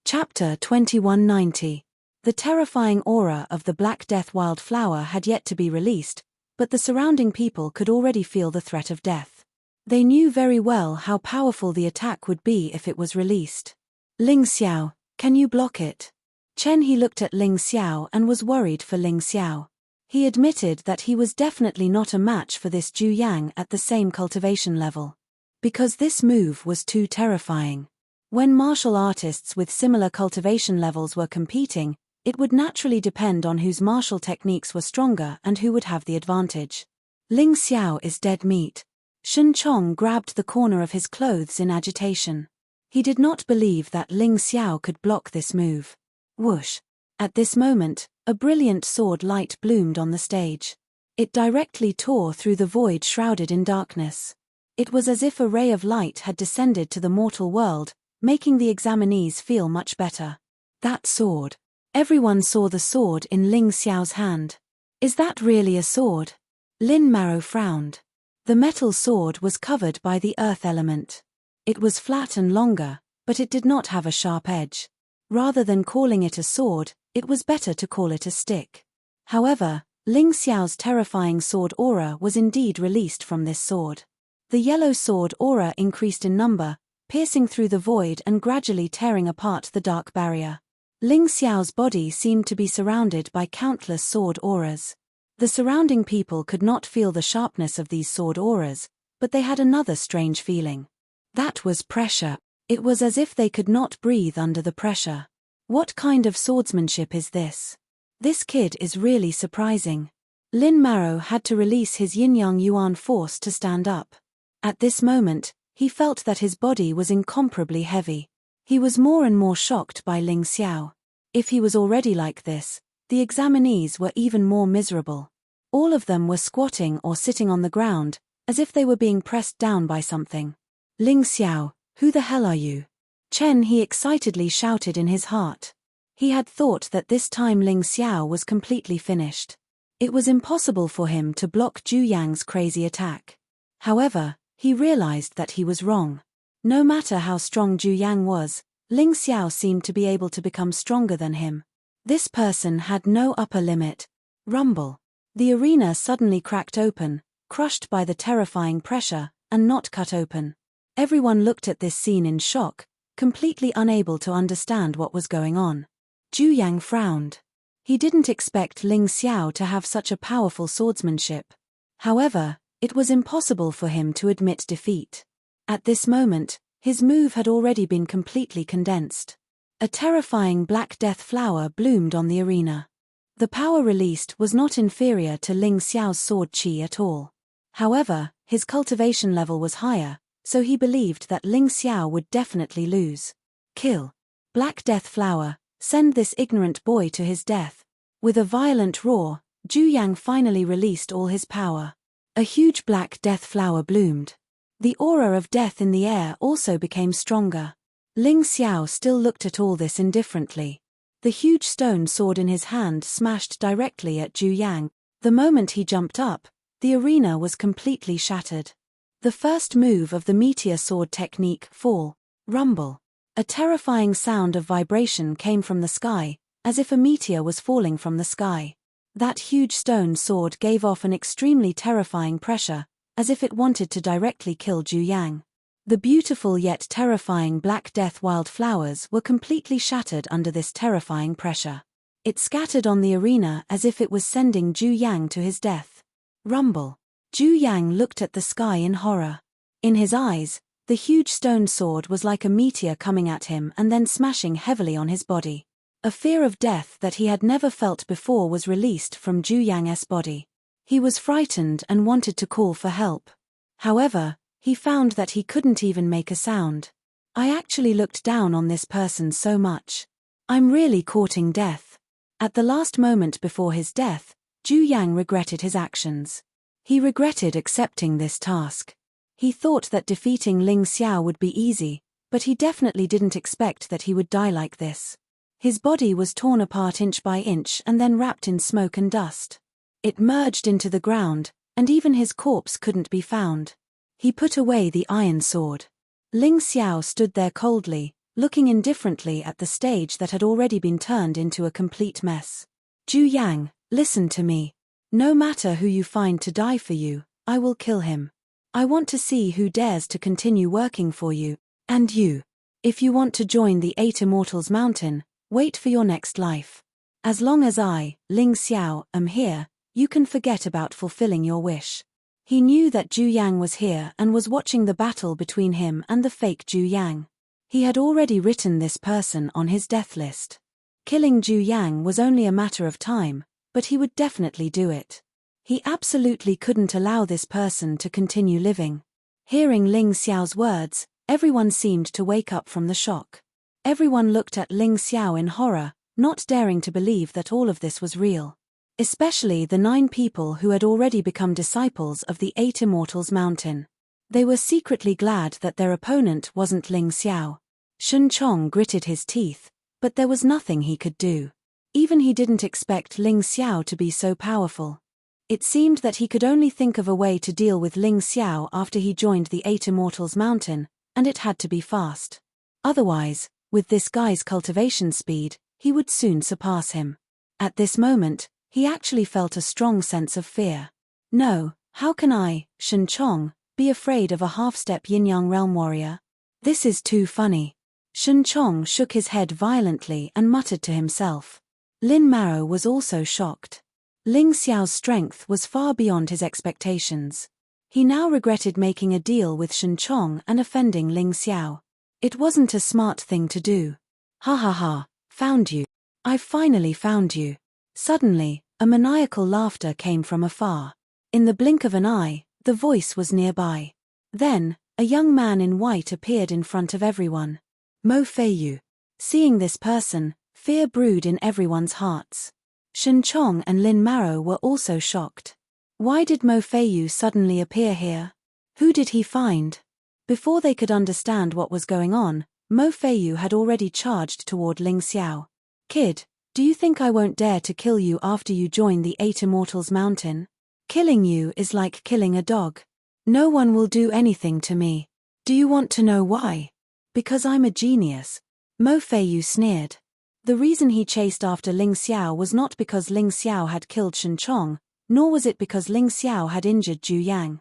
Chapter 2190. The terrifying aura of the Black Death wildflower had yet to be released, but the surrounding people could already feel the threat of death. They knew very well how powerful the attack would be if it was released. "Ling Xiao, can you block it?" Chen He looked at Ling Xiao and was worried for Ling Xiao. He admitted that he was definitely not a match for this Zhu Yang at the same cultivation level. Because this move was too terrifying. When martial artists with similar cultivation levels were competing, it would naturally depend on whose martial techniques were stronger and who would have the advantage. Ling Xiao is dead meat. Shen Chong grabbed the corner of his clothes in agitation. He did not believe that Ling Xiao could block this move. Whoosh! At this moment, a brilliant sword light bloomed on the stage. It directly tore through the void shrouded in darkness. It was as if a ray of light had descended to the mortal world, making the examinees feel much better. That sword. Everyone saw the sword in Ling Xiao's hand. "Is that really a sword?" Lin Marrow frowned. The metal sword was covered by the earth element. It was flat and longer, but it did not have a sharp edge. Rather than calling it a sword, it was better to call it a stick. However, Ling Xiao's terrifying sword aura was indeed released from this sword. The yellow sword aura increased in number, piercing through the void and gradually tearing apart the dark barrier. Ling Xiao's body seemed to be surrounded by countless sword auras. The surrounding people could not feel the sharpness of these sword auras, but they had another strange feeling. That was pressure. It was as if they could not breathe under the pressure. What kind of swordsmanship is this? This kid is really surprising. Lin Marrow had to release his yin-yang yuan force to stand up. At this moment, he felt that his body was incomparably heavy. He was more and more shocked by Ling Xiao. If he was already like this, the examinees were even more miserable. All of them were squatting or sitting on the ground, as if they were being pressed down by something. "Ling Xiao, who the hell are you?" Chen He excitedly shouted in his heart. He had thought that this time Ling Xiao was completely finished. It was impossible for him to block Zhu Yang's crazy attack. However, he realized that he was wrong. No matter how strong Zhu Yang was, Ling Xiao seemed to be able to become stronger than him. This person had no upper limit. Rumble. The arena suddenly cracked open, crushed by the terrifying pressure, and not cut open. Everyone looked at this scene in shock, completely unable to understand what was going on. Zhu Yang frowned. He didn't expect Ling Xiao to have such a powerful swordsmanship. However, it was impossible for him to admit defeat. At this moment, his move had already been completely condensed. A terrifying black death flower bloomed on the arena. The power released was not inferior to Ling Xiao's sword qi at all. However, his cultivation level was higher, so he believed that Ling Xiao would definitely lose. Kill. Black death flower, send this ignorant boy to his death. With a violent roar, Zhu Yang finally released all his power. A huge black death flower bloomed. The aura of death in the air also became stronger. Ling Xiao still looked at all this indifferently. The huge stone sword in his hand smashed directly at Zhu Yang. The moment he jumped up, the arena was completely shattered. The first move of the meteor sword technique, fall, rumble. A terrifying sound of vibration came from the sky, as if a meteor was falling from the sky. That huge stone sword gave off an extremely terrifying pressure, as if it wanted to directly kill Zhu Yang. The beautiful yet terrifying black death wildflowers were completely shattered under this terrifying pressure. It scattered on the arena as if it was sending Zhu Yang to his death. Rumble. Zhu Yang looked at the sky in horror. In his eyes, the huge stone sword was like a meteor coming at him and then smashing heavily on his body. A fear of death that he had never felt before was released from Zhu Yang's body. He was frightened and wanted to call for help. However, he found that he couldn't even make a sound. I actually looked down on this person so much. I'm really courting death. At the last moment before his death, Zhu Yang regretted his actions. He regretted accepting this task. He thought that defeating Ling Xiao would be easy, but he definitely didn't expect that he would die like this. His body was torn apart inch by inch and then wrapped in smoke and dust. It merged into the ground, and even his corpse couldn't be found. He put away the iron sword. Ling Xiao stood there coldly, looking indifferently at the stage that had already been turned into a complete mess. Zhu Yang, listen to me. No matter who you find to die for you, I will kill him. I want to see who dares to continue working for you, and you. If you want to join the 8 Immortals Mountain, wait for your next life. As long as I, Ling Xiao, am here, you can forget about fulfilling your wish. He knew that Zhu Yang was here and was watching the battle between him and the fake Zhu Yang. He had already written this person on his death list. Killing Zhu Yang was only a matter of time, but he would definitely do it. He absolutely couldn't allow this person to continue living. Hearing Ling Xiao's words, everyone seemed to wake up from the shock. Everyone looked at Ling Xiao in horror, not daring to believe that all of this was real. Especially the 9 people who had already become disciples of the 8 Immortals Mountain. They were secretly glad that their opponent wasn't Ling Xiao. Shun Chong gritted his teeth, but there was nothing he could do. Even he didn't expect Ling Xiao to be so powerful. It seemed that he could only think of a way to deal with Ling Xiao after he joined the 8 Immortals Mountain, and it had to be fast. Otherwise, with this guy's cultivation speed, he would soon surpass him. At this moment, he actually felt a strong sense of fear. No, how can I, Shun Chong, be afraid of a half-step yin-yang realm warrior? This is too funny. Shun Chong shook his head violently and muttered to himself. Lin Maro was also shocked. Ling Xiao's strength was far beyond his expectations. He now regretted making a deal with Shun Chong and offending Ling Xiao. It wasn't a smart thing to do. Ha ha ha, found you. I've finally found you. Suddenly, a maniacal laughter came from afar. In the blink of an eye, the voice was nearby. Then, a young man in white appeared in front of everyone. Mo Feiyu. Seeing this person, fear brewed in everyone's hearts. Shun Chong and Lin Maro were also shocked. Why did Mo Feiyu suddenly appear here? Who did he find? Before they could understand what was going on, Mo Feiyu had already charged toward Ling Xiao. Kid, do you think I won't dare to kill you after you join the 8 Immortals Mountain? Killing you is like killing a dog. No one will do anything to me. Do you want to know why? Because I'm a genius. Mo Feiyu sneered. The reason he chased after Ling Xiao was not because Ling Xiao had killed Shun Chong, nor was it because Ling Xiao had injured Zhu Yang.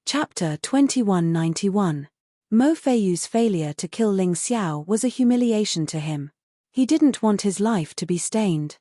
Chapter 2191. Mo Feiyu's failure to kill Ling Xiao was a humiliation to him. He didn't want his life to be stained.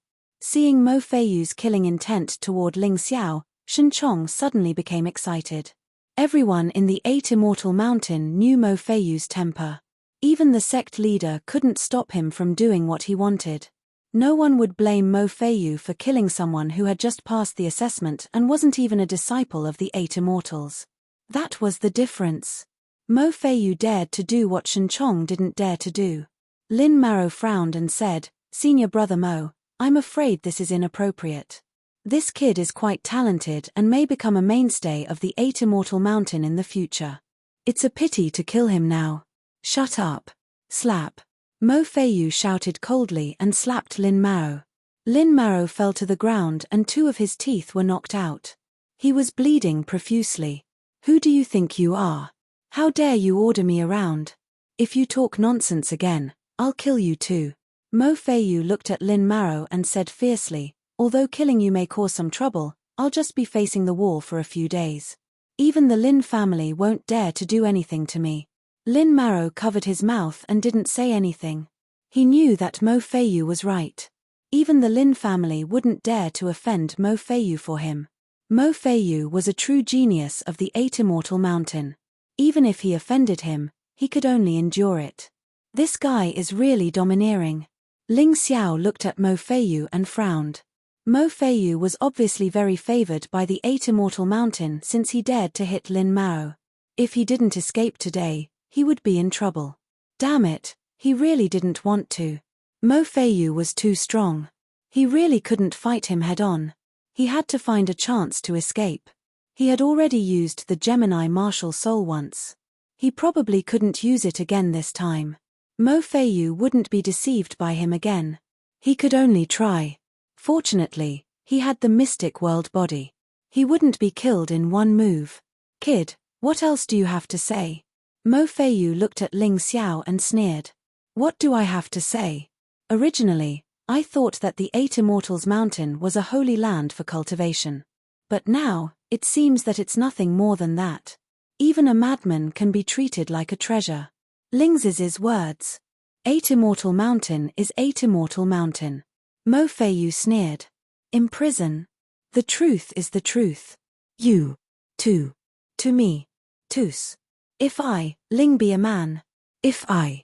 Seeing Mo Feiyu's killing intent toward Ling Xiao, Shen Chong suddenly became excited. Everyone in the 8 Immortal Mountain knew Mo Feiyu's temper. Even the sect leader couldn't stop him from doing what he wanted. No one would blame Mo Feiyu for killing someone who had just passed the assessment and wasn't even a disciple of the 8 Immortals. That was the difference. Mo Feiyu dared to do what Shen Chong didn't dare to do. Lin Maro frowned and said, "Senior brother Mo, I'm afraid this is inappropriate. This kid is quite talented and may become a mainstay of the 8 Immortal Mountain in the future. It's a pity to kill him now." "Shut up." Slap. Mo Feiyu shouted coldly and slapped Lin Maro. Lin Maro fell to the ground and 2 of his teeth were knocked out. He was bleeding profusely. "Who do you think you are? How dare you order me around? If you talk nonsense again, I'll kill you too." Mo Feiyu looked at Lin Maro and said fiercely, "Although killing you may cause some trouble, I'll just be facing the wall for a few days. Even the Lin family won't dare to do anything to me." Lin Maro covered his mouth and didn't say anything. He knew that Mo Feiyu was right. Even the Lin family wouldn't dare to offend Mo Feiyu for him. Mo Feiyu was a true genius of the 8 Immortal Mountain. Even if he offended him, he could only endure it. This guy is really domineering. Ling Xiao looked at Mo Feiyu and frowned. Mo Feiyu was obviously very favored by the 8 Immortal Mountain since he dared to hit Lin Mao. If he didn't escape today, he would be in trouble. Damn it, he really didn't want to. Mo Feiyu was too strong. He really couldn't fight him head-on. He had to find a chance to escape. He had already used the Gemini martial soul once. He probably couldn't use it again this time. Mo Feiyu wouldn't be deceived by him again. He could only try. Fortunately, he had the mystic world body. He wouldn't be killed in one move. "Kid, what else do you have to say?" Mo Feiyu looked at Ling Xiao and sneered. "What do I have to say? Originally, I thought that the 8 Immortals Mountain was a holy land for cultivation. But now, it seems that it's nothing more than that. Even a madman can be treated like a treasure." Ling's words. 8 Immortal Mountain is 8 Immortal Mountain. Mo Feiyu sneered. "Imprison. The truth is the truth. You. Too. To me. Tous. If I, Ling be a man. If I.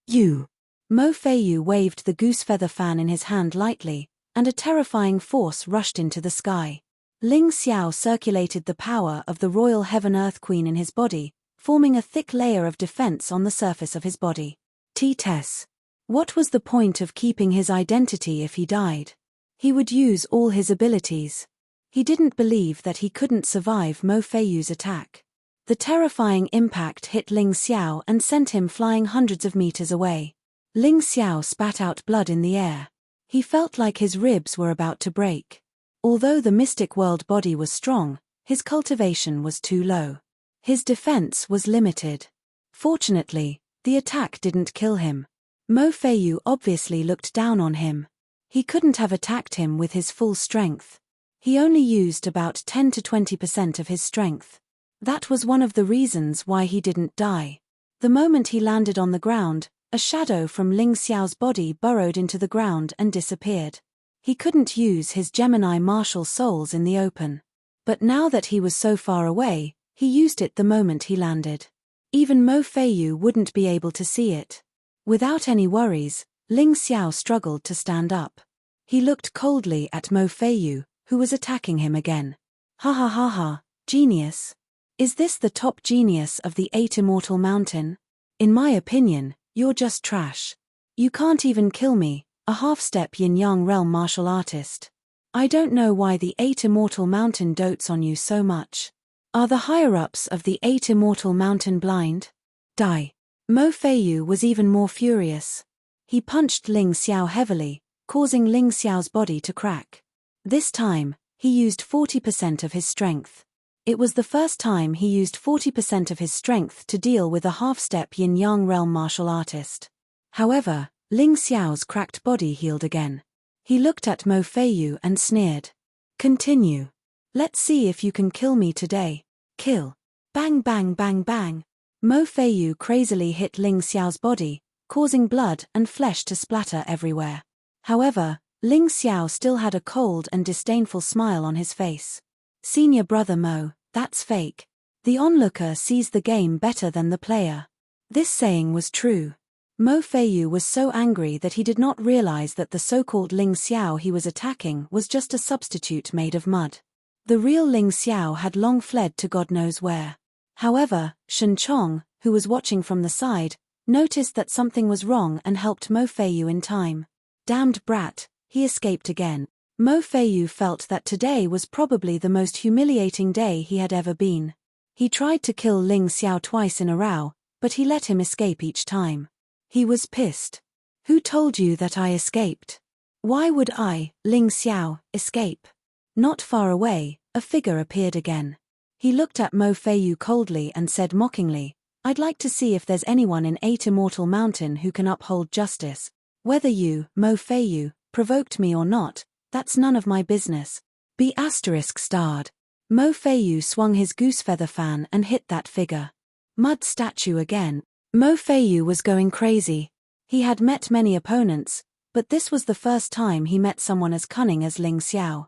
You." Mo Feiyu waved the goose feather fan in his hand lightly, and a terrifying force rushed into the sky. Ling Xiao circulated the power of the royal Heaven-Earth Queen in his body, forming a thick layer of defense on the surface of his body. Tess. What was the point of keeping his identity if he died? He would use all his abilities. He didn't believe that he couldn't survive Mo Feiyu's attack. The terrifying impact hit Ling Xiao and sent him flying hundreds of meters away. Ling Xiao spat out blood in the air. He felt like his ribs were about to break. Although the mystic world body was strong, his cultivation was too low. His defense was limited. Fortunately, the attack didn't kill him. Mo Feiyu obviously looked down on him. He couldn't have attacked him with his full strength. He only used about 10 to 20% of his strength. That was one of the reasons why he didn't die. The moment he landed on the ground, a shadow from Ling Xiao's body burrowed into the ground and disappeared. He couldn't use his Gemini martial souls in the open. But now that he was so far away, he used it the moment he landed. Even Mo Feiyu wouldn't be able to see it. Without any worries, Ling Xiao struggled to stand up. He looked coldly at Mo Feiyu, who was attacking him again. "Ha ha ha ha, genius. Is this the top genius of the 8 Immortal Mountain? In my opinion, you're just trash. You can't even kill me, a half-step yin-yang realm martial artist. I don't know why the 8 Immortal Mountain dotes on you so much. Are the higher-ups of the 8 Immortal Mountain blind? Die." Mo Feiyu was even more furious. He punched Ling Xiao heavily, causing Ling Xiao's body to crack. This time, he used 40% of his strength. It was the first time he used 40% of his strength to deal with a half-step yin-yang realm martial artist. However, Ling Xiao's cracked body healed again. He looked at Mo Feiyu and sneered. "Continue. Let's see if you can kill me today. Kill." Bang bang bang bang. Mo Feiyu crazily hit Ling Xiao's body, causing blood and flesh to splatter everywhere. However, Ling Xiao still had a cold and disdainful smile on his face. Senior brother Mo, that's fake. The onlooker sees the game better than the player. This saying was true. Mo Feiyu was so angry that he did not realize that the so-called Ling Xiao he was attacking was just a substitute made of mud. The real Ling Xiao had long fled to God knows where. However, Shen Chong, who was watching from the side, noticed that something was wrong and helped Mo Feiyu in time. Damned brat, he escaped again. Mo Feiyu felt that today was probably the most humiliating day he had ever been. He tried to kill Ling Xiao twice in a row, but he let him escape each time. He was pissed. Who told you that I escaped? Why would I, Ling Xiao, escape? Not far away, a figure appeared again. He looked at Mo Feiyu coldly and said mockingly, I'd like to see if there's anyone in 8 Immortal Mountain who can uphold justice. Whether you, Mo Feiyu, provoked me or not, that's none of my business. Be *starred. Mo Feiyu swung his goosefeather fan and hit that figure. Mud statue again. Mo Feiyu was going crazy. He had met many opponents, but this was the first time he met someone as cunning as Ling Xiao.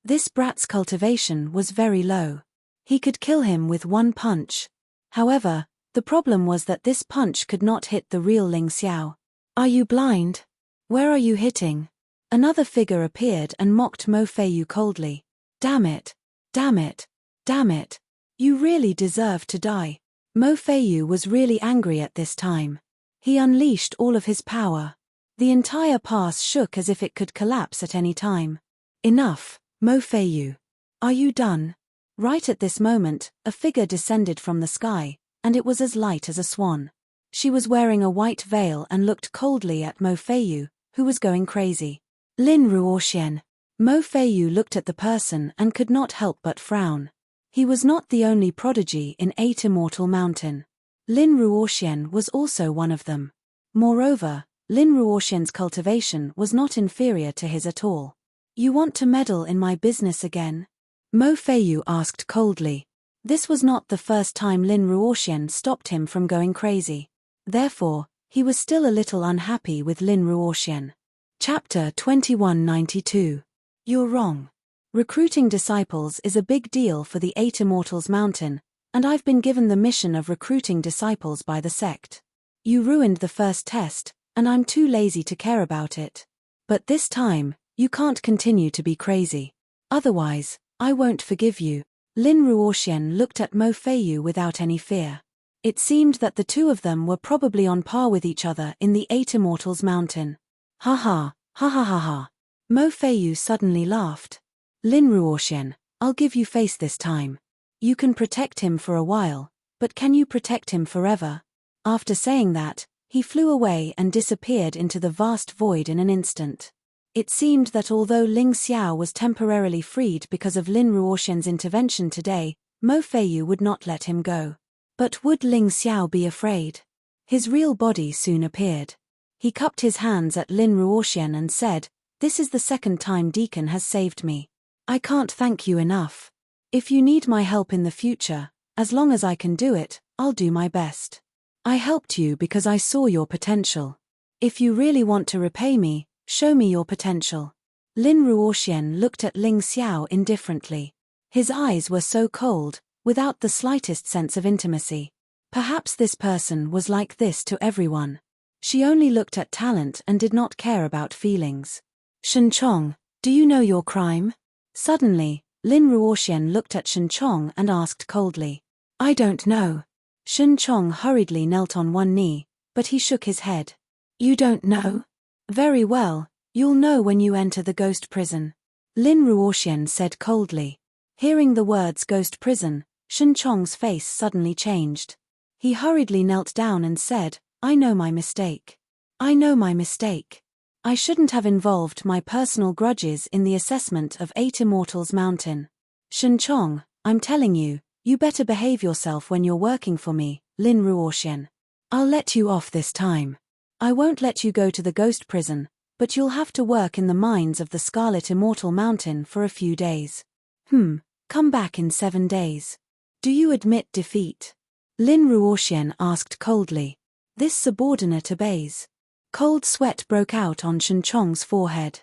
This brat's cultivation was very low. He could kill him with one punch. However, the problem was that this punch could not hit the real Ling Xiao. Are you blind? Where are you hitting? Another figure appeared and mocked Mo Feiyu coldly. Damn it. Damn it. Damn it. You really deserve to die. Mo Feiyu was really angry at this time. He unleashed all of his power. The entire pass shook as if it could collapse at any time. Enough, Mo Feiyu. Are you done? Right at this moment, a figure descended from the sky, and it was as light as a swan. She was wearing a white veil and looked coldly at Mo Feiyu, who was going crazy. Lin Ruoxian. Mo Feiyu looked at the person and could not help but frown. He was not the only prodigy in 8 Immortal Mountain. Lin Ruoxian was also one of them. Moreover, Lin Ruoxian's cultivation was not inferior to his at all. You want to meddle in my business again? Mo Feiyu asked coldly. This was not the first time Lin Ruoxian stopped him from going crazy. Therefore, he was still a little unhappy with Lin Ruoxian. Chapter 2192. You're wrong. Recruiting disciples is a big deal for the 8 Immortals Mountain, and I've been given the mission of recruiting disciples by the sect. You ruined the first test, and I'm too lazy to care about it. But this time, you can't continue to be crazy. Otherwise, I won't forgive you. Lin Ruoxian looked at Mo Feiyu without any fear. It seemed that the two of them were probably on par with each other in the 8 Immortals Mountain. Ha ha, ha ha ha ha. Mo Feiyu suddenly laughed. Lin Ruoxian, I'll give you face this time. You can protect him for a while, but can you protect him forever? After saying that, he flew away and disappeared into the vast void in an instant. It seemed that although Ling Xiao was temporarily freed because of Lin Ruoxian's intervention today, Mo Feiyu would not let him go. But would Ling Xiao be afraid? His real body soon appeared. He cupped his hands at Lin Ruoxian and said, This is the second time Deacon has saved me. I can't thank you enough. If you need my help in the future, as long as I can do it, I'll do my best. I helped you because I saw your potential. If you really want to repay me, show me your potential. Lin Ruoxian looked at Ling Xiao indifferently. His eyes were so cold, without the slightest sense of intimacy. Perhaps this person was like this to everyone. She only looked at talent and did not care about feelings. Shen Chong, do you know your crime? Suddenly, Lin Ruoxian looked at Shen Chong and asked coldly. I don't know. Shen Chong hurriedly knelt on one knee, but he shook his head. You don't know? Very well, you'll know when you enter the ghost prison. Lin Ruoxian said coldly. Hearing the words ghost prison, Shen Chong's face suddenly changed. He hurriedly knelt down and said, I know my mistake. I know my mistake. I shouldn't have involved my personal grudges in the assessment of 8 Immortals Mountain. Shen Chong, I'm telling you, you better behave yourself when you're working for me, Lin Ruoxian. I'll let you off this time. I won't let you go to the ghost prison, but you'll have to work in the mines of the Scarlet Immortal Mountain for a few days. Come back in 7 days. Do you admit defeat? Lin Ruoxian asked coldly. This subordinate obeys. Cold sweat broke out on Shen Chong's forehead.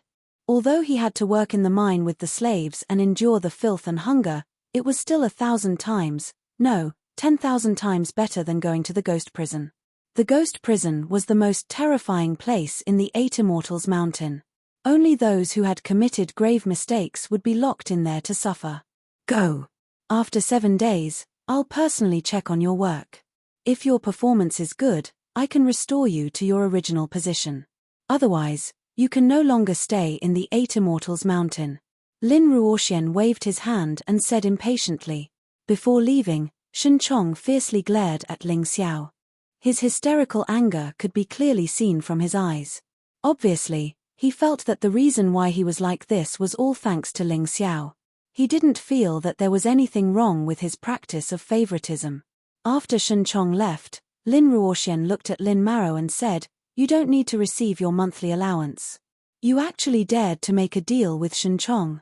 Although he had to work in the mine with the slaves and endure the filth and hunger, it was still 1,000 times, no, 10,000 times better than going to the ghost prison. The ghost prison was the most terrifying place in the Eight Immortals Mountain. Only those who had committed grave mistakes would be locked in there to suffer. Go. After 7 days, I'll personally check on your work. If your performance is good, I can restore you to your original position. Otherwise, you can no longer stay in the Eight Immortals Mountain. Lin Ruoxian waved his hand and said impatiently. Before leaving, Shen Chong fiercely glared at Ling Xiao. His hysterical anger could be clearly seen from his eyes. Obviously, he felt that the reason why he was like this was all thanks to Ling Xiao. He didn't feel that there was anything wrong with his practice of favoritism. After Shen Chong left, Lin Ruoxian looked at Lin Maro and said, "You don't need to receive your monthly allowance. You actually dared to make a deal with Shen Chong."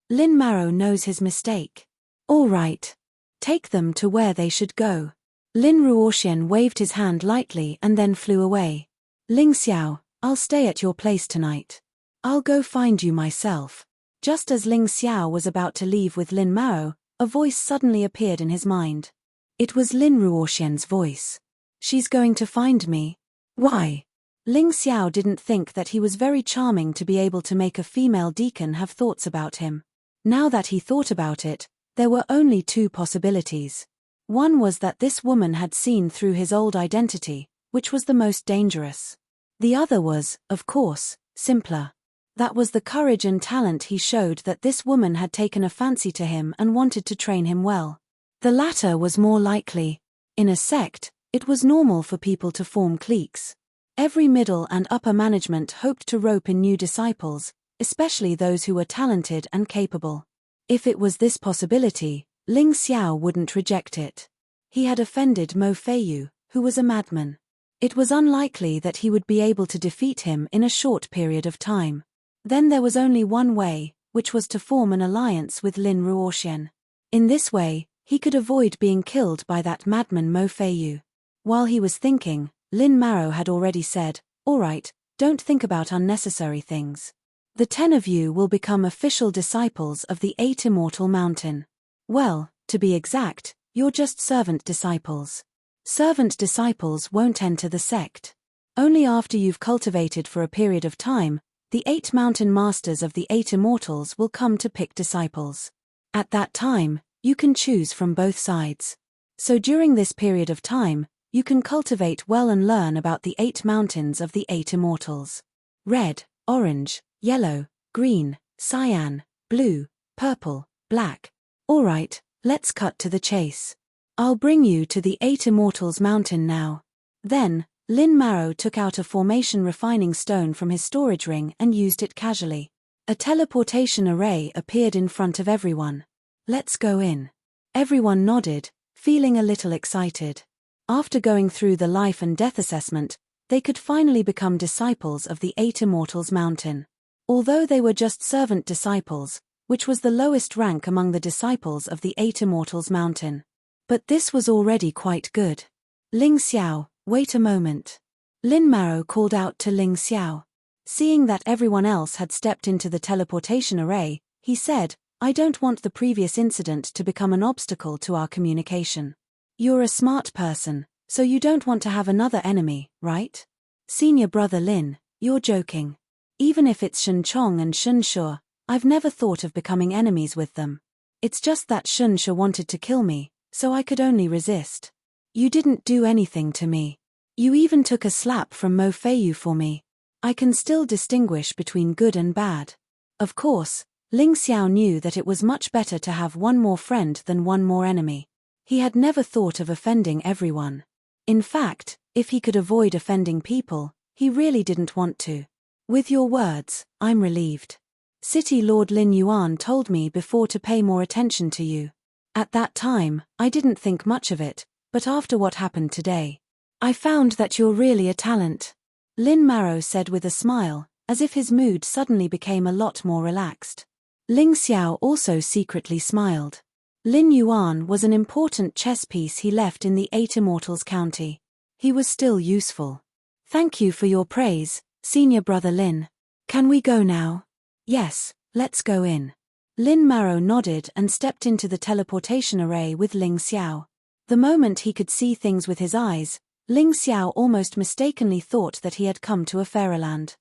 Lin Maro knows his mistake. All right. Take them to where they should go. Lin Ruoxian waved his hand lightly and then flew away. Ling Xiao, I'll stay at your place tonight. I'll go find you myself. Just as Ling Xiao was about to leave with Lin Maro, a voice suddenly appeared in his mind. It was Lin Ruoxian's voice. She's going to find me. Why? Ling Xiao didn't think that he was very charming to be able to make a female deacon have thoughts about him. Now that he thought about it, there were only 2 possibilities. One was that this woman had seen through his old identity, which was the most dangerous. The other was, of course, simpler. That was the courage and talent he showed that this woman had taken a fancy to him and wanted to train him well. The latter was more likely. In a sect, it was normal for people to form cliques. Every middle and upper management hoped to rope in new disciples, especially those who were talented and capable. If it was this possibility, Ling Xiao wouldn't reject it. He had offended Mo Feiyu, who was a madman. It was unlikely that he would be able to defeat him in a short period of time. Then there was only one way, which was to form an alliance with Lin Ruoxian. In this way, he could avoid being killed by that madman Mo Feiyu. While he was thinking, Lin Maro had already said, "All right, don't think about unnecessary things. The 10 of you will become official disciples of the Eight Immortal Mountain. Well, to be exact, you're just servant disciples. Servant disciples won't enter the sect. Only after you've cultivated for a period of time, the 8 mountain masters of the 8 immortals will come to pick disciples. At that time, you can choose from both sides. So during this period of time, you can cultivate well and learn about the 8 mountains of the 8 immortals. Red, orange, yellow, green, cyan, blue, purple, black. All right, let's cut to the chase. I'll bring you to the 8 immortals mountain now." Then, Lin Maro took out a formation refining stone from his storage ring and used it casually. A teleportation array appeared in front of everyone. "Let's go in." Everyone nodded, feeling a little excited. After going through the life and death assessment, they could finally become disciples of the 8 Immortals Mountain. Although they were just servant disciples, which was the lowest rank among the disciples of the 8 Immortals Mountain. But this was already quite good. "Ling Xiao, wait a moment." Lin Maro called out to Ling Xiao. Seeing that everyone else had stepped into the teleportation array, he said, "I don't want the previous incident to become an obstacle to our communication. You're a smart person, so you don't want to have another enemy, right? Senior brother Lin, you're joking. Even if it's Shen Chong and Shen Shu, I've never thought of becoming enemies with them. It's just that Shen Shu wanted to kill me, so I could only resist. You didn't do anything to me. You even took a slap from Mo Feiyu for me. I can still distinguish between good and bad." Of course, Ling Xiao knew that it was much better to have one more friend than one more enemy. He had never thought of offending everyone. In fact, if he could avoid offending people, he really didn't want to. "With your words, I'm relieved. City Lord Lin Yuan told me before to pay more attention to you. At that time, I didn't think much of it, but after what happened today, I found that you're really a talent." Lin Maro said with a smile, as if his mood suddenly became a lot more relaxed. Ling Xiao also secretly smiled. Lin Yuan was an important chess piece he left in the 8 Immortals County. he was still useful. Thank you for your praise, Senior Brother Lin. Can we go now? Yes, let's go in. Lin Maro nodded and stepped into the teleportation array with Ling Xiao. The moment he could see things with his eyes, Ling Xiao almost mistakenly thought that he had come to a fairyland.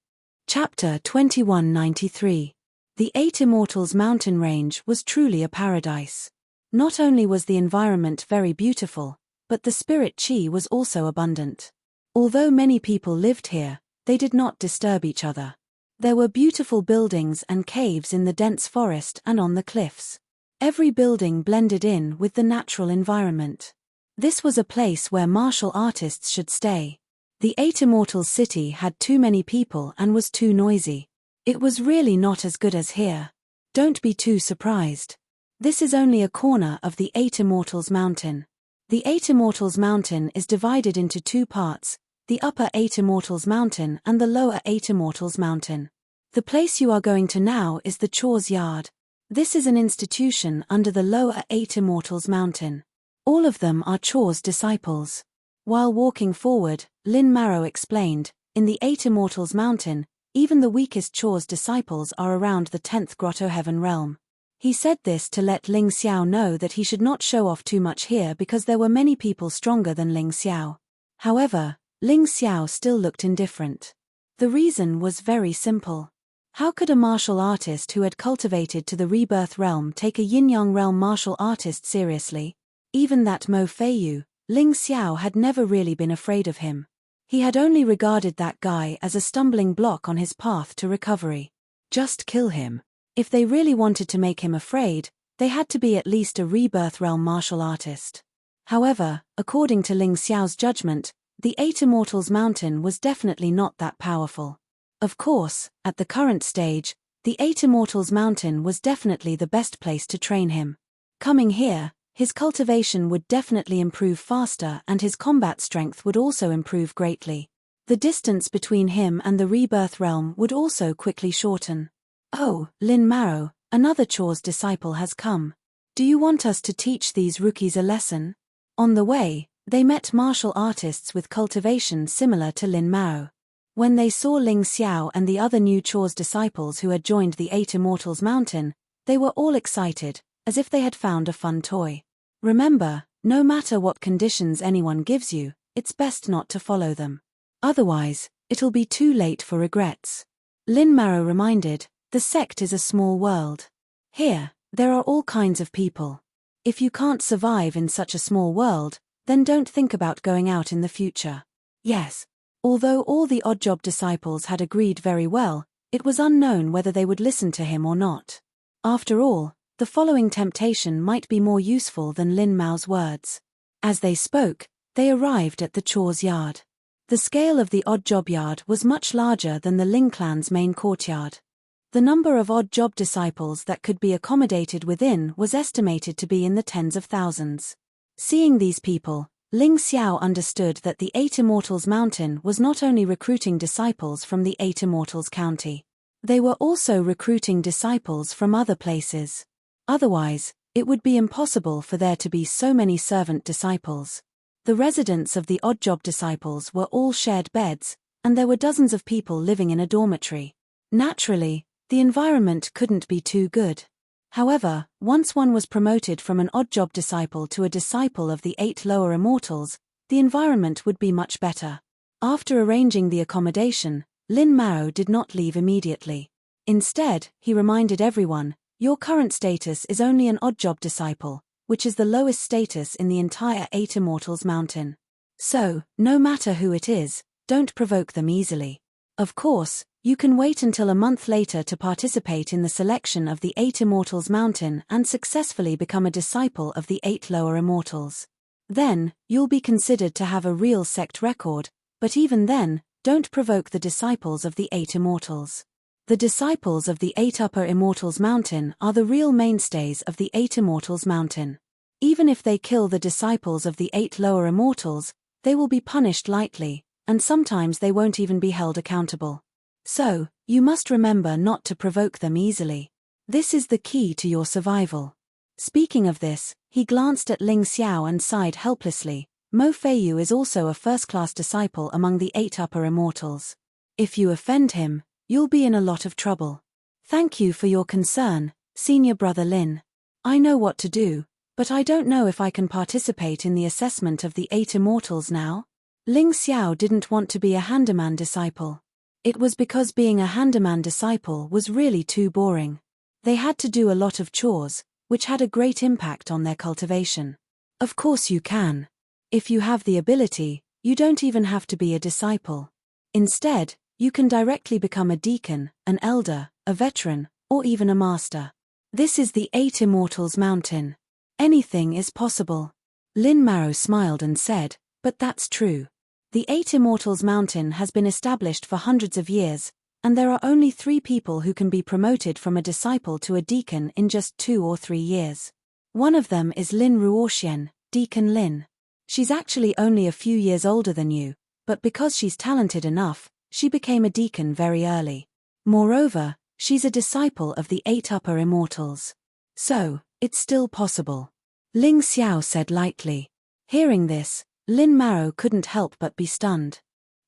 Chapter 2193. The Eight Immortals mountain range was truly a paradise. Not only was the environment very beautiful, but the spirit qi was also abundant. Although many people lived here, they did not disturb each other. There were beautiful buildings and caves in the dense forest and on the cliffs. Every building blended in with the natural environment. This was a place where martial artists should stay. The Eight Immortals city had too many people and was too noisy. It was really not as good as here. Don't be too surprised. This is only a corner of the Eight Immortals mountain. The Eight Immortals mountain is divided into two parts, the Upper Eight Immortals mountain and the Lower Eight Immortals mountain. The place you are going to now is the Chores Yard. This is an institution under the Lower Eight Immortals mountain. All of them are Chores disciples. While walking forward, Lin Maro explained, in the Eight Immortals mountain, even the weakest Chores disciples are around the 10th Grotto Heaven realm. He said this to let Ling Xiao know that he should not show off too much here because there were many people stronger than Ling Xiao. However, Ling Xiao still looked indifferent. The reason was very simple. How could a martial artist who had cultivated to the rebirth realm take a yin-yang realm martial artist seriously? Even that Mo Feiyu, Ling Xiao had never really been afraid of him. He had only regarded that guy as a stumbling block on his path to recovery. Just kill him. If they really wanted to make him afraid, they had to be at least a rebirth realm martial artist. However, according to Ling Xiao's judgment, the Eight Immortals mountain was definitely not that powerful. Of course, at the current stage, the Eight Immortals mountain was definitely the best place to train him. Coming here, his cultivation would definitely improve faster and his combat strength would also improve greatly. The distance between him and the rebirth realm would also quickly shorten. Oh, Lin Maro, another Chores disciple has come. Do you want us to teach these rookies a lesson? On the way, they met martial artists with cultivation similar to Lin Maro. When they saw Ling Xiao and the other new Chores disciples who had joined the Eight Immortals mountain, they were all excited, as if they had found a fun toy. Remember, no matter what conditions anyone gives you, it's best not to follow them. Otherwise, it'll be too late for regrets. Lin Maro reminded, the sect is a small world. Here, there are all kinds of people. If you can't survive in such a small world, then don't think about going out in the future. Yes. Although all the Oddjob disciples had agreed very well, it was unknown whether they would listen to him or not. After all, the following temptation might be more useful than Lin Mao's words. As they spoke, they arrived at the Chores Yard. The scale of the Oddjob Yard was much larger than the Ling clan's main courtyard. The number of Oddjob disciples that could be accommodated within was estimated to be in the tens of thousands. Seeing these people, Ling Xiao understood that the Eight Immortals mountain was not only recruiting disciples from the Eight Immortals county. They were also recruiting disciples from other places. Otherwise, it would be impossible for there to be so many servant disciples. The residents of the Oddjob disciples were all shared beds, and there were dozens of people living in a dormitory. Naturally, the environment couldn't be too good. However, once one was promoted from an Oddjob disciple to a disciple of the Eight Lower Immortals, the environment would be much better. After arranging the accommodation, Lin Mao did not leave immediately. Instead, he reminded everyone, your current status is only an Oddjob disciple, which is the lowest status in the entire Eight Immortals mountain. So, no matter who it is, don't provoke them easily. Of course, you can wait until a month later to participate in the selection of the Eight Immortals mountain and successfully become a disciple of the Eight Lower Immortals. Then, you'll be considered to have a real sect record, but even then, don't provoke the disciples of the Eight Immortals. The disciples of the Eight Upper Immortals mountain are the real mainstays of the Eight Immortals mountain. Even if they kill the disciples of the Eight Lower Immortals, they will be punished lightly, and sometimes they won't even be held accountable. So, you must remember not to provoke them easily. This is the key to your survival. Speaking of this, he glanced at Ling Xiao and sighed helplessly, Mo Feiyu is also a first-class disciple among the 8 upper immortals. If you offend him, you'll be in a lot of trouble. Thank you for your concern, senior brother Lin. I know what to do, but I don't know if I can participate in the assessment of the 8 immortals now. Ling Xiao didn't want to be a handyman disciple. It was because being a handyman disciple was really too boring. They had to do a lot of chores, which had a great impact on their cultivation. Of course you can. If you have the ability, you don't even have to be a disciple. Instead, you can directly become a deacon, an elder, a veteran, or even a master. This is the 8 Immortals Mountain. Anything is possible. Lin Maro smiled and said, but that's true. The 8 Immortals Mountain has been established for hundreds of years, and there are only 3 people who can be promoted from a disciple to a deacon in just 2 or 3 years. One of them is Lin Ruoxian, Deacon Lin. She's actually only a few years older than you, but because she's talented enough, she became a deacon very early. Moreover, she's a disciple of the 8 upper immortals. So, it's still possible. Ling Xiao said lightly. Hearing this, Lin Maro couldn't help but be stunned.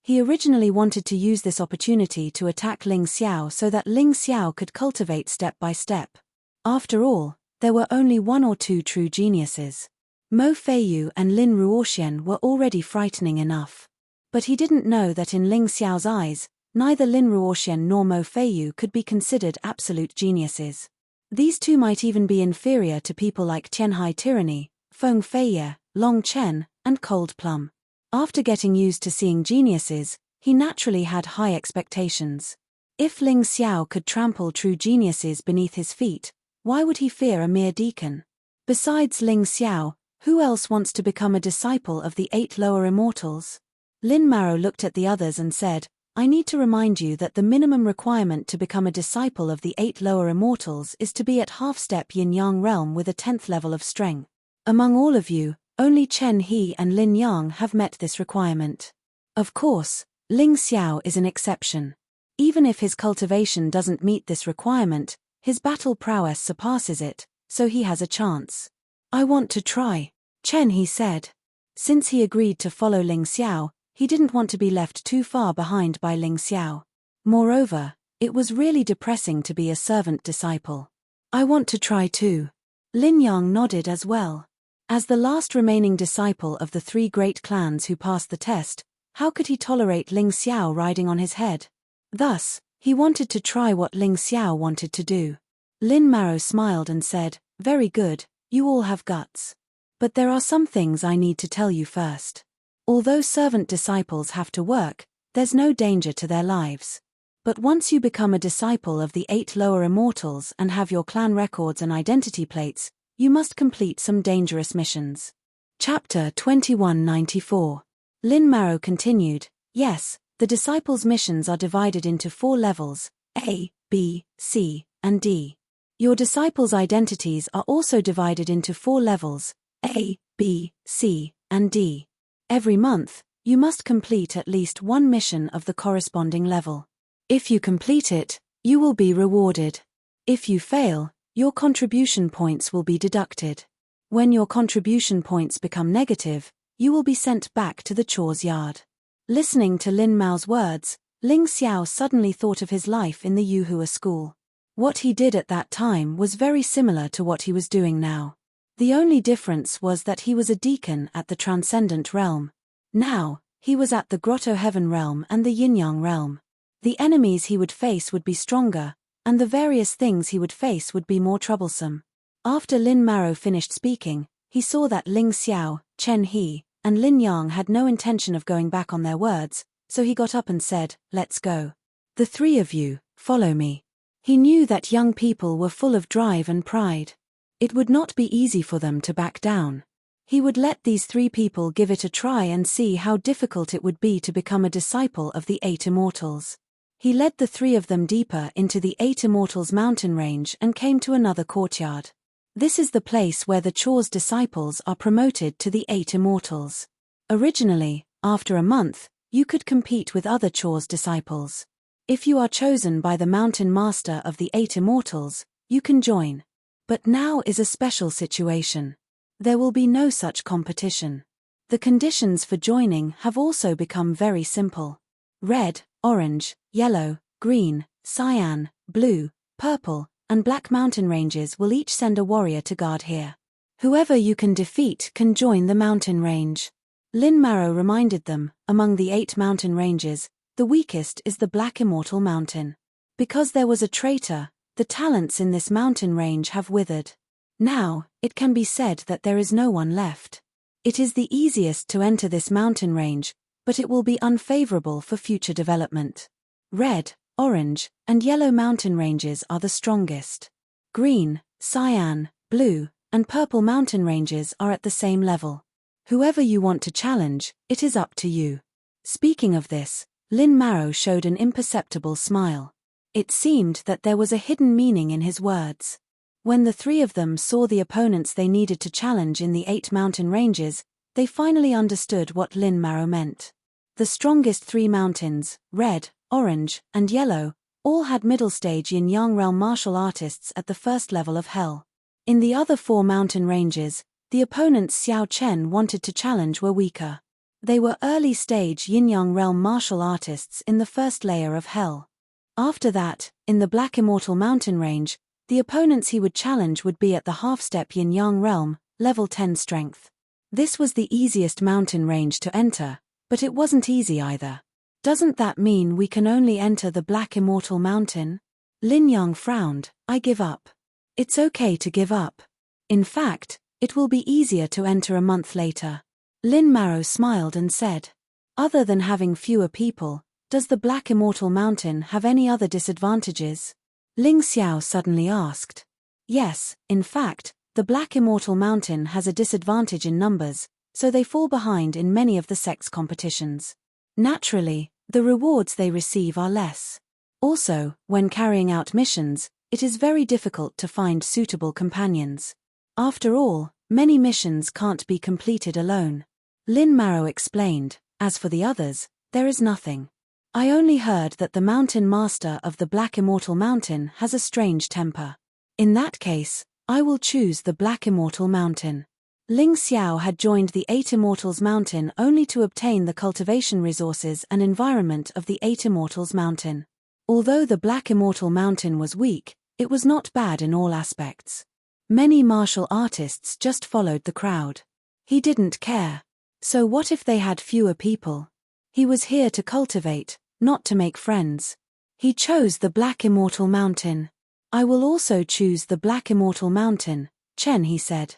He originally wanted to use this opportunity to attack Ling Xiao so that Ling Xiao could cultivate step by step. After all, there were only 1 or 2 true geniuses. Mo Feiyu and Lin Ruoxian were already frightening enough. But he didn't know that in Ling Xiao's eyes, neither Lin Ruoxian nor Mo Feiyu could be considered absolute geniuses. These 2 might even be inferior to people like Tianhai Tyranny, Feng Feiye, Long Chen, and Cold Plum. After getting used to seeing geniuses, he naturally had high expectations. If Ling Xiao could trample true geniuses beneath his feet, why would he fear a mere deacon? Besides Ling Xiao, who else wants to become a disciple of the 8 lower immortals? Lin Maro looked at the others and said, I need to remind you that the minimum requirement to become a disciple of the 8 lower immortals is to be at half-step yin-yang realm with a 10th level of strength. Among all of you, only Chen He and Lin Yang have met this requirement. Of course, Ling Xiao is an exception. Even if his cultivation doesn't meet this requirement, his battle prowess surpasses it, so he has a chance. I want to try, Chen He said. Since he agreed to follow Ling Xiao, he didn't want to be left too far behind by Ling Xiao. Moreover, it was really depressing to be a servant disciple. I want to try too. Lin Yang nodded as well. As the last remaining disciple of the 3 great clans who passed the test, how could he tolerate Ling Xiao riding on his head? Thus, he wanted to try what Ling Xiao wanted to do. Lin Maro smiled and said, very good, you all have guts. But there are some things I need to tell you first. Although servant disciples have to work, there's no danger to their lives. But once you become a disciple of the 8 lower immortals and have your clan records and identity plates, you must complete some dangerous missions. Chapter 2194. Lin Maro continued, yes, the disciples' missions are divided into 4 levels, A, B, C, and D. Your disciples' identities are also divided into 4 levels, A, B, C, and D. Every month, you must complete at least 1 mission of the corresponding level. If you complete it, you will be rewarded. If you fail, your contribution points will be deducted. When your contribution points become negative, you will be sent back to the chores yard. Listening to Lin Mao's words, Ling Xiao suddenly thought of his life in the Yuhua school. What he did at that time was very similar to what he was doing now. The only difference was that he was a deacon at the Transcendent Realm. Now, he was at the Grotto Heaven Realm and the Yin-Yang Realm. The enemies he would face would be stronger, and the various things he would face would be more troublesome. After Lin Maro finished speaking, he saw that Ling Xiao, Chen He, and Lin Yang had no intention of going back on their words, so he got up and said, let's go. The 3 of you, follow me. He knew that young people were full of drive and pride. It would not be easy for them to back down. He would let these 3 people give it a try and see how difficult it would be to become a disciple of the 8 Immortals. He led the 3 of them deeper into the 8 Immortals mountain range and came to another courtyard. This is the place where the Chores disciples are promoted to the 8 Immortals. Originally, after a month, you could compete with other Chores disciples. If you are chosen by the Mountain Master of the 8 Immortals, you can join. But now is a special situation. There will be no such competition. The conditions for joining have also become very simple. Red, orange, yellow, green, cyan, blue, purple, and black mountain ranges will each send a warrior to guard here. Whoever you can defeat can join the mountain range. Lin Marrow reminded them, among the 8 mountain ranges, the weakest is the Black Immortal Mountain. Because there was a traitor, the talents in this mountain range have withered. Now, it can be said that there is no one left. It is the easiest to enter this mountain range, but it will be unfavorable for future development. Red, orange, and yellow mountain ranges are the strongest. Green, cyan, blue, and purple mountain ranges are at the same level. Whoever you want to challenge, it is up to you. Speaking of this, Lin Marrow showed an imperceptible smile. It seemed that there was a hidden meaning in his words. When the 3 of them saw the opponents they needed to challenge in the 8 mountain ranges, they finally understood what Lin Marrow meant. The strongest 3 mountains, red, orange, and yellow, all had middle-stage yin-yang realm martial artists at the first level of hell. In the other 4 mountain ranges, the opponents Xiao Chen wanted to challenge were weaker. They were early-stage yin-yang realm martial artists in the first layer of hell. After that, in the Black Immortal Mountain range, the opponents he would challenge would be at the half-step yin-yang realm, level 10 strength. This was the easiest mountain range to enter, but it wasn't easy either. Doesn't that mean we can only enter the Black Immortal Mountain? Lin Yang frowned. I give up. It's okay to give up. In fact, it will be easier to enter a month later. Lin Marrow smiled and said, other than having fewer people, does the Black Immortal Mountain have any other disadvantages? Ling Xiao suddenly asked. Yes, in fact, the Black Immortal Mountain has a disadvantage in numbers, so they fall behind in many of the sect's competitions. Naturally, the rewards they receive are less. Also, when carrying out missions, it is very difficult to find suitable companions. After all, many missions can't be completed alone. Lin Marrow explained, as for the others, there is nothing. I only heard that the mountain master of the Black Immortal Mountain has a strange temper. In that case, I will choose the Black Immortal Mountain. Ling Xiao had joined the 8 Immortals Mountain only to obtain the cultivation resources and environment of the 8 Immortals Mountain. Although the Black Immortal Mountain was weak, it was not bad in all aspects. Many martial artists just followed the crowd. He didn't care. So what if they had fewer people? He was here to cultivate, not to make friends. He chose the Black Immortal Mountain. I will also choose the Black Immortal Mountain, Chen, he said.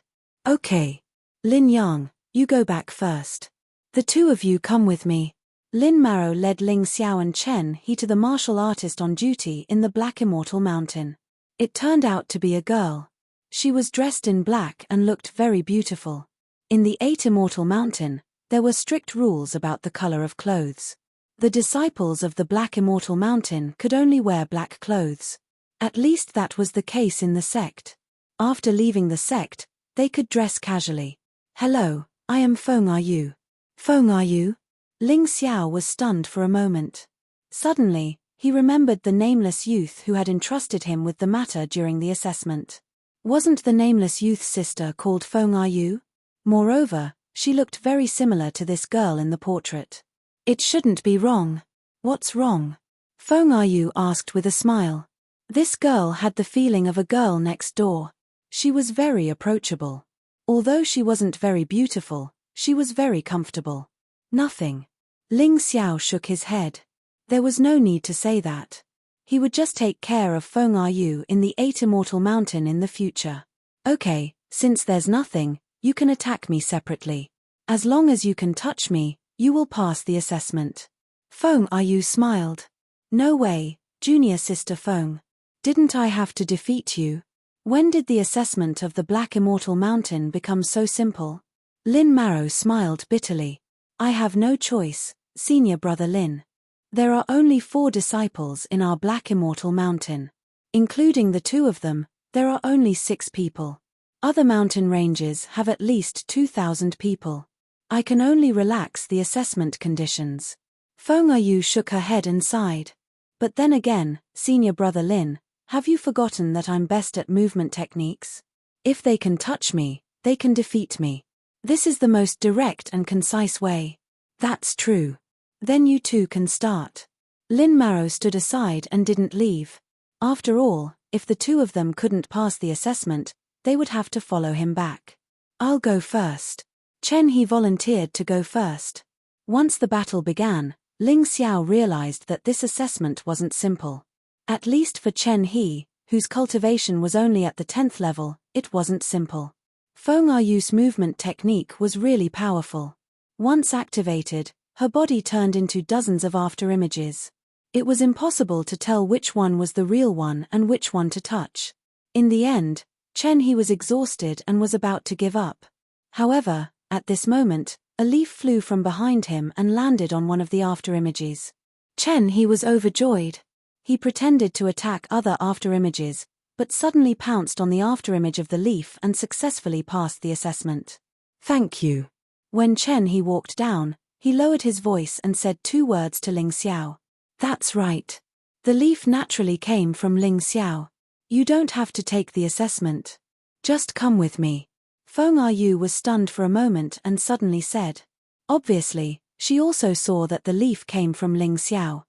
Okay. Lin Yang, you go back first. The 2 of you come with me. Lin Marrow led Ling Xiao and Chen He to the martial artist on duty in the Black Immortal Mountain. It turned out to be a girl. She was dressed in black and looked very beautiful. In the 8 Immortal Mountain, there were strict rules about the color of clothes. The disciples of the Black Immortal Mountain could only wear black clothes. At least that was the case in the sect. After leaving the sect, they could dress casually. Hello, I am Feng, are you? Feng, are you? Ling Xiao was stunned for a moment. Suddenly, he remembered the nameless youth who had entrusted him with the matter during the assessment. Wasn't the nameless youth's sister called Feng, are you? Moreover, she looked very similar to this girl in the portrait. It shouldn't be wrong. What's wrong? Feng, are you asked with a smile. This girl had the feeling of a girl next door. She was very approachable. Although she wasn't very beautiful, she was very comfortable. Nothing. Ling Xiao shook his head. There was no need to say that. He would just take care of Feng Are You in the 8 Immortal Mountain in the future. Okay, since there's nothing, you can attack me separately. As long as you can touch me, you will pass the assessment. Feng Are You smiled. No way, junior sister Feng. Didn't I have to defeat you? When did the assessment of the Black Immortal Mountain become so simple? Lin Marrow smiled bitterly. I have no choice, senior brother Lin. There are only 4 disciples in our Black Immortal Mountain. Including the 2 of them, there are only 6 people. Other mountain ranges have at least 2,000 people. I can only relax the assessment conditions. Feng Are You shook her head and sighed. But then again, senior brother Lin, have you forgotten that I'm best at movement techniques? If they can touch me, they can defeat me. This is the most direct and concise way. That's true. Then you two can start. Lin Marrow stood aside and didn't leave. After all, if the two of them couldn't pass the assessment, they would have to follow him back. I'll go first. Chen He volunteered to go first. Once the battle began, Ling Xiao realized that this assessment wasn't simple. At least for Chen He, whose cultivation was only at the 10th level, it wasn't simple. Feng Ayu's movement technique was really powerful. Once activated, her body turned into dozens of afterimages. It was impossible to tell which one was the real one and which one to touch. In the end, Chen He was exhausted and was about to give up. However, at this moment, a leaf flew from behind him and landed on one of the afterimages. Chen He was overjoyed. He pretended to attack other afterimages, but suddenly pounced on the afterimage of the leaf and successfully passed the assessment. Thank you. When Chen He walked down, he lowered his voice and said 2 words to Ling Xiao. That's right. The leaf naturally came from Ling Xiao. You don't have to take the assessment. Just come with me. Feng Ayu was stunned for a moment and suddenly said. Obviously, she also saw that the leaf came from Ling Xiao.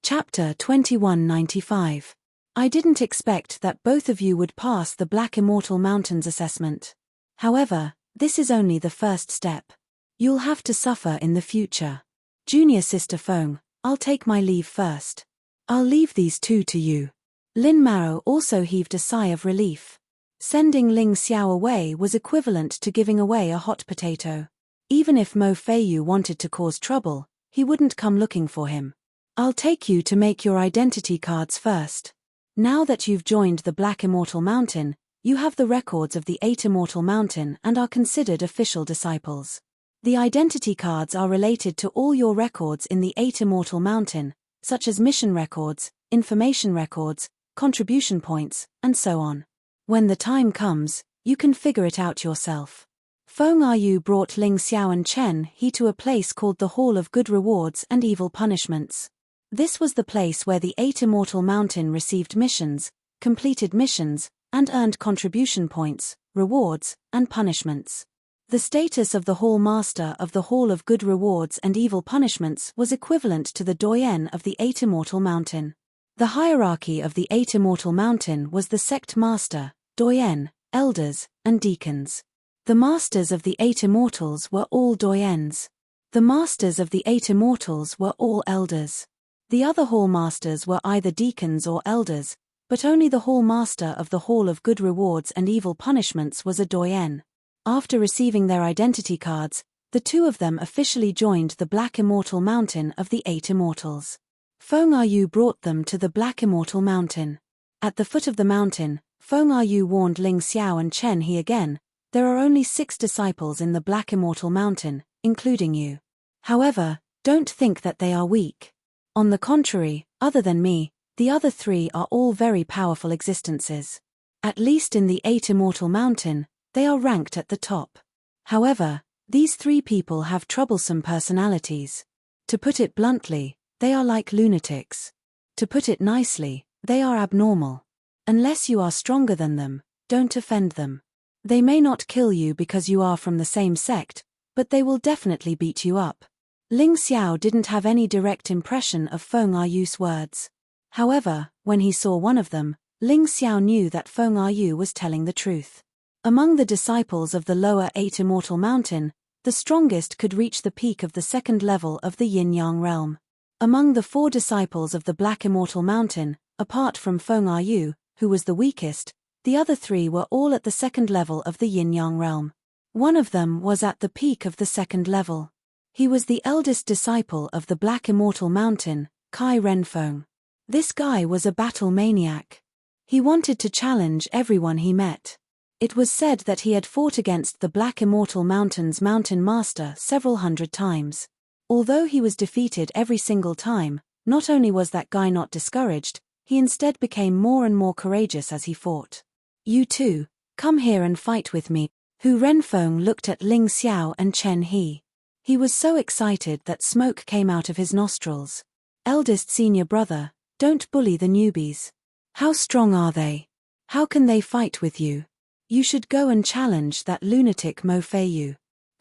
Chapter 2195. I didn't expect that both of you would pass the Black Immortal Mountains assessment. However, this is only the first step. You'll have to suffer in the future. Junior Sister Feng, I'll take my leave first. I'll leave these two to you. Lin Marrow also heaved a sigh of relief. Sending Ling Xiao away was equivalent to giving away a hot potato. Even if Mo Feiyu wanted to cause trouble, he wouldn't come looking for him. I'll take you to make your identity cards first. Now that you've joined the Black Immortal Mountain, you have the records of the 8 Immortal Mountain and are considered official disciples. The identity cards are related to all your records in the 8 Immortal Mountain, such as mission records, information records, contribution points, and so on. When the time comes, you can figure it out yourself. Feng Ayu brought Ling Xiao and Chen He to a place called the Hall of Good Rewards and Evil Punishments. This was the place where the 8 Immortal Mountain received missions, completed missions, and earned contribution points, rewards, and punishments. The status of the Hall Master of the Hall of Good Rewards and Evil Punishments was equivalent to the Doyen of the 8 Immortal Mountain. The hierarchy of the 8 Immortal Mountain was the Sect Master, Doyen, Elders, and Deacons. The Masters of the 8 Immortals were all Doyens. The Masters of the 8 Immortals were all Elders. The other Hall Masters were either Deacons or Elders, but only the Hall Master of the Hall of Good Rewards and Evil Punishments was a Doyen. After receiving their identity cards, the two of them officially joined the Black Immortal Mountain of the 8 Immortals. Feng Ayu brought them to the Black Immortal Mountain. At the foot of the mountain, Feng Ayu warned Ling Xiao and Chen He again, there are only 6 disciples in the Black Immortal Mountain, including you. However, don't think that they are weak. On the contrary, other than me, the other 3 are all very powerful existences. At least in the 8 Immortal Mountain, they are ranked at the top. However, these 3 people have troublesome personalities. To put it bluntly, they are like lunatics. To put it nicely, they are abnormal. Unless you are stronger than them, don't offend them. They may not kill you because you are from the same sect, but they will definitely beat you up. Ling Xiao didn't have any direct impression of Feng Ayu's words. However, when he saw one of them, Ling Xiao knew that Feng Ayu was telling the truth. Among the disciples of the lower 8 Immortal Mountain, the strongest could reach the peak of the 2nd level of the Yin-Yang realm. Among the 4 disciples of the Black Immortal Mountain, apart from Feng Ayu, who was the weakest, the other 3 were all at the 2nd level of the Yin-Yang realm. One of them was at the peak of the 2nd level. He was the eldest disciple of the Black Immortal Mountain, Kai Renfeng. This guy was a battle maniac. He wanted to challenge everyone he met. It was said that he had fought against the Black Immortal Mountain's Mountain Master several hundred times. Although he was defeated every single time, not only was that guy not discouraged, he instead became more and more courageous as he fought. You two, come here and fight with me. Hu Renfeng looked at Ling Xiao and Chen He. He was so excited that smoke came out of his nostrils. Eldest senior brother, don't bully the newbies. How strong are they? How can they fight with you? You should go and challenge that lunatic Mo Feiyu.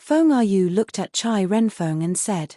Feng Yu looked at Chai Renfeng and said,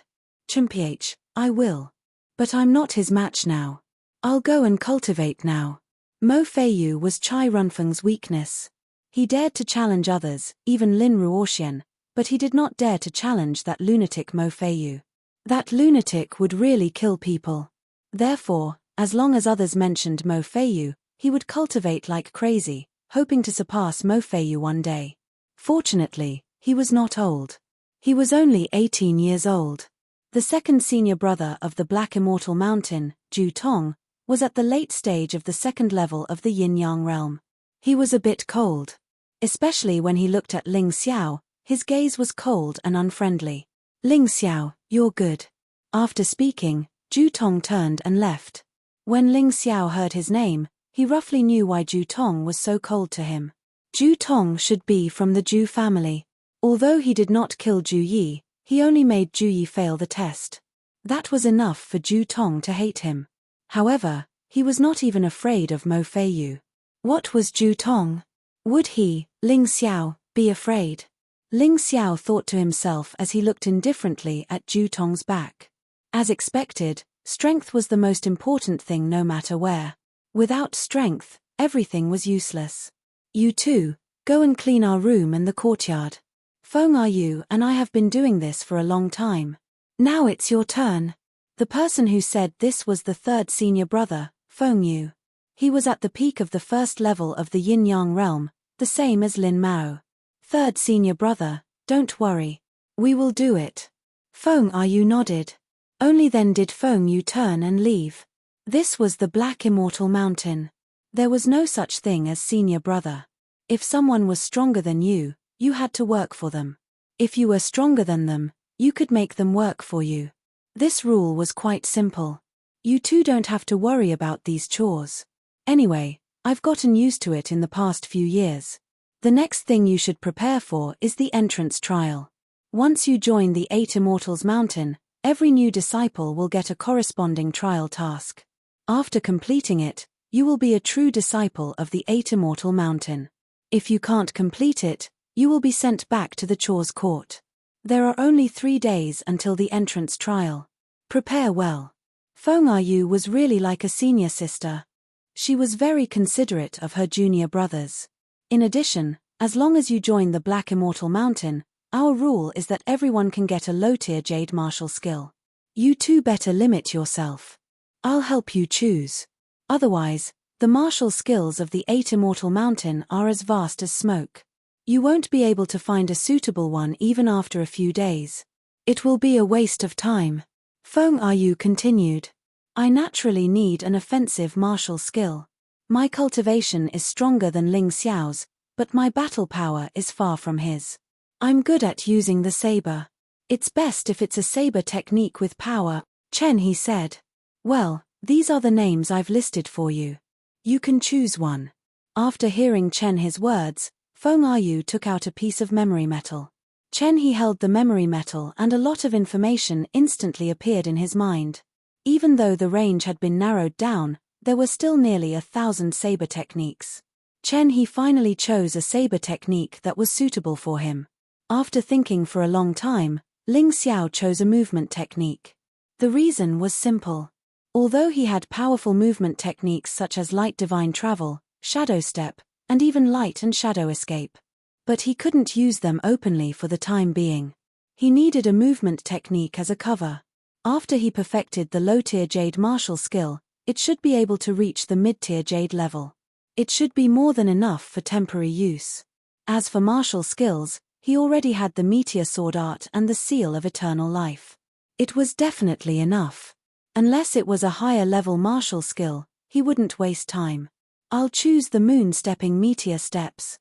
"Chimph, I will. But I'm not his match now. I'll go and cultivate now." Mo Feiyu was Chai Renfeng's weakness. He dared to challenge others, even Lin Ruoxian, but he did not dare to challenge that lunatic Mo Feiyu. That lunatic would really kill people. Therefore, as long as others mentioned Mo Feiyu, he would cultivate like crazy, hoping to surpass Mo Feiyu one day. Fortunately, he was not old. He was only 18 years old. The second senior brother of the Black Immortal Mountain, Ju Tong, was at the late stage of the second level of the Yin-Yang realm. He was a bit cold. Especially when he looked at Ling Xiao, his gaze was cold and unfriendly. "Ling Xiao, you're good." After speaking, Ju Tong turned and left. When Ling Xiao heard his name, he roughly knew why Ju Tong was so cold to him. Ju Tong should be from the Ju family. Although he did not kill Ju Yi, he only made Ju Yi fail the test. That was enough for Ju Tong to hate him. However, he was not even afraid of Mo Feiyu. What was Ju Tong? Would he, Ling Xiao, be afraid? Ling Xiao thought to himself as he looked indifferently at Ju Tong's back. As expected, strength was the most important thing no matter where. Without strength, everything was useless. "You two, go and clean our room and the courtyard. Feng Yu and I have been doing this for a long time. Now it's your turn." The person who said this was the third senior brother, Feng Yu. He was at the peak of the first level of the Yin-Yang realm, the same as Lin Mao. "Third senior brother, don't worry. We will do it." Feng Yu nodded. Only then did Feng Yu turn and leave. This was the Black Immortal Mountain. There was no such thing as senior brother. If someone was stronger than you had to work for them. If you were stronger than them, you could make them work for you. This rule was quite simple. You two don't have to worry about these chores. Anyway, I've gotten used to it in the past few years. The next thing you should prepare for is the entrance trial. Once you join the 8 Immortals Mountain, every new disciple will get a corresponding trial task. After completing it, you will be a true disciple of the 8 Immortal Mountain. If you can't complete it, you will be sent back to the chores court. There are only 3 days until the entrance trial. Prepare well. Feng Yu was really like a senior sister. She was very considerate of her junior brothers. In addition, as long as you join the Black Immortal Mountain, our rule is that everyone can get a low-tier Jade martial skill. You two better limit yourself. I'll help you choose. Otherwise, the martial skills of the 8 Immortal Mountain are as vast as smoke. You won't be able to find a suitable one even after a few days. It will be a waste of time. Feng Yu continued. I naturally need an offensive martial skill. My cultivation is stronger than Ling Xiao's, but my battle power is far from his. I'm good at using the saber. It's best if it's a saber technique with power, Chen he said. Well, these are the names I've listed for you. You can choose one. After hearing Chen his words, Feng Yu took out a piece of memory metal. Chen he held the memory metal and a lot of information instantly appeared in his mind. Even though the range had been narrowed down, there were still nearly 1,000 saber techniques. Chen he finally chose a saber technique that was suitable for him. After thinking for a long time, Ling Xiao chose a movement technique. The reason was simple. Although he had powerful movement techniques such as light divine travel, shadow step, and even light and shadow escape. But he couldn't use them openly for the time being. He needed a movement technique as a cover. After he perfected the low-tier Jade martial skill, it should be able to reach the mid-tier Jade level. It should be more than enough for temporary use. As for martial skills, he already had the Meteor Sword Art and the Seal of Eternal Life. It was definitely enough. Unless it was a higher level martial skill, he wouldn't waste time. I'll choose the Moon-Stepping Meteor Steps.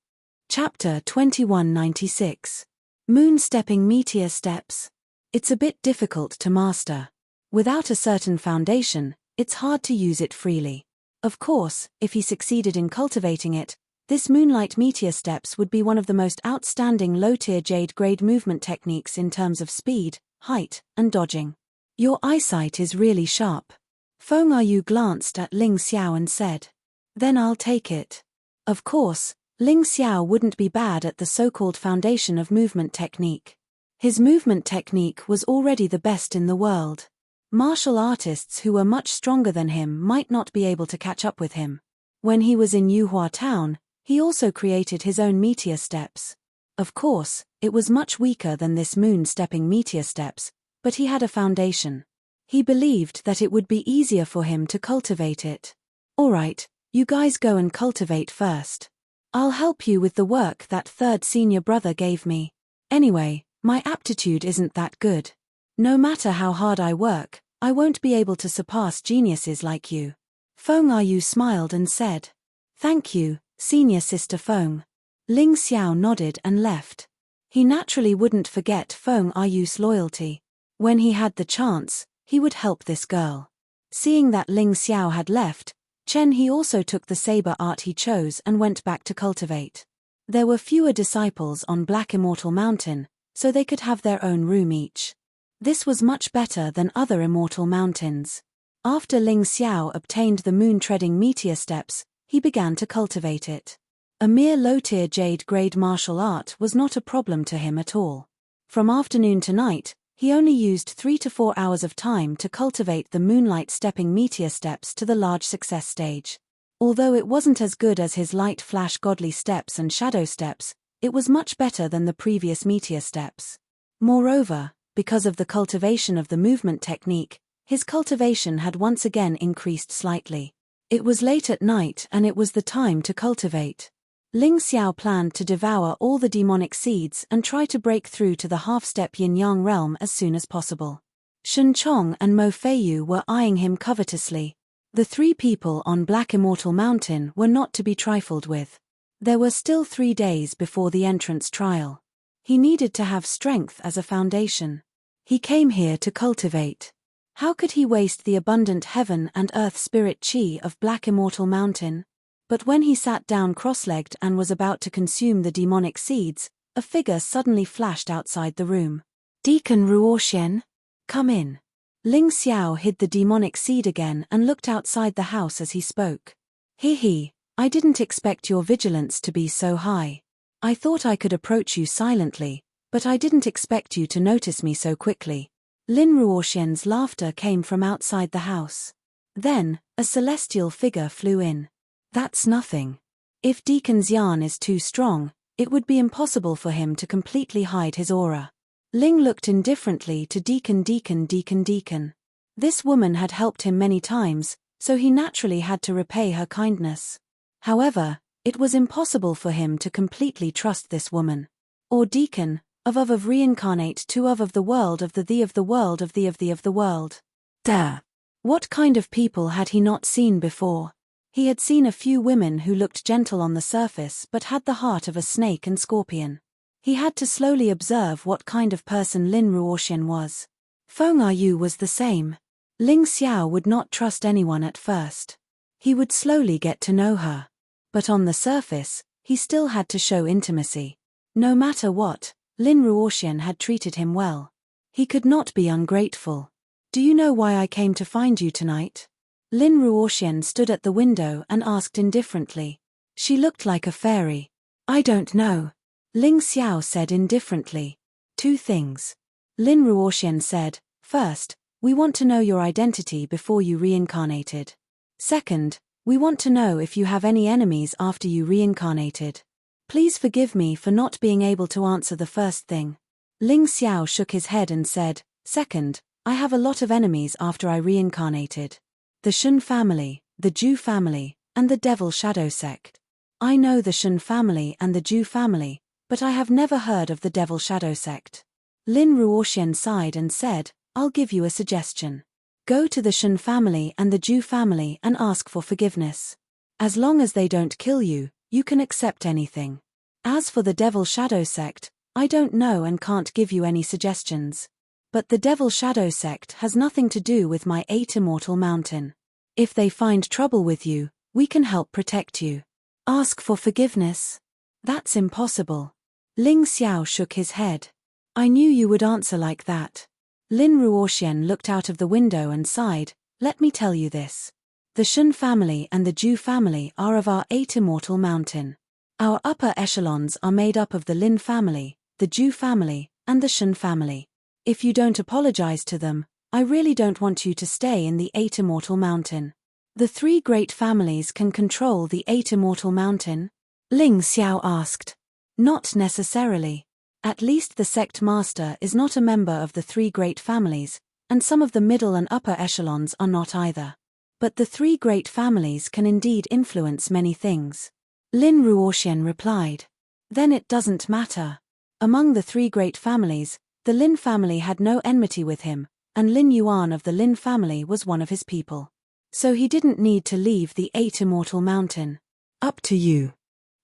Chapter 2196. Moon-Stepping Meteor Steps. It's a bit difficult to master. Without a certain foundation, it's hard to use it freely. Of course, if he succeeded in cultivating it, this Moonlight Meteor Steps would be one of the most outstanding low-tier Jade grade movement techniques in terms of speed, height, and dodging. Your eyesight is really sharp. Feng Yu glanced at Ling Xiao and said. Then I'll take it. Of course, Ling Xiao wouldn't be bad at the so-called foundation of movement technique. His movement technique was already the best in the world. Martial artists who were much stronger than him might not be able to catch up with him. When he was in Yuhua town, he also created his own meteor steps. Of course, it was much weaker than this moon-stepping meteor steps, but he had a foundation. He believed that it would be easier for him to cultivate it. Alright, you guys go and cultivate first. I'll help you with the work that third senior brother gave me. Anyway, my aptitude isn't that good. No matter how hard I work, I won't be able to surpass geniuses like you. Feng Ayu smiled and said, "Thank you, senior sister Feng." Ling Xiao nodded and left. He naturally wouldn't forget Feng Ayu's loyalty. When he had the chance, he would help this girl. Seeing that Ling Xiao had left, Chen He also took the saber art he chose and went back to cultivate. There were fewer disciples on Black Immortal Mountain, so they could have their own room each. This was much better than other immortal mountains. After Ling Xiao obtained the moon-treading meteor steps, he began to cultivate it. A mere low-tier jade-grade martial art was not a problem to him at all. From afternoon to night, he only used 3 to 4 hours of time to cultivate the moonlight-stepping meteor steps to the large success stage. Although it wasn't as good as his light flash godly steps and shadow steps, it was much better than the previous meteor steps. Moreover, because of the cultivation of the movement technique, his cultivation had once again increased slightly. It was late at night and it was the time to cultivate. Ling Xiao planned to devour all the demonic seeds and try to break through to the half-step yin-yang realm as soon as possible. Shen Chong and Mo Feiyu were eyeing him covetously. The 3 people on Black Immortal Mountain were not to be trifled with. There were still 3 days before the entrance trial. He needed to have strength as a foundation. He came here to cultivate. How could he waste the abundant heaven and earth spirit chi of Black Immortal Mountain? But when he sat down cross-legged and was about to consume the demonic seeds, a figure suddenly flashed outside the room. "Deacon Ruoxian? Come in." Ling Xiao hid the demonic seed again and looked outside the house as he spoke. "He, I didn't expect your vigilance to be so high. I thought I could approach you silently, but I didn't expect you to notice me so quickly." Lin Ruoxian's laughter came from outside the house. Then, a celestial figure flew in. "That's nothing. If Deacon Xian is too strong, it would be impossible for him to completely hide his aura." Ling looked indifferently to Deacon. This woman had helped him many times, so he naturally had to repay her kindness. However, it was impossible for him to completely trust this woman. Or Deacon, of reincarnate to of the world of the world of the world. Duh! What kind of people had he not seen before? He had seen a few women who looked gentle on the surface but had the heart of a snake and scorpion. He had to slowly observe what kind of person Lin Ruoxian was. Feng Ayu was the same. Ling Xiao would not trust anyone at first. He would slowly get to know her. But on the surface, he still had to show intimacy. No matter what, Lin Ruoxian had treated him well. He could not be ungrateful. "Do you know why I came to find you tonight?" Lin Ruoxian stood at the window and asked indifferently. She looked like a fairy. "I don't know," Ling Xiao said indifferently. "2 things. Lin Ruoxian said, "First, we want to know your identity before you reincarnated. Second, we want to know if you have any enemies after you reincarnated." Please forgive me for not being able to answer the first thing. Ling Xiao shook his head and said, "Second, I have a lot of enemies after I reincarnated. The Shun family, the Zhu family, and the Devil Shadow sect. I know the Shun family and the Zhu family, but I have never heard of the Devil Shadow sect." Lin Ruoxian sighed and said, "I'll give you a suggestion. Go to the Shun family and the Zhu family and ask for forgiveness. As long as they don't kill you, you can accept anything. As for the Devil Shadow sect, I don't know and can't give you any suggestions. But the Devil Shadow sect has nothing to do with my 8 Immortal Mountain. If they find trouble with you, we can help protect you. Ask for forgiveness? That's impossible." Ling Xiao shook his head. "I knew you would answer like that." Lin Ruoxian looked out of the window and sighed, "Let me tell you this. The Shun family and the Zhu family are of our 8 Immortal Mountain. Our upper echelons are made up of the Lin family, the Zhu family, and the Shen family. If you don't apologize to them, I really don't want you to stay in the Eight Immortal Mountain. The three great families can control the Eight Immortal Mountain? Ling Xiao asked. Not necessarily. At least the sect master is not a member of the three great families, and some of the middle and upper echelons are not either. But the three great families can indeed influence many things. Lin Ruoxian replied. Then it doesn't matter. Among the three great families, the Lin family had no enmity with him, and Lin Yuan of the Lin family was one of his people. So he didn't need to leave the Eight Immortal Mountain. Up to you.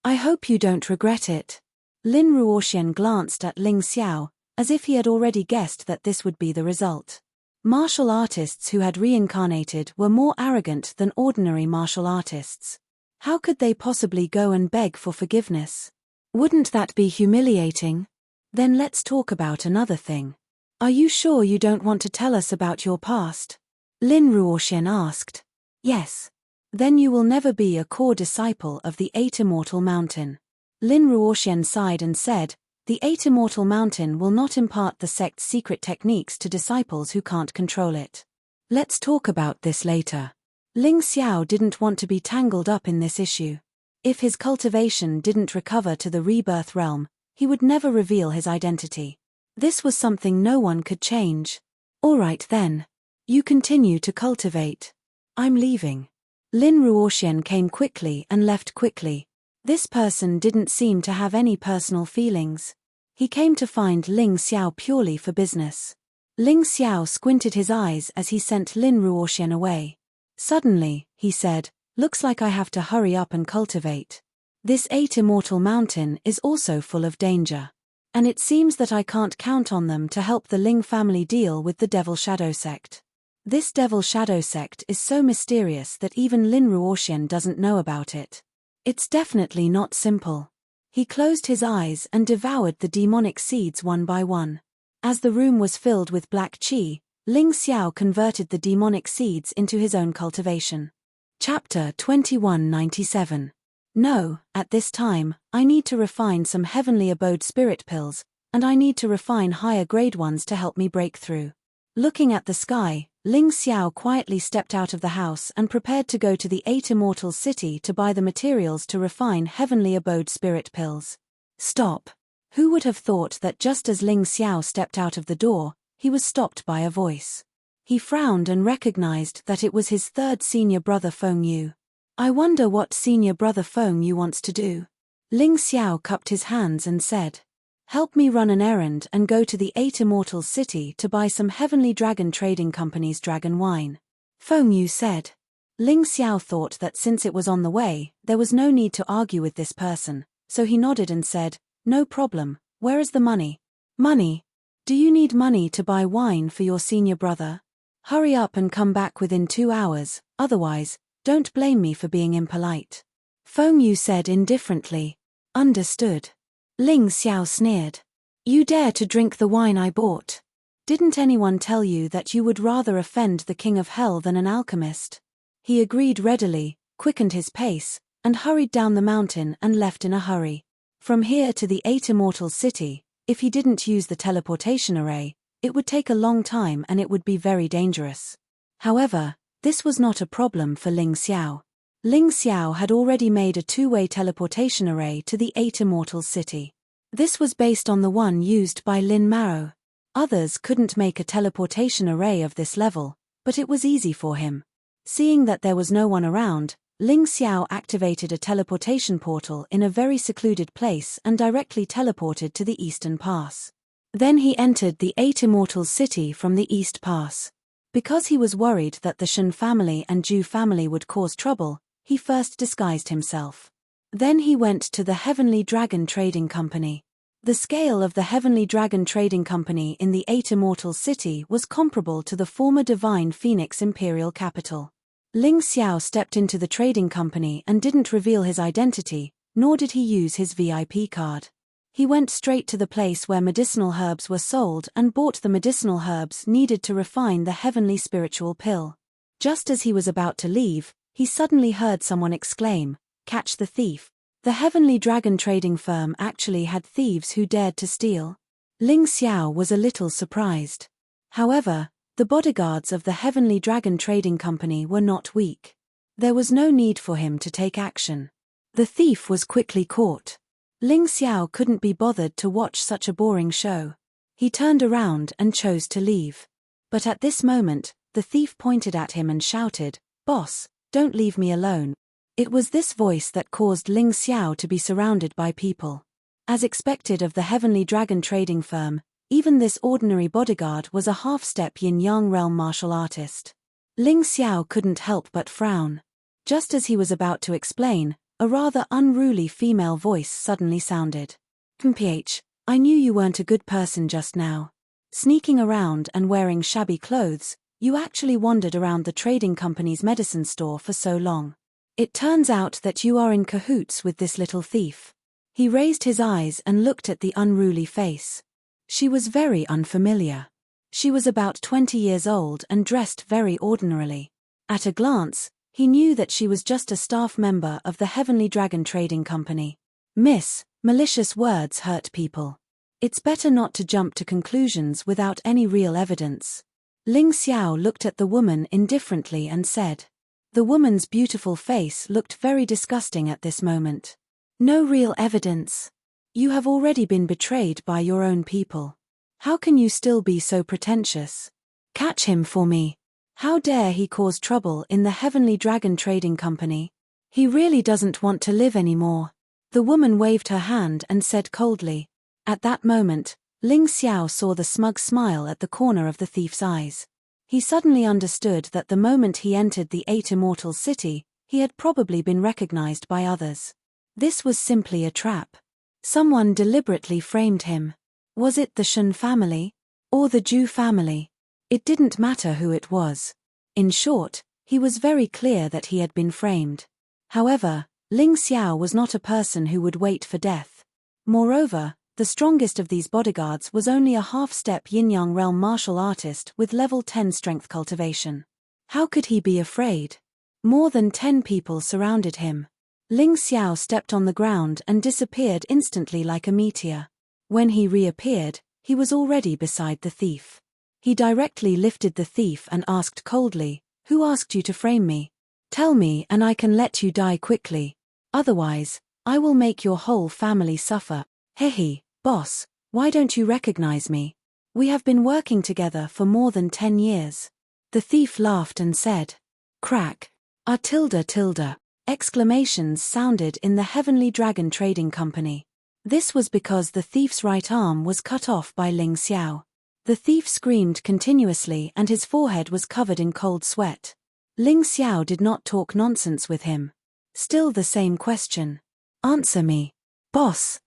I hope you don't regret it. Lin Ruoxian glanced at Ling Xiao, as if he had already guessed that this would be the result. Martial artists who had reincarnated were more arrogant than ordinary martial artists. How could they possibly go and beg for forgiveness? Wouldn't that be humiliating? Then let's talk about another thing. Are you sure you don't want to tell us about your past? Lin Ruoxian asked. Yes. Then you will never be a core disciple of the Eight Immortal Mountain. Lin Ruoxian sighed and said, the Eight Immortal Mountain will not impart the sect's secret techniques to disciples who can't control it. Let's talk about this later. Ling Xiao didn't want to be tangled up in this issue. If his cultivation didn't recover to the rebirth realm, he would never reveal his identity. This was something no one could change. All right then. You continue to cultivate. I'm leaving. Lin Ruoxian came quickly and left quickly. This person didn't seem to have any personal feelings. He came to find Ling Xiao purely for business. Ling Xiao squinted his eyes as he sent Lin Ruoxian away. Suddenly, he said, looks like I have to hurry up and cultivate. This Eight Immortal Mountain is also full of danger. And it seems that I can't count on them to help the Ling family deal with the Devil Shadow sect. This Devil Shadow sect is so mysterious that even Lin Ruoxian doesn't know about it. It's definitely not simple. He closed his eyes and devoured the demonic seeds one by one. As the room was filled with black qi, Ling Xiao converted the demonic seeds into his own cultivation. Chapter 2197. No, at this time, I need to refine some heavenly abode spirit pills, and I need to refine higher grade ones to help me break through. Looking at the sky, Ling Xiao quietly stepped out of the house and prepared to go to the Eight Immortals city to buy the materials to refine heavenly abode spirit pills. Stop. Who would have thought that just as Ling Xiao stepped out of the door, he was stopped by a voice. He frowned and recognized that it was his third senior brother Feng Yu. I wonder what senior brother Feng Yu wants to do. Ling Xiao cupped his hands and said, help me run an errand and go to the Eight Immortals city to buy some Heavenly Dragon Trading Company's dragon wine. Feng Yu said. Ling Xiao thought that since it was on the way, there was no need to argue with this person, so he nodded and said, no problem, where is the money? Money? Do you need money to buy wine for your senior brother? Hurry up and come back within 2 hours, otherwise, don't blame me for being impolite. Feng Yu said indifferently. Understood. Ling Xiao sneered. You dare to drink the wine I bought? Didn't anyone tell you that you would rather offend the king of hell than an alchemist? He agreed readily, quickened his pace, and hurried down the mountain and left in a hurry. From here to the Eight Immortals city, if he didn't use the teleportation array, it would take a long time and it would be very dangerous. However, this was not a problem for Ling Xiao. Ling Xiao had already made a two-way teleportation array to the Eight Immortals city. This was based on the one used by Lin Mao. Others couldn't make a teleportation array of this level, but it was easy for him. Seeing that there was no one around, Ling Xiao activated a teleportation portal in a very secluded place and directly teleported to the Eastern Pass. Then he entered the Eight Immortals city from the East Pass. Because he was worried that the Shen family and Zhu family would cause trouble, he first disguised himself. Then he went to the Heavenly Dragon Trading Company. The scale of the Heavenly Dragon Trading Company in the Eight Immortals city was comparable to the former Divine Phoenix Imperial capital. Ling Xiao stepped into the trading company and didn't reveal his identity, nor did he use his VIP card. He went straight to the place where medicinal herbs were sold and bought the medicinal herbs needed to refine the heavenly spiritual pill. Just as he was about to leave, he suddenly heard someone exclaim, "Catch the thief." The Heavenly Dragon trading firm actually had thieves who dared to steal. Ling Xiao was a little surprised. However, the bodyguards of the Heavenly Dragon Trading Company were not weak. There was no need for him to take action. The thief was quickly caught. Ling Xiao couldn't be bothered to watch such a boring show. He turned around and chose to leave. But at this moment, the thief pointed at him and shouted, "Boss, don't leave me alone." It was this voice that caused Ling Xiao to be surrounded by people. As expected of the Heavenly Dragon Trading Firm, even this ordinary bodyguard was a half-step yin-yang realm martial artist. Ling Xiao couldn't help but frown. Just as he was about to explain, a rather unruly female voice suddenly sounded. "Mph, I knew you weren't a good person just now. Sneaking around and wearing shabby clothes, you actually wandered around the trading company's medicine store for so long. It turns out that you are in cahoots with this little thief." He raised his eyes and looked at the unruly face. She was very unfamiliar. She was about 20 years old and dressed very ordinarily. At a glance, he knew that she was just a staff member of the Heavenly Dragon Trading Company. "Miss, malicious words hurt people. It's better not to jump to conclusions without any real evidence." Ling Xiao looked at the woman indifferently and said. The woman's beautiful face looked very disgusting at this moment. "No real evidence. You have already been betrayed by your own people. How can you still be so pretentious? Catch him for me. How dare he cause trouble in the Heavenly Dragon Trading Company? He really doesn't want to live anymore." The woman waved her hand and said coldly. At that moment, Ling Xiao saw the smug smile at the corner of the thief's eyes. He suddenly understood that the moment he entered the Eight Immortals City, he had probably been recognized by others. This was simply a trap. Someone deliberately framed him. Was it the Shen family? Or the Zhu family? It didn't matter who it was. In short, he was very clear that he had been framed. However, Ling Xiao was not a person who would wait for death. Moreover, the strongest of these bodyguards was only a half-step yin-yang realm martial artist with level 10 strength cultivation. How could he be afraid? More than 10 people surrounded him. Ling Xiao stepped on the ground and disappeared instantly like a meteor. When he reappeared, he was already beside the thief. He directly lifted the thief and asked coldly, "Who asked you to frame me? Tell me and I can let you die quickly. Otherwise, I will make your whole family suffer." "Hehe, boss, why don't you recognize me? We have been working together for more than 10 years. The thief laughed and said. Crack. Tilde. Exclamations sounded in the Heavenly Dragon Trading Company. This was because the thief's right arm was cut off by Ling Xiao. The thief screamed continuously and his forehead was covered in cold sweat. Ling Xiao did not talk nonsense with him. Still the same question. "Answer me. Boss,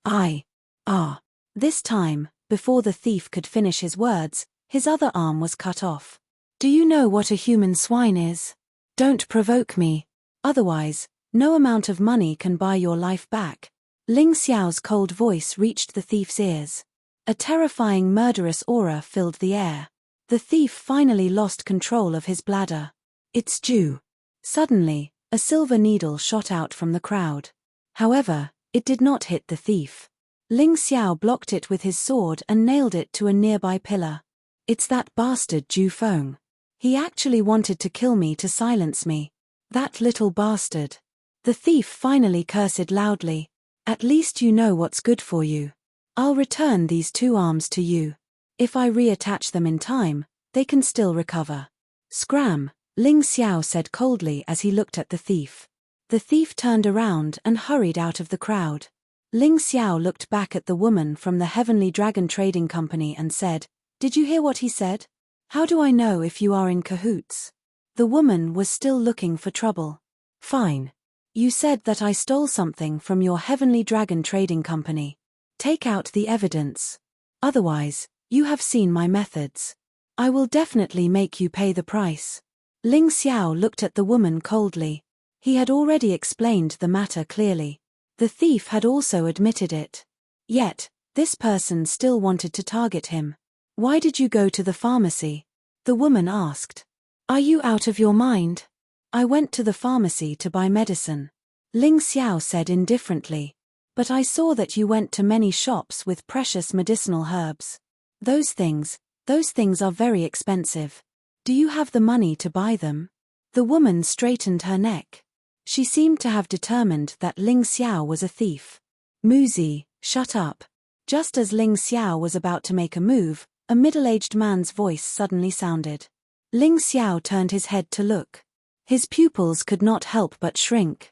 This time, before the thief could finish his words, his other arm was cut off. "Do you know what a human swine is? Don't provoke me. Otherwise, no amount of money can buy your life back." Ling Xiao's cold voice reached the thief's ears. A terrifying murderous aura filled the air. The thief finally lost control of his bladder. "It's Zhu." Suddenly, a silver needle shot out from the crowd. However, it did not hit the thief. Ling Xiao blocked it with his sword and nailed it to a nearby pillar. "It's that bastard Zhu Feng. He actually wanted to kill me to silence me. That little bastard." The thief finally cursed loudly. "At least you know what's good for you. I'll return these 2 arms to you. If I reattach them in time, they can still recover." "Scram," Ling Xiao said coldly as he looked at the thief. The thief turned around and hurried out of the crowd. Ling Xiao looked back at the woman from the Heavenly Dragon Trading Company and said, "Did you hear what he said? How do I know if you are in cahoots?" The woman was still looking for trouble. "Fine. You said that I stole something from your Heavenly Dragon Trading Company. Take out the evidence. Otherwise, you have seen my methods. I will definitely make you pay the price." Ling Xiao looked at the woman coldly. He had already explained the matter clearly. The thief had also admitted it. Yet, this person still wanted to target him. "Why did you go to the pharmacy?" the woman asked. "Are you out of your mind?" "I went to the pharmacy to buy medicine," Ling Xiao said indifferently. "But I saw that you went to many shops with precious medicinal herbs. Those things are very expensive. Do you have the money to buy them? The woman straightened her neck. She seemed to have determined that Ling Xiao was a thief. Muzi, shut up. Just as Ling Xiao was about to make a move, a middle-aged man's voice suddenly sounded. Ling Xiao turned his head to look. His pupils could not help but shrink.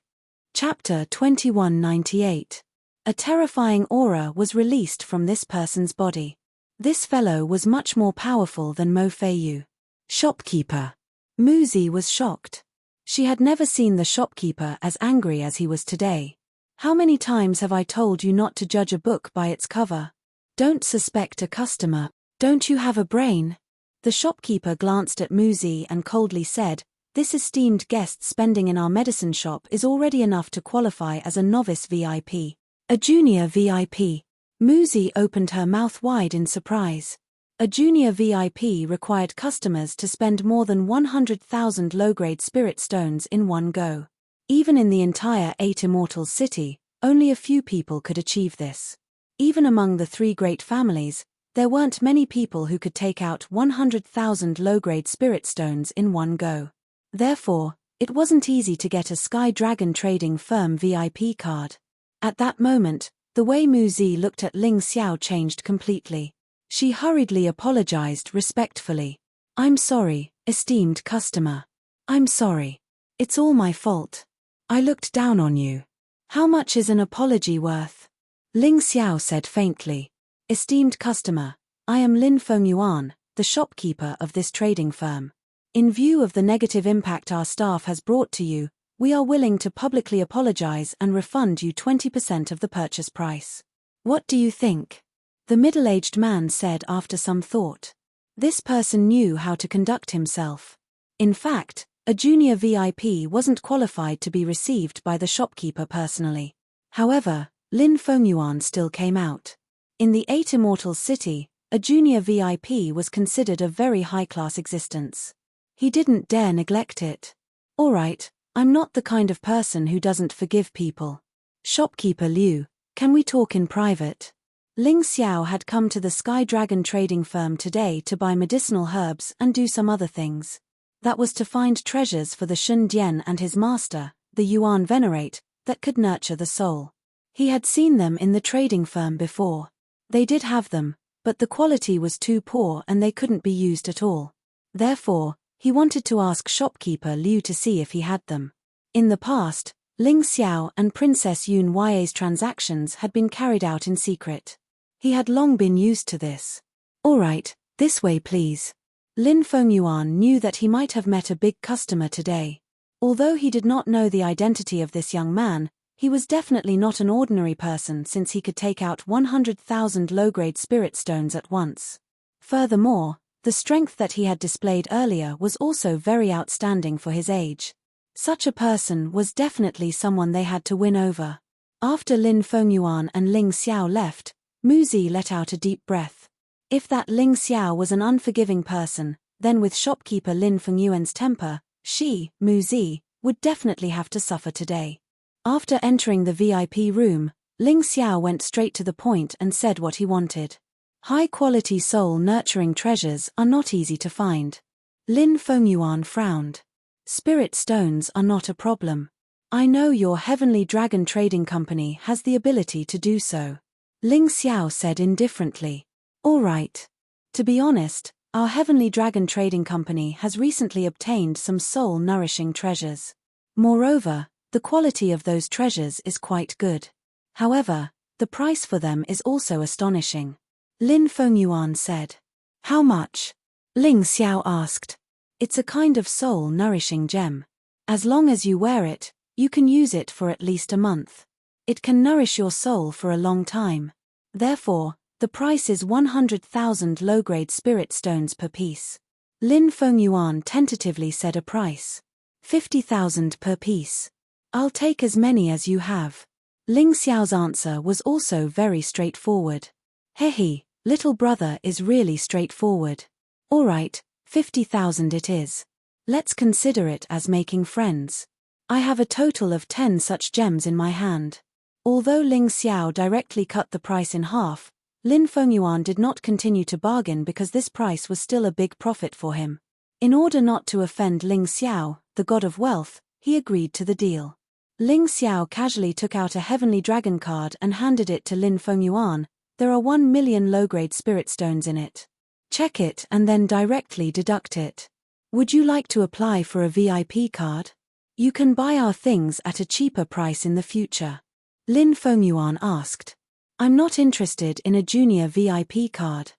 Chapter 2198. A terrifying aura was released from this person's body. This fellow was much more powerful than Mo Feiyu. Shopkeeper. Muzi was shocked. She had never seen the shopkeeper as angry as he was today. How many times have I told you not to judge a book by its cover? Don't suspect a customer. Don't you have a brain? The shopkeeper glanced at Muzi and coldly said, "This esteemed guest spending in our medicine shop is already enough to qualify as a novice VIP. A junior VIP." Muzi opened her mouth wide in surprise. A junior VIP required customers to spend more than 100,000 low-grade spirit stones in one go. Even in the entire 8 Immortals city, only a few people could achieve this. Even among the 3 great families, there weren't many people who could take out 100,000 low-grade spirit stones in one go. Therefore, it wasn't easy to get a Sky Dragon Trading Firm VIP card. At that moment, the way Muzi looked at Ling Xiao changed completely. She hurriedly apologized respectfully. "I'm sorry, esteemed customer. I'm sorry. It's all my fault. I looked down on you. How much is an apology worth?" Ling Xiao said faintly. "Esteemed customer, I am Lin Fengyuan, the shopkeeper of this trading firm. In view of the negative impact our staff has brought to you, we are willing to publicly apologize and refund you 20% of the purchase price. What do you think?" The middle-aged man said after some thought. This person knew how to conduct himself. In fact, a junior VIP wasn't qualified to be received by the shopkeeper personally. However, Lin Fengyuan still came out. In the 8 Immortals city, a junior VIP was considered a very high-class existence. He didn't dare neglect it. "All right, I'm not the kind of person who doesn't forgive people. Shopkeeper Liu, can we talk in private?" Ling Xiao had come to the Sky Dragon Trading Firm today to buy medicinal herbs and do some other things. That was to find treasures for the Shun Dian and his master, the Yuan Venerate, that could nurture the soul. He had seen them in the trading firm before. They did have them, but the quality was too poor and they couldn't be used at all. Therefore, he wanted to ask shopkeeper Liu to see if he had them. In the past, Ling Xiao and Princess Yun Yai's transactions had been carried out in secret. He had long been used to this. "All right, this way please." Lin Fengyuan knew that he might have met a big customer today. Although he did not know the identity of this young man, he was definitely not an ordinary person since he could take out 100,000 low-grade spirit stones at once. Furthermore, the strength that he had displayed earlier was also very outstanding for his age. Such a person was definitely someone they had to win over. After Lin Fengyuan and Ling Xiao left, Muzi let out a deep breath. If that Ling Xiao was an unforgiving person, then with shopkeeper Lin Fengyuan's temper, she, Muzi, would definitely have to suffer today. After entering the VIP room, Ling Xiao went straight to the point and said what he wanted. High-quality soul-nurturing treasures are not easy to find. Lin Fengyuan frowned. "Spirit stones are not a problem. I know your Heavenly Dragon Trading Company has the ability to do so." Ling Xiao said indifferently. "All right. To be honest, our Heavenly Dragon Trading Company has recently obtained some soul-nourishing treasures. Moreover, the quality of those treasures is quite good. However, the price for them is also astonishing." Lin Fengyuan said. "How much?" Ling Xiao asked. "It's a kind of soul-nourishing gem. As long as you wear it, you can use it for at least a month. It can nourish your soul for a long time. Therefore, the price is 100,000 low-grade spirit stones per piece." Lin Fengyuan tentatively said a price. 50,000 per piece. "I'll take as many as you have." Ling Xiao's answer was also very straightforward. "Hehe, little brother is really straightforward. All right, 50,000 it is. Let's consider it as making friends. I have a total of 10 such gems in my hand." Although Ling Xiao directly cut the price in half, Lin Fengyuan did not continue to bargain because this price was still a big profit for him. In order not to offend Ling Xiao, the god of wealth, he agreed to the deal. Ling Xiao casually took out a heavenly dragon card and handed it to Lin Fengyuan. There are 1 million low-grade spirit stones in it. Check it and then directly deduct it. Would you like to apply for a VIP card? You can buy our things at a cheaper price in the future. Lin Fengyuan asked. I'm not interested in a junior VIP card.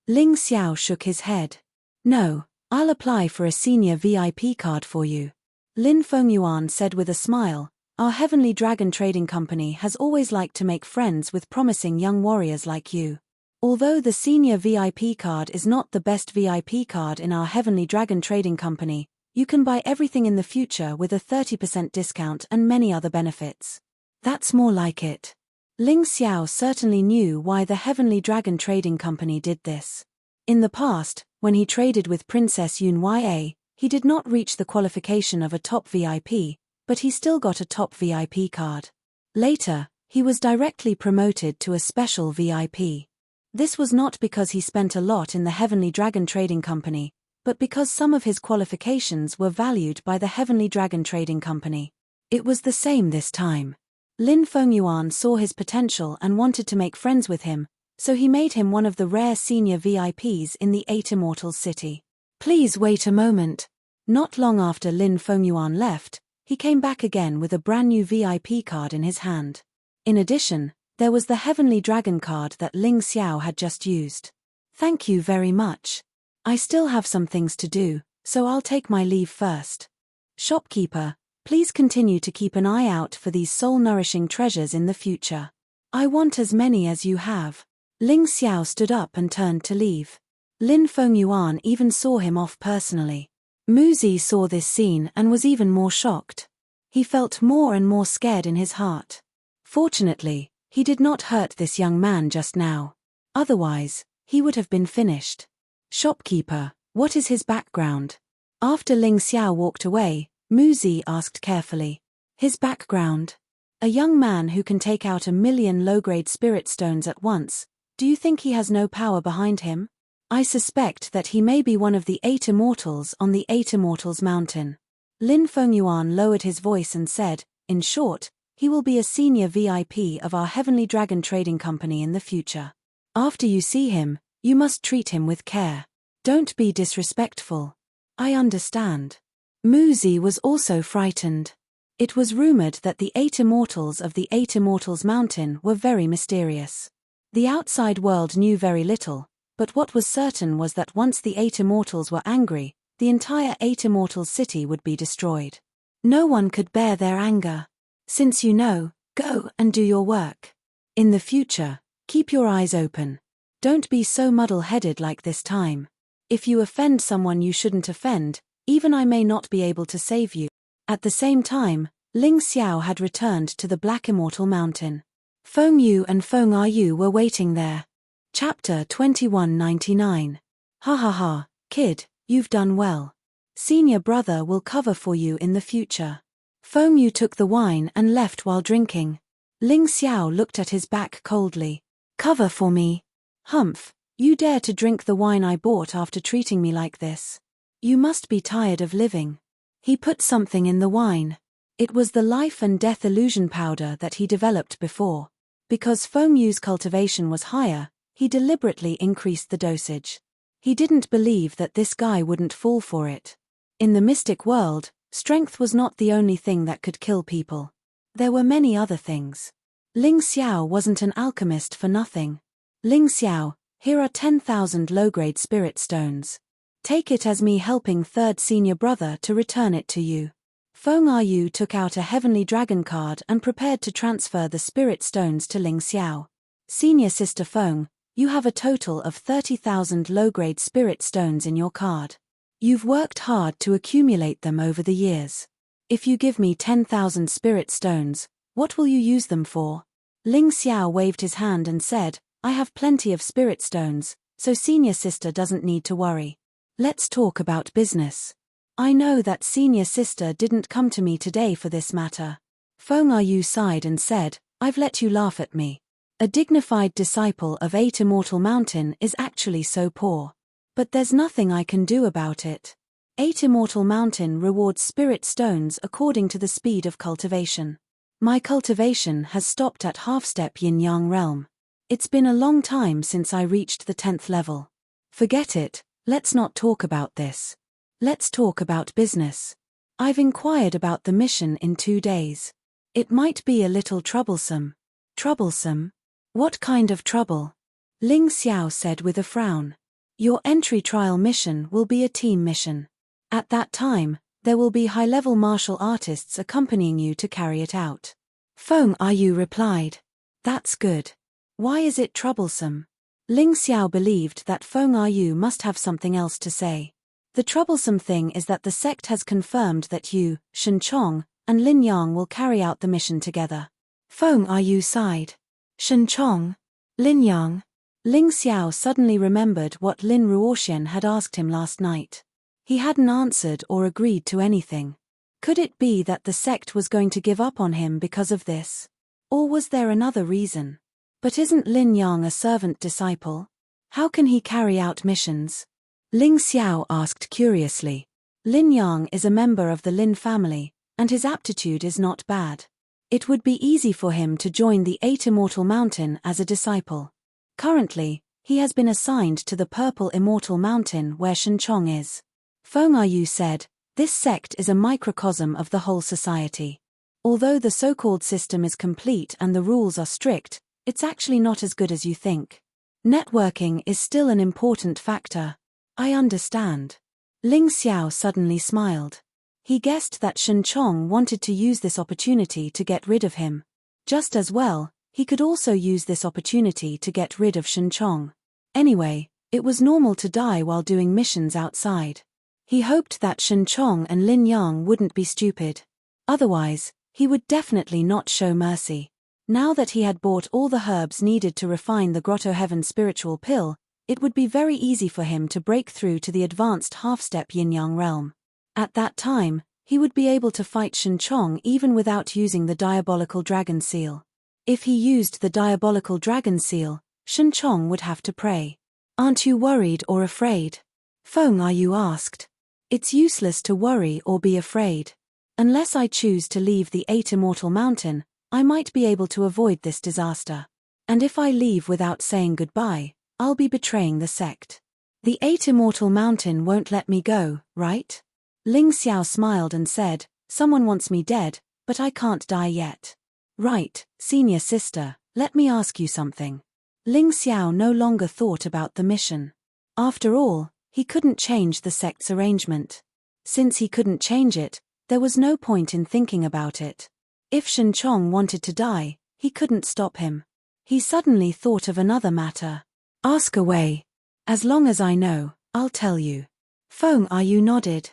Ling Xiao shook his head. No, I'll apply for a senior VIP card for you. Lin Fengyuan said with a smile, our Heavenly Dragon Trading Company has always liked to make friends with promising young warriors like you. Although the senior VIP card is not the best VIP card in our Heavenly Dragon Trading Company, you can buy everything in the future with a 30% discount and many other benefits. That's more like it. Ling Xiao certainly knew why the Heavenly Dragon Trading Company did this. In the past, when he traded with Princess Yun Ya, he did not reach the qualification of a top VIP, but he still got a top VIP card. Later, he was directly promoted to a special VIP. This was not because he spent a lot in the Heavenly Dragon Trading Company, but because some of his qualifications were valued by the Heavenly Dragon Trading Company. It was the same this time. Lin Fengyuan saw his potential and wanted to make friends with him, so he made him one of the rare senior VIPs in the 8 Immortals city. Please wait a moment. Not long after Lin Fengyuan left, he came back again with a brand new VIP card in his hand. In addition, there was the Heavenly Dragon card that Ling Xiao had just used. Thank you very much. I still have some things to do, so I'll take my leave first. Shopkeeper, please continue to keep an eye out for these soul-nourishing treasures in the future. I want as many as you have. Ling Xiao stood up and turned to leave. Lin Fengyuan even saw him off personally. Muzi saw this scene and was even more shocked. He felt more and more scared in his heart. Fortunately, he did not hurt this young man just now. Otherwise, he would have been finished. Shopkeeper, what is his background? After Ling Xiao walked away, Muzi asked carefully. His background? A young man who can take out 1 million low-grade spirit stones at once. Do you think he has no power behind him? I suspect that he may be one of the 8 Immortals on the 8 Immortals mountain. Lin Fengyuan lowered his voice and said, in short, he will be a senior VIP of our Heavenly Dragon Trading Company in the future. After you see him, you must treat him with care. Don't be disrespectful. I understand. Muzi was also frightened. It was rumored that the 8 Immortals of the 8 Immortals mountain were very mysterious. The outside world knew very little, but what was certain was that once the 8 Immortals were angry, the entire 8 Immortals city would be destroyed. No one could bear their anger. Since you know, go and do your work. In the future, keep your eyes open. Don't be so muddle-headed like this time. If you offend someone you shouldn't offend, even I may not be able to save you. At the same time, Ling Xiao had returned to the Black Immortal Mountain. Feng Yu and Feng Yu were waiting there. Chapter 2199. Ha ha ha, kid, you've done well. Senior brother will cover for you in the future. Feng Yu took the wine and left while drinking. Ling Xiao looked at his back coldly. Cover for me? Humph, you dare to drink the wine I bought after treating me like this. You must be tired of living. He put something in the wine. It was the life and death illusion powder that he developed before. Because Feng Yu's cultivation was higher, he deliberately increased the dosage. He didn't believe that this guy wouldn't fall for it. In the mystic world, strength was not the only thing that could kill people. There were many other things. Ling Xiao wasn't an alchemist for nothing. Ling Xiao, here are 10,000 low-grade spirit stones. Take it as me helping third senior brother to return it to you. Feng Yu took out a Heavenly Dragon card and prepared to transfer the spirit stones to Ling Xiao. Senior sister Feng, you have a total of 30,000 low-grade spirit stones in your card. You've worked hard to accumulate them over the years. If you give me 10,000 spirit stones, what will you use them for? Ling Xiao waved his hand and said, I have plenty of spirit stones, so senior sister doesn't need to worry. Let's talk about business. I know that senior sister didn't come to me today for this matter. Feng Yu sighed and said, I've let you laugh at me. A dignified disciple of 8 Immortal Mountain is actually so poor. But there's nothing I can do about it. 8 Immortal Mountain rewards spirit stones according to the speed of cultivation. My cultivation has stopped at half-step yin-yang realm. It's been a long time since I reached the 10th level. Forget it, let's not talk about this. Let's talk about business. I've inquired about the mission in 2 days. It might be a little troublesome. Troublesome? What kind of trouble? Ling Xiao said with a frown. Your entry trial mission will be a team mission. At that time, there will be high-level martial artists accompanying you to carry it out. Feng Yu replied. That's good. Why is it troublesome? Ling Xiao believed that Feng Yu must have something else to say. The troublesome thing is that the sect has confirmed that you, Shen Chong, and Lin Yang will carry out the mission together. Feng Yu sighed. Shen Chong? Lin Yang? Ling Xiao suddenly remembered what Lin Ruoxian had asked him last night. He hadn't answered or agreed to anything. Could it be that the sect was going to give up on him because of this? Or was there another reason? But isn't Lin Yang a servant disciple? How can he carry out missions? Ling Xiao asked curiously. Lin Yang is a member of the Lin family, and his aptitude is not bad. It would be easy for him to join the 8 Immortal Mountain as a disciple. Currently, he has been assigned to the Purple Immortal Mountain where Shen Chong is. Feng Yu said, this sect is a microcosm of the whole society. Although the so-called system is complete and the rules are strict, it's actually not as good as you think. Networking is still an important factor. I understand. Ling Xiao suddenly smiled. He guessed that Shen Chong wanted to use this opportunity to get rid of him. Just as well, he could also use this opportunity to get rid of Shen Chong. Anyway, it was normal to die while doing missions outside. He hoped that Shen Chong and Lin Yang wouldn't be stupid. Otherwise, he would definitely not show mercy. Now that he had bought all the herbs needed to refine the Grotto Heaven spiritual pill, it would be very easy for him to break through to the advanced half-step yin-yang realm. At that time, he would be able to fight Shen Chong even without using the diabolical dragon seal. If he used the diabolical dragon seal, Shen Chong would have to pray. Aren't you worried or afraid? Feng Yu asked. It's useless to worry or be afraid. Unless I choose to leave the 8 Immortal Mountain, I might be able to avoid this disaster. And if I leave without saying goodbye, I'll be betraying the sect. The 8 Immortal Mountain won't let me go, right? Ling Xiao smiled and said, someone wants me dead, but I can't die yet. Right, senior sister, let me ask you something. Ling Xiao no longer thought about the mission. After all, he couldn't change the sect's arrangement. Since he couldn't change it, there was no point in thinking about it. If Shen Chong wanted to die, he couldn't stop him. He suddenly thought of another matter. Ask away. As long as I know, I'll tell you. Feng Yu nodded.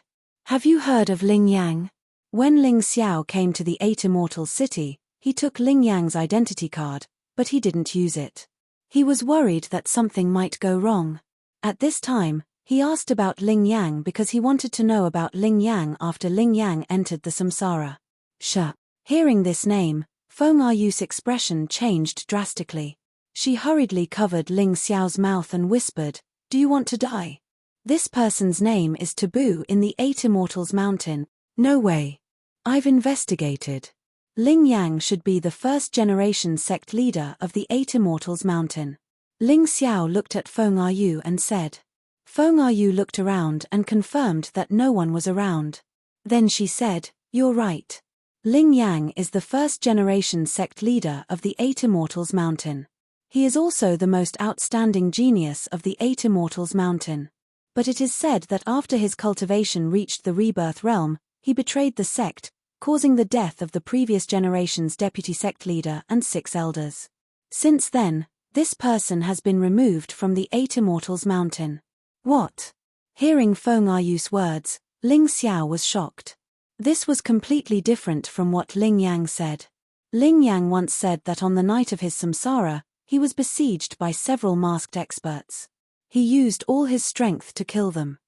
Have you heard of Ling Yang? When Ling Xiao came to the 8 Immortal City, he took Ling Yang's identity card, but he didn't use it. He was worried that something might go wrong. At this time, he asked about Ling Yang because he wanted to know about Ling Yang after Ling Yang entered the samsara. Hearing this name, Feng Yu's expression changed drastically. She hurriedly covered Ling Xiao's mouth and whispered, do you want to die? This person's name is taboo in the 8 Immortals Mountain. No way. I've investigated. Ling Yang should be the first-generation sect leader of the 8 Immortals Mountain. Ling Xiao looked at Feng Yu and said. Feng Yu looked around and confirmed that no one was around. Then she said, you're right. Ling Yang is the first-generation sect leader of the 8 Immortals Mountain. He is also the most outstanding genius of the 8 Immortals Mountain. But it is said that after his cultivation reached the rebirth realm, he betrayed the sect, causing the death of the previous generation's deputy sect leader and 6 elders. Since then, this person has been removed from the 8 Immortals Mountain. What? Hearing Feng Yu's words, Ling Xiao was shocked. This was completely different from what Ling Yang said. Ling Yang once said that on the night of his samsara, he was besieged by several masked experts. He used all his strength to kill them.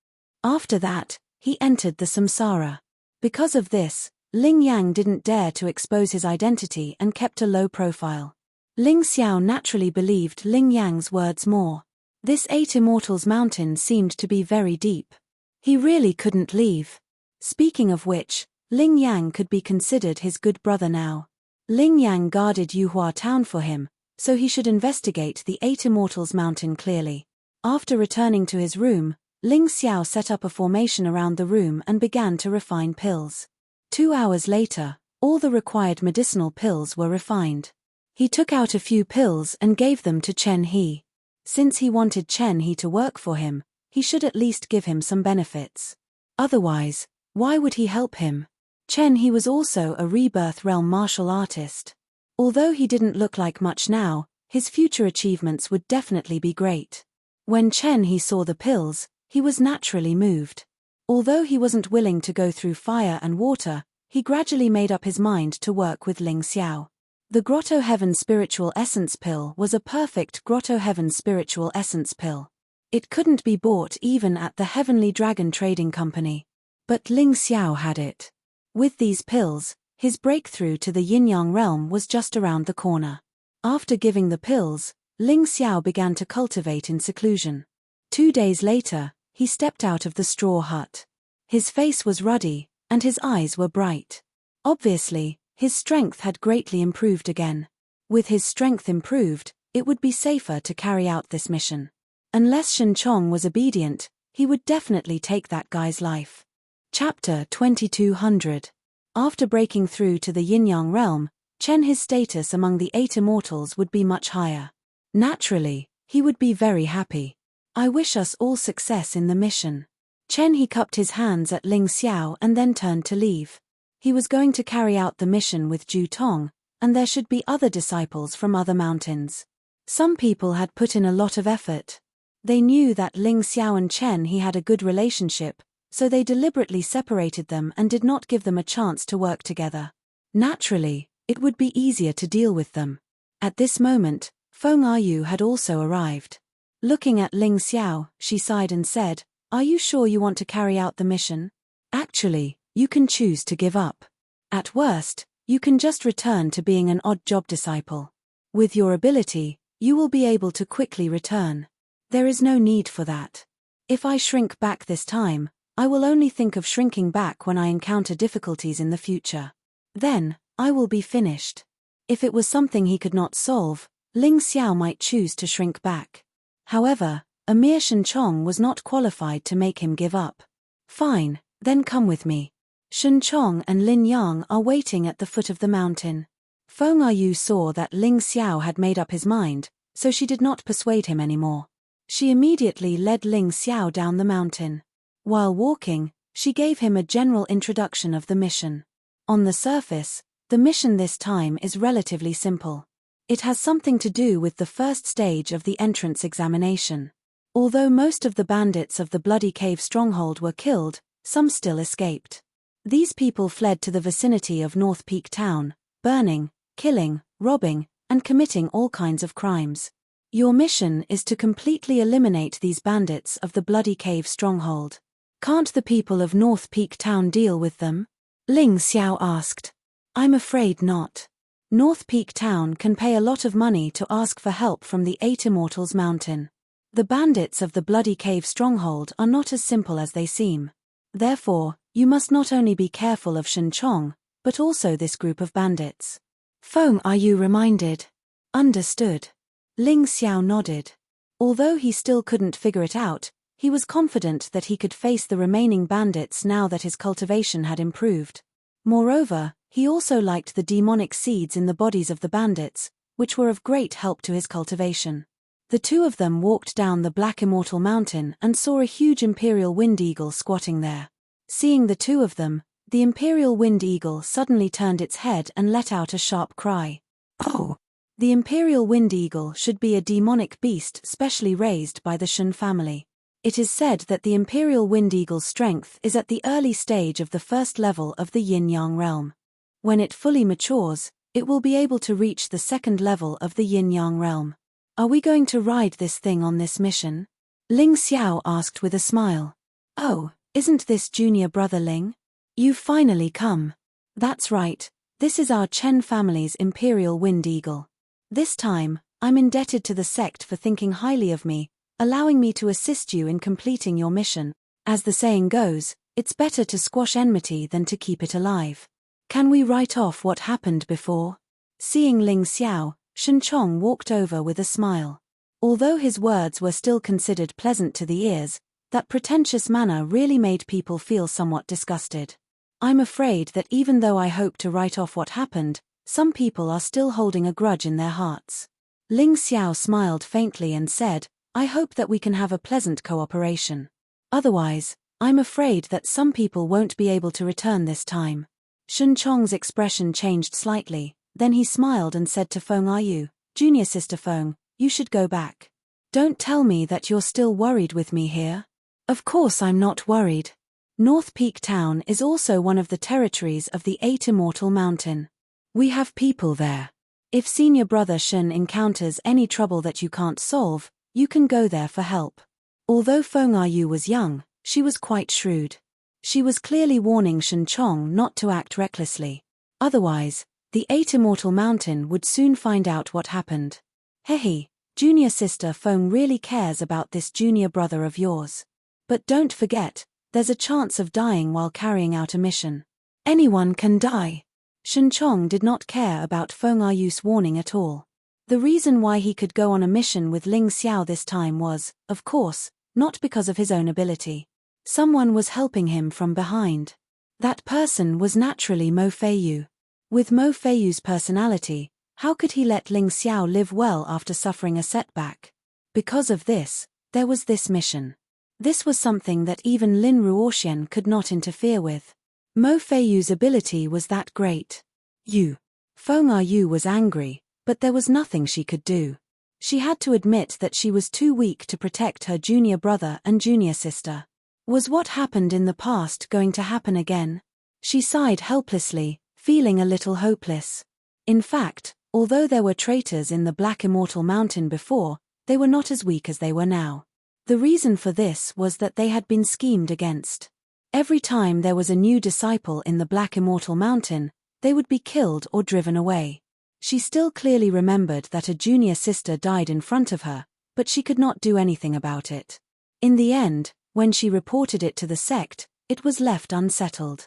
After that, he entered the samsara. Because of this, Ling Yang didn't dare to expose his identity and kept a low profile. Ling Xiao naturally believed Ling Yang's words more. This 8 Immortals mountain seemed to be very deep. He really couldn't leave. Speaking of which, Ling Yang could be considered his good brother now. Ling Yang guarded Yuhua town for him, so he should investigate the 8 Immortals mountain clearly. After returning to his room, Ling Xiao set up a formation around the room and began to refine pills. 2 hours later, all the required medicinal pills were refined. He took out a few pills and gave them to Chen He. Since he wanted Chen He to work for him, he should at least give him some benefits. Otherwise, why would he help him? Chen He was also a rebirth realm martial artist. Although he didn't look like much now, his future achievements would definitely be great. When Chen He saw the pills, he was naturally moved. Although he wasn't willing to go through fire and water, he gradually made up his mind to work with Ling Xiao. The Grotto Heaven Spiritual Essence Pill was a perfect Grotto Heaven Spiritual Essence Pill. It couldn't be bought even at the Heavenly Dragon Trading Company. But Ling Xiao had it. With these pills, his breakthrough to the Yin-Yang realm was just around the corner. After giving the pills, Ling Xiao began to cultivate in seclusion. 2 days later, he stepped out of the straw hut. His face was ruddy, and his eyes were bright. Obviously, his strength had greatly improved again. With his strength improved, it would be safer to carry out this mission. Unless Shen Chong was obedient, he would definitely take that guy's life. Chapter 2200. After breaking through to the Yin-Yang realm, Chen He's status among the 8 Immortals would be much higher. Naturally, he would be very happy. I wish us all success in the mission. Chen He cupped his hands at Ling Xiao and then turned to leave. He was going to carry out the mission with Ju Tong, and there should be other disciples from other mountains. Some people had put in a lot of effort. They knew that Ling Xiao and Chen He had a good relationship, so they deliberately separated them and did not give them a chance to work together. Naturally, it would be easier to deal with them. At this moment, Feng Ayu had also arrived. Looking at Ling Xiao, she sighed and said, "Are you sure you want to carry out the mission? Actually, you can choose to give up. At worst, you can just return to being an odd job disciple. With your ability, you will be able to quickly return. There is no need for that. If I shrink back this time, I will only think of shrinking back when I encounter difficulties in the future. Then, I will be finished." If it was something he could not solve, Ling Xiao might choose to shrink back. However, a mere Shen Chong was not qualified to make him give up. "Fine, then come with me. Shen Chong and Lin Yang are waiting at the foot of the mountain." Feng Ayu saw that Ling Xiao had made up his mind, so she did not persuade him anymore. She immediately led Ling Xiao down the mountain. While walking, she gave him a general introduction of the mission. On the surface, the mission this time is relatively simple. It has something to do with the first stage of the entrance examination. Although most of the bandits of the Bloody Cave stronghold were killed, some still escaped. These people fled to the vicinity of North Peak Town, burning, killing, robbing, and committing all kinds of crimes. Your mission is to completely eliminate these bandits of the Bloody Cave stronghold. "Can't the people of North Peak Town deal with them?" Ling Xiao asked. "I'm afraid not. North Peak Town can pay a lot of money to ask for help from the 8 Immortals Mountain. The bandits of the Bloody Cave stronghold are not as simple as they seem. Therefore, you must not only be careful of Shen Chong, but also this group of bandits." "Feng, are you reminded?" "Understood." Ling Xiao nodded. Although he still couldn't figure it out, he was confident that he could face the remaining bandits now that his cultivation had improved. Moreover, he also liked the demonic seeds in the bodies of the bandits, which were of great help to his cultivation. The two of them walked down the Black Immortal Mountain and saw a huge Imperial Wind Eagle squatting there. Seeing the two of them, the Imperial Wind Eagle suddenly turned its head and let out a sharp cry. "Oh!" The Imperial Wind Eagle should be a demonic beast specially raised by the Shen family. It is said that the Imperial Wind Eagle's strength is at the early stage of the first level of the Yin-Yang realm. When it fully matures, it will be able to reach the second level of the Yin-Yang realm. "Are we going to ride this thing on this mission?" Ling Xiao asked with a smile. "Oh, isn't this junior brother Ling? You've finally come." "That's right, this is our Chen family's Imperial Wind Eagle. This time, I'm indebted to the sect for thinking highly of me, allowing me to assist you in completing your mission. As the saying goes, it's better to squash enmity than to keep it alive. Can we write off what happened before? Seeing Ling Xiao, Shen Chong walked over with a smile. Although his words were still considered pleasant to the ears, that pretentious manner really made people feel somewhat disgusted. I'm afraid that even though I hope to write off what happened, some people are still holding a grudge in their hearts. Ling Xiao smiled faintly and said, I hope that we can have a pleasant cooperation. Otherwise, I'm afraid that some people won't be able to return this time. Shen Chong's expression changed slightly, then he smiled and said to Feng Ayu, Junior Sister Feng, you should go back. Don't tell me that you're still worried with me here. Of course I'm not worried. North Peak Town is also one of the territories of the 8 Immortal Mountain. We have people there. If Senior Brother Shen encounters any trouble that you can't solve, you can go there for help. Although Feng Ayu was young, she was quite shrewd. She was clearly warning Shen Chong not to act recklessly. Otherwise, the 8 Immortal Mountain would soon find out what happened. Hehe, Junior Sister Feng really cares about this junior brother of yours. But don't forget, there's a chance of dying while carrying out a mission. Anyone can die. Shen Chong did not care about Feng Ayu's warning at all. The reason why he could go on a mission with Ling Xiao this time was, of course, not because of his own ability. Someone was helping him from behind. That person was naturally Mo Feiyu. With Mo Feiyu's personality, how could he let Ling Xiao live well after suffering a setback? Because of this, there was this mission. This was something that even Lin Ruoxian could not interfere with. Mo Feiyu's ability was that great. Feng Ayu was angry, but there was nothing she could do. She had to admit that she was too weak to protect her junior brother and junior sister. Was what happened in the past going to happen again? She sighed helplessly, feeling a little hopeless. In fact, although there were traitors in the Black Immortal Mountain before, they were not as weak as they were now. The reason for this was that they had been schemed against. Every time there was a new disciple in the Black Immortal Mountain, they would be killed or driven away. She still clearly remembered that a junior sister died in front of her, but she could not do anything about it. In the end, when she reported it to the sect, it was left unsettled.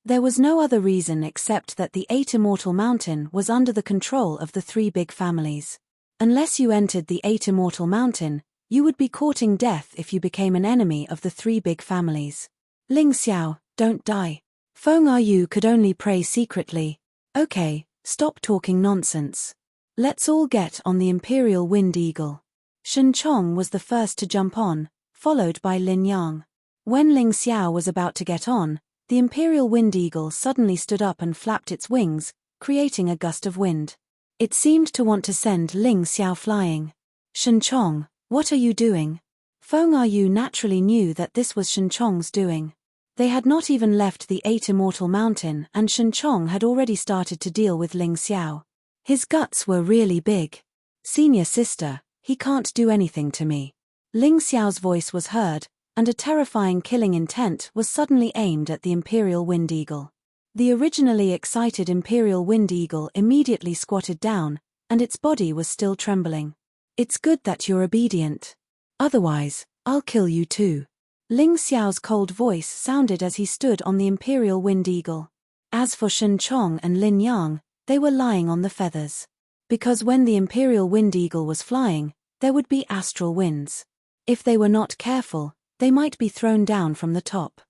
There was no other reason except that the 8 Immortal Mountain was under the control of the 3 big families. Unless you entered the 8 Immortal Mountain, you would be courting death if you became an enemy of the 3 big families. Ling Xiao, don't die. Feng Ayu could only pray secretly. Okay, stop talking nonsense. Let's all get on the Imperial Wind Eagle. Shen Chong was the first to jump on, followed by Lin Yang. When Ling Xiao was about to get on, the Imperial Wind Eagle suddenly stood up and flapped its wings, creating a gust of wind. It seemed to want to send Ling Xiao flying. Shen Chong, what are you doing? Feng Ayu naturally knew that this was Shen Chong's doing. They had not even left the 8 Immortal Mountain and Shen Chong had already started to deal with Ling Xiao. His guts were really big. Senior sister, he can't do anything to me. Ling Xiao's voice was heard, and a terrifying killing intent was suddenly aimed at the Imperial Wind Eagle. The originally excited Imperial Wind Eagle immediately squatted down, and its body was still trembling. It's good that you're obedient. Otherwise, I'll kill you too. Ling Xiao's cold voice sounded as he stood on the Imperial Wind Eagle. As for Shen Chong and Lin Yang, they were lying on the feathers. Because when the Imperial Wind Eagle was flying, there would be astral winds. If they were not careful, they might be thrown down from the top.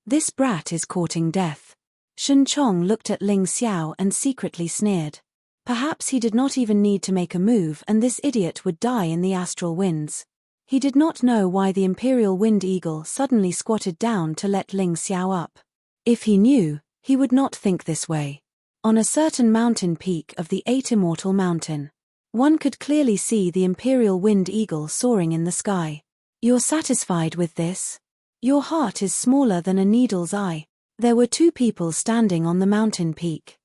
This brat is courting death. Shen Chong looked at Ling Xiao and secretly sneered. Perhaps he did not even need to make a move and this idiot would die in the astral winds. He did not know why the Imperial Wind Eagle suddenly squatted down to let Ling Xiao up. If he knew, he would not think this way. On a certain mountain peak of the 8 Immortal Mountain, one could clearly see the Imperial Wind Eagle soaring in the sky. You're satisfied with this? Your heart is smaller than a needle's eye. There were 2 people standing on the mountain peak.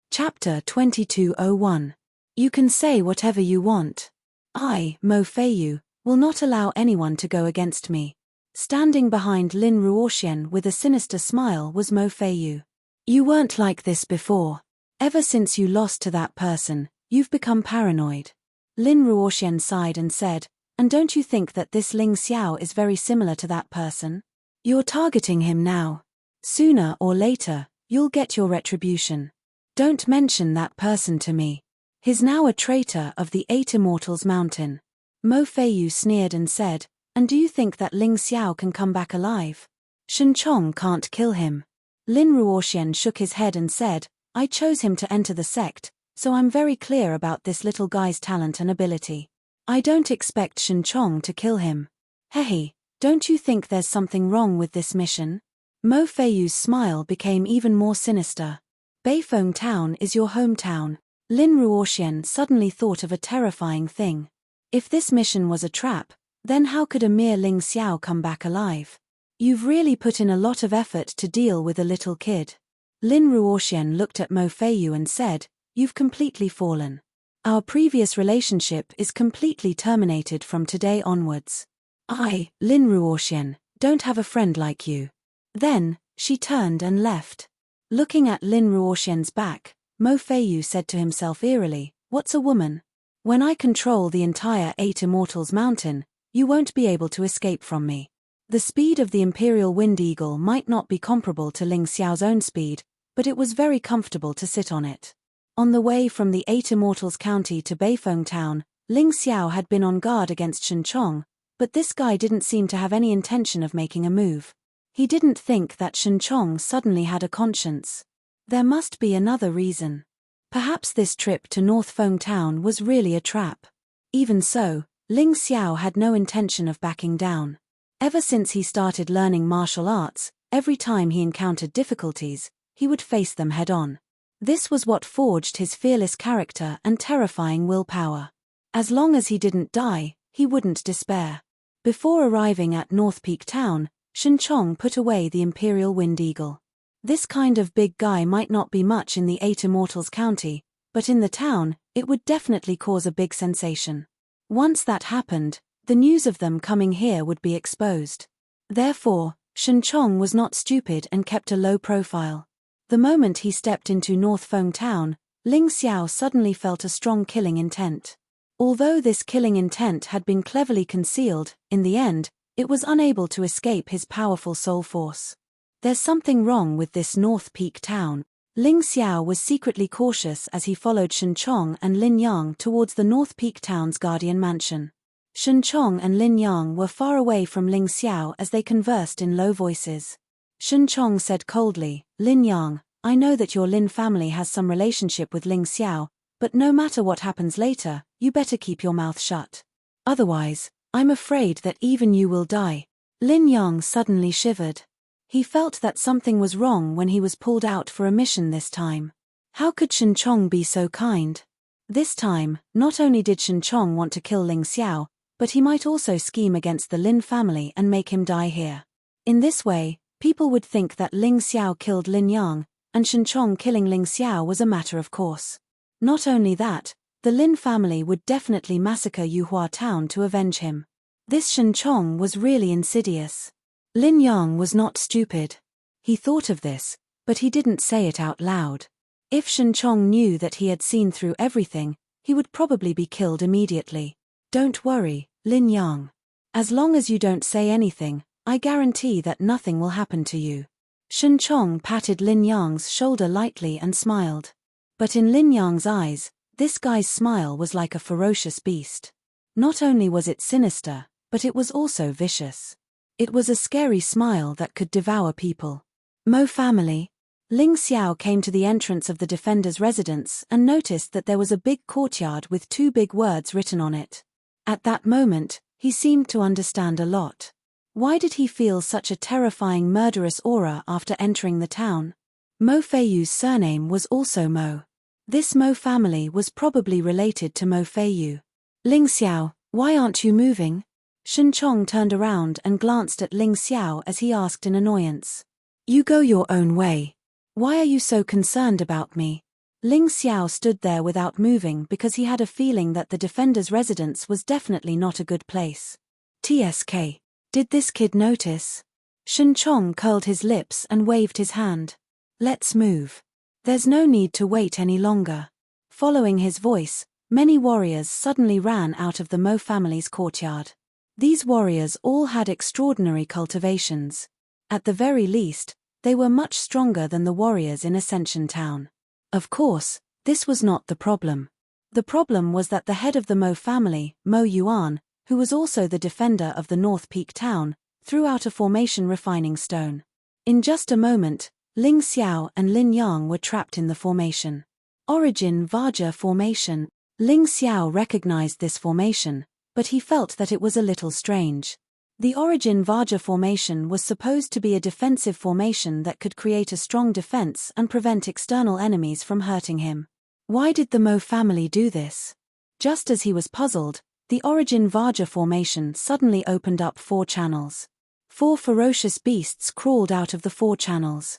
Chapter 2201. You can say whatever you want. I, Mo Feiyu, will not allow anyone to go against me. Standing behind Lin Ruoxian with a sinister smile was Mo Feiyu. You weren't like this before. Ever since you lost to that person, you've become paranoid. Lin Ruoxian sighed and said, and don't you think that this Ling Xiao is very similar to that person? You're targeting him now. Sooner or later, you'll get your retribution. Don't mention that person to me. He's now a traitor of the Eight Immortals Mountain. Mo Feiyu sneered and said, and do you think that Ling Xiao can come back alive? Shen Chong can't kill him. Lin Ruoxian shook his head and said, I chose him to enter the sect, so I'm very clear about this little guy's talent and ability. I don't expect Shen Chong to kill him. Hey, don't you think there's something wrong with this mission? Mo Feiyu's smile became even more sinister. Beifeng Town is your hometown. Lin Ruoxian suddenly thought of a terrifying thing. If this mission was a trap, then how could a mere Ling Xiao come back alive? You've really put in a lot of effort to deal with a little kid. Lin Ruoxian looked at Mo Feiyu and said, you've completely fallen. Our previous relationship is completely terminated from today onwards. I, Lin Ruoxian, don't have a friend like you. Then, she turned and left. Looking at Lin Ruoxian's back, Mo Feiyu said to himself eerily, what's a woman? When I control the entire Eight Immortals Mountain, you won't be able to escape from me. The speed of the Imperial Wind Eagle might not be comparable to Ling Xiao's own speed, but it was very comfortable to sit on it. On the way from the Eight Immortals County to Beifeng Town, Ling Xiao had been on guard against Shen Chong, but this guy didn't seem to have any intention of making a move. He didn't think that Shen Chong suddenly had a conscience. There must be another reason. Perhaps this trip to North Feng Town was really a trap. Even so, Ling Xiao had no intention of backing down. Ever since he started learning martial arts, every time he encountered difficulties, he would face them head-on. This was what forged his fearless character and terrifying willpower. As long as he didn't die, he wouldn't despair. Before arriving at North Peak Town, Shen Chong put away the Imperial Wind Eagle. This kind of big guy might not be much in the Eight Immortals County, but in the town, it would definitely cause a big sensation. Once that happened, the news of them coming here would be exposed. Therefore, Shen Chong was not stupid and kept a low profile. The moment he stepped into North Feng Town, Ling Xiao suddenly felt a strong killing intent. Although this killing intent had been cleverly concealed, in the end, it was unable to escape his powerful soul force. There's something wrong with this North Peak Town. Ling Xiao was secretly cautious as he followed Shen Chong and Lin Yang towards the North Peak Town's guardian mansion. Shen Chong and Lin Yang were far away from Ling Xiao as they conversed in low voices. Shen Chong said coldly, Lin Yang, I know that your Lin family has some relationship with Ling Xiao, but no matter what happens later, you better keep your mouth shut. Otherwise, I'm afraid that even you will die. Lin Yang suddenly shivered. He felt that something was wrong when he was pulled out for a mission this time. How could Shen Chong be so kind? This time, not only did Shen Chong want to kill Ling Xiao, but he might also scheme against the Lin family and make him die here. In this way, people would think that Ling Xiao killed Lin Yang, and Shen Chong killing Ling Xiao was a matter of course. Not only that, the Lin family would definitely massacre Yuhua Town to avenge him. This Shen Chong was really insidious. Lin Yang was not stupid. He thought of this, but he didn't say it out loud. If Shen Chong knew that he had seen through everything, he would probably be killed immediately. Don't worry, Lin Yang. As long as you don't say anything, I guarantee that nothing will happen to you. Shen Chong patted Lin Yang's shoulder lightly and smiled. But in Lin Yang's eyes, this guy's smile was like a ferocious beast. Not only was it sinister, but it was also vicious. It was a scary smile that could devour people. Mo family. Ling Xiao came to the entrance of the defender's residence and noticed that there was a big courtyard with two big words written on it. At that moment, he seemed to understand a lot. Why did he feel such a terrifying murderous aura after entering the town? Mo Feiyu's surname was also Mo. This Mo family was probably related to Mo Feiyu. Ling Xiao, why aren't you moving? Shen Chong turned around and glanced at Ling Xiao as he asked in annoyance. You go your own way. Why are you so concerned about me? Ling Xiao stood there without moving because he had a feeling that the defender's residence was definitely not a good place. TSK. Did this kid notice? Shen Chong curled his lips and waved his hand. Let's move. There's no need to wait any longer. Following his voice, Many warriors suddenly ran out of the Mo family's courtyard. These warriors all had extraordinary cultivations. At the very least, they were much stronger than the warriors in Ascension Town. Of course, this was not the problem. The problem was that the head of the Mo family, Mo Yuan, who was also the defender of the North Peak town, threw out a formation refining stone. In just a moment, Ling Xiao and Lin Yang were trapped in the formation. Origin Vajra formation. Ling Xiao recognized this formation, but he felt that it was a little strange. The Origin Vajra formation was supposed to be a defensive formation that could create a strong defense and prevent external enemies from hurting him. Why did the Mo family do this? Just as he was puzzled, the Origin Vajra formation suddenly opened up 4 channels. 4 ferocious beasts crawled out of the 4 channels.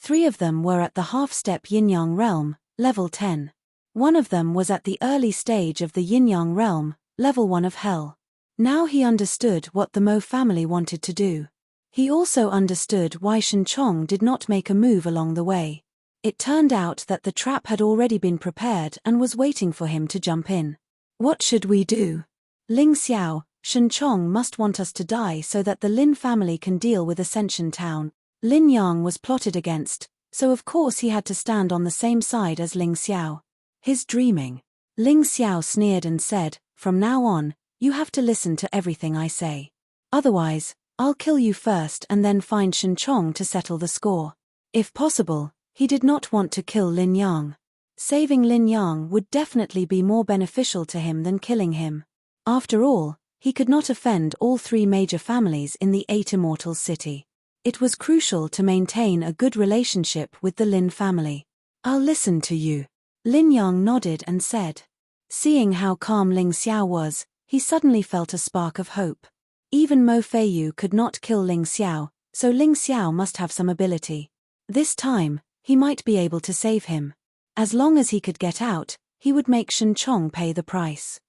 3 of them were at the half-step Yin-Yang realm, level 10. 1 of them was at the early stage of the Yin-Yang realm, level 1 of hell. Now he understood what the Mo family wanted to do. He also understood why Shen Chong did not make a move along the way. It turned out that the trap had already been prepared and was waiting for him to jump in. What should we do? Ling Xiao, Shen Chong must want us to die so that the Lin family can deal with Ascension Town. Lin Yang was plotted against, so of course he had to stand on the same side as Ling Xiao. His dreaming. Ling Xiao sneered and said, "From now on, you have to listen to everything I say. Otherwise, I'll kill you first and then find Shen Chong to settle the score." If possible, he did not want to kill Lin Yang. Saving Lin Yang would definitely be more beneficial to him than killing him. After all, he could not offend all 3 major families in the 8 Immortals city. It was crucial to maintain a good relationship with the Lin family. "I'll listen to you." Lin Yang nodded and said. Seeing how calm Ling Xiao was, he suddenly felt a spark of hope. Even Mo Feiyu could not kill Ling Xiao, so Ling Xiao must have some ability. This time, he might be able to save him. As long as he could get out, he would make Shen Chong pay the price.